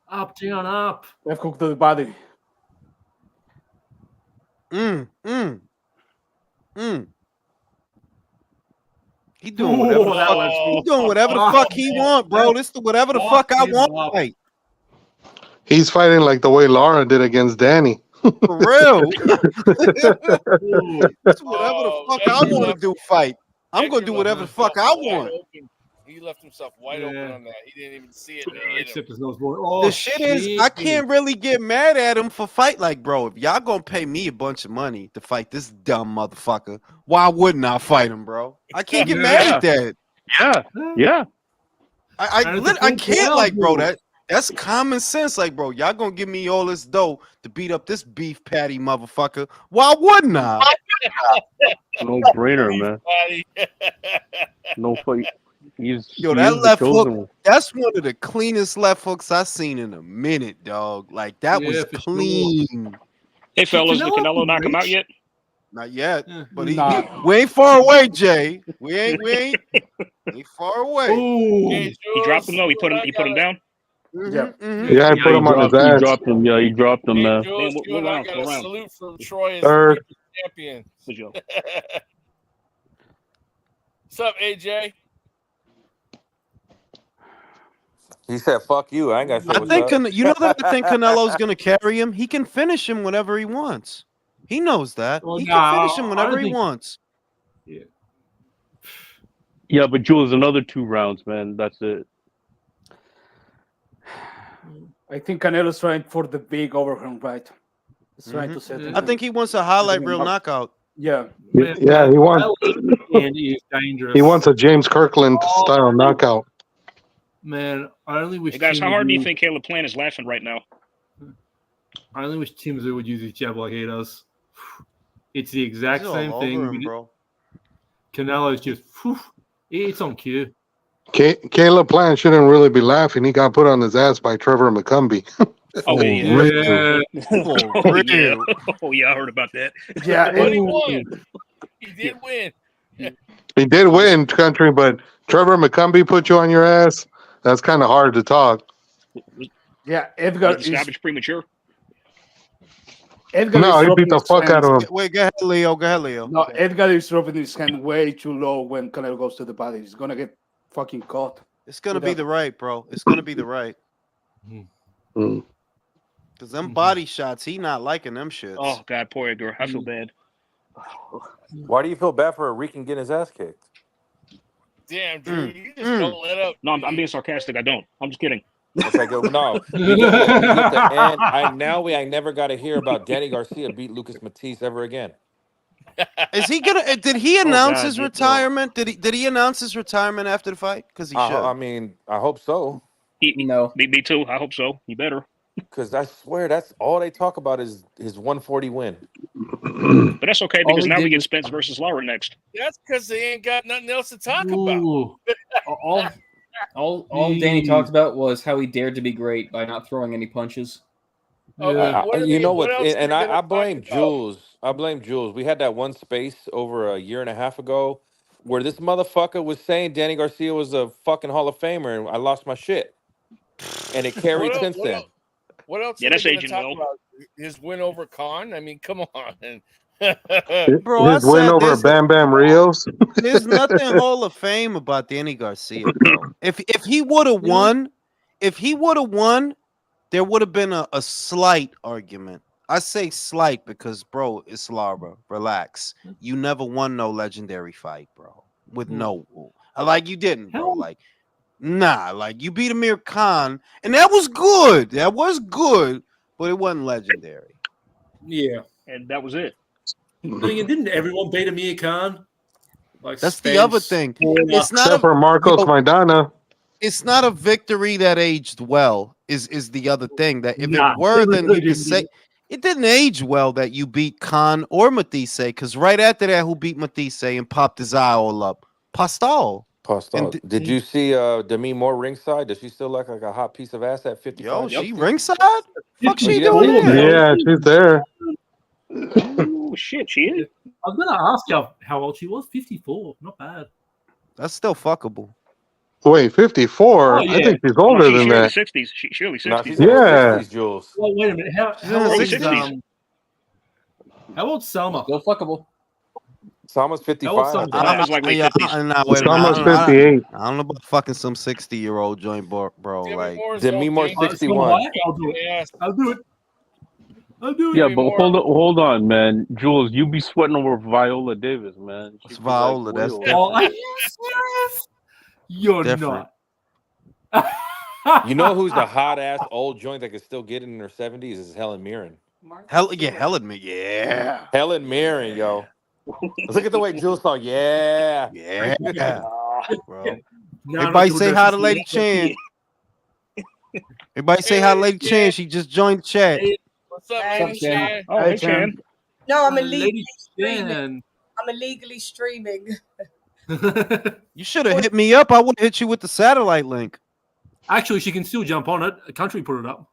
Up, down, up. Left hook to the body. He doing whatever the that fuck. was He cool. doing whatever the fuck he want, bro. This is whatever the fuck I want. Like, He's fighting like the way Lara did against Danny. for real. That's whatever the fuck I want to do. Fight. I'm gonna do whatever the fuck I want. He left himself wide open on that. He didn't even see it. Except there's no more. Oh, The shit is, I can't really get mad at him for fight. Like, bro, if y'all gonna pay me a bunch of money to fight this dumb motherfucker, why wouldn't I fight him, bro? I can't get mad at that. Yeah. I can't, like, bro. That's common sense. Like, bro, y'all gonna give me all this dough to beat up this beef patty motherfucker. Why wouldn't I? No brainer, man. No fight. Yo, that left hook, that's one of the cleanest left hooks I've seen in a minute, dog. Like, that was clean. Hey, fellas, did Canelo knock him out yet? Not yet, but we ain't far away, Jay. We ain't far away. He dropped him though. He put him down. Yeah, I put him on his ass. He dropped him. Yeah, he dropped him, man. Jules, you and I got a salute from Troy as Third. champion. What's up, AJ? He said, "Fuck you." I ain't got to say I what's think up. you know that I think Canelo's gonna carry him. He can finish him whenever he wants. He knows that. Well, He nah, can finish him I whenever don't he think- wants. Yeah, but Jules, another 2 rounds, man. That's it. I think Canelo's trying for the big overhand fight. He's trying to set it. I think he wants a highlight reel knockout. Yeah. Yeah, he wants. Andy is dangerous. He wants a James Kirkland style knockout. Man, I only wish. Hey guys, Tim how hard would do you use- think Caleb Plant is laughing right now? I only wish Tim Tszyu would use his jab like he does. It's the exact He's all same over thing. him, bro. Canelo's just, it's on cue. Caleb Plant shouldn't really be laughing. He got put on his ass by Trevor McCumby. Oh, yeah. Oh yeah, I heard about that. Yeah, But he won. He did win. He did win, country, but Trevor McCumby put you on your ass. That's kind of hard to talk. Yeah, Edgar Was the stoppage premature? Edgar No, is he beat dropping the his fuck out hands. of him. Wait, go ahead, Leo. Go ahead, Leo. No, Edgar is dropping his hand way too low when Canelo goes to the body. He's gonna get fucking caught. It's gonna be the right, bro. It's gonna be the right. Cause them body shots, he not liking them shits. Oh God, poor Edgar. I feel bad. Why do you feel bad for a Rican getting his ass kicked? Damn, Drew, you just don't let up. No, I'm being sarcastic. I don't. I'm just kidding. Okay, go. No, because at the end, I never got to hear about Danny Garcia beat Lucas Matisse ever again. Is he gonna? Did he announce God, his no. retirement? Did he announce his retirement after the fight? Because he should. I mean, I hope so. No. Me too. I hope so. You better. Because I swear that's all they talk about is his 140 win. But that's okay because now we get Spence versus Lara next. That's because they ain't got nothing else to talk about. All Danny talked about was how he dared to be great by not throwing any punches. You know what? And I blame Jules. I blame Jules. We had that one space over a year and a half ago where this motherfucker was saying Danny Garcia was a fucking Hall of Famer, and I lost my shit. And it carried since then. What else? Yeah, are that's they gonna Agent talk Will. about? His win over Khan. I mean, come on. Bro, His win over Bam Bam Rios. There's nothing Hall of Fame about Danny Garcia, bro. If he would have won, there would have been a slight argument. I say slight because, bro, it's Lara. Relax. You never won no legendary fight, bro. With no, like you didn't, bro. Like, nah, like you beat Amir Khan, and that was good. That was good, but it wasn't legendary. Yeah, and that was it. But again, didn't everyone beat Amir Khan? Like That's the other thing. It's not Except for Marcos Maidana. It's not a victory that aged well. Is the other thing that if Nah, it were, they then really you could didn't. say It didn't age well that you beat Khan or Matisse, because right after that, who beat Matisse and popped his eye all up? Pascal. Pascal. Did you see Demi Moore ringside? Does she still look like a hot piece of ass at 55? Yo, she 60? ringside? Fuck she Yes, doing lady. there? Yeah, she's there. Oh shit, she is. I was gonna ask you how old she was. 54, not bad. That's still fuckable. Wait, 54? Oh, I yeah. think she's older she's than early that. 60s. She early 60s. No, she's in Yeah. her 60s, Jules. Well, wait a minute. She's in her How 60s. old's Selma? Still fuckable. Salma's 55. Selma? Selma's like late 50s. Nah, wait a minute. Selma's 58. I don't know about fucking some 60-year-old joint, bro. Like, Demi Moore Selma 61. Hayek? I'll do it. I'll do it. I'll do it. Yeah, but hold on, man. Jules, you be sweating over Viola Davis, man. it's Viola. That's way different. Oh, are you serious? You're Different. not. You know who's the hot ass old joint that could still get in her 70s is Helen Mirren. Helen me. Yeah. Helen Mirren, yo. Look at the way Jules saw. Yeah. Yeah. Bro. No, Everybody no, say no, hi to no, Lady no, Chan. Everybody say hi to Lady Chan. She just joined the chat. What's up, Hey, Lady Chan? Oh, hey, Chan. No, I'm Lady illegally streaming. Chan. I'm illegally streaming. You should have hit me up. I would have hit you with the satellite link. Actually, she can still jump on it. A country put it up.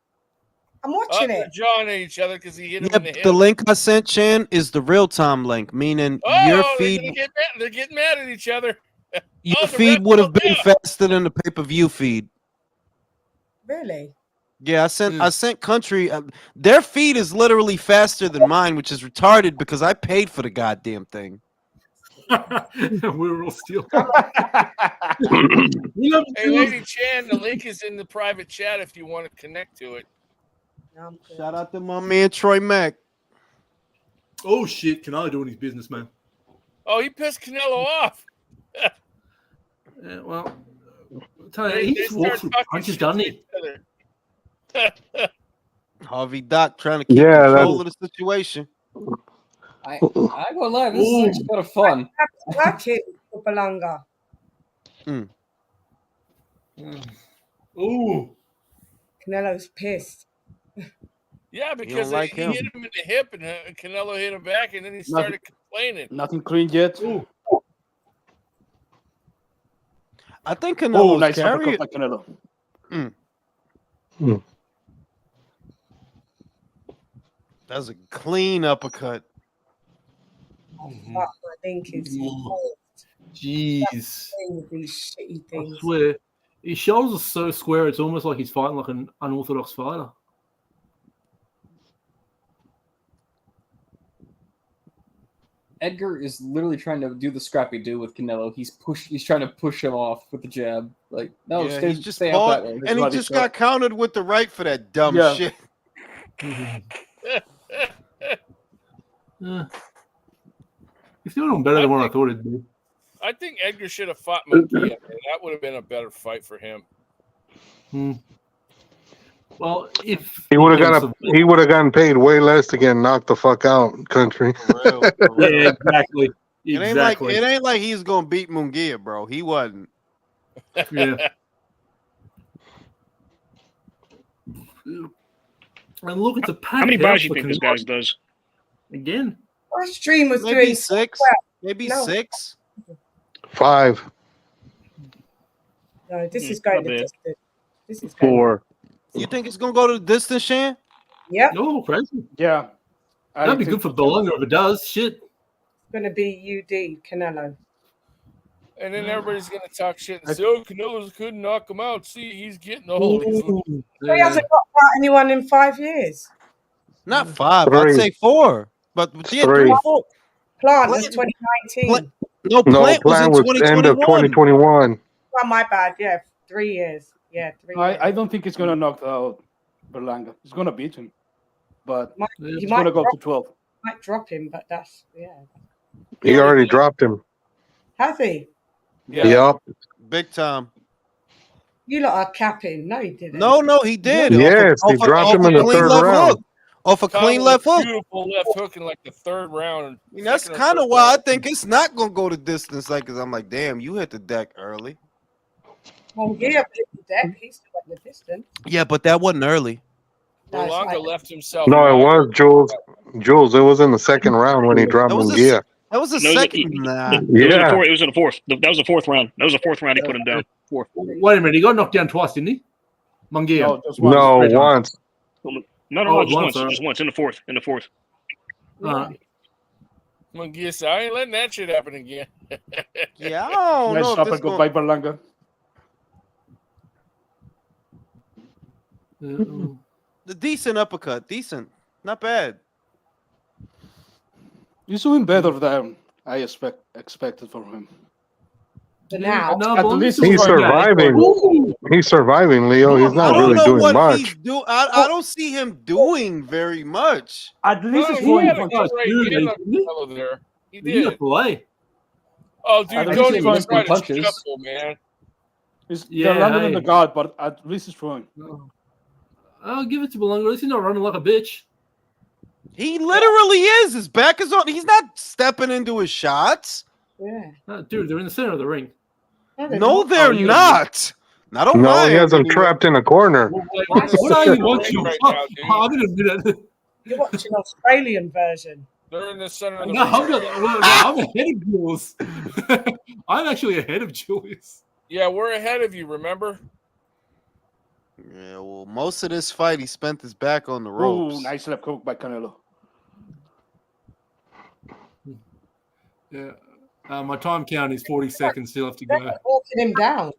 I'm watching They're it. jawing at each other because he hit him Yeah, in the hip. the link I sent, Chan, is the real-time link, meaning your Oh, feed they're getting mad at each other. your Oh, the feed ref would have broke been out. faster than the pay-per-view feed. Really? Yeah, I sent country. Their feed is literally faster than mine, which is retarded because I paid for the goddamn thing. We're all still. Hey, Lady Chan, the link is in the private chat if you want to connect to it. Shout out to my man Troy Mack. Oh shit! Canelo doing his business, man. Oh, he pissed Canelo off. Yeah, well, I'll tell you, They he just start walks with talking punches, shit doesn't to he? each other. Harvey Doc trying to keep Yeah, control of the situation. I gonna lie, this is actually kind of fun. Work it for Berlanga. Ooh. Canelo's pissed. Yeah, because like he him. hit him in the hip and Canelo hit him back, and then he started complaining. Nothing clean yet. I think Canelo's nice carrying. uppercut by Canelo. That's a clean uppercut. Fuck, I think it's Jeez. these shitty I things. swear. His shoulders are so square, it's almost like he's fighting like an unorthodox fighter. Edgar is literally trying to do the scrappy do with Canelo. He's trying to push him off with the jab. Like, no, Yeah, stay, he's just stay out fought, that way. and he just got countered with the right for that dumb Yeah. shit. He's doing better than what I thought he'd do. I think Edgar should have fought Munguia, man. That would have been a better fight for him. Well, if He would have gotten paid way less to get knocked the fuck out, country. Yeah, exactly. It ain't like he's gonna beat Munguia, bro. He wasn't. Yeah. And look, it's a packed How many house buys do you for think this Canelo. guy does? Again? Our stream was Maybe doing 6. well. Maybe No. 6. 5. No, this is going not to bad. distance. This is going 4. You think it's gonna go to the distance, Shan? Yep. No, crazy. Yeah. That'd be good for Berlanga if it does. Shit. It's going to be UD Canelo. And then everybody's going to talk shit and say, oh, Canelo couldn't knock him out. See, he's getting old. He hasn't got anyone in 5 years. Not 5. 3. I'd say 4. But yeah, 3. 3, 4. Plant was 2019. No, No, Plant was plan in was end of 2021. Oh, my bad. Yeah, 3 years. Yeah, 3 years. I don't think he's gonna knock out Berlanga. He's gonna beat him, but He he's might gonna go drop, to 12. might drop him, but that's, yeah. He already dropped him. Has he? Yeah. Yep. Big time. You lot are capping. No, he didn't. No, he did. Yes, he dropped him in the clean third left round. hook. Off a clean Conlon left was hook. Beautiful left hook in like the third round. I mean, that's second or kind of third why I round. think it's not gonna go to distance. Like, cause I'm like, damn, you hit the deck early. Well, yeah, but the deck, he's still at the distance. Yeah, but that wasn't early. Berlanga left himself. No, it wide. was Jules. Jules, it was in the second round when he dropped That was Munguia. that was a No, second. Nah. It was in the Yeah. fourth. It was in the fourth. That was the fourth round. That was the fourth round. He put him down. Fourth. Wait a minute, he got knocked down twice, didn't he? Munguia. No, just once. No, Three times. once. No, just once, once. Just once in the fourth. In the fourth. Munguia said, I ain't letting that shit happen again. Yeah, I don't Nice know. If shot this by gon- Berlanga. The decent uppercut, decent, not bad. He's doing better than I expected from him. But now, At least He's surviving. He's surviving, Leo. He's I not don't really know doing what much. he's doing. I don't see him doing very much. At least No, he's he going had a punches. great hit on Canelo there. He He got did. play. Oh, dude, At least don't he's even going try for to punches. shuffle, man. They're landing in the guard, but at least he's throwing. I'll give it to Berlanga. At least he's not running like a bitch. He literally is. His back is on. He's not stepping into his shots. yeah. Dude, they're in the center of the ring. No, they're not. Not on No, my he has end him trapped in a corner. What are you watching? Right now, dude. I'm gonna admit it. You're watching Australian version. They're in the center of the No, ring. I'm ahead of Jules. I'm actually ahead of Julius. Yeah, we're ahead of you, remember? Yeah, well, most of this fight, he spent his back on the ropes. Ooh, nice left hook by Canelo. Yeah. My time count is 40 seconds. Still have to go. Walking him down.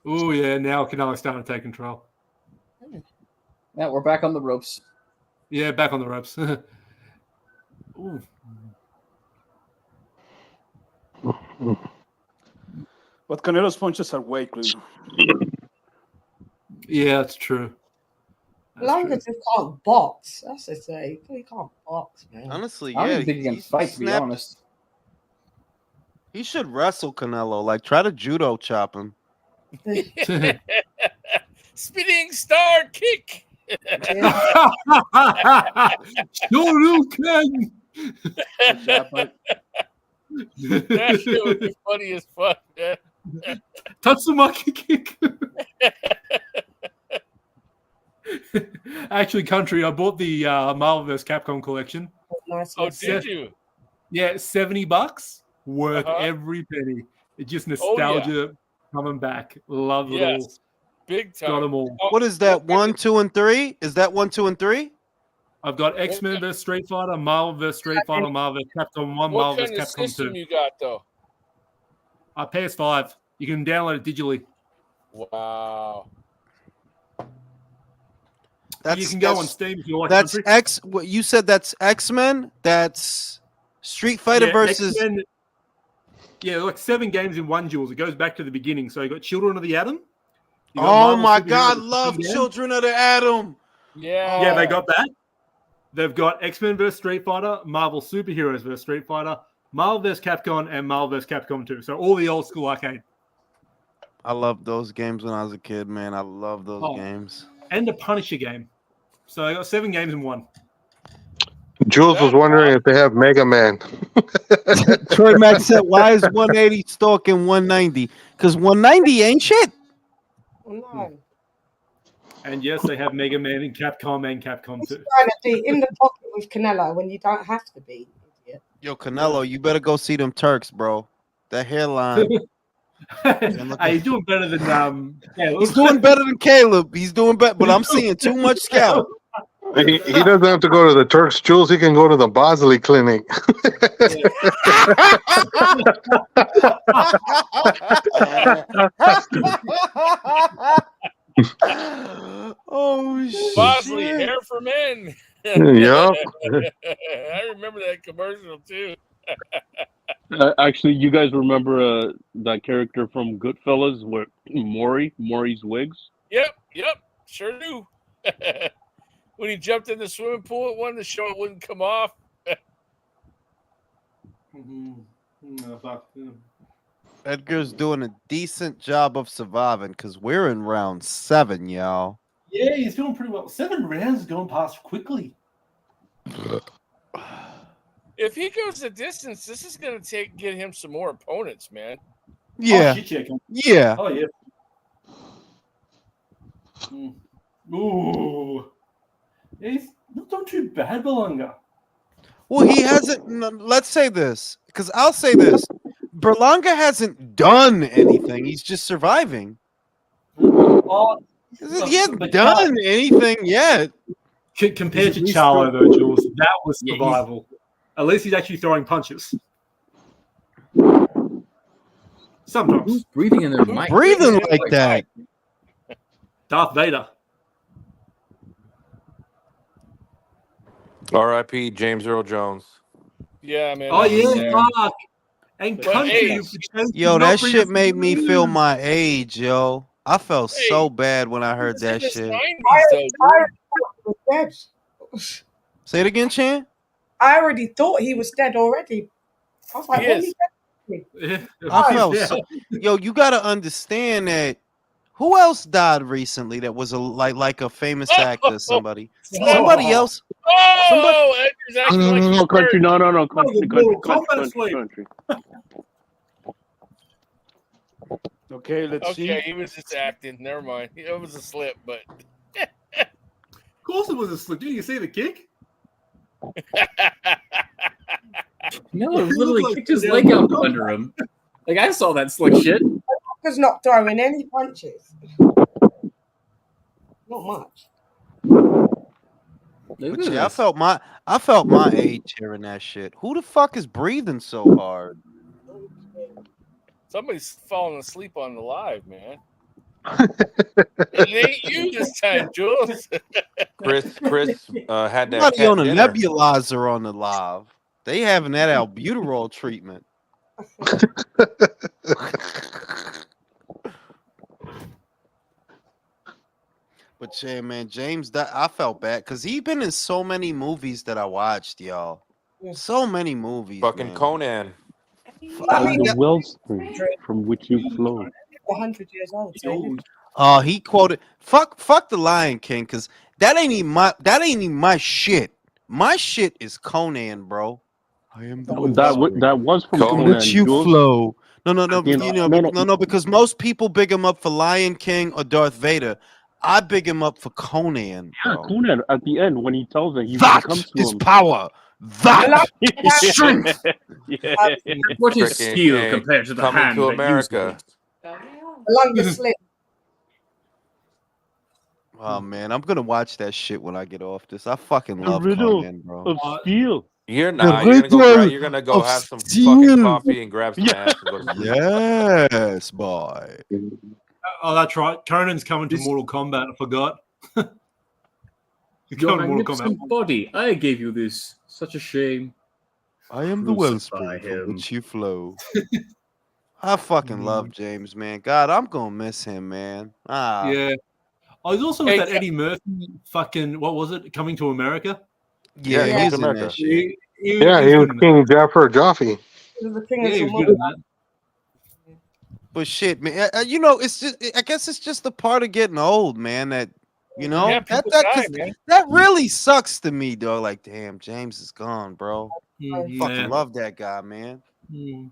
Oh yeah, now Canelo's starting to take control. Yeah, we're back on the ropes. Yeah, back on the ropes. Ooh. But Canelo's punches are way cleaner. Yeah, that's true. Berlanga just can't box. That's the thing. He can't box, man. Honestly, I don't yeah. even think he can fight, to be snapped- honest. He should wrestle Canelo. Like, try to judo chop him. Spinning star kick. Sure you can. That shit would be funny as fuck, man. Tatsumaki kick. Actually, country, I bought the Marvel vs. Capcom collection. Oh, did you? Yeah, $70. Worth every penny. It's just nostalgia coming back. Love it all. Yes. Big time. Got them all. What is that? 1, 2, and 3? Is that 1, 2, and 3? I've got X-Men vs. Street Fighter, Marvel vs. Street Fighter, Marvel vs. Capcom 1, What Marvel kind vs. of Capcom system 2. you got, though? PS5. You can download it digitally. Wow. You can go on Steam if you like. That's country. What you said? That's X-Men. That's Street Fighter versus. X-Men. Yeah, like 7 games in one, Jules. It goes back to the beginning. So you got Children of the Atom. You got Oh Marvel my Superheroes God! versus Love X-Men. Children of the Atom. Yeah. Yeah, they got that. They've got X-Men vs. Street Fighter, Marvel Superheroes vs. Street Fighter, Marvel vs. Capcom, and Marvel vs. Capcom 2. So all the old school arcade. I loved those games when I was a kid, man. I love those games. And the Punisher game. So they got 7 games in one. Jules was wondering if they have Mega Man. Troy Max said, "Why is 180 stalking 190? Because 190 ain't shit." No. And yes, they have Mega Man in Capcom and Capcom 2. Trying to be in the pocket with Canelo when you don't have to be. Idiot. Yo, Canelo, you better go see them Turks, bro. That hairline. Hey, he's doing better than Caleb. He's doing better than Caleb. He's doing better, but I'm seeing too much scalp. He doesn't have to go to the Turks, Jules. He can go to the Bosley Clinic. Oh shit! Bosley, hair for men. Yep. I remember that commercial too. Actually, you guys remember that character from Goodfellas, where Maury's wigs? Yep, sure do. When he jumped in the swimming pool at one, the show it wouldn't come off. Edgar's doing a decent job of surviving because we're in round 7, y'all. Yeah, he's doing pretty well. 7 rounds is going past quickly. If he goes the distance, this is going to get him some more opponents, man. Yeah. Oh, shit, Yeah. Oh, yeah. Ooh. He's not done too bad, Berlanga. Well, he hasn't. Let's say this, because I'll say this: Berlanga hasn't done anything. He's just surviving. Oh, He hasn't done anything yet. Compared to Charlo, though, Jules, that was survival. At least he's actually throwing punches. Sometimes. Who's breathing in their mic? Breathing like that. Darth Vader. R.I.P. James Earl Jones. Yeah, man. Oh, I was yeah, there. fuck. And But, country. hey, Yo, that shit made me feel my age, yo. I felt so bad when I heard that shit. Say it again, Chan. I already thought he was dead already. I was like, He when is. he dead? I felt so. Yo, you gotta understand that. Who else died recently that was like a famous actor? Somebody else. Oh, Edgar's actually like No, country. No, Country. Okay, let's see. Okay, he was just acting. Never mind. It was a slip, but Of course it was a slip. Didn't you see the kick? Canelo literally kicked his leg out from under him. Like, I saw that slick shit. Was not throwing any punches. Not much. But yeah, I felt my age hearing that shit. Who the fuck is breathing so hard? somebody's falling asleep on the live, man. It ain't you this time, Jules. Chris had that Somebody cat on a dinner. nebulizer on the live. They having that albuterol treatment. But yeah, man, James, I felt bad because he been in so many movies that I watched, y'all. So many movies. Fucking man. Conan. I mean, the wellspring from which you flow. 100 years old. So He quoted fuck the Lion King because that ain't even my shit. My shit is Conan, bro. I am the That was from Conan. Let you Jules. flow. No, No. because most people big him up for Lion King or Darth Vader. I big him up for Conan. Yeah, Bro. Conan at the end when he tells her he That comes to is him. power. That is strength. What is Freaking skill A, compared to the Coming hand to that America. Berlanga slip. Oh man, I'm gonna watch that shit when I get off this. I fucking The love riddle Conan, bro. of steel. You're gonna go of have some steel. fucking coffee and grab some ass and go to sleep. Yes, boy. Oh, that's right. Conan's coming to Mortal Kombat. I forgot. He's Your coming to Mortal Kombat. magnificent body. I gave you this. Such a shame. I am the Crucify wellspring from him. which you flow. I fucking love James, man. God, I'm gonna miss him, man. Yeah. I was also with that Eddie Murphy fucking, what was it? Coming to America? Yeah, Yeah, he's in America. that shit. He was King Jafar Jaffe. He was the king Yeah, of he was Somalia. good at that. But shit, man, it's just. I guess it's just a part of getting old, man. That Yeah, people that die, 'cause man. that really sucks to me, though. Like, damn, James is gone, bro. Yeah. Fucking love that guy, man. I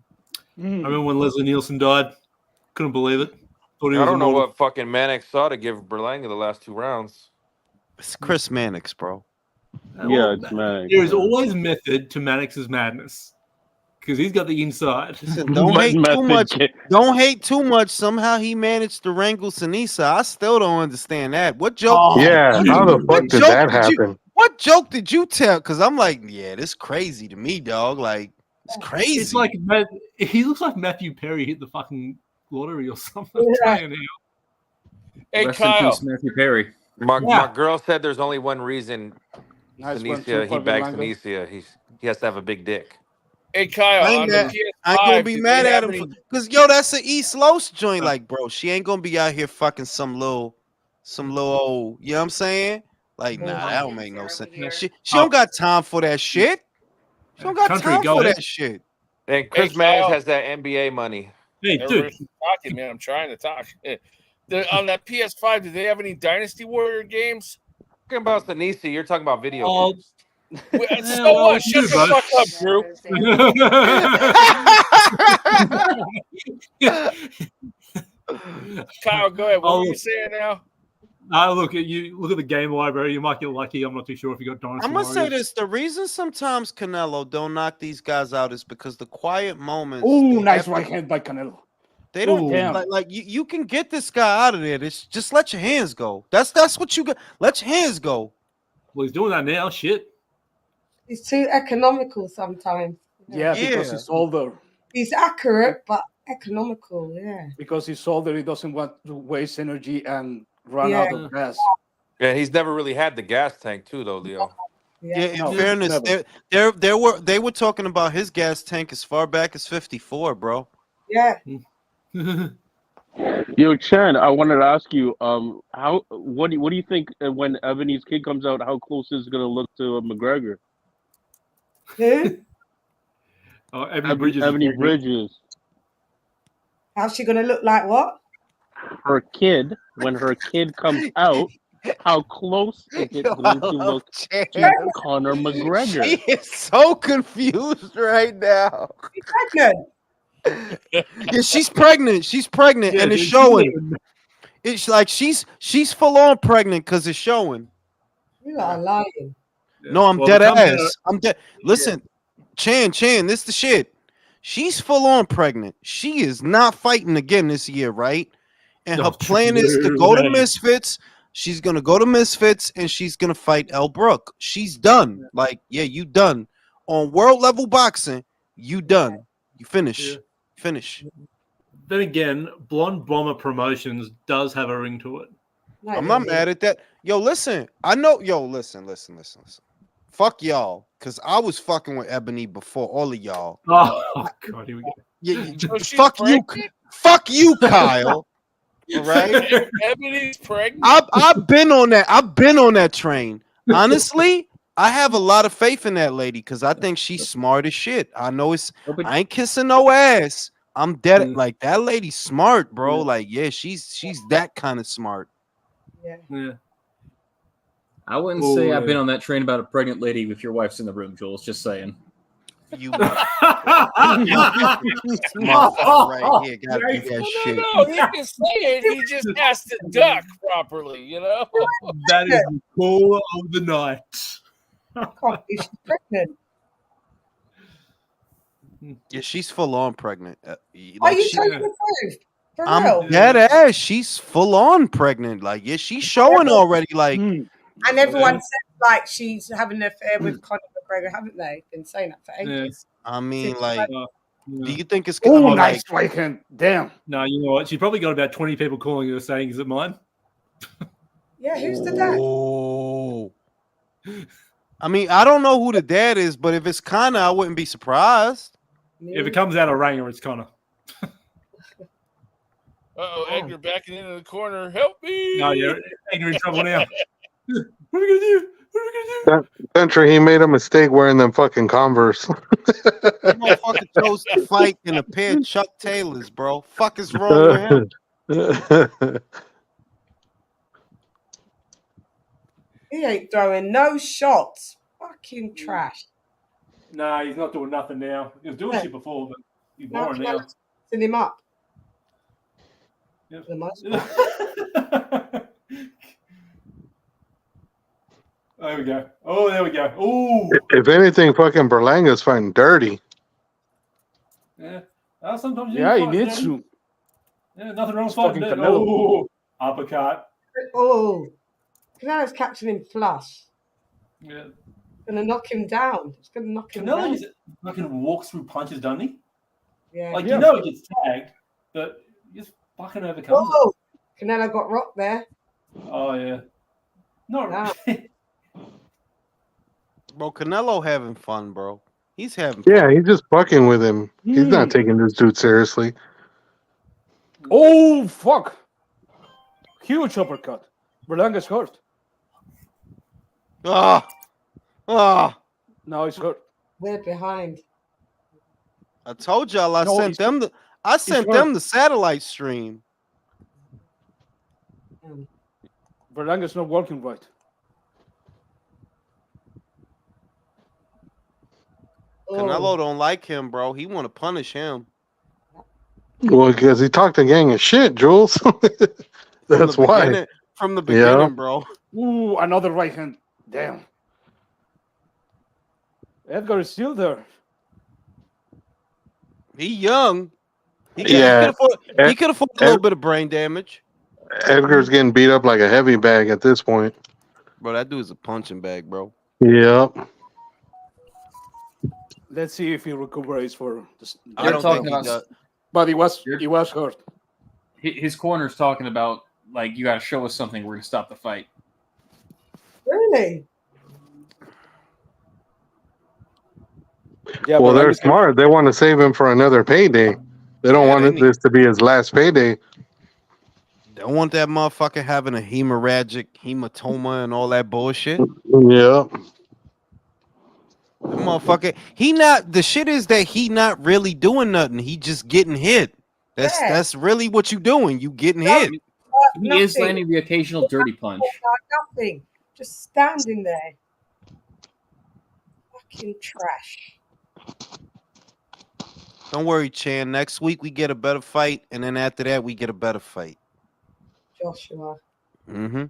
remember when Leslie Nielsen died. Couldn't believe it. Thought he I was don't know immortal. what fucking Mannix saw to give Berlanga the last 2 rounds. It's Chris Mannix, bro. Yeah, it's Mannix. There is always method to Mannix's madness. Because he's got the inside. Listen, don't hate too much. Don't hate too much. Somehow he managed to wrangle Sinisa. I still don't understand that. What joke? Yeah, how the fuck did that happen? What joke did you tell? Because I'm like, yeah, this crazy to me, dog. Like, it's crazy. It's like he looks like Matthew Perry hit the fucking lottery or something. I'm telling you. Hey, Rest in Kyle. peace, Matthew Perry. My girl said there's only one reason Nice one, Tunisia, he Super bags Berlanga. Tunisia. He has to have a big dick. Hey, Kyle. I On ain't, the mad, PS5, I ain't gonna be do mad they at have him any- because yo, that's an East Los joint. Like, bro, she ain't gonna be out here fucking some little old. You know what I'm saying? Like, nah, that don't make no sense. She don't got time for that shit. She don't got Country, time go for ahead. that shit. And Chris Hey, Mannix Kyle. has that NBA money. Hey, dude. Everybody's talking, man. I'm trying to talk. On that PS5, do they have any Dynasty Warrior games? Talking about Tunisia, you're talking about video Oh, games. So well, what? Shut dude, the bud. fuck up, Drew. Oh, Kyle, go ahead. What were you saying now? Look at the game library. You might get lucky. I'm not too sure if you got Dynasty I'm gonna say Warriors. this: the reason sometimes Canelo don't knock these guys out is because the quiet moments. Oh, they nice have to- right hand by Canelo. They don't Damn. like you can get this guy out of there. Just let your hands go. That's what you got. Let your hands go. Well, he's doing that now. Shit. He's too economical sometimes. Yeah, because he's older. He's accurate, but economical. Yeah. Because he's older, he doesn't want to waste energy and run out of gas. Yeah, he's never really had the gas tank too, though, Leo. Yeah, in No, fairness, never. they were talking about his gas tank as far back as 54, bro. Yeah. Yo, Chan, I wanted to ask you, what do you think when Ebony's kid comes out? How close is it gonna look to McGregor? Who? Ebony Bridges. Ebony Bridges. How's she gonna look like? What? Her kid, when her kid comes out, how close is it going to look to Conor McGregor? She is so confused right now. She's pregnant. Yeah, she's pregnant. She's pregnant, and it's showing. It's like she's full on pregnant because it's showing. You are lying. No, I'm dead ass. I'm dead. Listen, Chan, this the shit. She's full on pregnant. She is not fighting again this year, right? And her plan is to go to Misfits. She's gonna go to Misfits and she's gonna fight Elle Brook. She's done. Like, yeah, you done. On world level boxing, you done. You finish. Finish. Then again, Blonde Bomber Promotions does have a ring to it. I'm not mad at that. Yo, listen. I know. Yo, listen. Fuck y'all, cause I was fucking with Ebony before all of y'all. Oh God, here we go. Yeah, fuck you, Kyle. All right. Ebony's pregnant. I've been on that. I've been on that train. Honestly, I have a lot of faith in that lady because I think she's smart as shit. I know I ain't kissing no ass. I'm dead. Like that lady's smart, bro. Like, yeah, she's that kind of smart. Yeah. I wouldn't say I've been on that train about a pregnant lady if your wife's in the room, Jules. Just saying. You motherfucker right here gotta do that shit. No, he can say it. He just has to duck properly, you know. That is the call of the night. She's pregnant. Yeah, she's full on pregnant. Are you telling the truth? For real? I'm dead ass. She's full on pregnant. Like, yeah, she's showing already. Like, and everyone says like she's having an affair with Conor McGregor, haven't they? Been saying that for ages. I mean, like, do you think it's Oh, gonna nice right hand. Damn. No, you know what? She probably got about 20 people calling her saying, "Is it mine?" Yeah, who's the dad? Oh. I mean, I don't know who the dad is, but if it's Connor, I wouldn't be surprised. If it comes out of Ranger, it's Connor. Uh-oh, Edgar backing into the corner. Help me! No, yeah, Edgar in trouble now. What are we gonna do? Venture, he made a mistake wearing them fucking Converse. That motherfucker chose to fight in a pair of Chuck Taylors, bro. Fuck is wrong with him? He ain't throwing no shots. Fucking trash. Nah, he's not doing nothing now. He was doing shit before, but he's Now boring now. Send him up. Yep. The most There we go. Oh, there we go. Oh, If anything, fucking Berlanga's fighting dirty. yeah. Sometimes Yeah, he fight needs dirty. to. Yeah, nothing wrong with It's fighting fucking dirty. Canelo. Oh, uppercut. Oh, Canelo's catching him flush. Yeah. Gonna knock him down. It's gonna knock him Canelo down. just fucking walks through punches, doesn't he? Yeah. Like, you know he gets tagged, but he just fucking overcomes it. Oh, Canelo got rocked there. Oh, yeah. No. Bro, Canelo having fun, bro. He's having Yeah, he's just fucking with him. He's not taking this dude seriously. Oh, fuck. Huge uppercut. Berlanga's hurt. Ah. Now he's hurt. We're behind. I told y'all I No, sent them the satellite stream. Berlanga's not working right. Canelo don't like him, bro. He want to punish him. Well, because he talked a gang of shit, Jules. That's why. from the beginning, bro. Ooh, another right hand. Damn. Edgar is still there. He young. He could afford a little bit of brain damage. Edgar's getting beat up like a heavy bag at this point. Bro, that dude is a punching bag, bro. Yep. Let's see if he recuperates for this. I don't think he does. But he was hurt. His corner's talking about, like, you got to show us something. We're going to stop the fight. Really? Yeah, well, they're smart. They want to save him for another payday. They don't want this to be his last payday. Don't want that motherfucker having a hemorrhagic hematoma and all that bullshit. Yeah. That motherfucker, the shit is that he not really doing nothing. He just getting hit. That's really what you doing. You getting hit. He is landing the occasional dirty punch. Nothing. Just standing there. Fucking trash. Don't worry, Chan. Next week we get a better fight, and then after that we get a better fight. Joshua. Mm-hmm.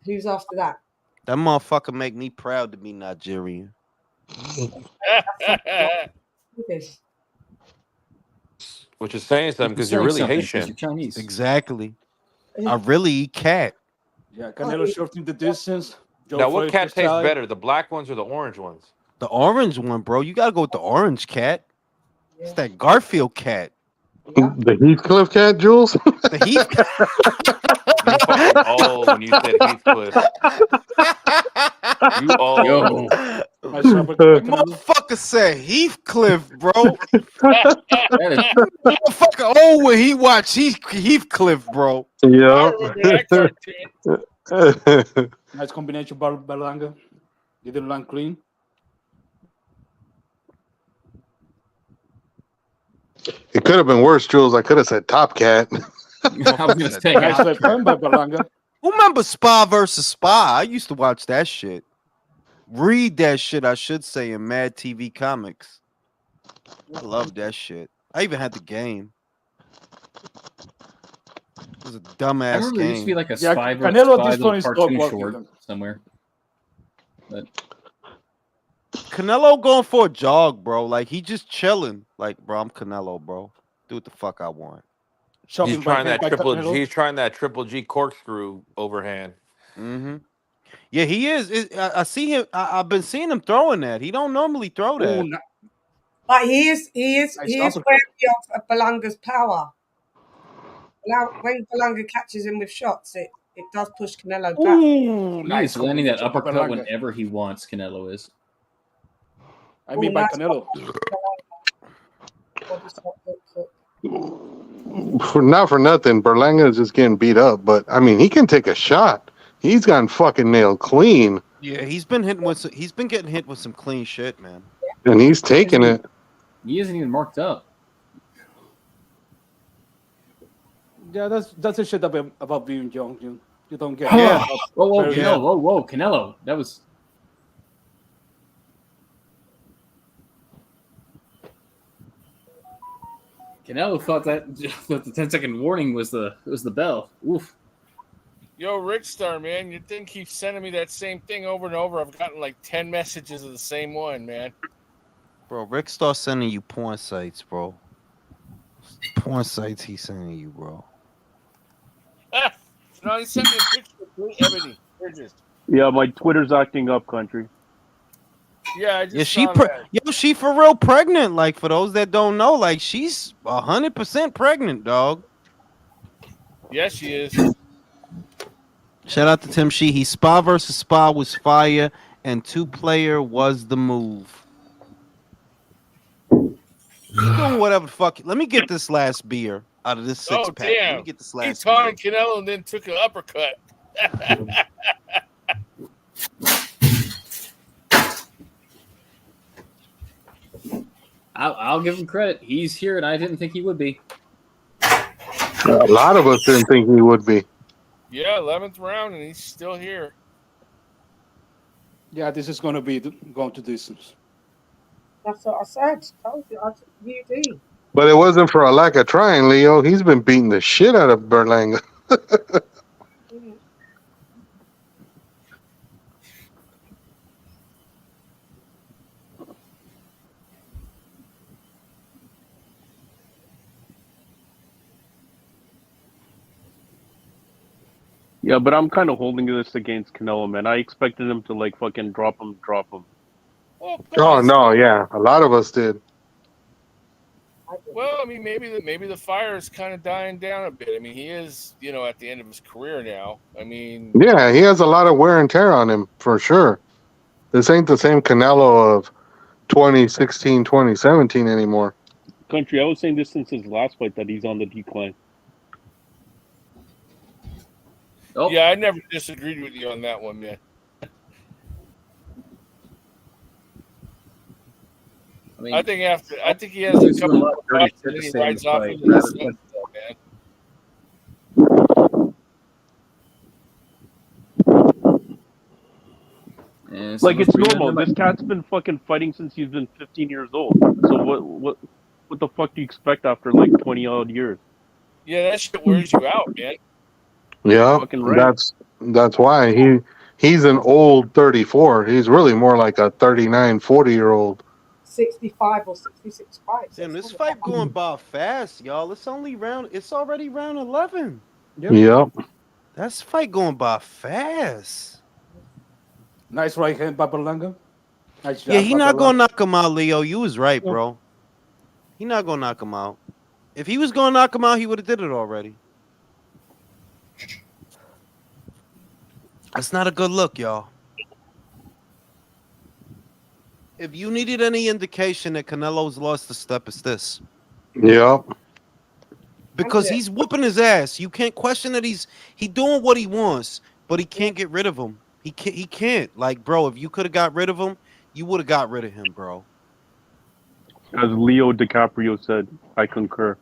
Who's after that? That motherfucker make me proud to be Nigerian. Which is saying something because you're really Haitian. You're Chinese. Exactly. I really eat cat. Yeah, Canelo shortening the distance. Now, what cat tastes better, the black ones or the orange ones? The orange one, bro. You gotta go with the orange cat. It's that Garfield cat. The Heathcliff cat, Jules? The Heathcliff. Oh, when you said Heathcliff. You Yo. Motherfucker said Heathcliff, bro. Motherfucker old when he watched Heathcliff, bro. Yeah. Nice combination, Berlanga. Didn't land clean. It could have been worse, Jules. I could have said Top Cat. Who remember Spa versus Spa? I used to watch that shit. Read that shit, I should say, in Mad TV Comics. I love that shit. I even had the game. It was a dumbass I remember game. it used to be like a spy Canelo at this little point is cartoon not short working. somewhere. But Canelo going for a jog, bro. Like, he just chilling. Like, bro, I'm Canelo, bro. Do what the fuck I want. He's trying that triple G corkscrew overhand. Mm-hmm. Yeah, he is. I see him. I've been seeing him throwing that. He don't normally throw that. But he is wary of Berlanga's power. When Berlanga catches him with shots, it does push Canelo back. he is landing that uppercut whenever he wants. Canelo is. I mean, by Canelo. Not for nothing, Berlanga is just getting beat up, but I mean, he can take a shot. He's gotten fucking nailed clean. Yeah, he's been getting hit with some clean shit, man. And he's taking it. He isn't even marked up. Yeah, that's the shit about being young. You don't get. Yeah. Whoa, Canelo. That was. Canelo thought that the 10-second warning was the bell. Oof. Yo, Rich Star, man, you think keeps sending me that same thing over and over? I've gotten like 10 messages of the same one, man. Bro, Rick starts sending you porn sites, bro. Porn sites he's sending you, bro. No, he sent me a picture of Ebony Bridges. Yeah, my Twitter's acting up, country. Yeah, I just yeah, she for real pregnant. Like, for those that don't know, like, she's 100% pregnant, dog. Yes, she is. Shout out to Tim Sheehy. Spa versus Spa was fire, and 2-player was the move. Doing whatever the fuck. Let me get this last beer out of this 6-pack. Damn. Let me get this last He taunted Canelo and then took an uppercut. I'll give him credit. He's here, and I didn't think he would be. A lot of us didn't think he would be. Yeah, 11th round, and he's still here. Yeah, this is going to be going to distance. That's what I said. Told you. You do. But it wasn't for a lack of trying, Leo. He's been beating the shit out of Berlanga. Yeah, but I'm kind of holding this against Canelo, man. I expected him to like fucking drop him. Well, Oh no, yeah, a lot of us did. Well, I mean, maybe the fire is kind of dying down a bit. I mean, he is, at the end of his career now. I mean, Yeah, he has a lot of wear and tear on him for sure. This ain't the same Canelo of 2016, 2017 anymore. Country, I was saying this since his last fight that he's on the decline. Oh. Yeah, I never disagreed with you on that one, man. I think he has a couple of fights and then he rides off into the sunset, man. Like it's normal. This cat's been fucking fighting since he's been 15 years old. So what the fuck do you expect after like 20 odd years? Yeah, that shit wears you out, man. Yeah, right. that's why he's an old 34. He's really more like a 39, 40-year-old. 65 or 66 fights. Damn, this fight going by fast, y'all. It's already round 11. Yep. That's fight going by fast. Nice right hand by Berlanga. Nice job. Yeah, he by not Berlanga. gonna knock him out, Leo. You was right, bro. He not gonna knock him out. If he was gonna knock him out, he would have did it already. That's not a good look, y'all. If you needed any indication that Canelo's lost a step, it's this. Yep. Because he's whooping his ass. You can't question that he doing what he wants, but he can't get rid of him. He can't. Like, bro, if you could have got rid of him, you would have got rid of him, bro. As Leo DiCaprio said, I concur.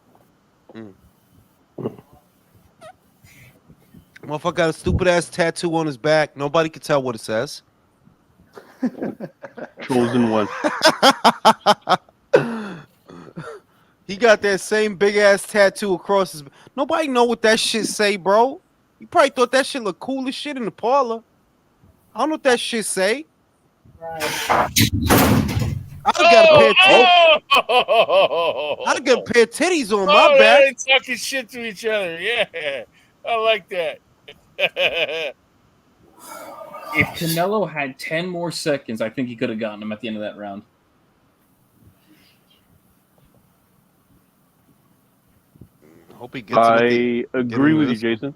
Motherfucker got a stupid ass tattoo on his back. Nobody can tell what it says. Chosen one. He got that same big ass tattoo across his. Nobody know what that shit say, bro. You probably thought that shit look cool as shit in the parlor. I don't know what that shit say. I'd have got a pair of titties on my back. They talking shit to each other. Yeah, I like that. If Canelo had 10 more seconds, I think he could have gotten him at the end of that round. Hope he gets I agree with you, Jason.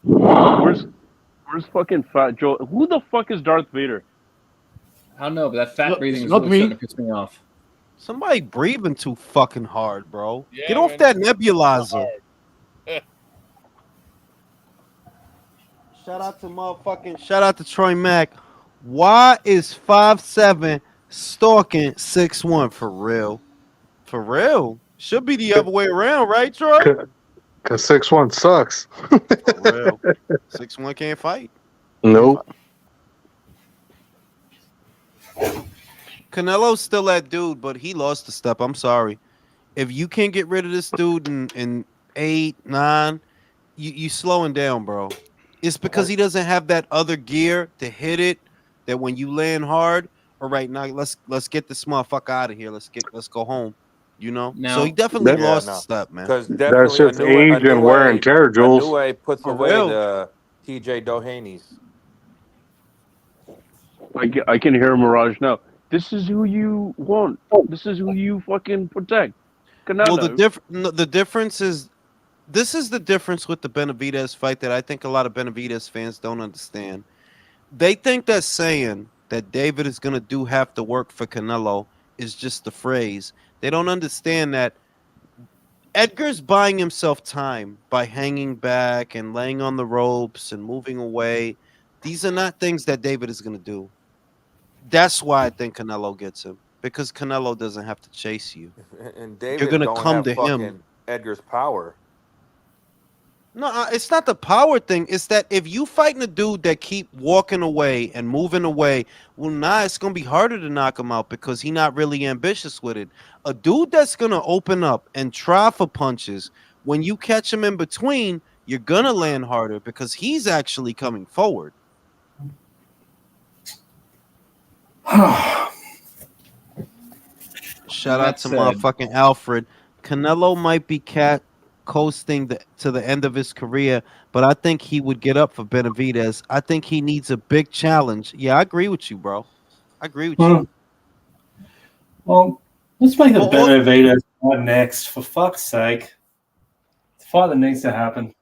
Where's fucking Fat Joe? Who the fuck is Darth Vader? I don't know, but that fat breathing is not really me. starting to piss me off. Somebody breathing too fucking hard, bro. Yeah, Get off man. that nebulizer. Shout out to Troy Mack. Why is 5'7" stalking 6'1" for real? For real? Should be the other way around, right, Troy? Because 6'1" sucks. For real. 6'1" can't fight. Nope. Canelo's still that dude, but he lost a step. I'm sorry. If you can't get rid of this dude in 8, 9, you slowing down, bro. It's because he doesn't have that other gear to hit it. That when you land hard, all right, now let's get this motherfucker out of here. Let's go home. You know. So he definitely lost a step, man. Because That's just age and wear and tear, Jules. Inoue puts For away real. the TJ Dohany's. I can hear Mirage now. This is who you want. This is who you fucking protect. Canelo. Well, the difference is, this is the difference with the Benavidez fight that I think a lot of Benavidez fans don't understand. They think that saying that David is going to do half the work for Canelo is just the phrase. They don't understand that Edgar's buying himself time by hanging back and laying on the ropes and moving away. These are not things that David is going to do. That's why I think Canelo gets him, because Canelo doesn't have to chase you. And David You're gonna don't come have to him. fucking Edgar's power. No, it's not the power thing. It's that if you fighting a dude that keep walking away and moving away, well, it's gonna be harder to knock him out because he's not really ambitious with it. A dude that's gonna open up and try for punches, when you catch him in between, you're gonna land harder because he's actually coming forward. Shout out to motherfucking Alfred. Canelo might be coasting to the end of his career, but I think he would get up for Benavidez. I think he needs a big challenge. Yeah, I agree with you, bro. I agree with you. Well, let's make the Benavidez fight next, for fuck's sake. The fight that needs to happen.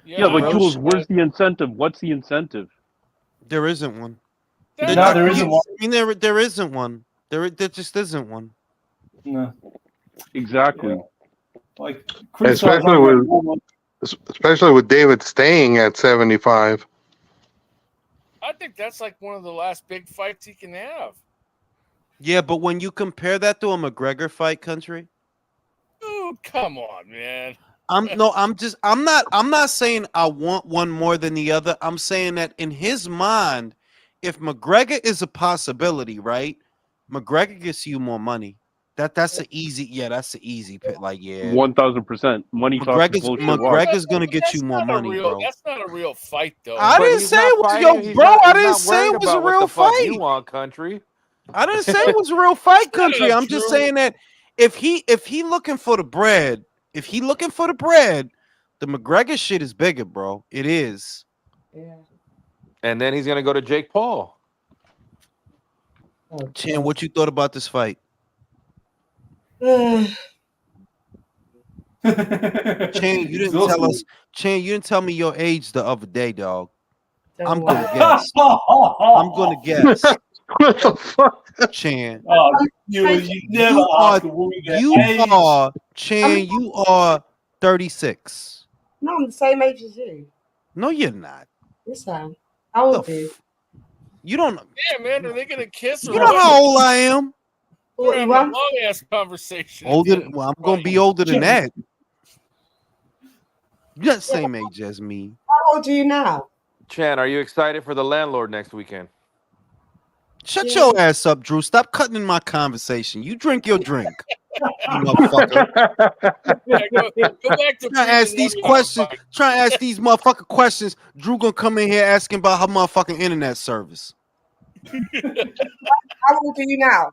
Yeah, but Jules, where's the incentive? What's the incentive? There isn't one. No, there isn't one. I mean, there isn't one. There just isn't one. No. Exactly. Yeah. Like especially with David staying at 75. I think that's like one of the last big fights he can have. Yeah, but when you compare that to a McGregor fight, country. Oh, come on, man. I'm not saying I want one more than the other. I'm saying that in his mind, if McGregor is a possibility, right? McGregor gets you more money. That's an easy pick. Like, yeah, 1,000%. Money talks. McGregor's gonna get you more money, bro. That's not a real fight, though. I didn't say it was I didn't say it was a real fight. You want country? I didn't say it was a real fight, country. I'm just saying that if he looking for the bread, the McGregor shit is bigger, bro. It is. Yeah. And then he's gonna go to Jake Paul. Chan, what you thought about this fight? Chan, you didn't tell us. Chan, you didn't tell me your age the other day, dog. I'm gonna guess. What the fuck, Chan? You are 36. No, I'm the same age as you. No, you're not. Yes, I am. How old are you? You don't know. Yeah, man, are they gonna kiss? You know how old I am? We're having a long ass conversation. Well, I'm gonna be older than that. You're the same age as me. How old are you now? Chan, are you excited for the landlord next weekend? Shut your ass up, Drew. Stop cutting in my conversation. You drink your drink. You motherfucker. Go back to Trying to ask these questions. Trying to ask these motherfucking questions. Drew gonna come in here asking about her motherfucking internet service. How old are you now?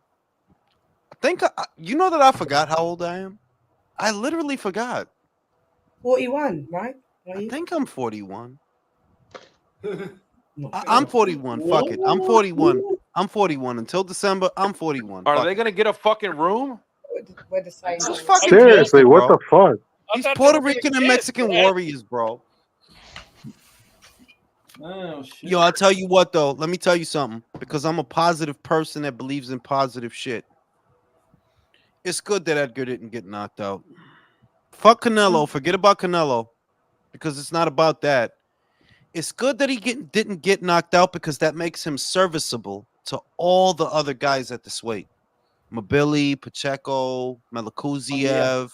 I think you know that I forgot how old I am. I literally forgot. 41, right? I think I'm 41. I'm 41. Fuck it. I'm 41. I'm 41 until December. I'm 41. Are they gonna get a fucking room? We're the same. Seriously, what the fuck? These Puerto Rican and Mexican warriors, bro. Oh, shit. Yo, I'll tell you what though. Let me tell you something. Because I'm a positive person that believes in positive shit. It's good that Edgar didn't get knocked out. Fuck Canelo. Forget about Canelo. Because it's not about that. It's good that he didn't get knocked out because that makes him serviceable to all the other guys at this weight. Mabili, Pacheco, Melakuziev,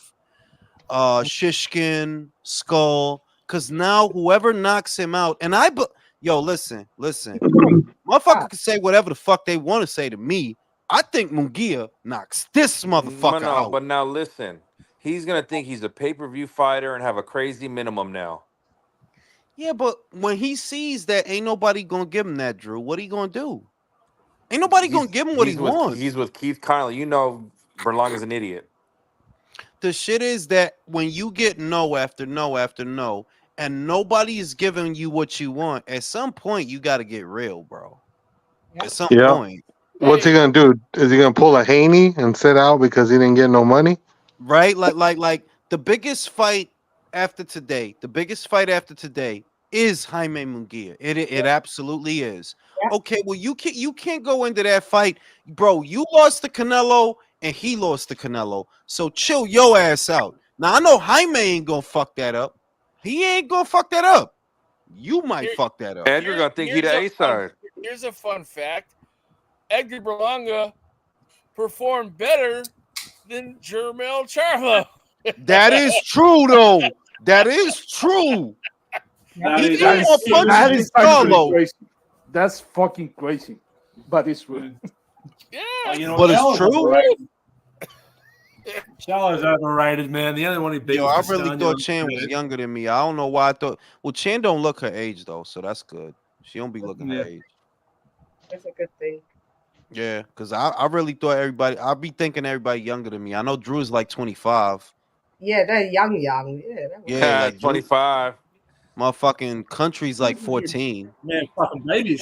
Shishkin, Skull. Because now whoever knocks him out, and listen. Motherfucker can say whatever the fuck they want to say to me. I think Munguia knocks this motherfucker out. But now listen. He's going to think he's a pay-per-view fighter and have a crazy minimum now. Yeah, but when he sees that ain't nobody going to give him that, Drew, what he going to do? Ain't nobody going to give him what he wants. He's with Keith Conley. You know Berlanga's an idiot. The shit is that when you get no after no after no, and nobody is giving you what you want, at some point you got to get real, bro. At some point. What's he gonna do? Is he gonna pull a Haney and sit out because he didn't get no money? Right? Like the biggest fight after today, is Jaime Munguia. It absolutely is. Okay, well you can't go into that fight, bro. You lost to Canelo and he lost to Canelo. So chill your ass out. Now I know Jaime ain't gonna fuck that up. He ain't gonna fuck that up. You might fuck that up. Edgar gonna think he the A side. Here's a fun fact. Edgar Berlanga performed better than Jermel Charlo. That is true, though. That is true. That's fucking crazy. But it's true. Yeah. But it's true. Charlo's overrated, man. The only one who beat. I really thought Chan was younger than me. I don't know why I thought. Well, Chan don't look her age though, so that's good. She don't be looking her age. That's a good thing. Yeah, because I really thought everybody. I'll be thinking everybody younger than me. I know Drew's like 25. Yeah, they're young. Yeah, Yeah, like Drew, 25. motherfucking country's like 14. Man, fucking babies.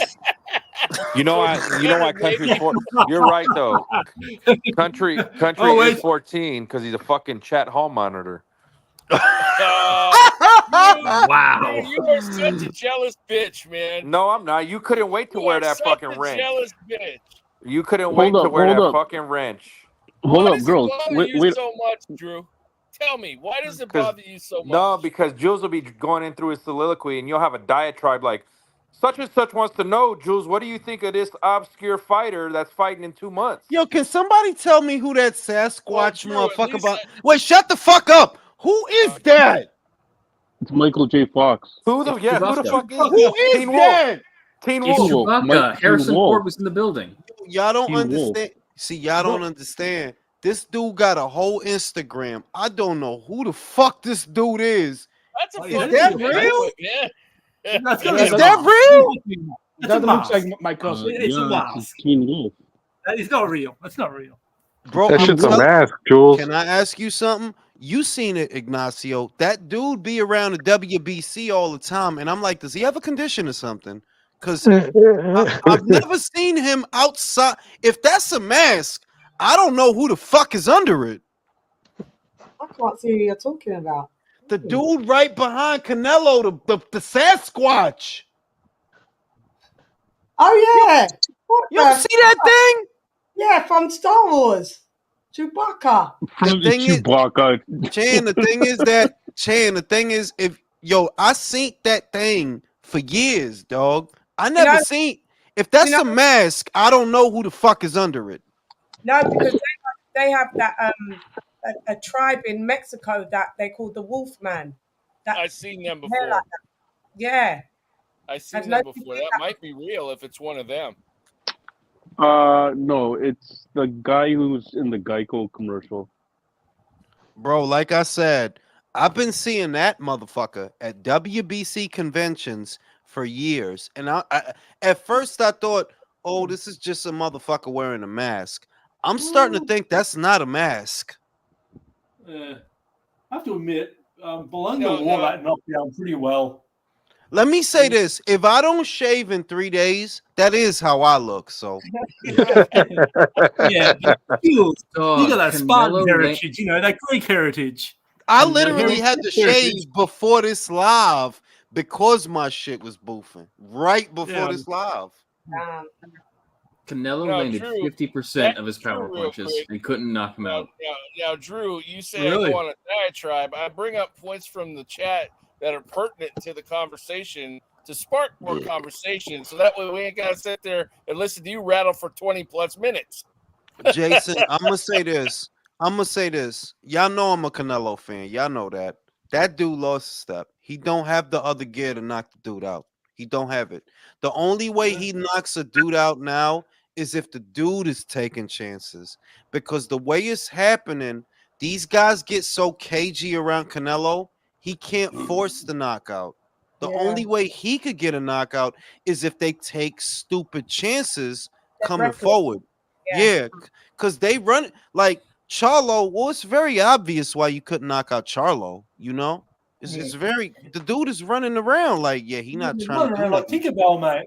You know why country's four. You're right though. Country Oh, is wait. 14 because he's a fucking chat hall monitor. Wow. You are such a jealous bitch, man. No, I'm not. You couldn't wait to wear that fucking a wrench. jealous bitch. You couldn't wait to wear that fucking wrench. Hold Why up, does girls. it bother you so much, Drew? Tell me, why does it bother you so much? No, because Jules will be going in through his soliloquy and you'll have a diatribe like, such and such wants to know, Jules, what do you think of this obscure fighter that's fighting in 2 months? Yo, can somebody tell me who that Sasquatch motherfucker about? Wait, shut the fuck up. Who is that? It's Michael J. Fox. Who the fuck is Who is that? Teen It's Wolf. Chewbacca. Harrison Wolf. Ford was in the building. Y'all don't Teen Wolf. understand. See, y'all don't understand. This dude got a whole Instagram. I don't know who the fuck this dude is. That's a Is that real? Yeah. Is that real? That looks like my cousin. It's a mask. Teen Wolf. That is not real. That's not real. Bro, That shit's a mask, Jules. Can I ask you something? You seen it, Ignacio. That dude be around the WBC all the time. And I'm like, does he have a condition or something? Because I've never seen him outside. If that's a mask, I don't know who the fuck is under it. I can't see who you're talking about. The dude right behind Canelo, the Sasquatch. Oh yeah. You ever see that thing? Yeah, from Star Wars. Chewbacca. From the Chewbacca. Chan, the thing is, I seen that thing for years, dog. I never seen. If that's a mask, I don't know who the fuck is under it. No, because they have that a tribe in Mexico that they call the Wolfman. I've seen them before. Like that. Yeah. I've seen them before. That might be real if it's one of them. No, it's the guy who's in the Geico commercial. Bro, like I said, I've been seeing that motherfucker at WBC conventions for years. And I at first I thought, oh, this is just a motherfucker wearing a mask. I'm starting to think that's not a mask. I have to admit, Berlanga wore that knockdown pretty well. Let me say this. If I don't shave in 3 days, that is how I look. So Yeah, you got that Spartan Canelo heritage, that Greek heritage. I literally had to shave before this live because my shit was boofing right before this live. Canelo Now, landed Drew, 50% of his power real punches quick. and couldn't knock him out. Now, Drew, you say Really? I go on a diatribe. I bring up points from the chat that are pertinent to the conversation to spark more conversation. So that way we ain't got to sit there and listen to you rattle for 20 plus minutes. Jason, I'm gonna say this. Y'all know I'm a Canelo fan. Y'all know that. That dude lost a step. He don't have the other gear to knock the dude out. He don't have it. The only way he knocks a dude out now is if the dude is taking chances. Because the way it's happening, these guys get so cagey around Canelo, he can't force the knockout. The only way he could get a knockout is if they take stupid chances coming forward. Yeah, because they run like Charlo. Well, it's very obvious why you couldn't knock out Charlo. It's very the dude is running around like he not trying to do like nothing. Tinkerbell, mate.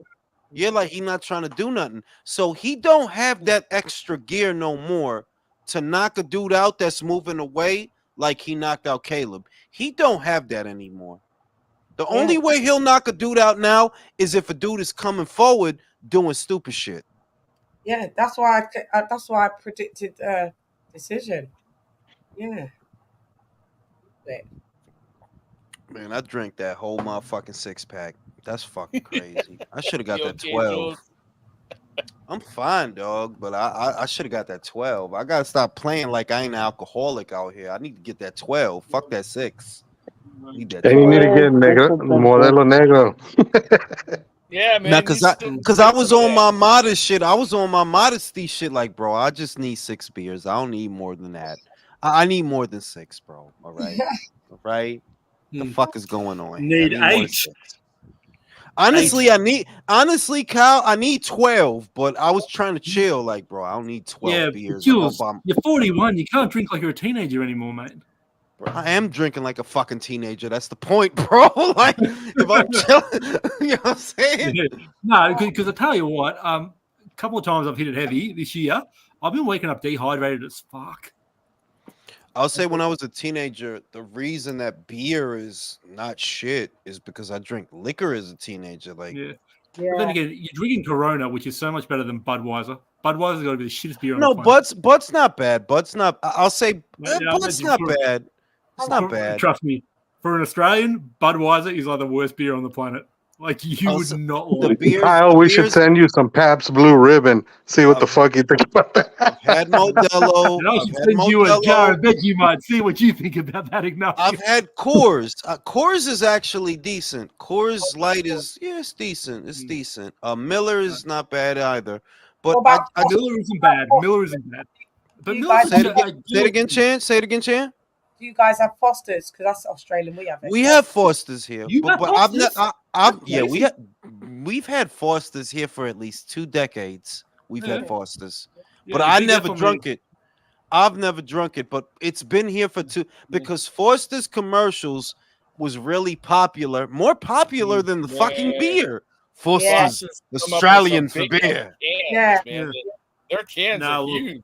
Yeah, like he not trying to do nothing. So he don't have that extra gear no more to knock a dude out that's moving away like he knocked out Caleb. He don't have that anymore. The only way he'll knock a dude out now is if a dude is coming forward doing stupid shit. Yeah, that's why I predicted decision. Yeah. Man, I drank that whole motherfucking 6-pack. That's fucking crazy. I should have got that 12. I'm fine, dog, but I should have got that 12. I gotta stop playing like I ain't an alcoholic out here. I need to get that 12. Fuck that 6. Need that 12. And you need to get Modelo Negro. Yeah, man. Now, cause I was on my modest shit. I was on my modesty shit. Like, bro, I just need 6 beers. I don't need more than that. I need more than 6, bro. All right, all right. The fuck is going on? Need I more than 8. 6. Honestly, Kyle, I need 12, but I was trying to chill. Like, bro, I don't need 12 beers. I Jules, hope I'm- you're 41. You can't drink like you're a teenager anymore, mate. Bro, I am drinking like a fucking teenager. That's the point, bro. Like, if I'm chilling, you know what I'm saying? No, because I tell you what, a couple of times I've hit it heavy this year. I've been waking up dehydrated as fuck. I'll say when I was a teenager, the reason that beer is not shit is because I drink liquor as a teenager. Like, Yeah. But then again, you're drinking Corona, which is so much better than Budweiser. Budweiser's got to be the shittest beer on no, the planet. Bud's not bad. Bud's not. I'll say Yeah, Bud's not bad. It's not bad. Trust me, for an Australian, Budweiser is like the worst beer on the planet. Like you would not like beers, Kyle, we should send you some Pabst Blue Ribbon. See what the fuck you think about that. I've had Modelo. And I should send you a jar of Vegemite. See what you think about that, Ignacio. I've had Coors. Coors is actually decent. Coors Light is it's decent. It's decent. Miller is not bad either. But Miller isn't bad. Miller isn't bad. But say it again, Chan. Say it again, Chan. Do you guys have Fosters? Because that's Australian. We have it. We have Fosters here. You have Fosters? We've had Fosters here for at least 2 decades. We've had Fosters, but Yeah, I big never up on drunk me. it. I've never drunk it, but it's been here for 2 because Foster's commercials was really popular, more popular than the fucking beer. Foster's Australian for beer. Yeah. Their cans Now, are look, huge.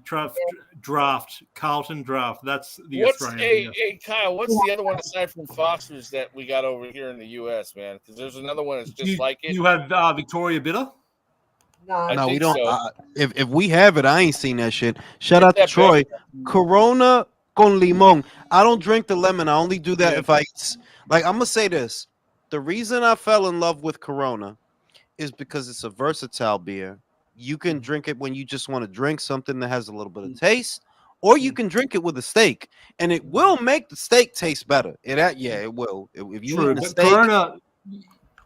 Draft, Carlton Draft. That's the What's Australian beer. hey Kyle? What's the other one aside from Foster's that we got over here in the U.S. man? Because there's another one that's just like it. You have Victoria Bitter? No, we think don't. so. If we have it, I ain't seen that shit. Shout out to that Troy. Corona con limon. I don't drink the lemon. I only do that if I like. I'm gonna say this. The reason I fell in love with Corona is because it's a versatile beer. You can drink it when you just want to drink something that has a little bit of taste, or you can drink it with a steak, and it will make the steak taste better. It will. If you True, eat a but steak, Corona,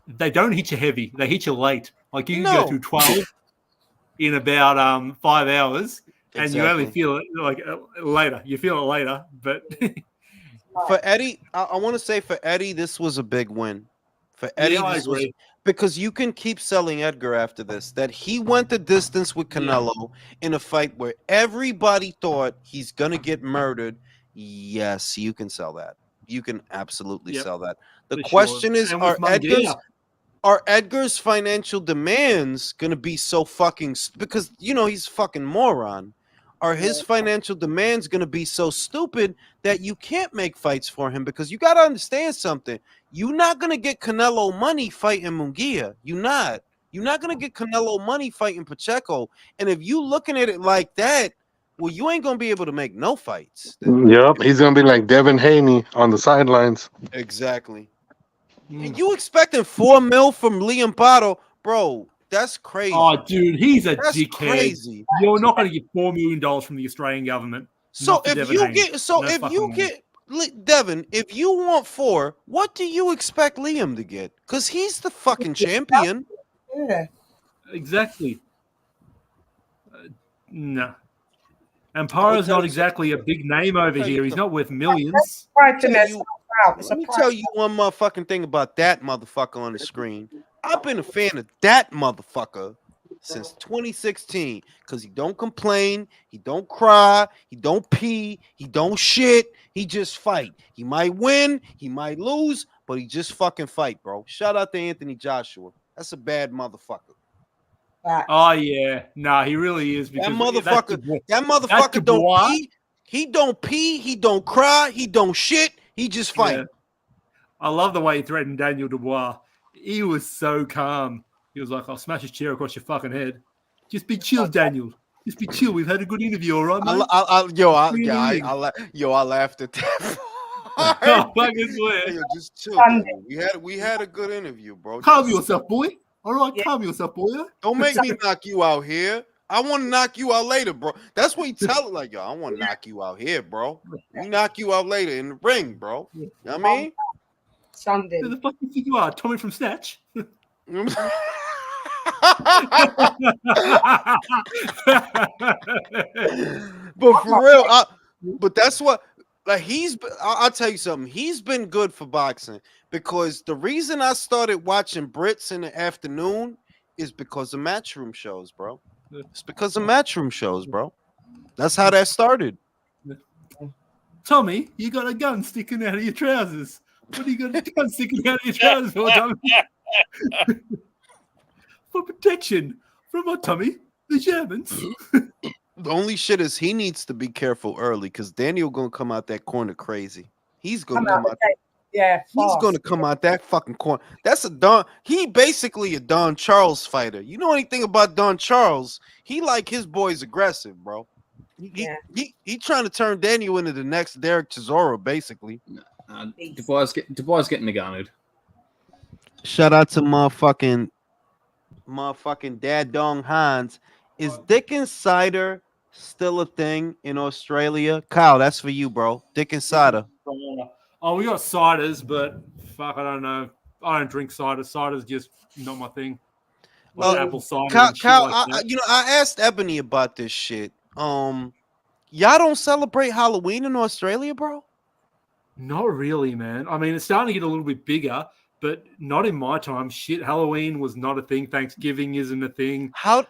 they don't hit you heavy. They hit you late. Like you can go through 12 in about 5 hours, and you only feel it like later. You feel it later, but for Eddie, I want to say for Eddie, this was a big win. For Eddie, I this was agree. because you can keep selling Edgar after this. That he went the distance with Canelo in a fight where everybody thought he's gonna get murdered. Yes, you can sell that. You can absolutely sell that. The For question sure. is, And with are Edgar's financial demands gonna be so fucking because he's a fucking moron? Are his financial demands gonna be so stupid that you can't make fights for him? Because you gotta understand something. You're not gonna get Canelo money fighting Munguia. You're not gonna get Canelo money fighting Pacheco. And if you looking at it like that, well, you ain't gonna be able to make no fights. Yep, he's gonna be like Devin Haney on the sidelines. Exactly. And you expecting $4 million from Liam Pato, bro? That's crazy. oh, dude, he's a That's dickhead. crazy. You're not going to get $4 million from the Australian government. So not for if Devin you Haney. get, No fucking way. Devin, if you want 4, what do you expect Liam to get? Because he's the fucking champion. Yeah. Exactly. No. And Paro's not exactly a big name over here. He's not worth millions. Let me tell you one motherfucking thing about that motherfucker on the screen. I've been a fan of that motherfucker since 2016 because he don't complain, he don't cry, he don't pee, he don't shit, he just fight. He might win, he might lose, but he just fucking fight, bro. Shout out to Anthony Joshua. That's a bad motherfucker. Oh yeah, nah, he really is. That Because motherfucker don't pee. He don't pee. He don't cry. He don't shit. He just fight. Yeah. I love the way he threatened Daniel Dubois. He was so calm. He was like, "I'll smash his chair across your fucking head." Just be chill, Daniel. Just be chill. We've had a good interview, all right, mate? I laughed at that. Oh, fucking swear. Yo, just chill. Dude. We had a good interview, bro. Calm yourself, boy. All right, calm yourself, boy. Don't make me knock you out here. I want to knock you out later, bro. That's what he tell it like, yo, I want to knock you out here, bro. We knock you out later in the ring, bro. You know what I mean? Sunday. Who the fuck do you think you are? Tommy from Snatch? But for real, but that's what Like I'll tell you something. He's been good for boxing because the reason I started watching Brits in the afternoon is because of matchroom shows, bro. It's because of matchroom shows, bro. That's how that started. Tommy, you got a gun sticking out of your trousers. What do you got a gun sticking out of your trousers for, Tommy? For protection from what, Tommy? The Germans. The only shit is he needs to be careful early because Daniel gonna come out that corner crazy. He's gonna come out. Yeah, he's gonna come out that fucking corner. That's a Don. He basically a Don Charles fighter. You know anything about Don Charles? He like his boys aggressive, bro. He trying to turn Daniel into the next Derek Chisora, basically. Dubois getting Nagano'd. Shout out to motherfucking Dad Dong Hans. Is Dickens cider still a thing in Australia? Kyle, that's for you, bro. Dickens cider. Oh, we got ciders, but fuck, I don't know. I don't drink cider. Cider's just not my thing. Like apple cider. Kyle, like that. I asked Ebony about this shit. Y'all don't celebrate Halloween in Australia, bro? Not really, man. I mean, it's starting to get a little bit bigger, but not in my time. Shit, Halloween was not a thing. Thanksgiving isn't a thing. I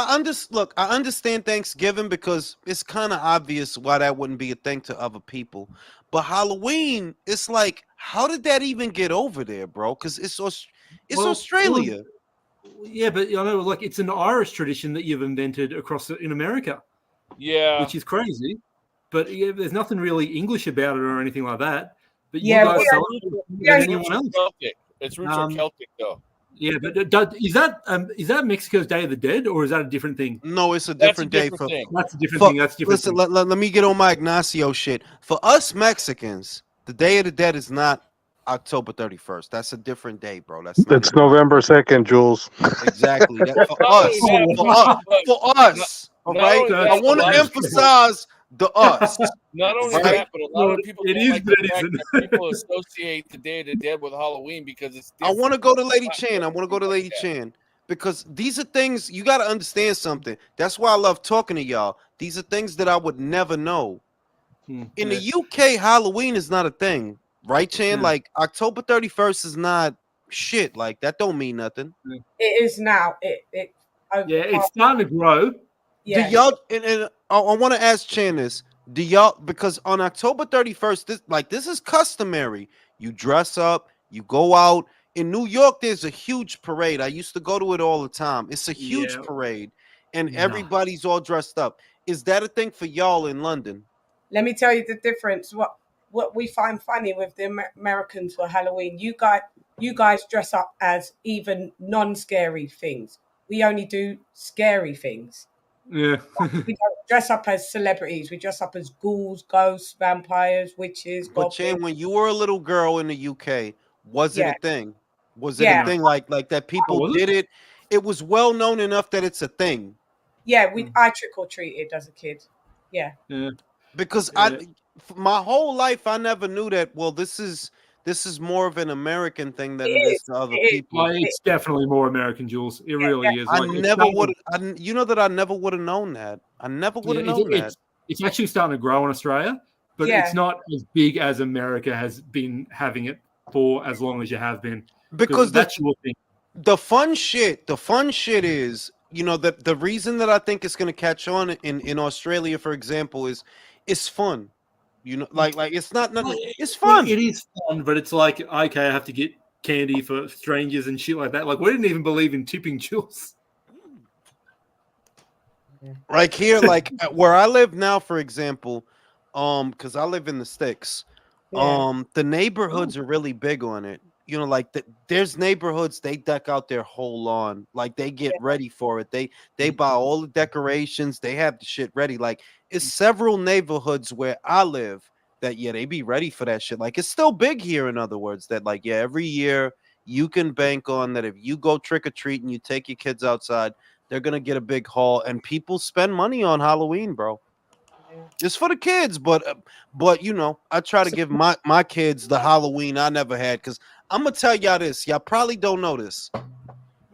understand Thanksgiving because it's kind of obvious why that wouldn't be a thing to other people. But Halloween, it's like, how did that even get over there, bro? Because it's Australia. Yeah, but I know, like, it's an Irish tradition that you've invented in America. Yeah, which is crazy. But yeah, there's nothing really English about it or anything like that. But Yeah, you guys but celebrate anyone else. Celtic. Its roots are Celtic, though. Yeah, but is that Mexico's Day of the Dead, or is that a different thing? No, it's a different day. That's a different thing. That's a different. Listen, let me get on my Ignacio shit. For us Mexicans, the Day of the Dead is not October 31st. That's a different day, bro. It's November 2nd, Jules. Exactly. For us. All right. I want to emphasize the us. Not only right? that, but a lot of people It don't is, like but the it fact isn't. that people associate the Day of the Dead with Halloween because it's I want to go to Lady Chan. Because these are things you got to understand something. That's why I love talking to y'all. These are things that I would never know. In the UK, Halloween is not a thing, right, Chan? Like October 31st is not shit. Like that don't mean nothing. It is now. It's starting to grow. Yeah. Do y'all? And I want to ask Chan this. Do y'all? Because on October 31st, this is customary. You dress up. You go out. In New York, there's a huge parade. I used to go to it all the time. It's a huge parade, and everybody's all dressed up. Is that a thing for y'all in London? Let me tell you the difference. What we find funny with the Americans for Halloween, you guys dress up as even non-scary things. We only do scary things. Yeah. We don't dress up as celebrities. We dress up as ghouls, ghosts, vampires, witches. But Chan, when you were a little girl in the UK, was it Yeah. a thing? Was it a thing like that? People did it. It was well known enough that it's a thing. Yeah, I trick or treated as a kid. Yeah. Because my whole life I never knew that. Well, this is more of an American thing than it is to other people. Well, it's definitely more American, Jules. It really is. I never would. You know that I never would have known that. I never would have known that. It's actually starting to grow in Australia, but Yeah. it's not as big as America has been having it for as long as you have been. Because that's your thing. The fun shit is, the reason that I think it's gonna catch on in Australia, for example, is it's fun. Like it's not it's fun. Well, it is fun, but it's like, okay, I have to get candy for strangers and shit like that. Like, we didn't even believe in tipping, Jules. Like here, like where I live now, for example, because I live in the sticks, the neighborhoods are really big on it. There's neighborhoods, they deck out their whole lawn, like they get ready for it. They buy all the decorations, they have the shit ready. Like it's several neighborhoods where I live that they be ready for that shit. Like it's still big here, in other words, that every year you can bank on that if you go trick or treat and you take your kids outside, they're gonna get a big haul, and people spend money on Halloween, bro. It's for the kids, but I try to give my kids the Halloween I never had, because I'm gonna tell y'all this. Y'all probably don't know this.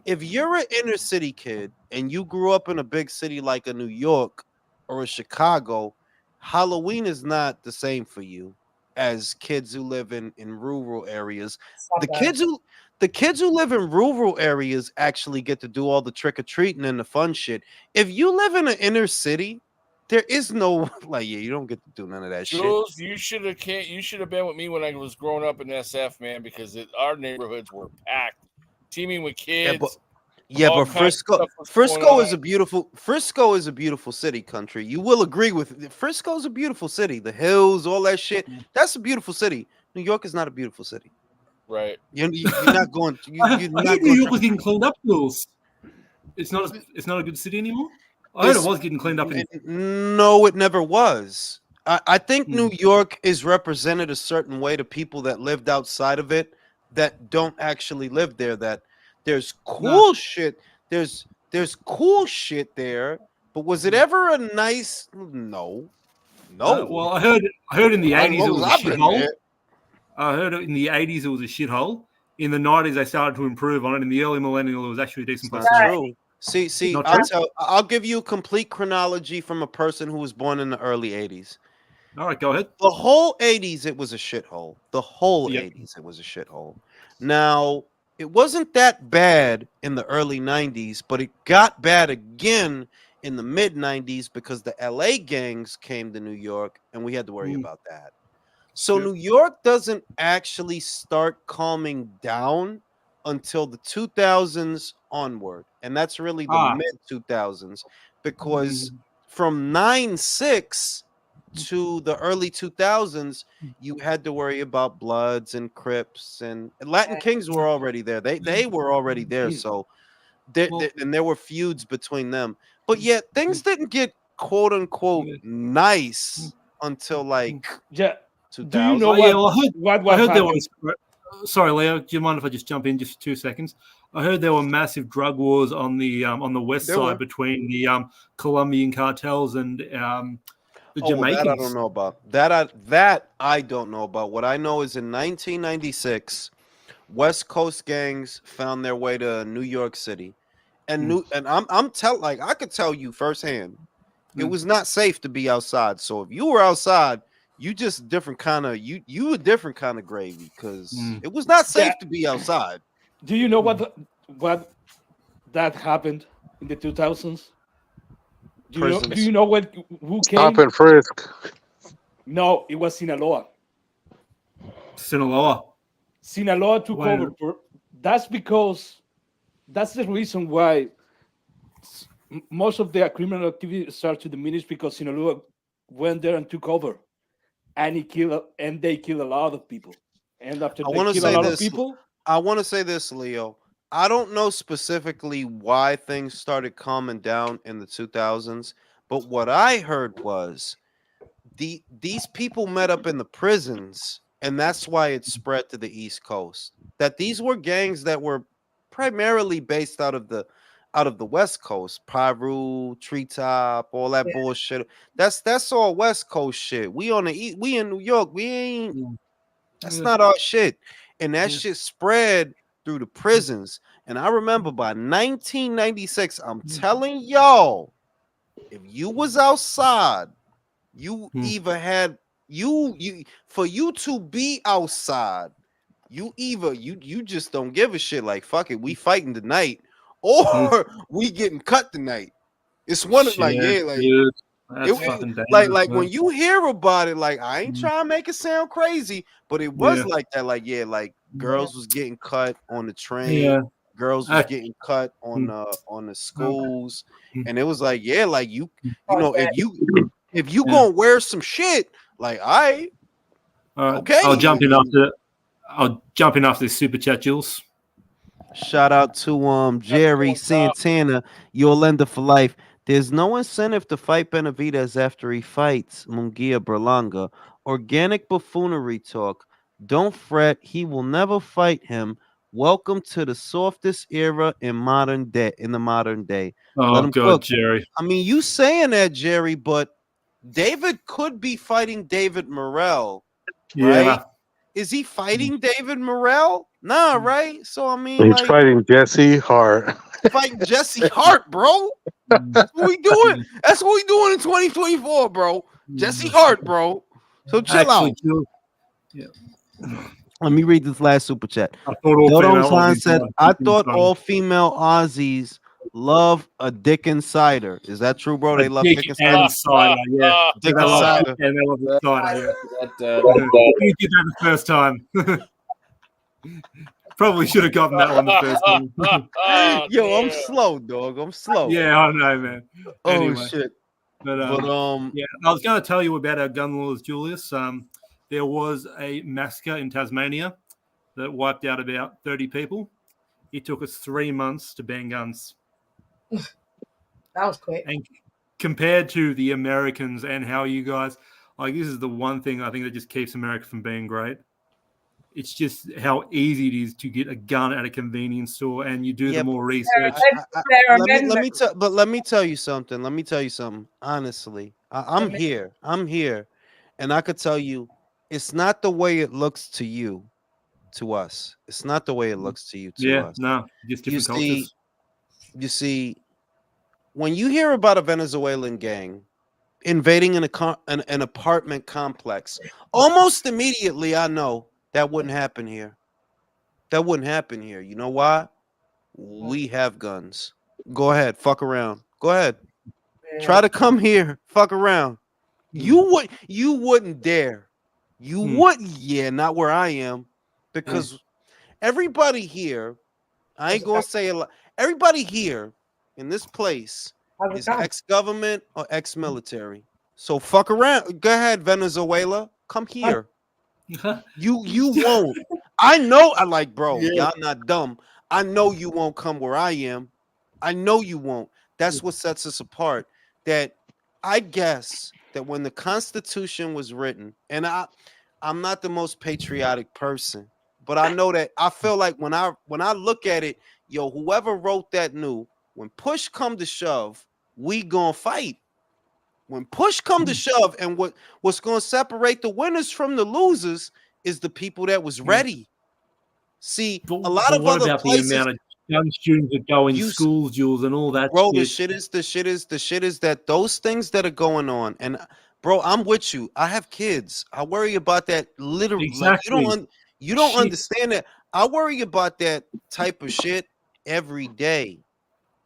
If you're an inner city kid and you grew up in a big city like a New York or a Chicago, Halloween is not the same for you as kids who live in rural areas. The kids who live in rural areas actually get to do all the trick or treating and the fun shit. If you live in an inner city, there is no like you don't get to do none of that Jules, shit. you should have been with me when I was growing up in SF, man, because our neighborhoods were packed, teeming with kids. Yeah, all but kinds of Frisco stuff was Frisco going is a beautiful city, country. You will agree with Frisco is a beautiful city. The hills, all that shit. That's a beautiful city. New York is not a beautiful city. on. Right. You're not going. You're I not heard New going. York was getting cleaned up, Jules. It's not a good city anymore. I heard it was getting cleaned up. No, it never was. I think New York is represented a certain way to people that lived outside of it that don't actually live there. That there's cool shit. There's cool shit there, but was it ever a nice? No. Well, I heard in the As 80s it long was as a I've been shithole. there. I heard in the 80s it was a shithole. In the 90s they started to improve on it. In the early millennial it was actually a decent place. That's to live. true. See, Not I'll give you a complete chronology from a person who was born in the early 80s. All right, go ahead. The whole 80s, it was a shithole. The whole 80s, it was a shithole. Now, it wasn't that bad in the early 90s, but it got bad again in the mid 90s because the LA gangs came to New York and we had to worry about that. So New York doesn't actually start calming down until the 2000s onward. And that's really the mid 2000s because from 9/6 to the early 2000s, you had to worry about Bloods and Crips and Latin Kings were already there. They were already there. So and there were feuds between them. But yet things didn't get quote unquote nice until like 2000. Do you know I heard there happened? was. Sorry, Leo. Do you mind if I just jump in just for 2 seconds? I heard there were massive drug wars on the west There side were. between the Colombian cartels and the Jamaicans. That I don't know about. That I don't know about. What I know is in 1996, West Coast gangs found their way to New York City, and I could tell you firsthand, it was not safe to be outside. So if you were outside, you just different kind of you a different kind of gravy because it was not safe to be outside. Do you know what that happened in the 2000s? Do you know who came? Stop and frisk. No, it was Sinaloa. Sinaloa took over. That's the reason why most of their criminal activity started to diminish because Sinaloa went there and took over, and they killed a lot of people. And after they killed a lot of people, I want to say this, Leo. I don't know specifically why things started calming down in the 2000s, but what I heard was these people met up in the prisons, and that's why it spread to the East Coast. That these were gangs that were primarily based out of the West Coast, Piru, Treetop, all that bullshit. That's all West Coast shit. We on the East, we in New York. We ain't. That's not our shit, and that shit spread through the prisons. And I remember by 1996, I'm telling y'all, if you was outside, you either had you for you to be outside, you just don't give a shit. Like fuck it, we fighting tonight, or we getting cut tonight. It's one of like dude, that's fucking dangerous, like man. when you hear about it, like I ain't trying to make it sound crazy, but it was like that. Like like girls was getting cut on the train, girls was getting cut on the schools, and it was like like you know if you gonna wear some shit, like okay, I'll jump in after this super chat, Jules. Shout out to Jerry Santana, your lender for life. There's no incentive to fight Benavidez after he fights Munguia Berlanga. Organic buffoonery talk. Don't fret, he will never fight him. Welcome to the softest era in the modern day. Oh God, Jerry. I mean, you saying that, Jerry, but David could be fighting David Morrell, right? Yeah. Is he fighting David Morrell? Nah, right? So I mean, He's fighting Jesse Hart. Fighting Jesse Hart, bro. That's what we doing. That's what we doing in 2024, bro. Jesse Hart, bro. So chill out. Yeah. Let me read this last super chat. I thought all Dodo female Khan Aussies said, were I fucking thought fun. all female Aussies love a dick insider. Is that true, bro? They love dick dick and insider. cider, yeah. Dick They and love cider. dick and they love the cider, yeah. That, You did that the first time. Probably should have gotten that one the first time. Yo, I'm slow, dog. I'm slow. Yeah, I know, man. Oh Anyway. shit. But yeah, I was going to tell you about our gun laws, Julius. There was a massacre in Tasmania that wiped out about 30 people. It took us 3 months to ban guns. That was quick. And compared to the Americans and how you guys, like, this is the one thing I think that just keeps America from being great. It's just how easy it is to get a gun at a convenience store, and you do the more research. Let me tell you something. Let me tell you something. Honestly, I'm here. I'm here, and I could tell you, it's not the way it looks to you, to us. It's not the way it looks to you, to us. No, just different cultures. You see, when you hear about a Venezuelan gang invading an apartment complex, almost immediately I know that wouldn't happen here. That wouldn't happen here. You know why? We have guns. Go ahead, fuck around. Go ahead. Try to come here, fuck around. You wouldn't dare. You wouldn't, not where I am, because everybody here, I ain't gonna say a lot. Everybody here in this place is ex-government or ex-military. So fuck around. Go ahead, Venezuela. Come here. You won't. I know. I like, bro. Y'all not dumb. I know you won't come where I am. I know you won't. That's what sets us apart. That I guess that when the Constitution was written, and I'm not the most patriotic person, but I know that I feel like when I look at it, yo, whoever wrote that knew when push come to shove, we gonna fight. When push come to shove, and what's going to separate the winners from the losers is the people that was ready. See, a lot of what other about places, the amount of young students that go in schools, Jules, and all that? bro, shit. the shit is that those things that are going on, and bro, I'm with you. I have kids. I worry about that literally. Exactly. Like, you don't understand that. I worry about that type of shit every day.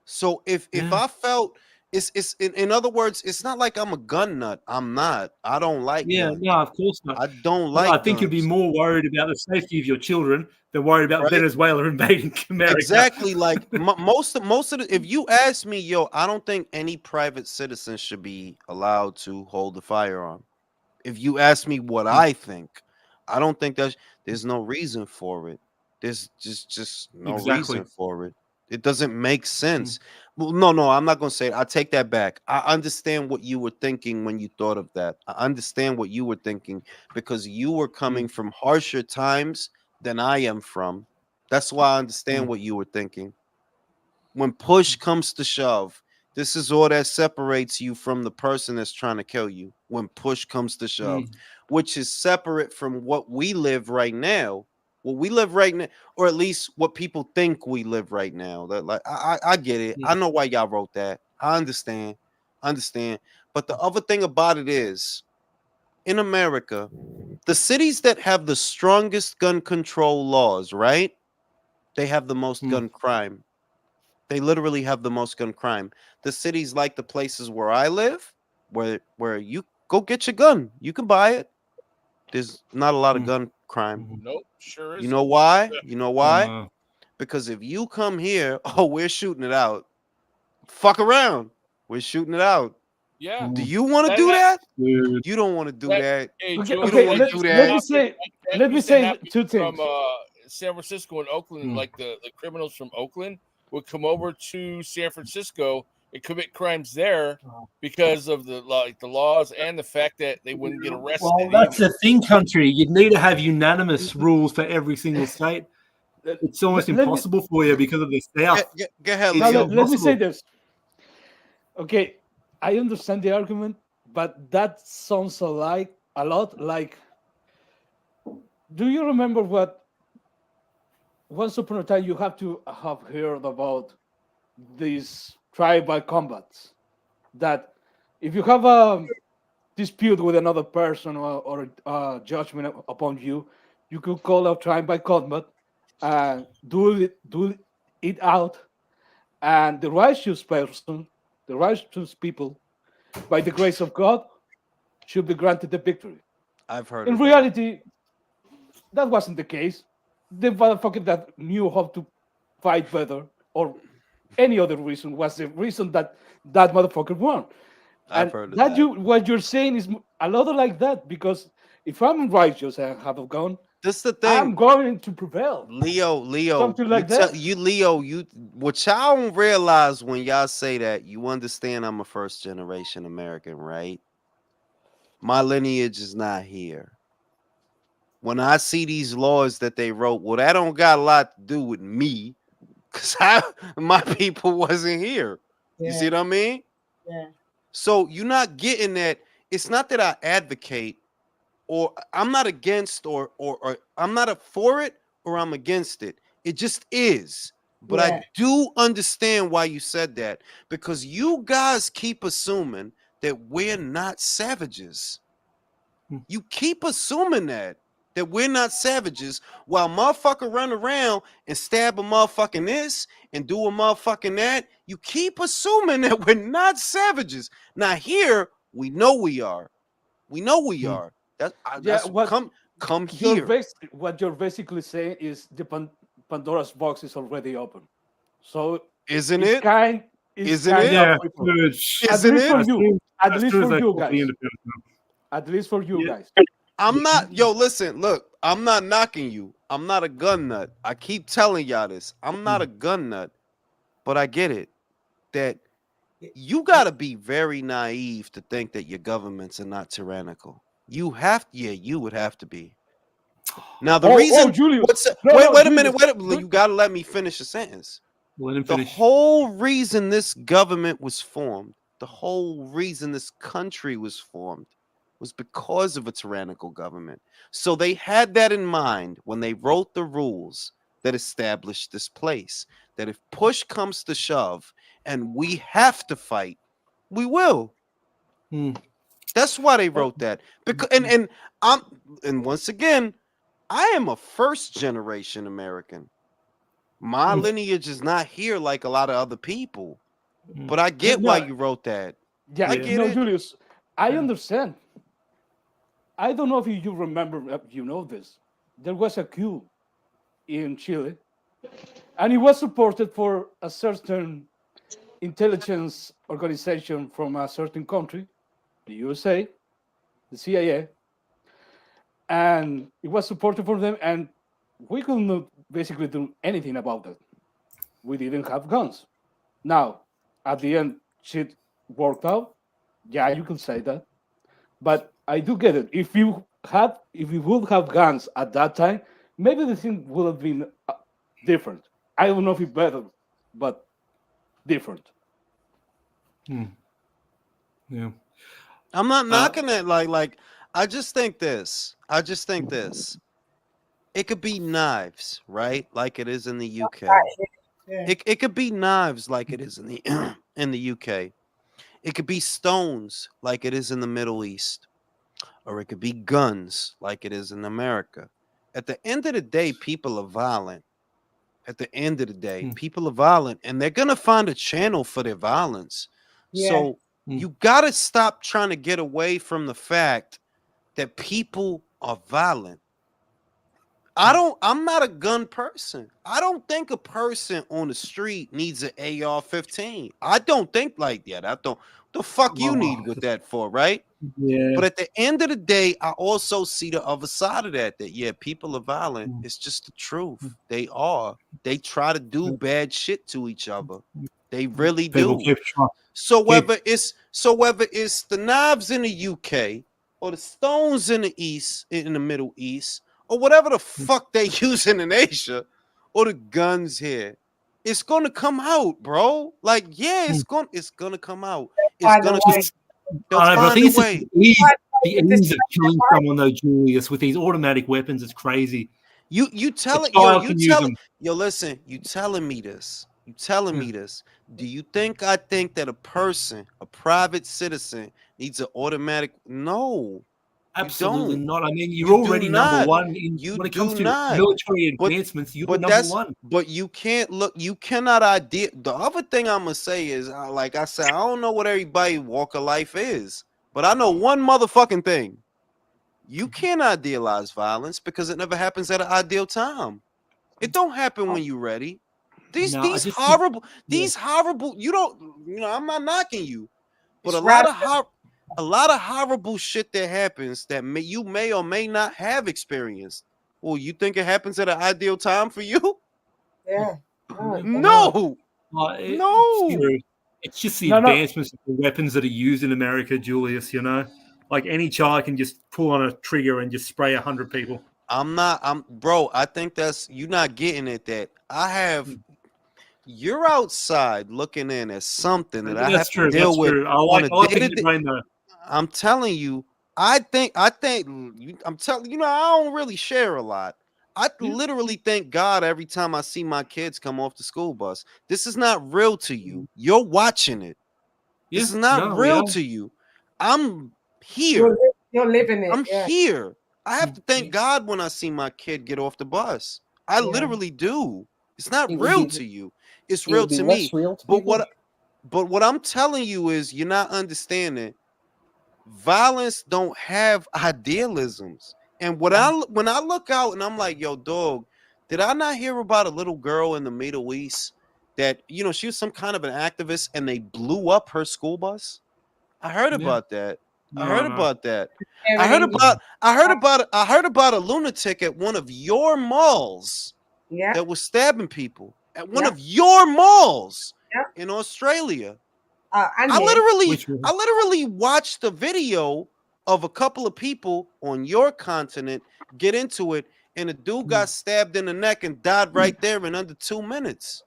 So if I felt it's in other words, it's not like I'm a gun nut. I'm not. I don't like guns. No, of course not. I don't like I think guns. you'd be more worried about the safety of your children than worried about Venezuela invading America. Exactly. Like most of the, if you ask me, yo, I don't think any private citizen should be allowed to hold a firearm. If you ask me what I think, I don't think there's no reason for it. There's just no reason for it. It doesn't make sense. Well, no, I'm not going to say it. I take that back. I understand what you were thinking when you thought of that. I understand what you were thinking because you were coming from harsher times than I am from. That's why I understand what you were thinking. When push comes to shove, this is all that separates you from the person that's trying to kill you. When push comes to shove, which is separate from what we live right now. What we live right now, or at least what people think we live right now. That, like, I get it. I know why y'all wrote that. I understand. But the other thing about it is, in America, the cities that have the strongest gun control laws, right? They have the most gun crime. They literally have the most gun crime. The cities like the places where I live, where you go get your gun, you can buy it. There's not a lot of gun crime. Nope, sure is. You know why? You know why? Because if you come here, we're shooting it out. Fuck around. We're shooting it out. Yeah. Do you want to do that? You don't want to do that. Hey, You Joe, don't want to do that. Let me say two things. From San Francisco and Oakland, like the criminals from Oakland would come over to San Francisco and commit crimes there because of the laws and the fact that they wouldn't get arrested. Well, that's the thing, country. You'd need to have unanimous rules for every single state. It's almost impossible for you because of the South. Go ahead. Let me say this. Okay, I understand the argument, but that sounds a lot like. Do you remember what? Once upon a time, you have to have heard about these tribal combats. That if you have dispute with another person or judgment upon you, you could call out trial by combat and do it out, and the righteous person, the righteous people, by the grace of God, should be granted the victory. I've heard In of that. reality, that wasn't the case. The motherfucker that knew how to fight better or any other reason was the reason that motherfucker won. I've And heard of that. what you're saying is a lot like that, because if I'm righteous and have a gun, This the thing. I'm going to prevail. Leo, Something like that. Leo, what y'all don't realize when y'all say that, you understand I'm a first generation American, right? My lineage is not here. When I see these laws that they wrote, well, that don't got a lot to do with me, because my people wasn't here. You see what I mean? Yeah. So you're not getting that. It's not that I advocate, or I'm not against, or I'm not for it, or I'm against it. It just is. But I do understand why you said that, because you guys keep assuming that we're not savages. You keep assuming that we're not savages, while motherfucker run around and stab a motherfucking this and do a motherfucking that. You keep assuming that we're not savages. Now here we know we are. We know we are. That's come here. What you're basically saying is the Pandora's box is already open. So isn't it's it? Kind isn't kind it? of Isn't it? At least for you guys. At least for you guys. I'm not, listen, look, I'm not knocking you. I'm not a gun nut. I keep telling y'all this. I'm not a gun nut, but I get it. That you got to be very naive to think that your governments are not tyrannical. You would have to be. Now, the reason, Julius. wait a minute. You got to let me finish the sentence. The whole reason this government was formed, the whole reason this country was formed, was because of a tyrannical government. So they had that in mind when they wrote the rules that established this place, that if push comes to shove and we have to fight, we will. That's why they wrote that. Because and once again, I am a first generation American. My lineage is not here like a lot of other people. But I get why you wrote that. Yeah, I get it. Julius, I understand. I don't know if you remember, you know this. There was a coup in Chile, and it was supported for a certain intelligence organization from a certain country, the USA, the CIA, and it was supported for them, and we could not basically do anything about that. We didn't have guns. Now, at the end, shit worked out. Yeah, you can say that. But I do get it. If you would have guns at that time, maybe the thing would have been different. I don't know if it's better, but different. Yeah. I'm not knocking that. Like, I just think this. It could be knives, right? Like it is in the UK. It could be knives like it is in the in the UK. It could be stones like it is in the Middle East. Or it could be guns like it is in America. At the end of the day, people are violent. People are violent, and they're going to find a channel for their violence. Yeah. So you got to stop trying to get away from the fact that people are violent. I'm not a gun person. I don't think a person on the street needs an AR-15. I don't think like that. I don't. The fuck you need with that for, right? Yeah. But at the end of the day, I also see the other side of that. That people are violent. It's just the truth. They are. They try to do bad shit to each other. They really do. So whether it's the knives in the UK or the stones in the East, in the Middle East, or whatever the fuck they using in Asia, or the guns here, it's gonna come out, bro. Like, it's gonna come out. It's gonna. They'll find a way. The ease of killing someone though, Julius, with these automatic weapons is crazy. You telling listen, you telling me this. Do you think I think that a private citizen needs an automatic. No, Absolutely you don't. not. I mean, you're You already do number not. one when it comes to military But advancements. You're but number that's one. but you can't look. You cannot idea. The other thing I'm gonna say is, like I said, I don't know what everybody walk of life is, but I know one motherfucking thing. You can't idealize violence because it never happens at an ideal time. It don't happen when you're ready. These No, I these just think- horrible. You don't. I'm not knocking you, but It's a lot random. of horrible shit that happens that you may or may not have experienced. Well, you think it happens at an ideal time for you? Yeah. No. It's No. true. It's just the No, no. advancements of the weapons that are used in America, Julius. You know, like any child can just pull on a trigger and just spray 100 people. Bro, I think you're not getting it. That you're outside looking in at something that I have to deal with on a day-to-day. I'm telling you, I'm telling you, I don't really share a lot. I literally thank God every time I see my kids come off the school bus. This is not real to you. You're watching it. This is not real to you. I'm here. You're living it. I'm here. I have to thank God when I see my kid get off the bus. I literally do. It's not real to you. It's real to me. But what I'm telling you is you're not understanding. Violence don't have idealisms. And when I look out and I'm like, yo, dog, did I not hear about a little girl in the Middle East that, she was some kind of an activist and they blew up her school bus? I heard about that. I heard about that. I heard about a lunatic at one of your malls that was stabbing people at one of your malls in Australia. I literally watched the video of a couple of people on your continent get into it, and a dude got stabbed in the neck and died right there in under 2 minutes.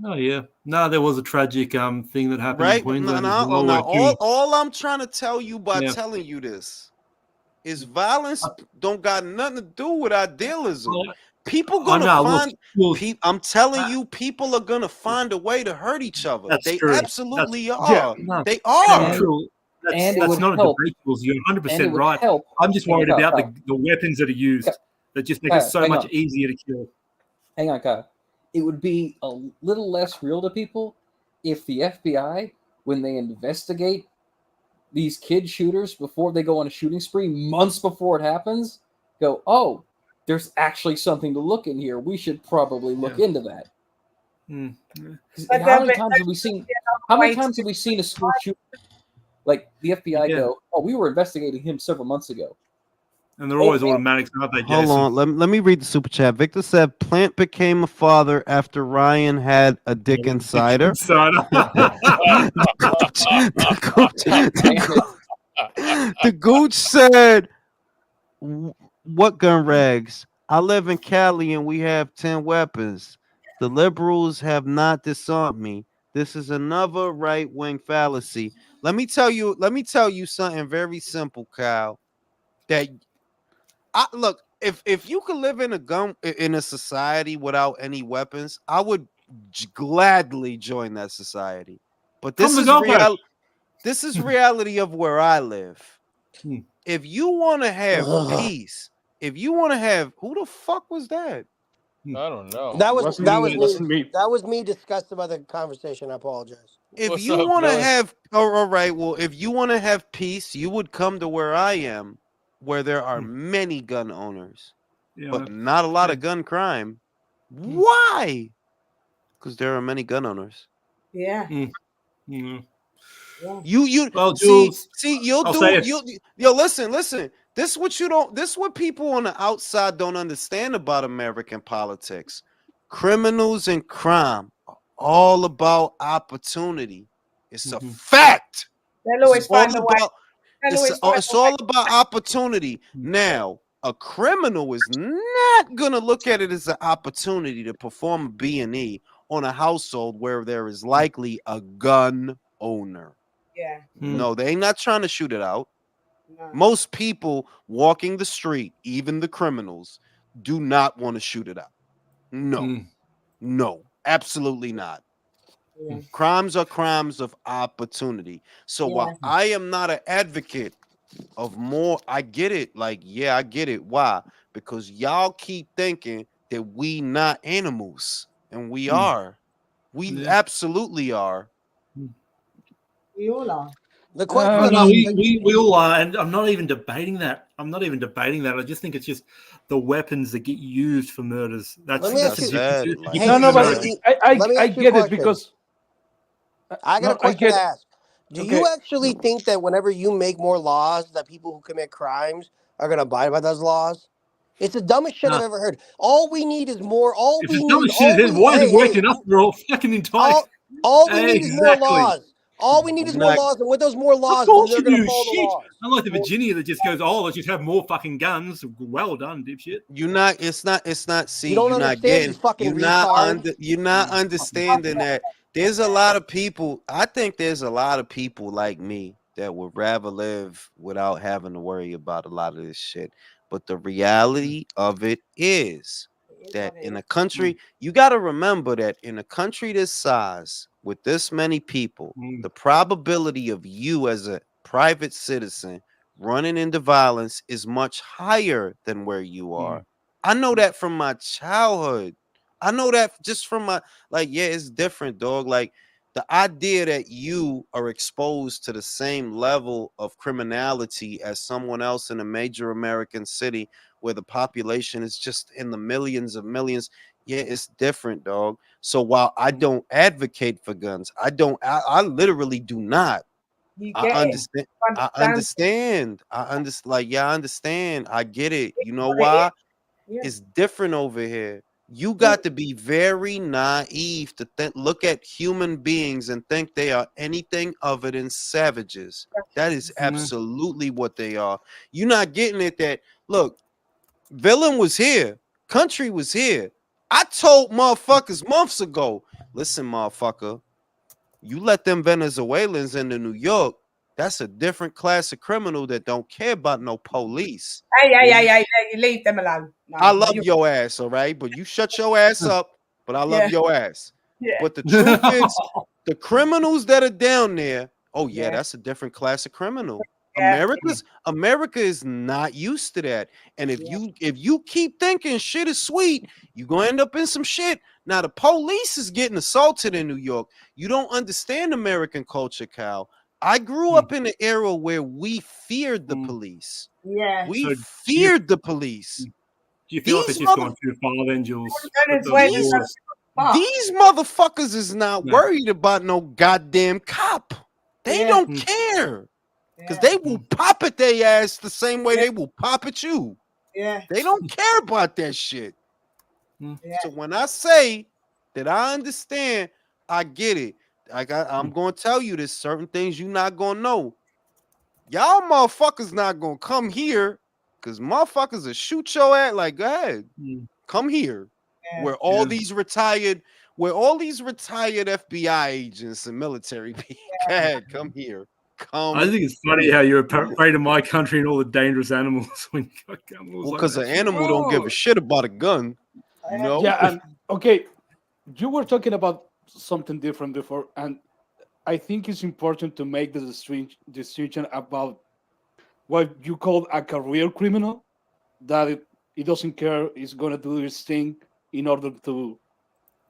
Oh yeah, no, there was a tragic thing that happened in Queensland. All I'm trying to tell you by telling you this is violence don't got nothing to do with idealism. People gonna find. I'm telling you, people are gonna find a way to hurt each other. They absolutely are. They are. True. That's not a debate. You're 100% right. I'm just worried about the weapons that are used that just make it so much easier to kill. Hang on, Kyle. It would be a little less real to people if the FBI, when they investigate these kid shooters before they go on a shooting spree, months before it happens, go, oh, there's actually something to look in here. We should probably look into that. How many times have we seen a school shooter? Like the FBI go, oh, we were investigating him several months ago. And they're always automatics, aren't they, Jason? Hold on. Let me read the super chat. Victor said Plant became a father after Ryan had a dick insider. The gooch said, what gun rags? I live in Cali and we have 10 weapons. The liberals have not disarmed me. This is another right-wing fallacy. Let me tell you something very simple, Kyle. That look, if you could live in a society without any weapons, I would gladly join that society. But this is reality of where I live. If you want to have peace, if you want to have, who the fuck was that? I don't know. That was me. That was me disgusted by the conversation. I apologize. If you want to have, all right, well, if you want to have peace, you would come to where I am, where there are many gun owners, but not a lot of gun crime. Why? Because there are many gun owners. Yeah. You listen. This is what people on the outside don't understand about American politics. Criminals and crime are all about opportunity. It's a fact. They'll always find a way. It's all about opportunity. Now, a criminal is not gonna look at it as an opportunity to perform a B&E on a household where there is likely a gun owner. Yeah. No, they ain't not trying to shoot it out. No. Most people walking the street, even the criminals, do not want to shoot it out. No, absolutely not. Yeah. Crimes are crimes of opportunity. So while Yeah. I am not an advocate of more, I get it. Like, yeah, I get it. Why? Because y'all keep thinking that we not animals, and we are. We absolutely are. We all are. The question No, that no, we all are, and I'm not even debating that. I just think it's just the weapons that get used for murders. Let me ask a you. difference. Hey, No, but Smitty, I let me ask you a get it question. because I got a no, I question get to it. ask. Do Okay. you actually think that whenever you make more laws, that people who commit crimes are going to abide by those laws? It's the dumbest shit I've ever heard. All we need is more. All If we it's dumb need. as shit, then why has it worked Hey, enough for all fucking entire? all we need is more Exactly. laws. All we need is more Not laws, and with those more Of laws, then course they're you going to do. follow the Shit. laws. Unlike the Virginia that just goes, oh, let's just have more fucking guns. Well done, dipshit. you're not. It's not. See, You don't you're not understand, you getting. fucking retard. You're not understanding that there's a lot of people. I think there's a lot of people like me that would rather live without having to worry about a lot of this shit. But the reality of it is that in a country, you got to remember that in a country this size, with this many people, the probability of you as a private citizen running into violence is much higher than where you are. I know that from my childhood. I know that just from my, like, yeah, it's different, dog. Like, the idea that you are exposed to the same level of criminality as someone else in a major American city where the population is just in the millions of millions, yeah, it's different, dog. So while I don't advocate for guns, I literally do not. You I get it. understand. I understand. Like, yeah, I understand. I get it. You know why? Yeah. It's different over here. You got to be very naive to look at human beings and think they are anything other than savages. That is absolutely what they are. You're not getting it that, look, villain was here. Country was here. I told motherfuckers months ago, listen, motherfucker, you let them Venezuelans into New York, that's a different class of criminal that don't care about no police. Hey, you leave them alone. No, I love your ass, all right? But you shut your ass up, but I love your ass. Yeah. But the truth is, the criminals that are down there, oh yeah, that's a different class of criminal. America is not used to that. And if you keep thinking shit is sweet, you're gonna end up in some shit. Now the police is getting assaulted in New York. You don't understand American culture, Cal. I grew up in an era where we feared the police. Yeah. We feared the police. Do you feel like it's just gone too far then, Jules? These motherfuckers is not worried about no goddamn cop. They don't care. Because they will pop at their ass the same way they will pop at you. Yeah. They don't care about that shit. So when I say that I understand, I get it. I'm going to tell you there's certain things you're not going to know. Y'all motherfuckers not going to come here because motherfuckers will shoot your ass. Like, go ahead. Come here. Where all these retired FBI agents and military people. Go ahead, come here. I think it's funny how you're afraid of my country and all the dangerous animals when you got guns. Well, because an animal don't give a shit about a gun. You know? Yeah, okay. You were talking about something different before, and I think it's important to make the distinction about what you call a career criminal, that he doesn't care, he's going to do his thing in order to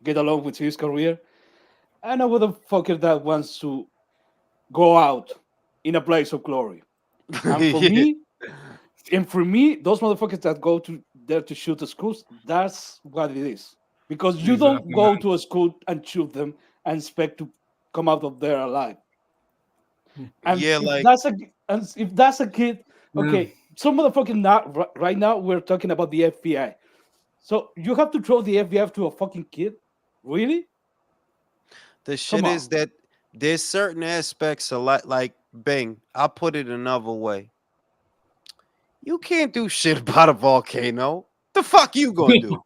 get along with his career, and a motherfucker that wants to go out in a blaze of glory. And for me, those motherfuckers that go to there to shoot the schools, that's what it is. Because you don't go to a school and shoot them and expect to come out of there alive. And if that's a kid, okay, some motherfucking right now we're talking about the FBI. So you have to throw the FBI to a fucking kid? Really? The shit is that there's certain aspects a lot like Bing. I'll put it another way. You can't do shit about a volcano. The fuck you gonna do?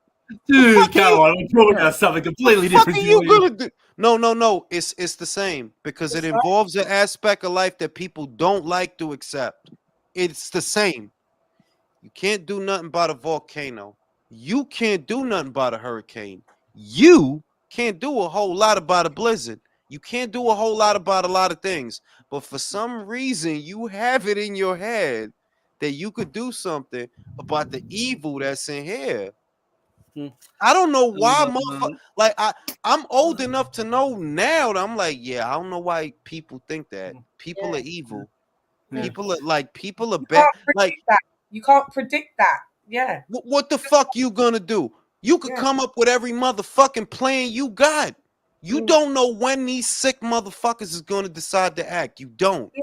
Dude, come on, I'm talking about something completely different. What are you gonna do? No. It's the same because it involves an aspect of life that people don't like to accept. It's the same. You can't do nothing about a volcano. You can't do nothing about a hurricane. You can't do a whole lot about a blizzard. You can't do a whole lot about a lot of things, but for some reason you have it in your head that you could do something about the evil that's in here. I don't know why, motherfucker. Like I'm old enough to know now that I'm like, yeah, I don't know why people think that. People are evil. People are bad. Like you can't predict that. Yeah. What the fuck you gonna do? You could come up with every motherfucking plan you got. You don't know when these sick motherfuckers is gonna decide to act. You don't.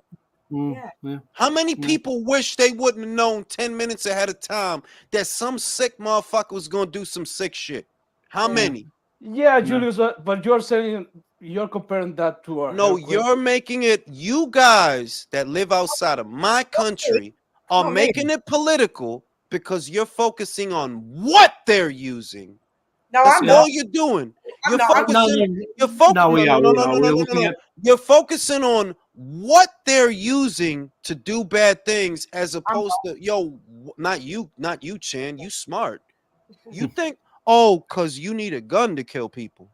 How many people wish they wouldn't have known 10 minutes ahead of time that some sick motherfucker was gonna do some sick shit? How many? Yeah, Julius, but you're saying you're comparing that to our No, you're making it. You guys that live outside of my country are making it political because you're focusing on what they're using. No, that's I'm all not. you're doing. I'm You're not. focusing. You're focusing. You're focusing on what they're using to do bad things, as opposed to not you, Chan. You smart. You think, cause you need a gun to kill people.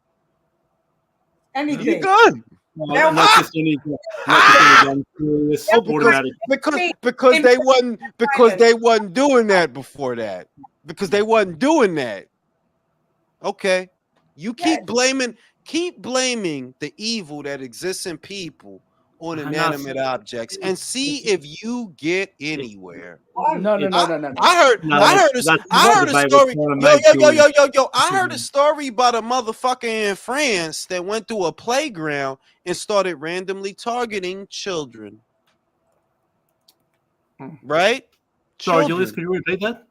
Anything. You gun. Not just any gun. Because they wasn't doing that before that. Because they wasn't doing that. Okay. You keep blaming the evil that exists in people on inanimate objects and see if you get anywhere. No. I heard a story. I heard a story about a motherfucker in France that went to a playground and started randomly targeting children. Right? Sorry, Julius, can you repeat that?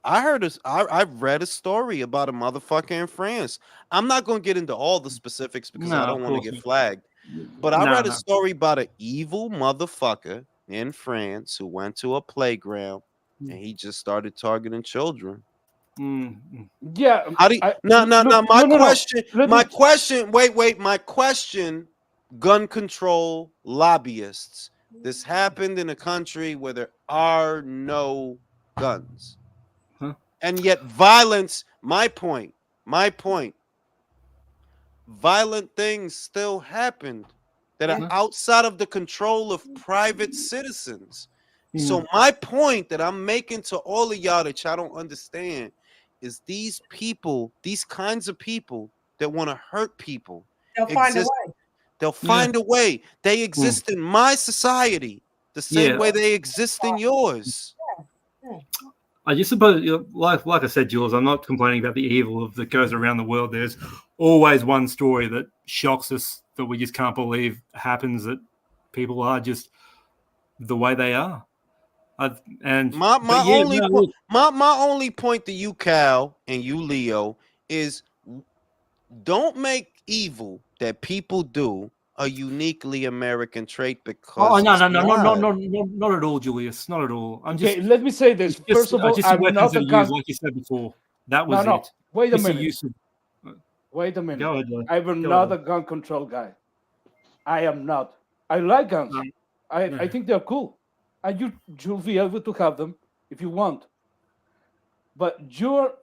I've read a story about a motherfucker in France. I'm not going to get into all the specifics because I don't want to get flagged. But I read a story about an evil motherfucker in France who went to a playground and he just started targeting children. Yeah. How do you, my question, gun control lobbyists. This happened in a country where there are no guns. And yet violence, my point, violent things still happened that are outside of the control of private citizens. So my point that I'm making to all of y'all that y'all don't understand is these people, these kinds of people that want to hurt people, they'll find a way. They'll find a way. They exist in my society the same way they exist in yours. I just suppose, like I said, Jules, I'm not complaining about the evil that goes around the world. There's always one story that shocks us that we just can't believe happens, that people are just the way they are. My only point to you, Cal, and you, Leo, is don't make evil that people do a uniquely American trait because not at all, Julius, not at all. Let me say this. First of all, I'm not a gun. Like you said before, that was it. Wait a minute. Go ahead, I'm not a gun control guy. I am not. I like guns. I think they're cool, and you'll be able to have them if you want. But your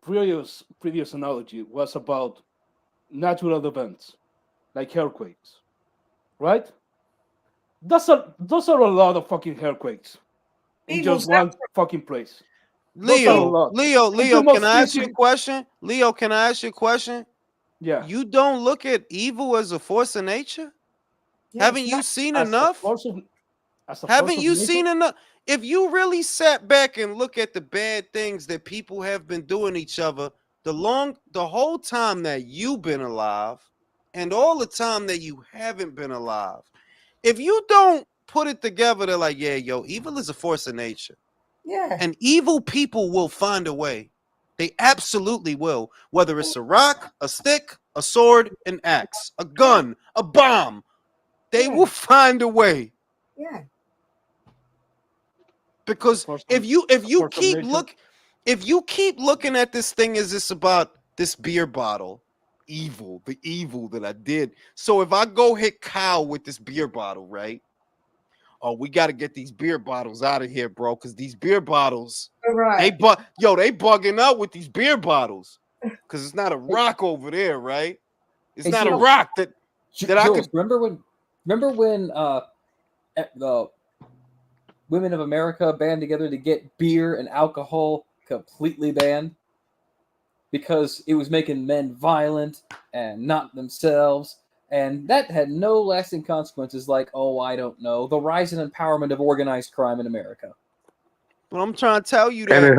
previous analogy was about natural events like earthquakes, right? Those are a lot of fucking earthquakes in just one fucking place. Leo, can I ask you a question? Leo, can I ask you a question? Yeah. You don't look at evil as a force of nature? Haven't you seen enough? Haven't you seen enough? If you really sat back and look at the bad things that people have been doing each other the whole time that you've been alive and all the time that you haven't been alive, if you don't put it together, they're like, evil is a force of nature. Yeah. And evil people will find a way. They absolutely will. Whether it's a rock, a stick, a sword, an axe, a gun, a bomb, they will find a way. Yeah. Because if you keep looking at this thing as it's about this beer bottle, the evil that I did. So if I go hit Kyle with this beer bottle, right? Oh, we got to get these beer bottles out of here, bro, because these beer bottles, they bugging out with these beer bottles, because it's not a rock over there, right? It's not a rock that. Jules, remember when the women of America band together to get beer and alcohol completely banned because it was making men violent and not themselves, and that had no lasting consequences like, oh, I don't know, the rise and empowerment of organized crime in America. But I'm trying to tell you that And it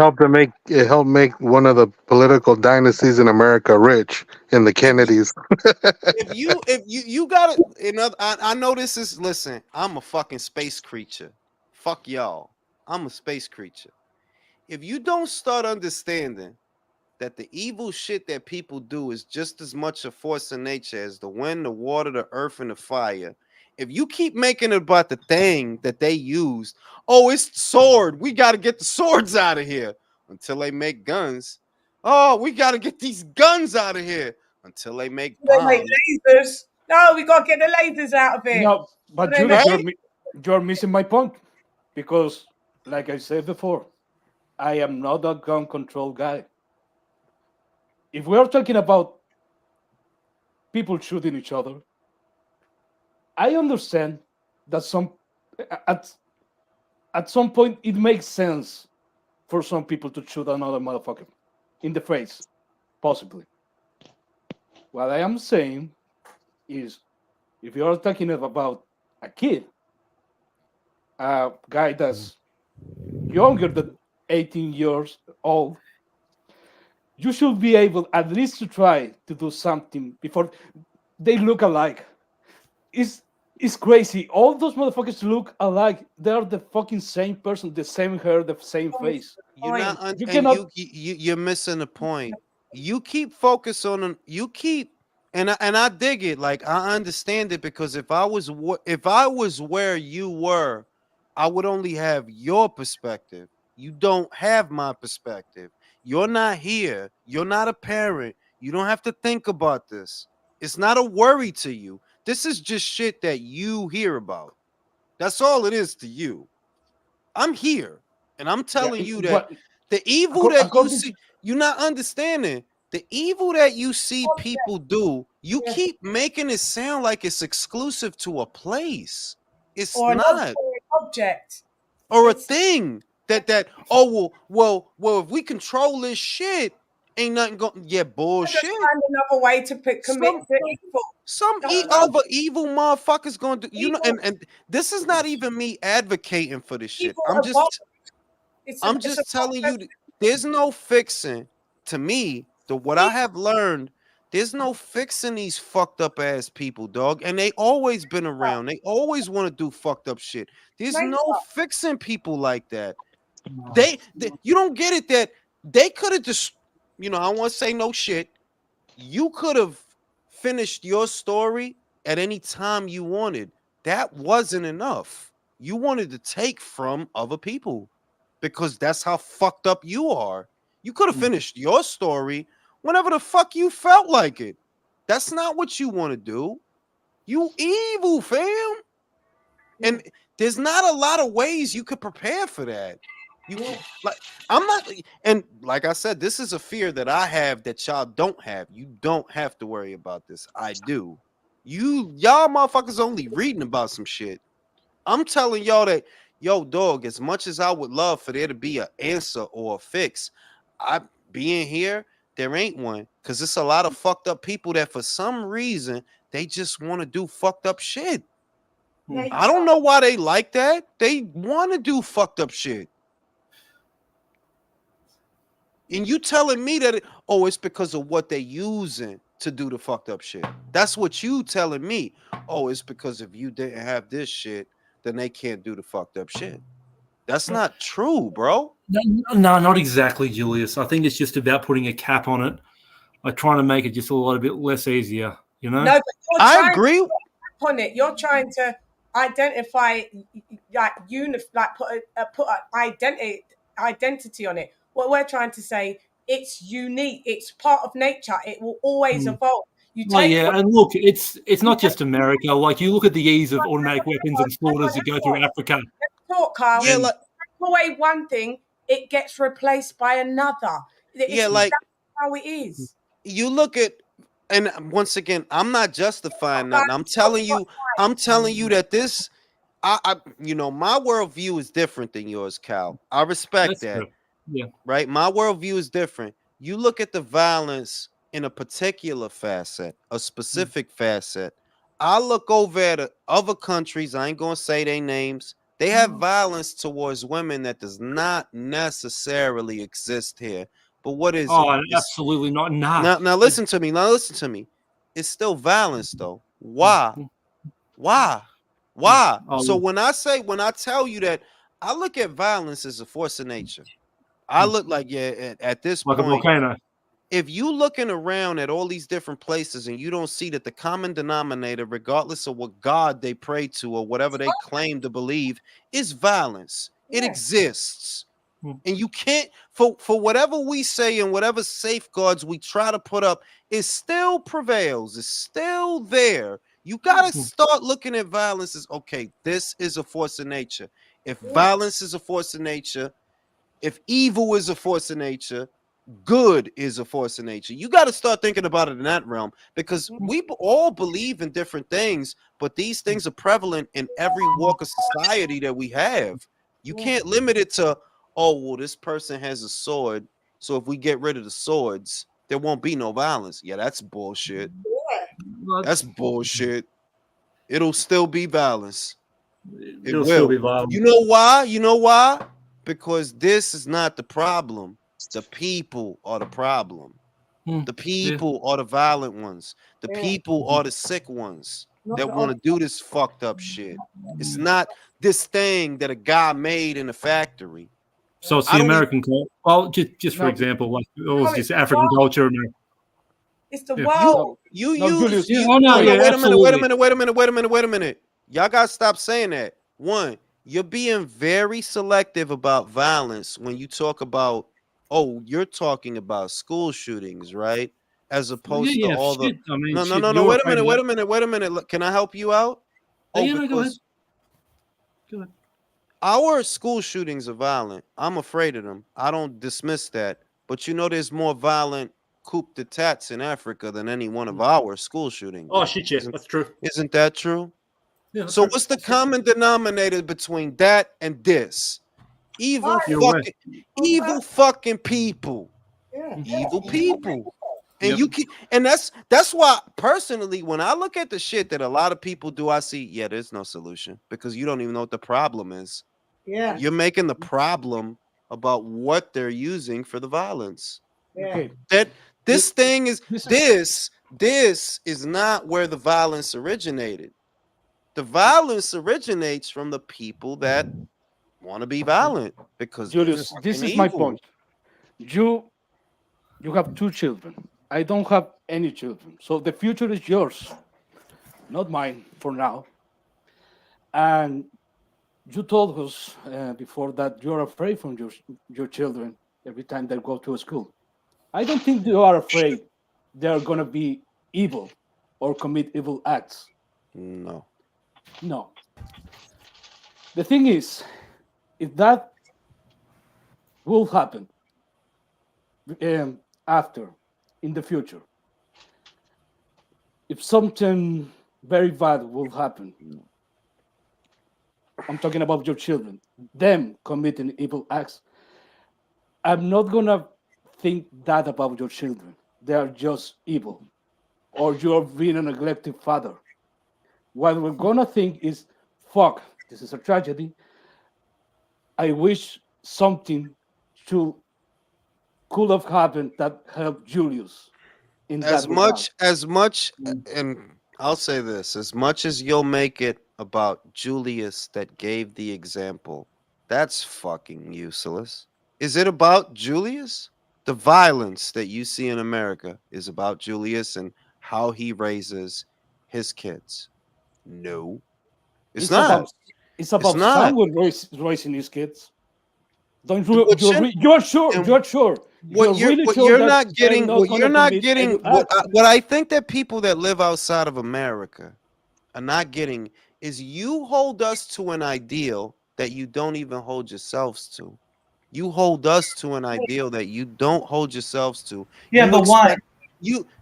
helped make one of the political dynasties in America rich in the Kennedys. if you got it, I know this is. Listen, I'm a fucking space creature. Fuck y'all. I'm a space creature. If you don't start understanding that the evil shit that people do is just as much a force in nature as the wind, the water, the earth, and the fire. If you keep making it about the thing that they used, oh, it's the sword. We got to get the swords out of here until they make guns. Oh, we got to get these guns out of here until they make bombs. They make lasers. No, we got to get the lasers out of it. No, but you're missing my point because, like I said before, I am not a gun control guy. If we are talking about people shooting each other, I understand that at some point it makes sense for some people to shoot another motherfucker in the face, possibly. What I am saying is, if you are talking about a kid, a guy that's younger than 18 years old, you should be able at least to try to do something before they look alike. It's crazy. All those motherfuckers look alike. They're the fucking same person, the same hair, the same face. You're missing the point. You keep focus on them. You keep, and I dig it. Like, I understand it, because if I was where you were, I would only have your perspective. You don't have my perspective. You're not here. You're not a parent. You don't have to think about this. It's not a worry to you. This is just shit that you hear about. That's all it is to you. I'm here, and I'm telling you that the evil that you see, you're not understanding. The evil that you see people do, you keep making it sound like it's exclusive to a place. It's or not. An object. Or a thing that oh well if we control this shit, ain't nothing going. Yeah, bullshit. Just find another way to commit the evil. Some other evil motherfuckers gonna do, you know, and this is not even me advocating for this shit. I'm just telling you, there's no fixing. To me, what I have learned, there's no fixing these fucked up ass people, dog. And they always been around. They always want to do fucked up shit. There's no fixing people like that. They you don't get it that they could have just, you know, I don't want to say no shit. You could have finished your story at any time you wanted. That wasn't enough. You wanted to take from other people because that's how fucked up you are. You could have finished your story whenever the fuck you felt like it. That's not what you want to do. You evil, fam. And there's not a lot of ways you could prepare for that. You like, I'm not, and like I said, this is a fear that I have that y'all don't have. You don't have to worry about this. I do. Y'all motherfuckers only reading about some shit. I'm telling y'all that, yo, dog, as much as I would love for there to be an answer or a fix, I being here, there ain't one, because it's a lot of fucked up people that for some reason they just want to do fucked up shit. I don't know why they like that. They want to do fucked up shit. And you telling me that it's because of what they using to do the fucked up shit. That's what you telling me. Oh, it's because if you didn't have this shit, then they can't do the fucked up shit. That's not true, bro. No, not exactly, Julius. I think it's just about putting a cap on it, like trying to make it just a little bit less easier. You know? No, but I agree on it. You're trying to identify, like put an identity on it. What we're trying to say, it's unique. It's part of nature. It will always evolve. And look, it's not just America. Like, you look at the ease of automatic weapons and slaughters that go through Africa. Let's talk, Carl. Yeah, like, take away one thing, it gets replaced by another. That's how it is. You look at and once again, I'm not justifying nothing. I'm telling you that this, you know, my worldview is different than yours, Cal. I respect That's that. true. Yeah. Right? My worldview is different. You look at the violence in a particular facet, a specific facet. I look over at other countries. I ain't gonna say their names. They have violence towards women that does not necessarily exist here. But what is it? Oh, absolutely not. Nah. Now listen to me. Now listen to me. It's still violence though. Why? Why? Why? So when I tell you that, I look at violence as a force of nature. I look like, yeah, at this Like a point, volcano. if you looking around at all these different places and you don't see that the common denominator, regardless of what God they pray to or whatever they claim to believe, is violence. It exists. And you can't, for whatever we say and whatever safeguards we try to put up, it still prevails. It's still there. You got to start looking at violence as, okay, this is a force of nature. If violence is a force of nature, if evil is a force of nature, good is a force of nature. You got to start thinking about it in that realm, because we all believe in different things, but these things are prevalent in every walk of society that we have. You can't limit it to, oh, well, this person has a sword, so if we get rid of the swords, there won't be no violence. Yeah, that's bullshit. That's bullshit. It'll still be violence. It'll still be violent. You know why? You know why? Because this is not the problem. The people are the problem. The people are the violent ones. The people are the sick ones that want to do this fucked up shit. It's not this thing that a guy made in a factory. So it's the American culture. Well, just for example, like it was just African culture. It's the world. You Julius, use. wait a minute. Y'all gotta stop saying that. One, you're being very selective about violence when you talk about. Oh, you're talking about school shootings, right? As opposed to all the. I mean, No. Wait a minute. Look, can I help you out? Go ahead. Our school shootings are violent. I'm afraid of them. I don't dismiss that. But you know, there's more violent coup d'etats in Africa than any one of our school shootings. Oh shit, yes, that's true. Isn't that true? Yeah, so what's the common denominator between that and this? Evil fucking people. Evil people. And you can, and that's why personally, when I look at the shit that a lot of people do, I see, yeah, there's no solution, because you don't even know what the problem is. Yeah. You're making the problem about what they're using for the violence. Yeah. That this thing is this is not where the violence originated. The violence originates from the people that want to be violent, because Julius, this is my point. You have 2 children. I don't have any children. So the future is yours, not mine for now. And you told us before that you're afraid from your children every time they go to a school. I don't think you are afraid they're going to be evil or commit evil acts. No. The thing is, if that will happen in the future, if something very bad will happen, I'm talking about your children, them committing evil acts, I'm not gonna think that about your children. They are just evil, or you're being a neglected father. What we're gonna think is, fuck, this is a tragedy. I wish something could have happened that helped Julius. As much, and I'll say this, as much as you'll make it about Julius that gave the example, that's fucking useless. Is it about Julius? The violence that you see in America is about Julius and how he raises his kids. No, it's not. It's about someone raising his kids. You're sure. What you're not getting. What I think that people that live outside of America are not getting is, you hold us to an ideal that you don't even hold yourselves to. You hold us to an ideal that you don't hold yourselves to. Yeah, but why?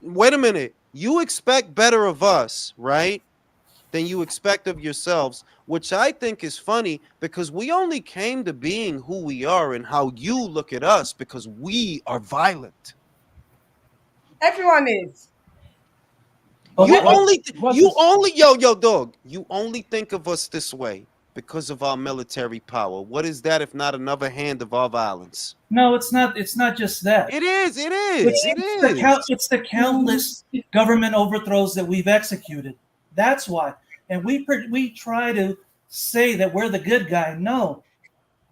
Wait a minute. You expect better of us, right? Than you expect of yourselves, which I think is funny because we only came to being who we are and how you look at us because we are violent. Everyone is. You only, yo, dog. You only think of us this way because of our military power. What is that if not another hand of our violence? No, it's not. It's not just that. It is. It is. It's the countless government overthrows that we've executed. That's why. And we try to say that we're the good guy. No,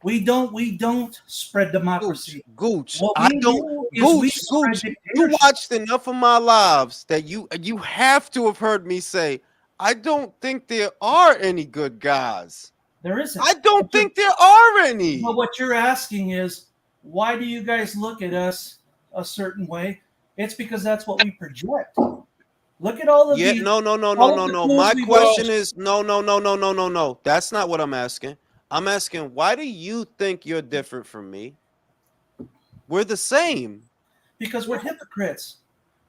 we don't. We don't spread democracy. Gooch, What I we don't. do is we Gooch, spread Gooch. You dictatorship. watched enough of my lives that you have to have heard me say, I don't think there are any good guys. There isn't. I don't think there are any. But what you're asking is, why do you guys look at us a certain way? It's because that's what we project. Look at all of Yeah, the no. My question is no. That's not what I'm asking. I'm asking, why do you think you're different from me? We're the same. Because we're hypocrites.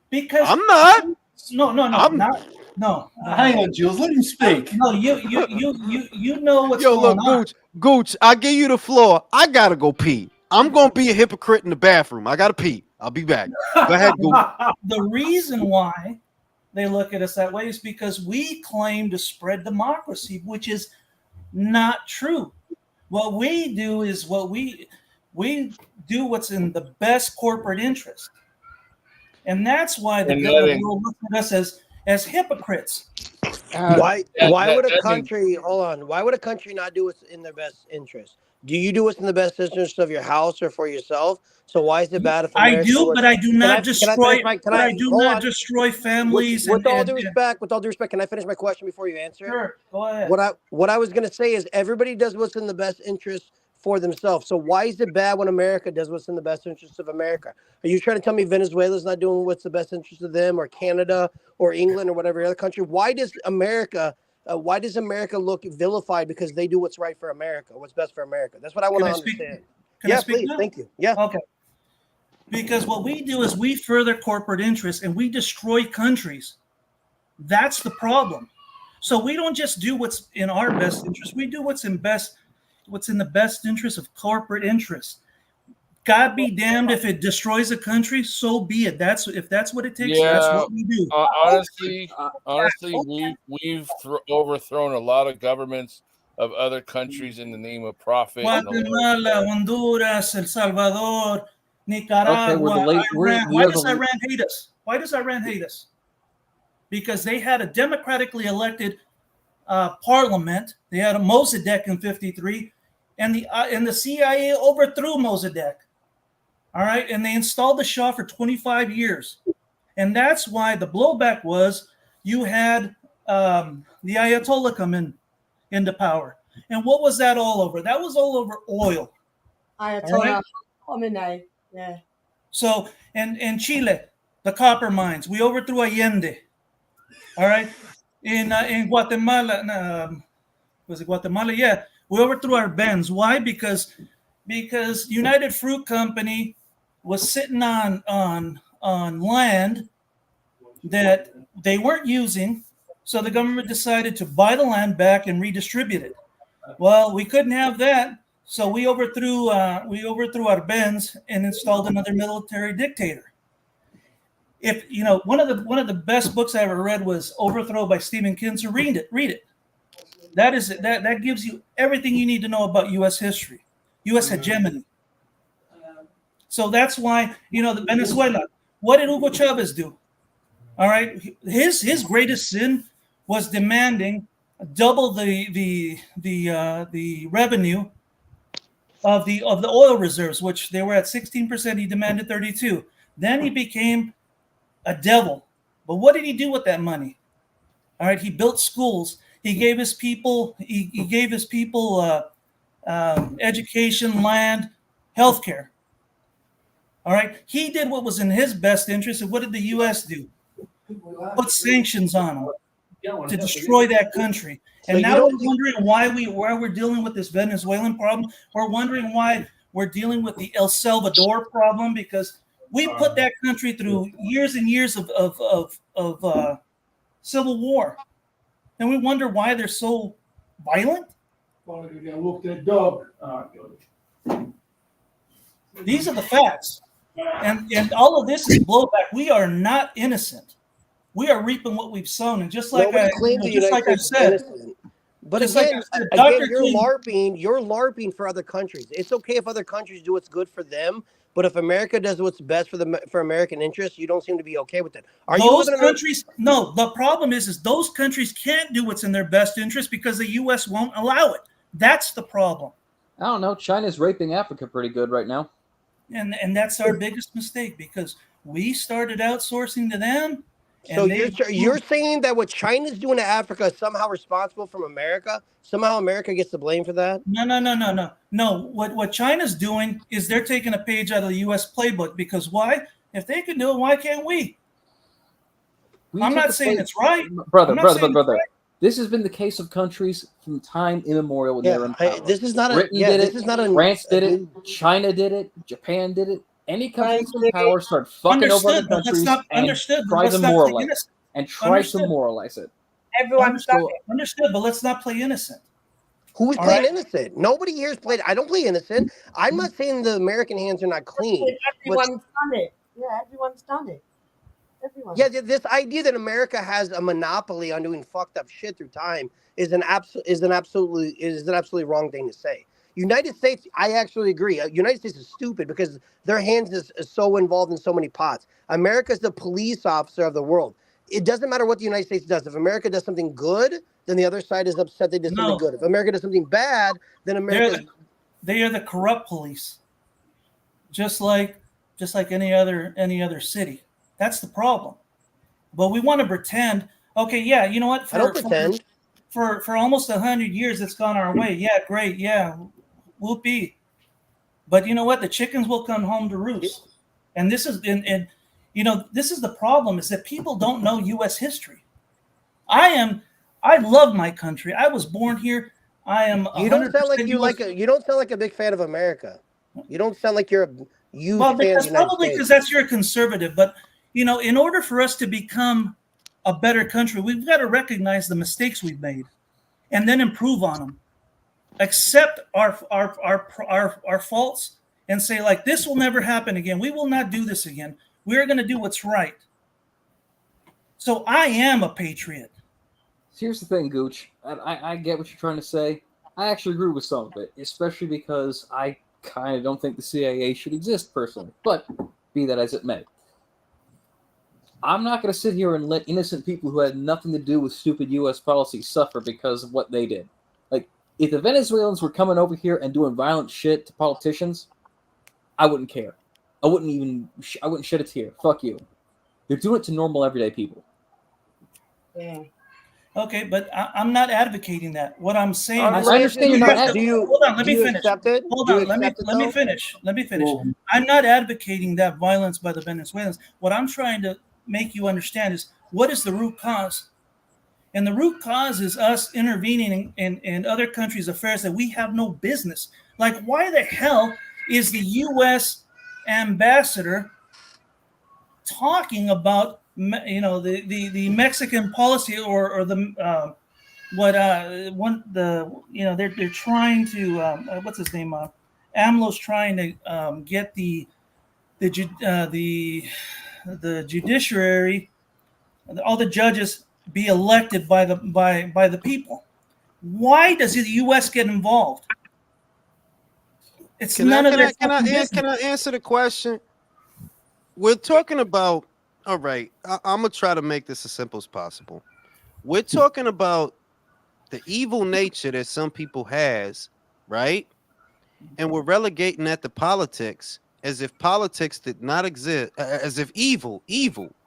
Because I'm not. No. No. Hang on, Jules. Let him speak. No, you know what's Yo, going look, on. Gooch, I give you the floor. I gotta go pee. I'm gonna be a hypocrite in the bathroom. I gotta pee. I'll be back. Go ahead, Gooch. The reason why they look at us that way is because we claim to spread democracy, which is not true. What we do is we do what's in the best corporate interest. And that's why the good world looks at us as hypocrites. Why would a country hold on? Why would a country not do what's in their best interest? Do you do what's in the best interest of your house or for yourself? So why is it bad if America I do, but I do not destroy. I do not destroy families. With all due respect, can I finish my question before you answer? Sure, go ahead. What I was going to say is everybody does what's in the best interest for themselves. So why is it bad when America does what's in the best interest of America? Are you trying to tell me Venezuela's not doing what's the best interest of them, or Canada, or England, or whatever other country? Why does America look vilified because they do what's right for America, what's best for America? That's what I want to understand. Yeah, please. Thank you. Yeah. Okay. Because what we do is we further corporate interests and we destroy countries. That's the problem. So we don't just do what's in our best interest. We do what's in the best interest of corporate interests. God be damned if it destroys a country, so be it. If that's what it takes. That's what we do. Honestly, we've overthrown a lot of governments of other countries in the name of profit. Guatemala, Honduras, El Salvador, Nicaragua, Iran. Why does Iran hate us? Why does Iran hate us? Because they had a democratically elected parliament. They had a Mossadegh in '53, and the CIA overthrew Mossadegh. All right, and they installed the Shah for 25 years, and that's why the blowback was you had the Ayatollah come into power. And what was that all over? That was all over oil. Ayatollah Khomeini, yeah. So, and Chile, the copper mines, we overthrew Allende. All right, in Guatemala, was it Guatemala? Yeah, we overthrew our Benz. Why? Because United Fruit Company was sitting on land that they weren't using, so the government decided to buy the land back and redistribute it. Well, we couldn't have that, so we overthrew our Benz and installed another military dictator. If you know, one of the best books I ever read was Overthrow by Stephen Kinzer. Read it. That gives you everything you need to know about U.S. history, U.S. hegemony. So that's why, the Venezuela. What did Hugo Chavez do? All right, his greatest sin was demanding double the revenue of the oil reserves, which they were at 16%. He demanded 32%. Then he became a devil. But what did he do with that money? All right, he built schools. He gave his people. He gave his people education, land, healthcare. All right, he did what was in his best interest. And what did the U.S. do? Put sanctions on him to destroy that country. And now we're wondering why we're dealing with this Venezuelan problem. We're wondering why we're dealing with the El Salvador problem, because We put that country through years and years of civil war, and we wonder why they're so violent. Walk that dog. These are the facts, and all of this is blowback. We are not innocent. We are reaping what we've sown, and just like Nobody claims the just United like I States is said, innocent. But just again, like I said, again, Dr. you're King, LARPing. You're LARPing for other countries. It's okay if other countries do what's good for them, but if America does what's best for American interests, you don't seem to be okay with it. Are you those living in countries? No, the problem is those countries can't do what's in their best interest because the U.S. won't allow it. That's the problem. I don't know. China's raping Africa pretty good right now. And that's our biggest mistake because we started outsourcing to them. So you're saying that what China's doing to Africa is somehow responsible from America? Somehow America gets the blame for that? No. What China's doing is they're taking a page out of the U.S. playbook because why? If they can do it, why can't we? I'm not saying it's right, brother. This has been the case of countries from time immemorial when they were in power. This is not Britain did it. France did it. China did it. Japan did it. Any country that's in power start fucking over other countries and try to moralize it. Everyone's done it. Understood, but let's not play innocent. Who's playing innocent? Nobody here is playing. I don't play innocent. I'm not saying the American hands are not clean. Everyone's done it. Yeah, everyone's done it. Everyone. Yeah, this idea that America has a monopoly on doing fucked up shit through time is an absolutely wrong thing to say. United States, I actually agree. United States is stupid because their hands is so involved in so many pots. America is the police officer of the world. It doesn't matter what the United States does. If America does something good, then the other side is upset they did something good. If America does something bad, then America they are the corrupt police, just like any other city. That's the problem. But we want to pretend. Okay, yeah, you know what? I don't pretend. For almost 100 years, it's gone our way. Yeah, great. Yeah, whoopee. But you know what? The chickens will come home to roost. And this is this is the problem: is that people don't know U.S. history. I love my country. I was born here. I am. You don't sound like you like. You don't sound like a big fan of America. You don't sound like you're a huge fan of the United States. Probably because that's your conservative. But in order for us to become a better country, we've got to recognize the mistakes we've made, and then improve on them. Accept our faults and say, like, this will never happen again. We will not do this again. We're going to do what's right. So I am a patriot. Here's the thing, Gooch. I get what you're trying to say. I actually agree with some of it, especially because I kind of don't think the CIA should exist personally. But be that as it may. I'm not going to sit here and let innocent people who had nothing to do with stupid U.S. policy suffer because of what they did. Like, if the Venezuelans were coming over here and doing violent shit to politicians, I wouldn't care. I wouldn't shed a tear. Fuck you. They're doing it to normal, everyday people. Yeah. Okay, but I'm not advocating that. What I'm saying is, I understand you're not. Hold on, let me finish. Hold on, let me finish. I'm not advocating that violence by the Venezuelans. What I'm trying to make you understand is what is the root cause, and the root cause is us intervening in other countries' affairs that we have no business. Like, why the hell is the U.S. ambassador talking about the Mexican policy or the they're trying to what's his name AMLO's trying to get the judiciary, all the judges be elected by the people. Why does the U.S. get involved? It's none of their business. Can I answer the question? We're talking about. All right, I'm gonna try to make this as simple as possible. We're talking about the evil nature that some people has, right? And we're relegating that to politics as if politics did not exist, as if evil,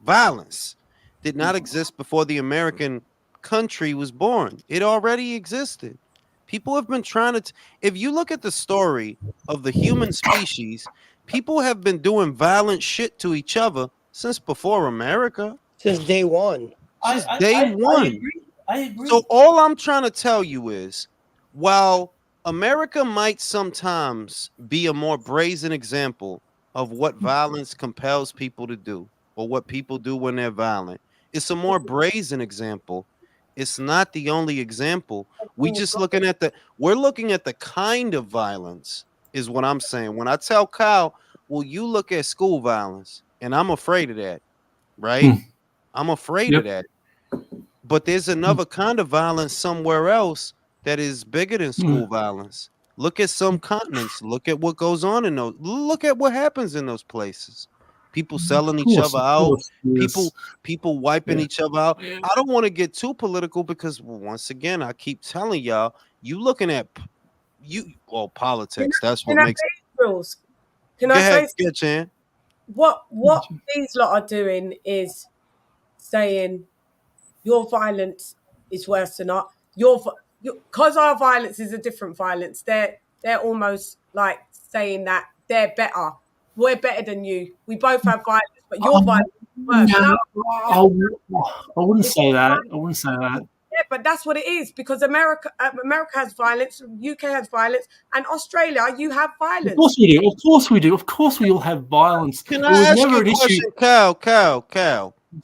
violence did not exist before the American country was born. It already existed. People have been trying to. If you look at the story of the human species, people have been doing violent shit to each other since before America. Since day one. Since day one. I agree. So all I'm trying to tell you is, while America might sometimes be a more brazen example of what violence compels people to do or what people do when they're violent. It's a more brazen example. It's not the only example. We're looking at the kind of violence is what I'm saying. When I tell Kyle, well, you look at school violence, and I'm afraid of that, right? I'm afraid of that. But there's another kind of violence somewhere else that is bigger than school violence. Look at some continents. Look at what goes on in those. Look at what happens in those places. People selling each other out. People wiping each other out. I don't want to get too political because once again, I keep telling y'all, you looking at politics. That's what makes. Rules. Can Go I ahead, say good, Chan. what these lot are doing is saying your violence is worse than our because our violence is a different violence. They're almost like saying that they're better. We're better than you. We both have violence, but your violence is worse. No, No. I wouldn't say that. I wouldn't say that. Yeah, but that's what it is because America has violence, UK has violence, and Australia, you have violence. Of course we do. Of course we do. Of course we all have violence. Can It I was ask never you an a question, issue. Cal?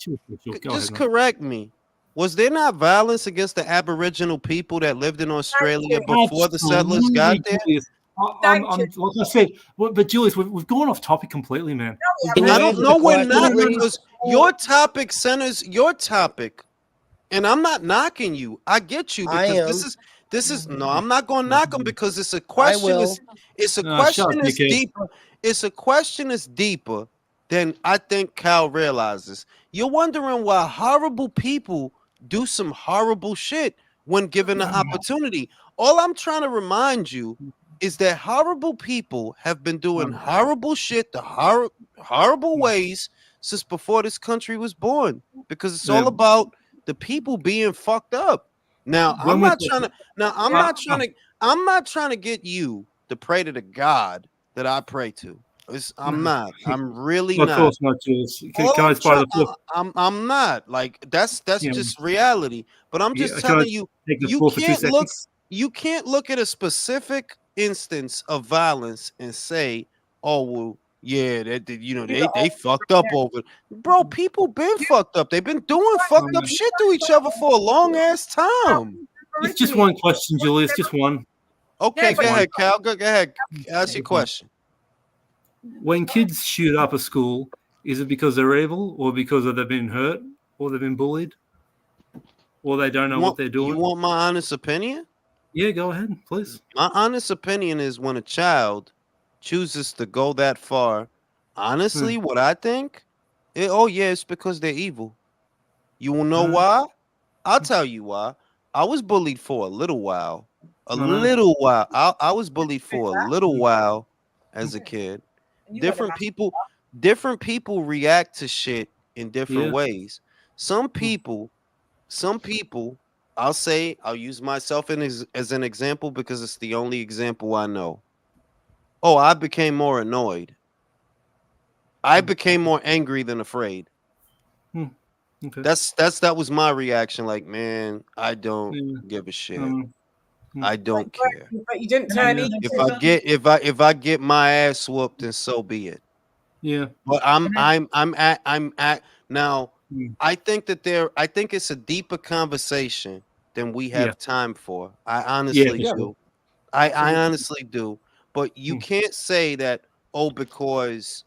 Sure, go Just ahead, man. correct me. Was there not violence against the Aboriginal people that lived in Australia before the settlers got there? Julius. Like I said, but Julius, we've gone off topic completely, man. I don't know we're not because your topic centers your topic, and I'm not knocking you. I get you because this is no. I'm not going to knock them because it's a question. It's a question that's deeper. It's a question that's deeper than I think Cal realizes. You're wondering why horrible people do some horrible shit when given the opportunity. All I'm trying to remind you is that horrible people have been doing horrible shit the horrible ways since before this country was born because it's all about the people being fucked up. Now, I'm not trying to get you to pray to the God that I pray to. I'm not. I'm really not. Of course not, Jules. I'm not. Like that's just reality. But I'm just telling you, you can't look at a specific instance of violence and say, "Oh well, yeah, they fucked up over it." Bro, people been fucked up. They've been doing fucked up shit to each other for a long ass time. It's just one question, Julius. Just one. Okay, go ahead, Cal. Go ahead. Ask your question. When kids shoot up a school, is it because they're evil, or because they've been hurt, or they've been bullied, or they don't know what they're doing? You want my honest opinion? Yeah, go ahead, please. My honest opinion is when a child chooses to go that far, honestly, what I think, it's because they're evil. You will know why? I'll tell you why. I was bullied for a little while. I was bullied for a little while as a kid. Different people react to shit in different ways. Some people, I'll use myself as an example because it's the only example I know. Oh, I became more annoyed. I became more angry than afraid. Okay. That was my reaction. Like, man, I don't give a shit. I don't care. But you didn't turn if I get my ass whooped, then so be it. Yeah. But I'm at now. I think it's a deeper conversation than we have time for. I honestly do. I honestly do. But you can't say that because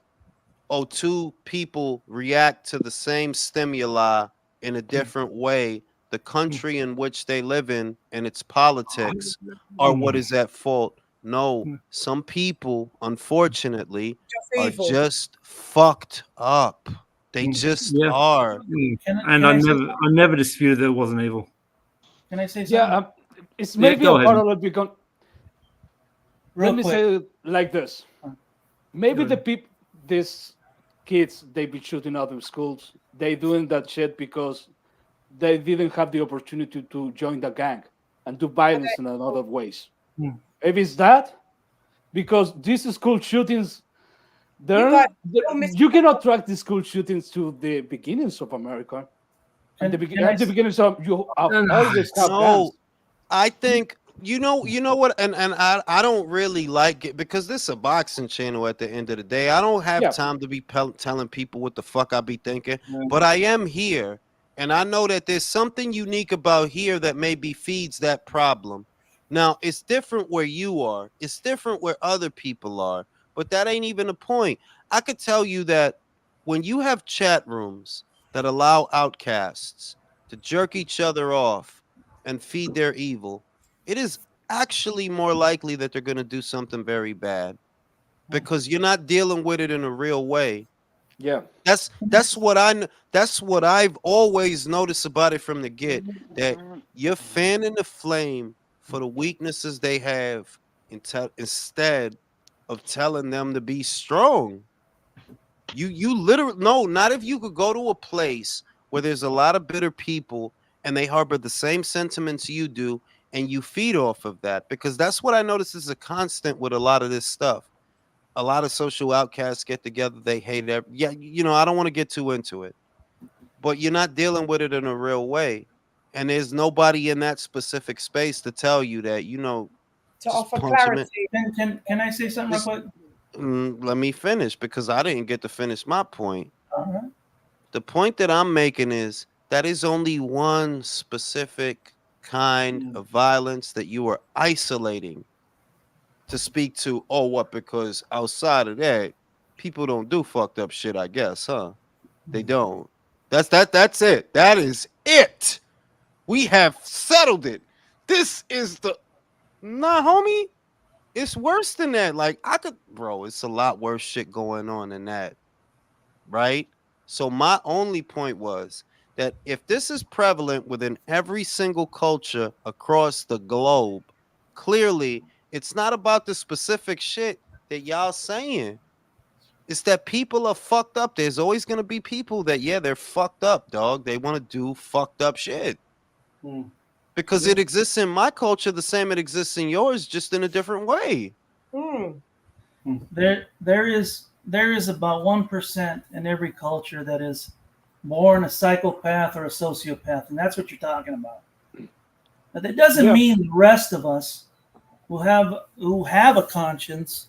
two people react to the same stimuli in a different way. The country in which they live in and its politics are what is at fault. No, some people, unfortunately, are just fucked up. They just are. And I never disputed that it wasn't evil. Can I say something? Yeah, it's maybe a parallel because. Let me quick. say it like this: maybe these kids they be shooting other schools. They doing that shit because they didn't have the opportunity to join the gang and do violence in other ways. Maybe it's that because these school shootings, you cannot track the school shootings to the beginnings of America. At the beginnings of you always have gangs. I think You know what, and I don't really like it because this is a boxing channel at the end of the day. I don't have time to be telling people what the fuck I be thinking, but I am here, and I know that there's something unique about here that maybe feeds that problem. Now, it's different where you are, it's different where other people are, but that ain't even the point. I could tell you that when you have chat rooms that allow outcasts to jerk each other off and feed their evil, it is actually more likely that they're going to do something very bad because you're not dealing with it in a real way. Yeah. That's what I've always noticed about it from the get, that you're fanning the flame for the weaknesses they have instead of telling them to be strong. You literally, no, not if you could go to a place where there's a lot of bitter people and they harbor the same sentiments you do, and you feed off of that, because that's what I notice is a constant with a lot of this stuff. A lot of social outcasts get together, they hate it. Yeah, I don't want to get too into it, but you're not dealing with it in a real way, and there's nobody in that specific space to tell you that, to just offer punch 'em in. clarity. Can I say something real quick? Let me finish, because I didn't get to finish my point. Uh-huh. The point that I'm making is that is only one specific kind of violence that you are isolating to speak to. Oh, what? Because outside of that, people don't do fucked up shit, I guess, huh? They don't. That's it. That is it. We have settled it. This is the homie. It's worse than that. Like, bro, it's a lot worse shit going on than that. Right? So my only point was that if this is prevalent within every single culture across the globe, clearly it's not about the specific shit that y'all saying. It's that people are fucked up. There's always going to be people that, they're fucked up, dog. They want to do fucked up shit. Because it exists in my culture the same it exists in yours, just in a different way. There is about 1% in every culture that is born a psychopath or a sociopath, and that's what you're talking about. But that doesn't mean the rest of us who have a conscience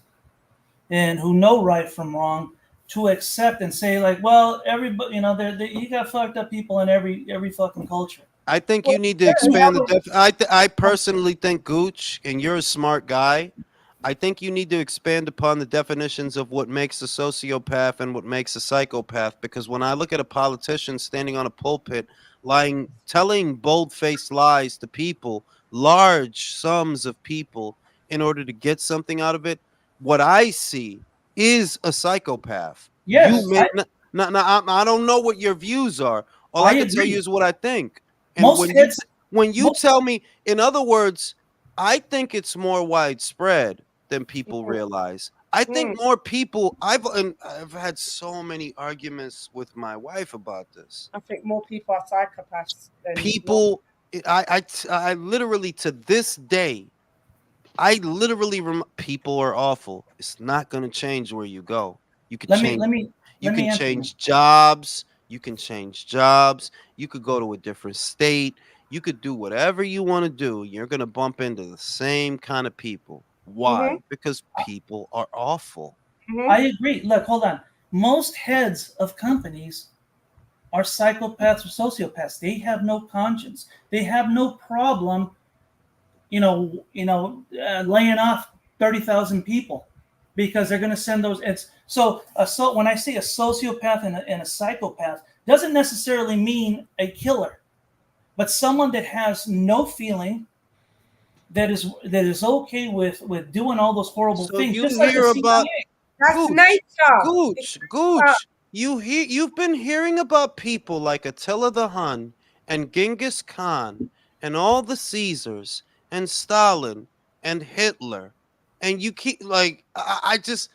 and who know right from wrong to accept and say, like, well, everybody, you got fucked up people in every fucking culture. I think you need to expand the I personally think, Gooch, and you're a smart guy, I think you need to expand upon the definitions of what makes a sociopath and what makes a psychopath, because when I look at a politician standing on a pulpit telling bold-faced lies to people, large sums of people, in order to get something out of it, what I see is a psychopath. Yes. I don't know what your views are. All I can tell you is what I think. And when you tell me, in other words, I think it's more widespread than people realize. I think more people. I've had so many arguments with my wife about this. I think more people are psychopaths than People, I literally, to this day, people are awful. It's not going to change where you go. You can change jobs. You can change jobs. You could go to a different state. You could do whatever you want to do. You're going to bump into the same kind of people. Why? Because people are awful. I agree. Look, hold on. Most heads of companies are psychopaths or sociopaths. They have no conscience. They have no problem, laying off 30,000 people because they're going to send those. So when I say a sociopath and a psychopath, doesn't necessarily mean a killer, but someone that has no feeling, that is okay with doing all those horrible things. You Just hear like about that's nature. Gooch. You've been hearing about people like Attila the Hun and Genghis Khan and all the Caesars and Stalin and Hitler, and you keep this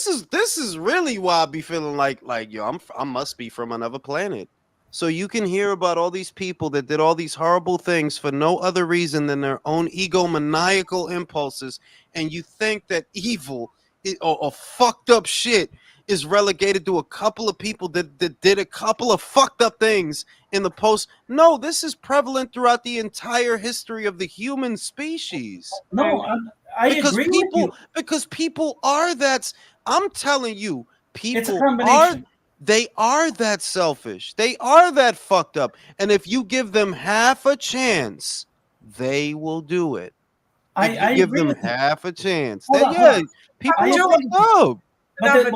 is really why I be feeling like yo, I must be from another planet. So you can hear about all these people that did all these horrible things for no other reason than their own egomaniacal impulses, and you think that evil or fucked up shit is relegated to a couple of people that did a couple of fucked up things in the post. No, this is prevalent throughout the entire history of the human species. No, I agree with you. Because people are that. I'm telling you, It's a people combination. they are that selfish. They are that fucked up. And if you give them half a chance, they will do it. I Give agree them with you. half a chance. Hold Then, on, yeah, hold on. people I are agree fucked with you. up. But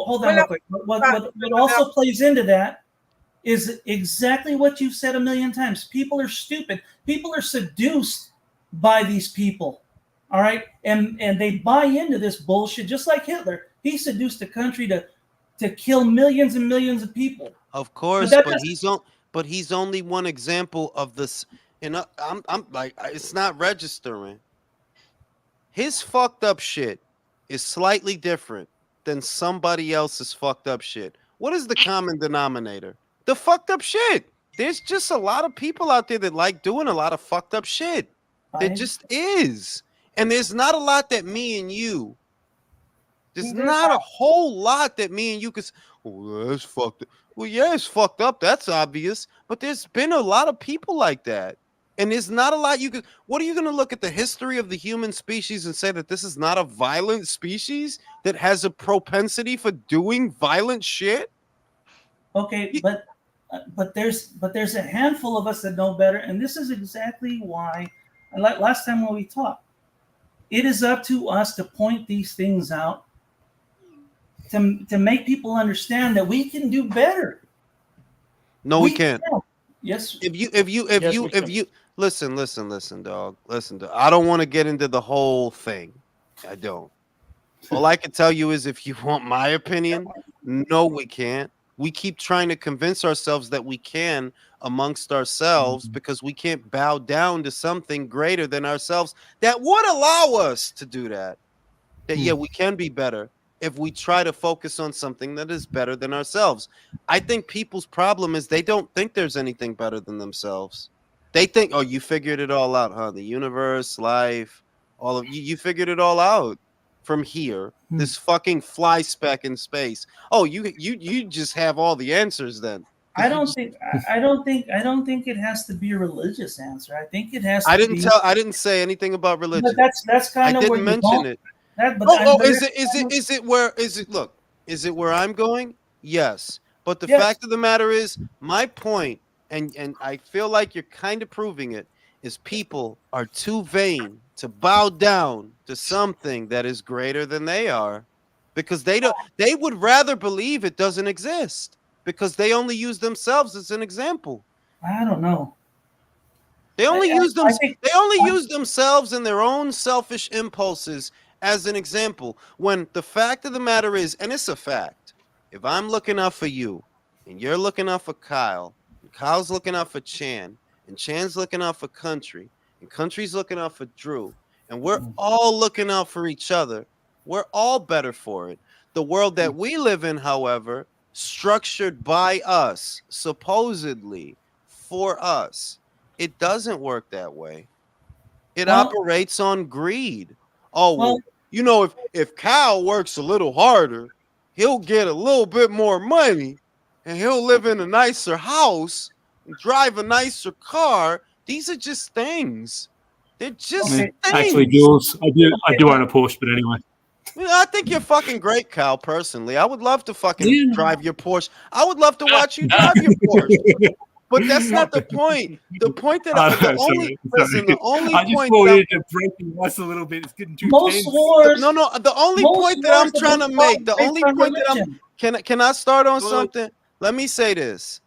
hold on real quick. What also plays into that is exactly what you've said a million times. People are stupid. People are seduced by these people. All right? And they buy into this bullshit, just like Hitler. He seduced the country to kill millions and millions of people. Of course, that but he's only one example of this. And I'm like, it's not registering. His fucked up shit is slightly different than somebody else's fucked up shit. What is the common denominator? The fucked up shit. There's just a lot of people out there that like doing a lot of fucked up shit. There just is. And there's not a lot that me and you, there's not a whole lot that me and you could, oh, that's fucked up. Well, yeah, it's fucked up. That's obvious. But there's been a lot of people like that. And there's not a lot you could. What are you going to look at the history of the human species and say that this is not a violent species that has a propensity for doing violent shit? Okay, but there's a handful of us that know better, and this is exactly why. Like last time when we talked, it is up to us to point these things out to make people understand that we can do better. No, we can't. Yes. If you listen, dog. Listen, dog. I don't want to get into the whole thing. I don't. All I can tell you is if you want my opinion, no, we can't. We keep trying to convince ourselves that we can amongst ourselves because we can't bow down to something greater than ourselves that would allow us to do that. That, yeah, we can be better if we try to focus on something that is better than ourselves. I think people's problem is they don't think there's anything better than themselves. They think, oh, you figured it all out, huh? The universe, life, all of you figured it all out from here. This fucking fly speck in space. Oh, you just have all the answers then. I don't think it has to be a religious answer. I think it has to I didn't say anything about religion. But that's kind of I where didn't you mention it. Is it where I'm going? Yes. But the fact of the matter is, my point, and I feel like you're kind of proving it, is people are too vain to bow down to something that is greater than they are, because they would rather believe it doesn't exist because they only use themselves as an example. I don't know. They only use themselves and their own selfish impulses as an example, when the fact of the matter is, and it's a fact, if I'm looking out for you and you're looking out for Kyle, and Kyle's looking out for Chan, and Chan's looking out for Country, and Country's looking out for Drew, and we're all looking out for each other, we're all better for it. The world that we live in, however, structured by us, supposedly for us, it doesn't work that way. It operates on greed. Oh, well, you know, if Kyle works a little harder, he'll get a little bit more money and he'll live in a nicer house and drive a nicer car. These are just things. They're just things. Actually, Jules, I do own a Porsche, but anyway. I think you're fucking great, Kyle, personally. I would love to fucking drive your Porsche. I would love to watch you drive your Porsche. But that's not the point. The point that the only I just point wanted to break the ice a little bit. It's getting too tense. The only point that I'm trying to make, the only point that I'm can I start on something? Let me say this.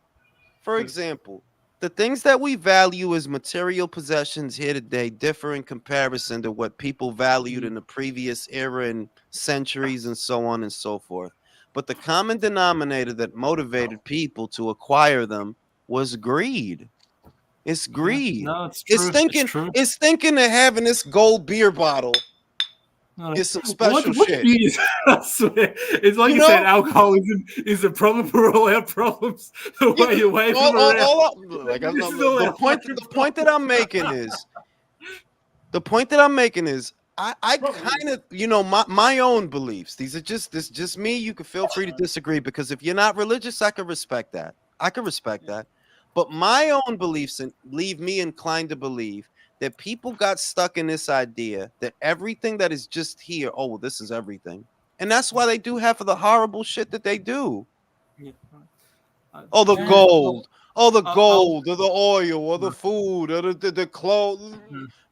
For example, the things that we value as material possessions here today differ in comparison to what people valued in the previous era and centuries and so on and so forth. But the common denominator that motivated people to acquire them was greed. It's greed. No, it's true. It's thinking that having this gold beer bottle is some special shit. I swear. It's like you said, alcoholism is a problem for all our problems. The way you wave them around. The point that I'm making is, I kind of, you know, my own beliefs. These are just me. You can feel free to disagree because if you're not religious, I can respect that. I can respect that. But my own beliefs leave me inclined to believe that people got stuck in this idea that everything that is just here, oh, well, this is everything. And that's why they do half of the horrible shit that they do. Oh, the gold. Oh, the gold, or the oil, or the food, or the clothes.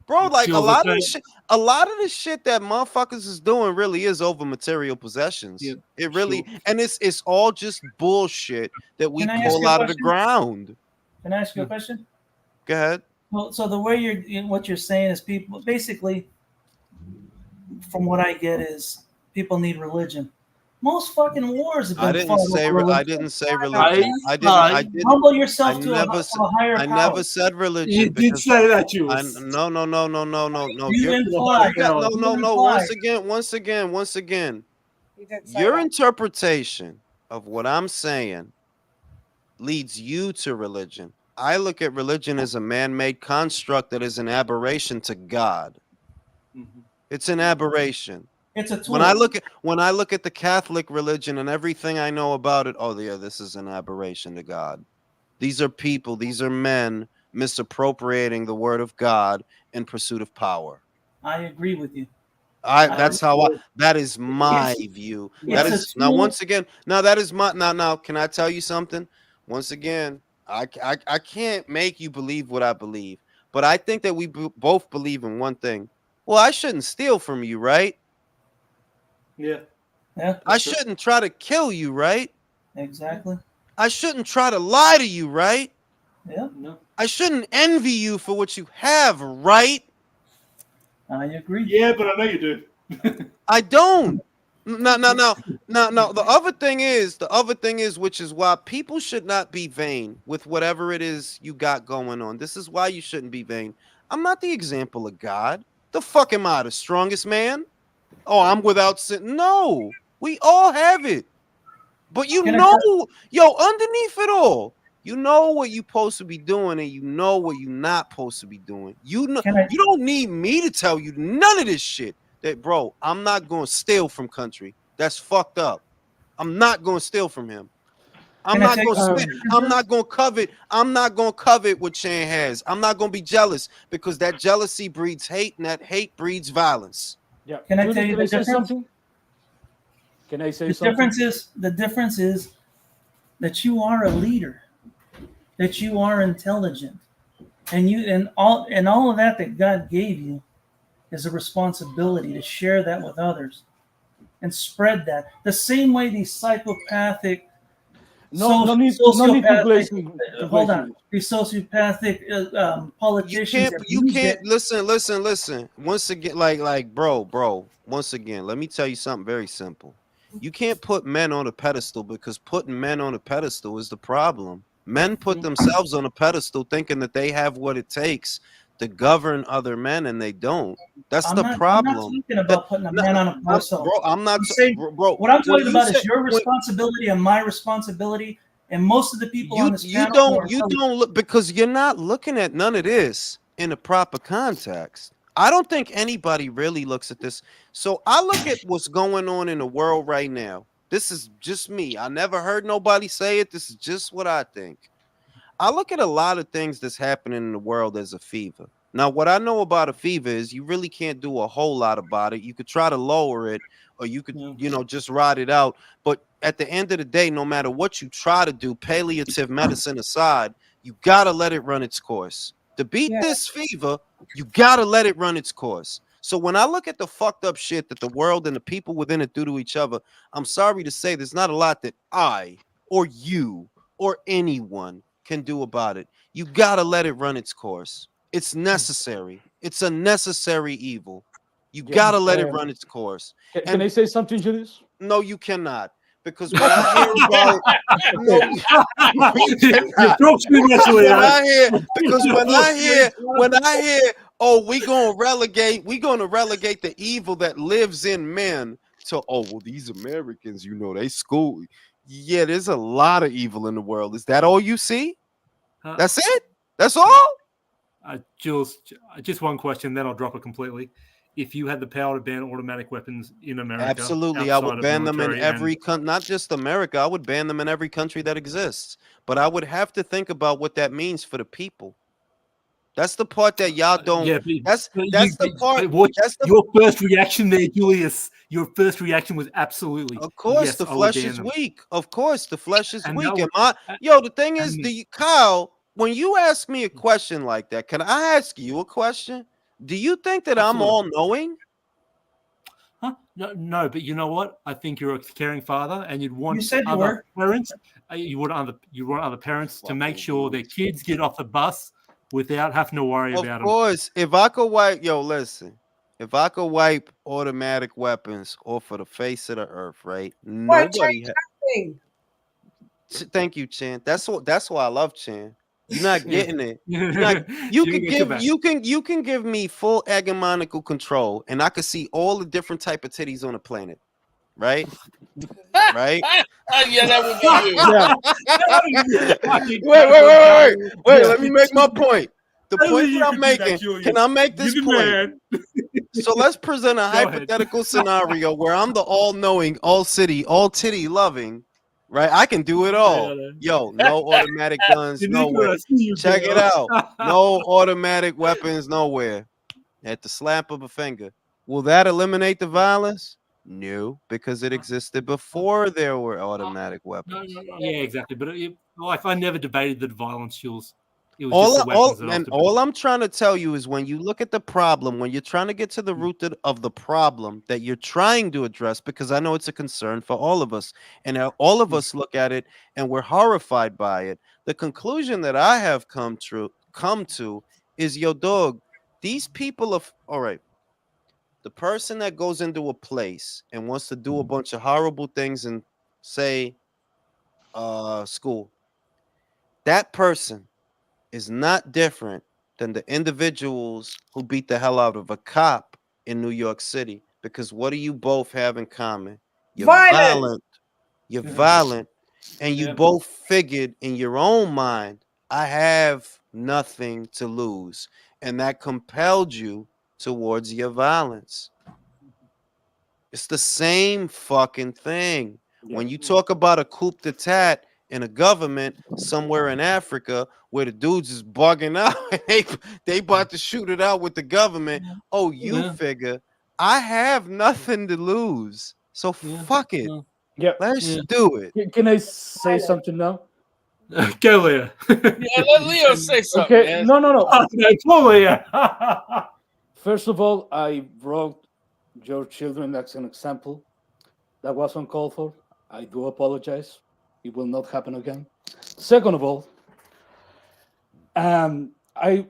Bro, like a lot of the shit that motherfuckers is doing really is over material possessions. It really, and it's all just bullshit that we Can I ask pull you a out of the question? ground. Can I ask you a question? Go ahead. Well, so the way what you're saying is people basically, from what I get, is people need religion. Most fucking wars have been I didn't fought say over religion. I didn't say religion. I didn't. Humble yourself I to never a higher I power. never said religion. You did say that, Jules. No. You implied. No. Once again. He didn't say Your that. interpretation of what I'm saying leads you to religion. I look at religion as a man-made construct that is an aberration to God. It's an aberration. It's a tool. When I look at the Catholic religion and everything I know about it, oh yeah, this is an aberration to God. These are people, these are men misappropriating the word of God in pursuit of power. I agree with you. That is my view. That is now once again. Now that is my now. Can I tell you something? Once again, I can't make you believe what I believe, but I think that we both believe in one thing. Well, I shouldn't steal from you, right? Yeah. I shouldn't try to kill you, right? Exactly. I shouldn't try to lie to you, right? Yeah. No. I shouldn't envy you for what you have, right? I agree. Yeah, but I know you do. I don't. No. The other thing is, which is why people should not be vain with whatever it is you got going on. This is why you shouldn't be vain. I'm not the example of God. The fuck am I, the strongest man? Oh, I'm without sin. No, we all have it. But underneath it all, you know what you're supposed to be doing, and you know what you're not supposed to be doing. You know, you don't need me to tell you none of this shit. That, bro, I'm not going to steal from country. That's fucked up. I'm not going to steal from him. I'm not going to covet. I'm not going to covet what Chan has. I'm not going to be jealous because that jealousy breeds hate, and that hate breeds violence. Yeah. Can I tell you the difference? Something? Can I say the something? The difference is that you are a leader, that you are intelligent, and all of that God gave you is a responsibility to share that with others and spread that. The same way these psychopathic, no need to hold on, these sociopathic politicians. You can't listen. Once again, like bro. Once again, let me tell you something very simple. You can't put men on a pedestal because putting men on a pedestal is the problem. Men put themselves on a pedestal thinking that they have what it takes to govern other men, and they don't. That's the problem. I'm not talking about putting a man on a pedestal. Bro, I'm not saying, bro. What I'm talking about is your responsibility and my responsibility, and most of the people on this panel. You don't look because you're not looking at none of this in a proper context. I don't think anybody really looks at this. So I look at what's going on in the world right now. This is just me. I never heard nobody say it. This is just what I think. I look at a lot of things that's happening in the world as a fever. Now, what I know about a fever is you really can't do a whole lot about it. You could try to lower it, or you could, just ride it out. But at the end of the day, no matter what you try to do, palliative medicine aside, you got to let it run its course. To beat this fever, you got to let it run its course. So when I look at the fucked up shit that the world and the people within it do to each other, I'm sorry to say there's not a lot that I or you or anyone can do about it. You got to let it run its course. It's necessary. It's a necessary evil. You got to let it run its course. Can I say something to this? No, you cannot. Because when I hear about when I hear, oh, we're gonna relegate the evil that lives in men to, oh, well, these Americans, they school. Yeah, there's a lot of evil in the world. Is that all you see? That's it? That's all? Jules, just one question, then I'll drop it completely. if you had the power to ban automatic weapons in America. Absolutely, I would ban them in every country, not just America. I would ban them in every country that exists. But I would have to think about what that means for the people. That's the part that y'all don't. Yeah, that's the part. Your first reaction there, Julius. Your first reaction was absolutely. Of course, yes, the I would flesh ban is them. weak. Of course, the flesh is And weak. that The thing is, Kyle, when you ask me a question like that, can I ask you a question? Do you think that I'm all knowing? Huh? No, but you know what? I think you're a caring father, and you'd want You said you other were. parents. You want other parents to make sure their kids get off the bus without having to worry about Of course, if I could wipe, if I could wipe automatic weapons off of the face of the earth, right? Nobody. Thank you, Chan. That's why I love Chan. You're not getting it. You can give me full hegemonical control, and I can see all the different type of titties on the planet, right? Right? Yeah, that would be you. Wait. Let me make my point. The point that I'm making. Can I make this point? So let's present a hypothetical scenario where I'm the all-knowing, all-city, all-titty loving. Right, I can do it all. Yo, no automatic guns nowhere. Check it out. No automatic weapons nowhere. At the slap of a finger. Will that eliminate the violence? No, because it existed before there were automatic weapons. Yeah, exactly. But I never debated the violence, Jules. It was all I'm trying to tell you is when you look at the problem, when you're trying to get to the root of the problem that you're trying to address, because I know it's a concern for all of us, and all of us look at it and we're horrified by it. The conclusion that I have come to is, yo, dog, these people are all right. The person that goes into a place and wants to do a bunch of horrible things and say, school, that person is not different than the individuals who beat the hell out of a cop in New York City. Because what do you both have in common? You're violent. You're violent. And you both figured in your own mind, I have nothing to lose. And that compelled you towards your violence. It's the same fucking thing. When you talk about a coup d'etat in a government somewhere in Africa where the dudes is bugging out and they about to shoot it out with the government. Oh, you figure I have nothing to lose. So fuck it. Yeah. Let's do it. Can I say something now? Go, Leo. Yeah, let Leo say something. Okay. Man. No. Leo. First of all, I brought your children as an example. That was uncalled for. I do apologize. It will not happen again. Second of all, I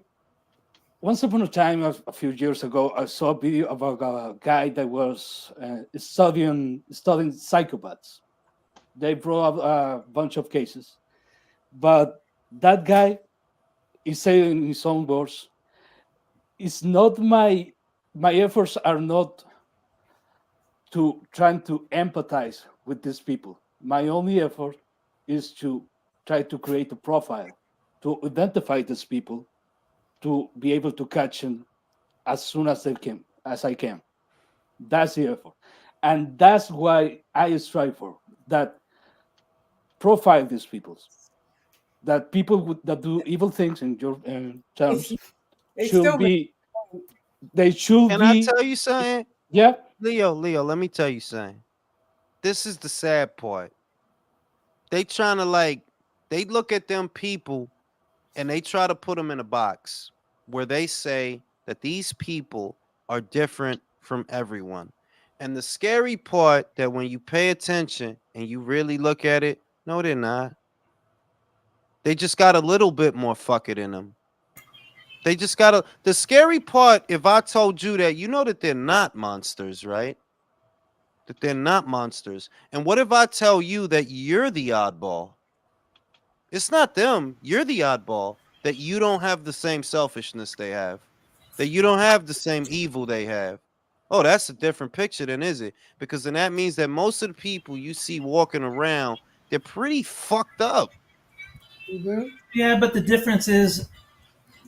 once upon a time, a few years ago, I saw a video about a guy that was studying psychopaths. They brought up a bunch of cases, but that guy is saying in his own words, "It's not my efforts are not to trying to empathize with these people. My only effort is to try to create a profile, to identify these people, to be able to catch them as soon as I can. That's the effort. And that's why I strive for that. Profile these people. That people that do evil things in your terms should be. They should Can be. I tell you something? Yeah. Leo, let me tell you something. This is the sad part. They trying to they look at them people and they try to put them in a box where they say that these people are different from everyone. And the scary part that when you pay attention and you really look at it, no, they're not. They just got a little bit more fuck it in them. They just got the scary part, if I told you that, you know that they're not monsters, right? That they're not monsters. And what if I tell you that you're the oddball? It's not them. You're the oddball. That you don't have the same selfishness they have. That you don't have the same evil they have. Oh, that's a different picture then, is it? Because then that means that most of the people you see walking around, they're pretty fucked up. Yeah, but the difference is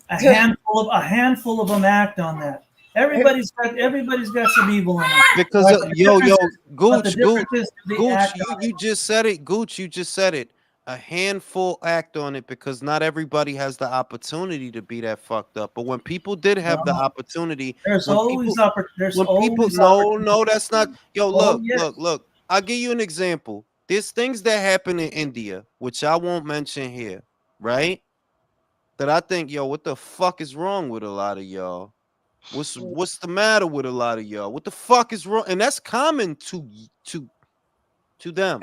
a handful of them act on that. Everybody's got some evil in them. Because But the yo, difference is- but the Gooch, difference is the Gooch, act you just said it. Gooch, you just said it. A handful act on it because not everybody has the opportunity to be that fucked up. But when people did have the No. opportunity, There's when always people, there's when people, always no, that's not. Yo, Oh, look, yes. look. I'll give you an example. There's things that happen in India, which I won't mention here, right? That I think, yo, what the fuck is wrong with a lot of y'all? What's the matter with a lot of y'all? What the fuck is wrong? And that's common to them.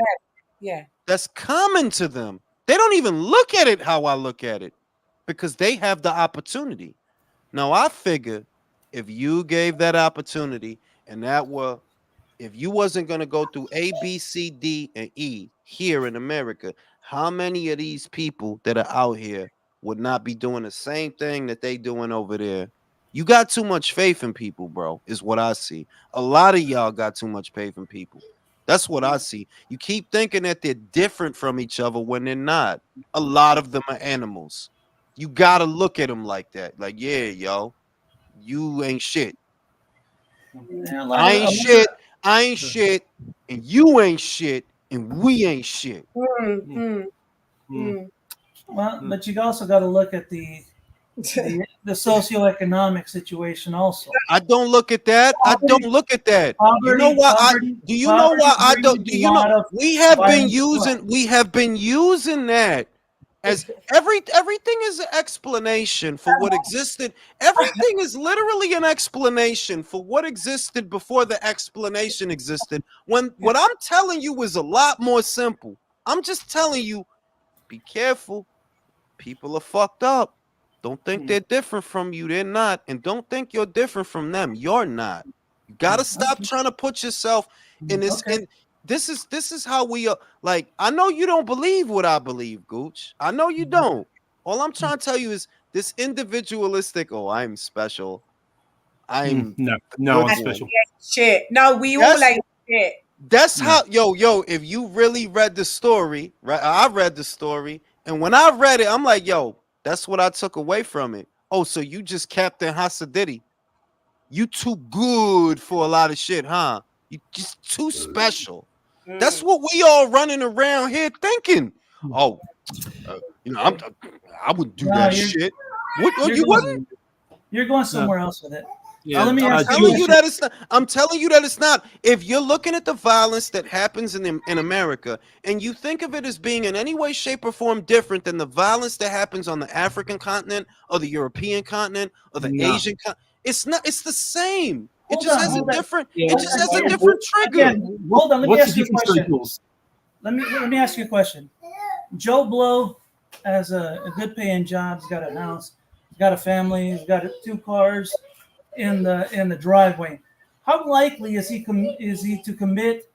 Yeah. That's common to them. They don't even look at it how I look at it because they have the opportunity. Now I figure if you gave that opportunity and if you wasn't going to go through A, B, C, D, and E here in America, how many of these people that are out here would not be doing the same thing that they doing over there? You got too much faith in people, bro, is what I see. A lot of y'all got too much faith in people. That's what I see. You keep thinking that they're different from each other when they're not. A lot of them are animals. You got to look at them like that. Like, yeah, yo, you ain't shit. I ain't shit. I ain't shit, and you ain't shit, and we ain't shit. Well, but you also got to look at the socioeconomic situation also. I don't look at that. I don't look at that. You know Poverty- why? poverty- Do you know why I don't? brings Do a you lot know of we have been violence. using that as everything is an explanation for what existed. Everything is literally an explanation for what existed before the explanation existed. When what I'm telling you is a lot more simple. I'm just telling you, be careful. People are fucked up. Don't think they're different from you. They're not. And don't think you're different from them. You're not. You gotta stop trying to put yourself in this. And this is how we are. Like, I know you don't believe what I believe, Gooch. I know you don't. All I'm trying to tell you is this individualistic. Oh, I'm special. I'm no, good I'm one. special. Shit. No, we all That's- ain't shit. That's how, yo, if you really read the story, right? I read the story, and when I read it, I'm like, yo, that's what I took away from it. Oh, so you just Captain Hasadiddy. You too good for a lot of shit, huh? You just too special. That's what we all running around here thinking. Oh, I wouldn't do No, that you're- shit. What? Oh, you're you going- wouldn't? You're going somewhere else with it. Yeah, Let me I'm ask telling you you that it's not. I'm telling you that it's not. If you're looking at the violence that happens in America, and you think of it as being in any way, shape, or form different than the violence that happens on the African continent, or the European continent, or the No. Asian continent, it's not. It's the same. It Hold just on, has a hold on. different. Yeah, It just has a again, different trigger. Again, hold on. Let me What's ask the you a difference, question. Jules? Let me ask you a question. Joe Blow has a good paying job. He's got a house. He's got a family. He's got 2 cars in the driveway. How likely is he to commit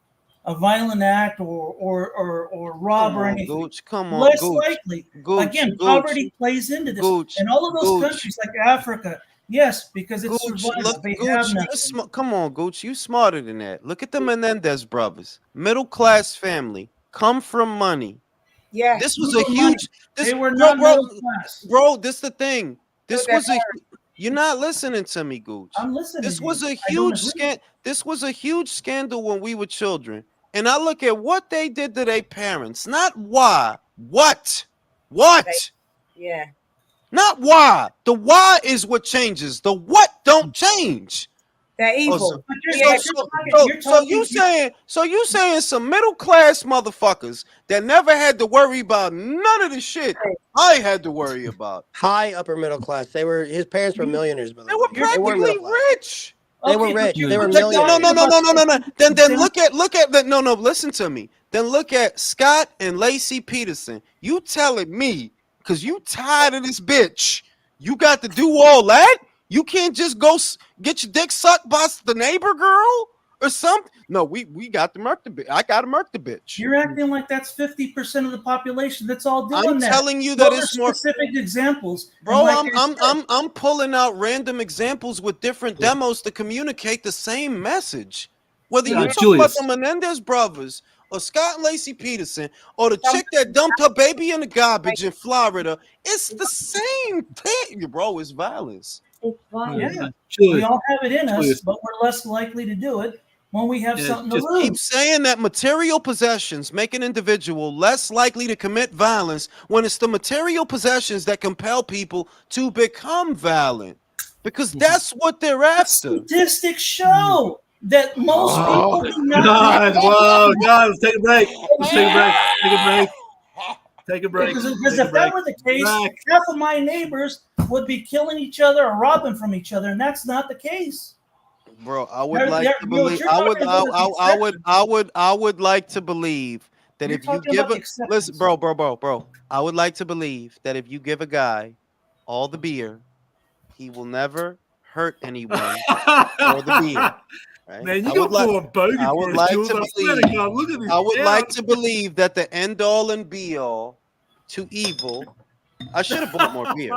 a violent act or rob Come or on, anything? Gooch. Come on, Less Gooch. likely. Gooch, Again, Gooch, poverty plays into this. Gooch, And all of those Gooch. countries like Africa, yes, because it's Gooch, survival. look, They Gooch, have you're nothing. come on, Gooch, you smarter than that. Look at the Menendez brothers, middle class family, come from money. Yeah. This was a huge. They were not middle class. Bro. This the thing. This they're was a. You're not listening to me, Gooch. I'm listening. This to was you. a I don't huge agree. This was a huge scandal when we were children, and I look at what they did to their parents. Not why. What? Yeah. Not why. The why is what changes. The what don't change. They're evil. So You're you saying some middle class motherfuckers that never had to worry about none of the shit I had to worry about. High upper middle class. His parents were millionaires, by the They way. were They weren't practically middle class. rich. They were rich. They were No. millionaires. Then look at that. No. Listen to me. Then look at Scott and Lacey Peterson. You telling me because you tired of this bitch? You got to do all that? You can't just go get your dick sucked by the neighbor girl or something? No, we got to murk the bitch. I got to murk the bitch. You're acting like that's 50% of the population that's all doing I'm that. telling you that Those it's are more specific examples. Bro, And like I'm pulling out random examples with different demos to communicate the same message. Whether you talk about Julius. the Menendez brothers or Scott and Lacey Peterson or the chick that dumped her baby in the garbage in Florida, it's the same thing, bro. It's violence. Yeah, we all have it in us, but we're less likely to do it when we have something to Just lose. keep saying that material possessions make an individual less likely to commit violence when it's the material possessions that compel people to become violent, because that's what they're after. Statistics show that most people do not. God, whoa, guys, take a break. Let's take a break. Take a break. Take a break. Because Take a if break. that were the case, half of my neighbors would be killing each other or robbing from each other, and that's not the case. Bro, I would like to believe. I would like to believe that if you give a listen, bro. I would like to believe that if you give a guy all the beer, he will never hurt anyone or the beer. Right? Man, you got poor bogey. I would like to believe. I would like to believe that the end all and be all to evil. I should have bought more beer.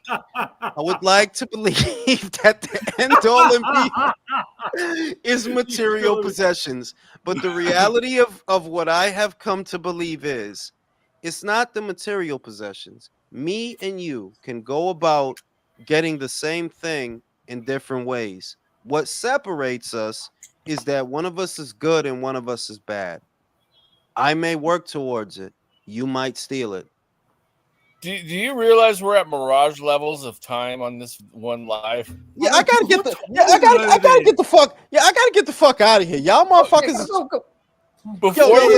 I would like to believe that the end all and be is material possessions. But the reality of what I have come to believe is it's not the material possessions. Me and you can go about getting the same thing in different ways. What separates us is that one of us is good and one of us is bad. I may work towards it. You might steal it. Do you realize we're at mirage levels of time on this one live? Yeah, I gotta get the. Yeah, I gotta get the fuck. Yeah, I gotta get the fuck out of here. Y'all motherfuckers. Before you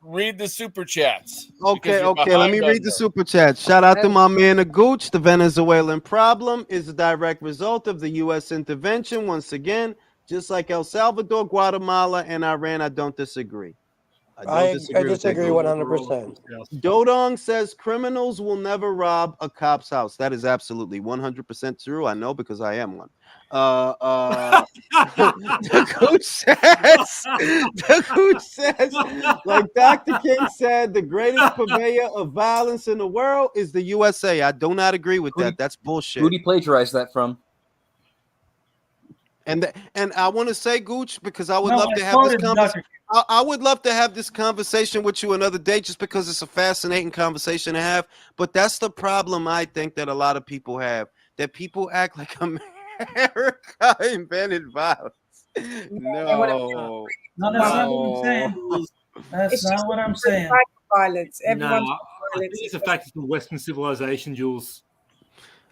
read the super chats. Okay. Let me read the super chat. Shout out to my man the Gooch. The Venezuelan problem is a direct result of the U.S. intervention. Once again, just like El Salvador, Guatemala, and Iran, I don't disagree. I disagree 100%. Dodong says criminals will never rob a cop's house. That is absolutely 100% true. I know because I am one. The coach says, like Dr. King said, the greatest purveyor of violence in the world is the USA. I do not agree with that. That's bullshit. Who did he plagiarize that from? And I want to say, Gooch, because I would love to have this conversation. I would love to have this conversation with you another day, just because it's a fascinating conversation to have. But that's the problem I think that a lot of people have, that people act like America invented violence. No, that's not what I'm saying. That's not what I'm saying. Violence. Everyone's it's a fact of Western civilization, Jules.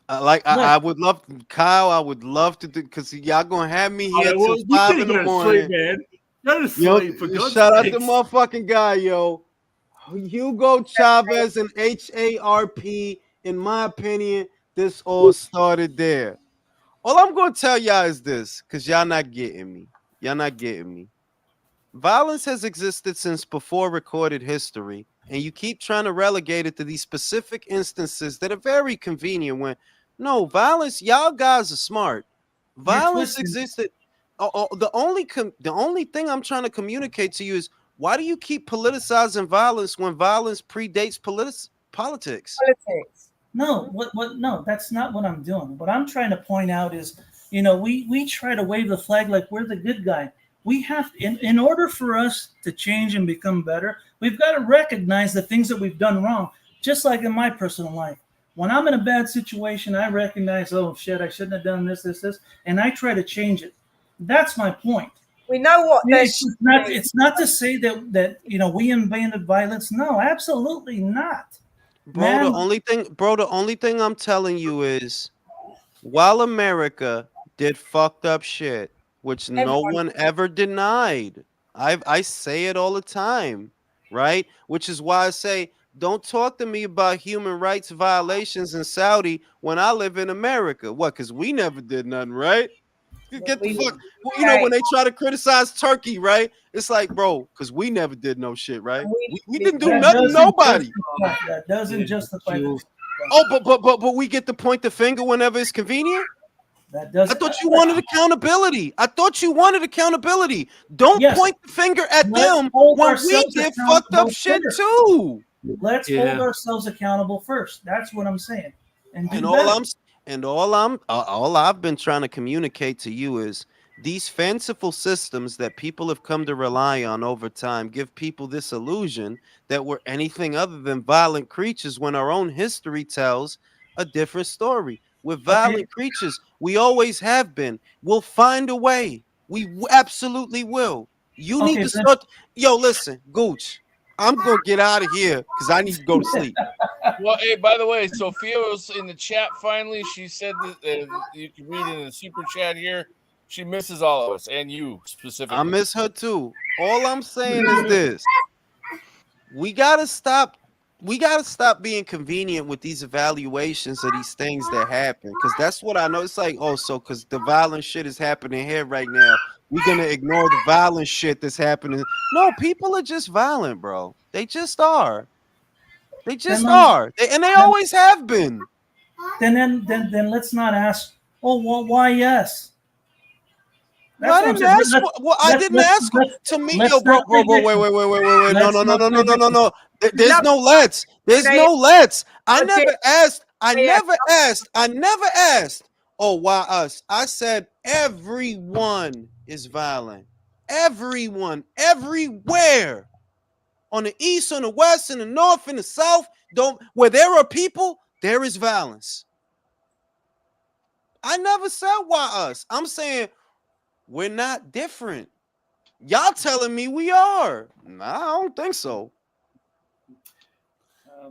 I would love, Kyle. I would love to do, because y'all gonna have me here till 5 in the morning. Man. Go to sleep, for God's shout out sakes. the motherfucking guy, yo. Hugo Chavez and HARP. In my opinion, this all started there. All I'm gonna tell y'all is this, because y'all not getting me. Y'all not getting me. Violence has existed since before recorded history, and you keep trying to relegate it to these specific instances that are very convenient. When no violence, y'all guys are smart. Violence existed. The only thing I'm trying to communicate to you is, why do you keep politicizing violence when violence predates politics? No, no, that's not what I'm doing. What I'm trying to point out is, we try to wave the flag like we're the good guy. We have, in order for us to change and become better, we've got to recognize the things that we've done wrong. Just like in my personal life, when I'm in a bad situation, I recognize, oh shit, I shouldn't have done this, and I try to change it. That's my point. We know what it's not to say that we invented violence. No, absolutely not. Bro, the only thing I'm telling you is, while America did fucked up shit, which no one ever denied, I say it all the time, right? Which is why I say, don't talk to me about human rights violations in Saudi when I live in America. What? Because we never did nothing, right? Get the fuck. When they try to criticize Turkey, right? It's like, bro, because we never did no shit, right? We didn't do nothing to nobody. That doesn't justify. Oh, but we get to point the finger whenever it's convenient. I thought you wanted accountability. Don't point the finger at them when we did fucked up shit too. Let's hold ourselves accountable first. That's what I'm saying. All I've been trying to communicate to you is these fanciful systems that people have come to rely on over time give people this illusion that we're anything other than violent creatures when our own history tells a different story. We're violent creatures. We always have been. We'll find a way. We absolutely will. You need to start. Yo, listen, Gooch, I'm going to get out of here because I need to go to sleep. Well, hey, by the way, Sophia was in the chat finally. She said that you can read in the super chat here. She misses all of us and you specifically. I miss her too. All I'm saying is this. We gotta stop being convenient with these evaluations of these things that happen. Because that's what I know. It's like, oh, so because the violent shit is happening here right now, we're gonna ignore the violent shit that's happening. No, people are just violent, bro. They just are. They just are. And they always have been. Then let's not ask, oh, well, why yes? I didn't ask. I didn't ask to me, yo, bro. Wait. No. There's no let's. There's no let's. I never asked. I never asked. Oh, why us? I said everyone is violent. Everyone, everywhere. On the east, on the west, in the north, in the south, where there are people, there is violence. I never said why us. I'm saying we're not different. Y'all telling me we are. Nah, I don't think so.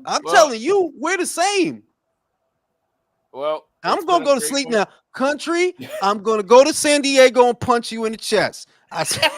I'm telling you, we're the same. Well, I'm going to go to sleep now. Country, I'm going to go to San Diego and punch you in the chest. I said,